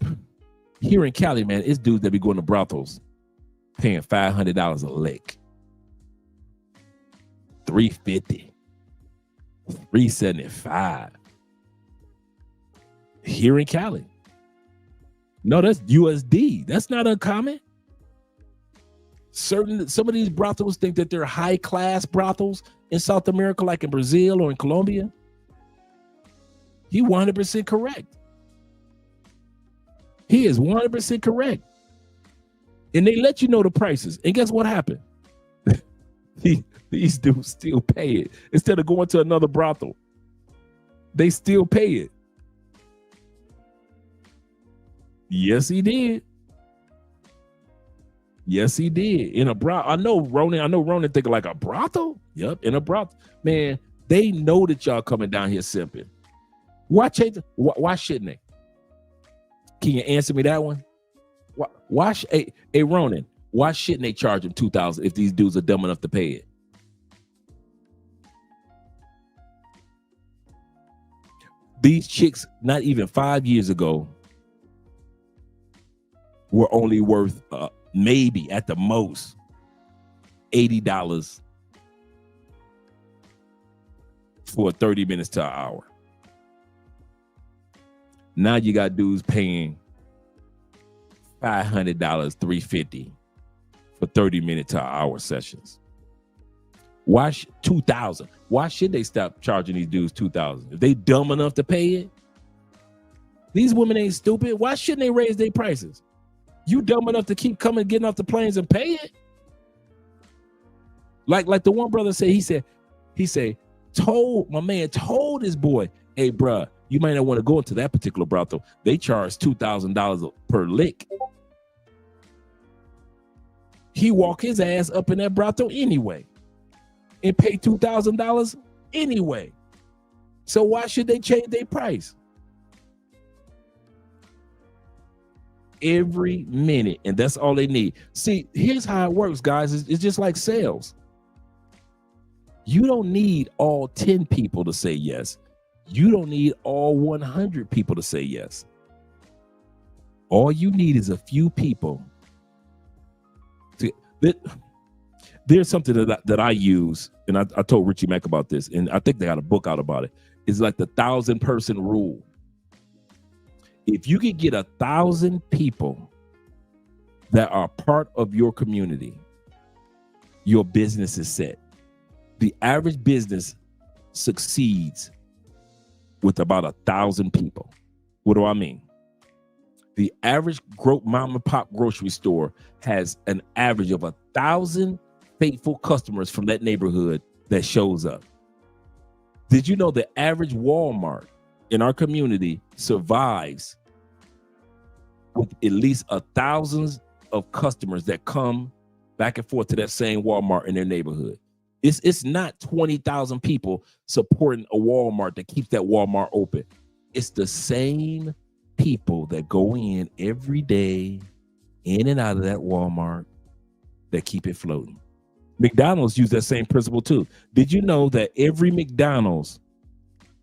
here in Cali, man, it's dudes that be going to brothels paying $500 a lick. $350. $375. Here in Cali. No, that's USD. That's not uncommon. Some of these brothels think that they're high class brothels in South America, like in Brazil or in Colombia. He 100% correct. He is 100% correct. And they let you know the prices. And guess what happened? These dudes still pay it. Instead of going to another brothel, they still pay it. Yes, he did. Yes, he did. In a brothel. I know Ronan thinking like a brothel. Yep, in a brothel. Man, they know that y'all coming down here simping. Why shouldn't they? Can you answer me that one? Hey, Ronan, why shouldn't they charge him $2,000 if these dudes are dumb enough to pay it? These chicks, not even 5 years ago, were only worth maybe at the most $80 for 30 minutes to an hour. Now you got dudes paying $500, $350 for 30-minute to an hour sessions. Why $2,000? Why should they stop charging these dudes $2,000? If they dumb enough to pay it, these women ain't stupid. Why shouldn't they raise their prices? You dumb enough to keep coming, getting off the planes and pay it? Like the one brother said, he said, my man told his boy, hey, bruh, you might not want to go into that particular brothel. They charge $2,000 per lick. He walk his ass up in that brothel anyway and pay $2,000 anyway. So why should they change their price? Every minute, and that's all they need. See, here's how it works, guys. It's just like sales. You don't need all 10 people to say yes. You don't need all 100 people to say yes. All you need is a few people. There's something that I use, and I told Richie Mack about this, and I think they got a book out about it. It's like the 1,000-person rule. If you could get 1,000 people that are part of your community, your business is set. The average business succeeds with about 1,000 people. What do I mean? The average mom and pop grocery store has an average of 1,000 faithful customers from that neighborhood that shows up. Did you know the average Walmart in our community survives with at least 1,000 of customers that come back and forth to that same Walmart in their neighborhood? It's not 20,000 people supporting a Walmart that keeps that Walmart open. It's the same people that go in every day, in and out of that Walmart, that keep it floating. McDonald's use that same principle too. Did you know that every McDonald's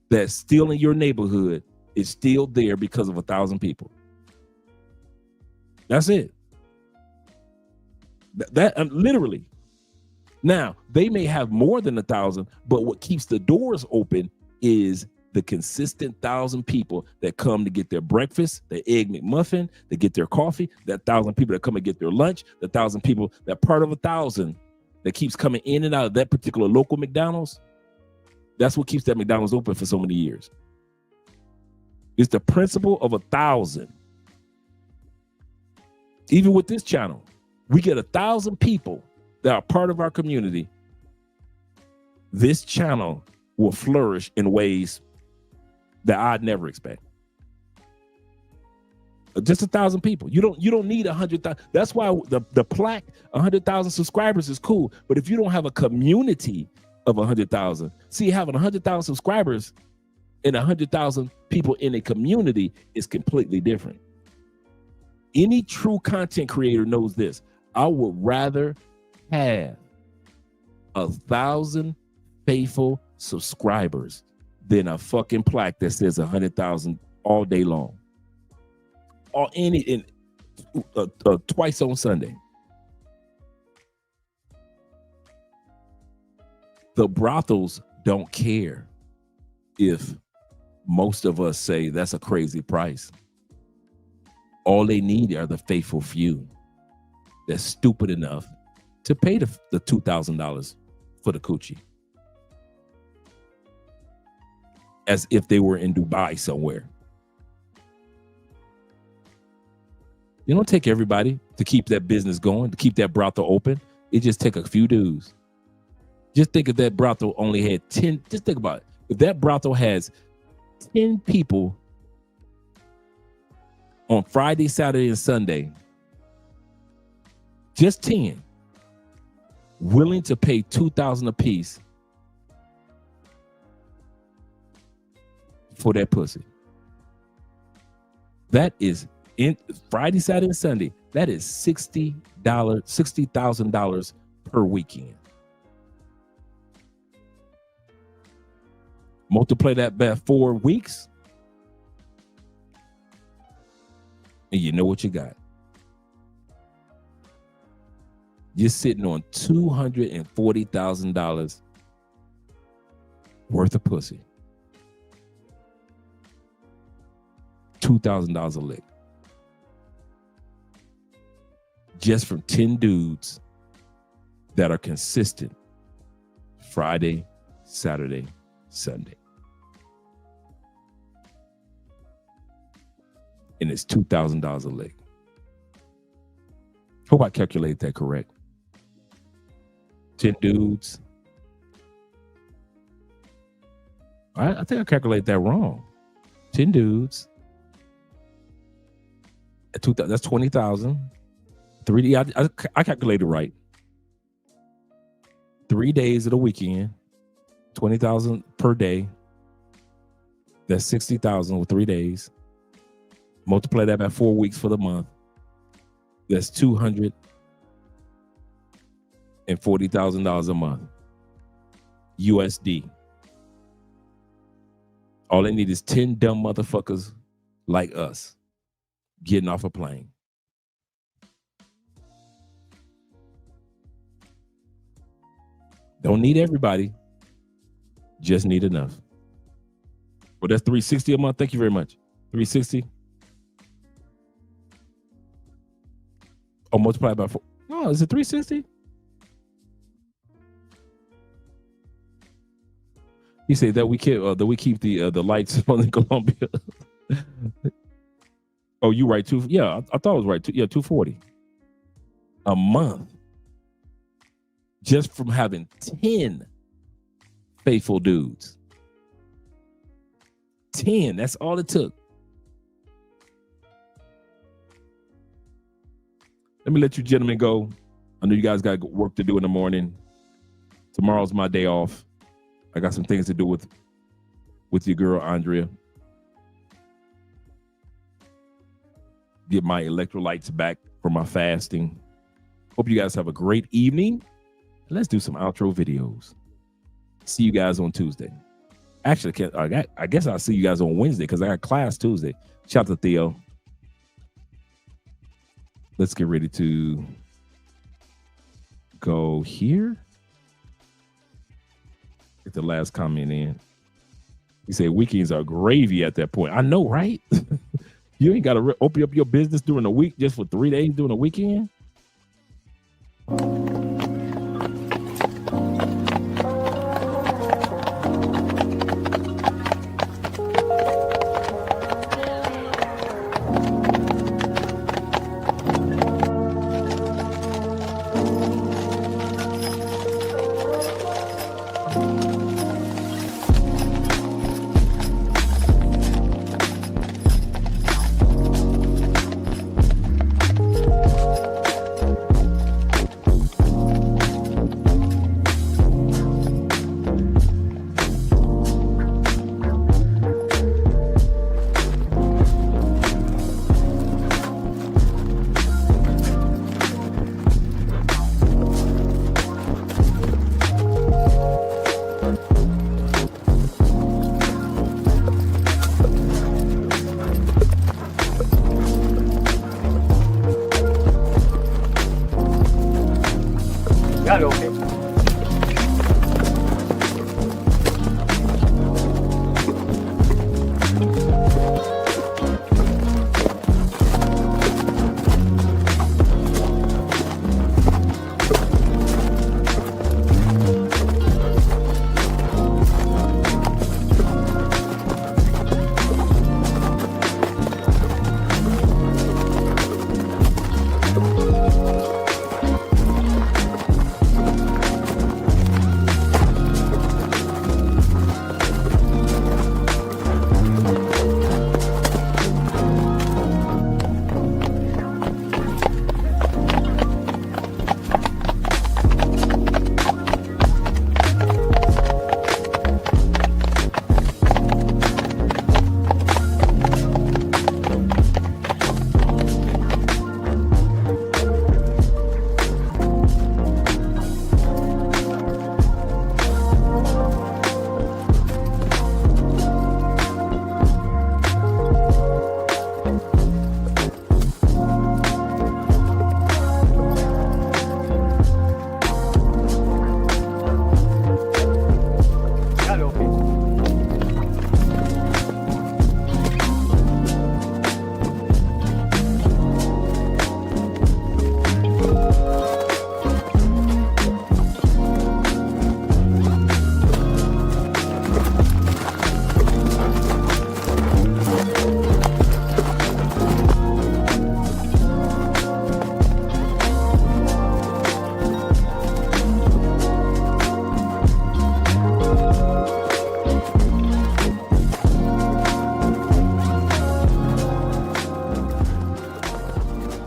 that's still in your neighborhood is still there because of 1,000 people? That's it. That literally. Now, they may have more than 1,000, but what keeps the doors open is the consistent 1,000 people that come to get their breakfast, their egg McMuffin, they get their coffee, that 1,000 people that come and get their lunch, the 1,000 people, that part of 1,000 that keeps coming in and out of that particular local McDonald's. That's what keeps that McDonald's open for so many years. It's the principle of 1,000. Even with this channel, we get 1,000 people that are part of our community. This channel will flourish in ways that I'd never expect. Just 1,000 people. You don't need 100,000. That's why the plaque 100,000 subscribers is cool. But if you don't have a community of 100,000, see, having 100,000 subscribers and 100,000 people in a community is completely different. Any true content creator knows this. I would rather have 1,000 faithful subscribers than a fucking plaque that says 100,000 all day long, or twice on Sunday. The brothels don't care if most of us say that's a crazy price. All they need are the faithful few that's stupid enough to pay the $2,000 for the coochie, as if they were in Dubai somewhere. You don't take everybody to keep that business going, to keep that brothel open. It just take a few dudes. Just think if that brothel only had 10, just think about it. If that brothel has 10 people on Friday, Saturday, and Sunday, just 10, willing to pay $2,000 a piece for that pussy. That is in Friday, Saturday, and Sunday. That is $60,000 per weekend. Multiply that by 4 weeks, and you know what you got. You're sitting on $240,000 worth of pussy. $2,000 a lick. Just from 10 dudes that are consistent Friday, Saturday, Sunday. And it's $2,000 a lick. Hope I calculated that correct. 10 dudes. I think I calculated that wrong. 10 dudes. That's 20,000. 3D. I calculated right. 3 days of the weekend, 20,000 per day. That's 60,000 with 3 days. Multiply that by 4 weeks for the month. That's $240,000 a month. USD. All they need is 10 dumb motherfuckers like us getting off a plane. Don't need everybody. Just need enough. Well, that's $360 a month. Thank you very much. $360. Oh, multiply by 4. Oh, is it $360? He said that we keep the lights on in Colombia. Oh, you right too? Yeah, I thought it was right too. Yeah, $240 a month, just from having 10 faithful dudes. 10. That's all it took. Let me let you gentlemen go. I know you guys got work to do in the morning. Tomorrow's my day off. I got some things to do with your girl, Andrea. Get my electrolytes back from my fasting. Hope you guys have a great evening. Let's do some outro videos. See you guys on Tuesday. Actually, I guess I'll see you guys on Wednesday because I got class Tuesday. Shout out to Theo. Let's get ready to go here. Get the last comment in. He said weekends are gravy at that point. I know, right? You ain't got to open up your business during the week just for 3 days during the weekend.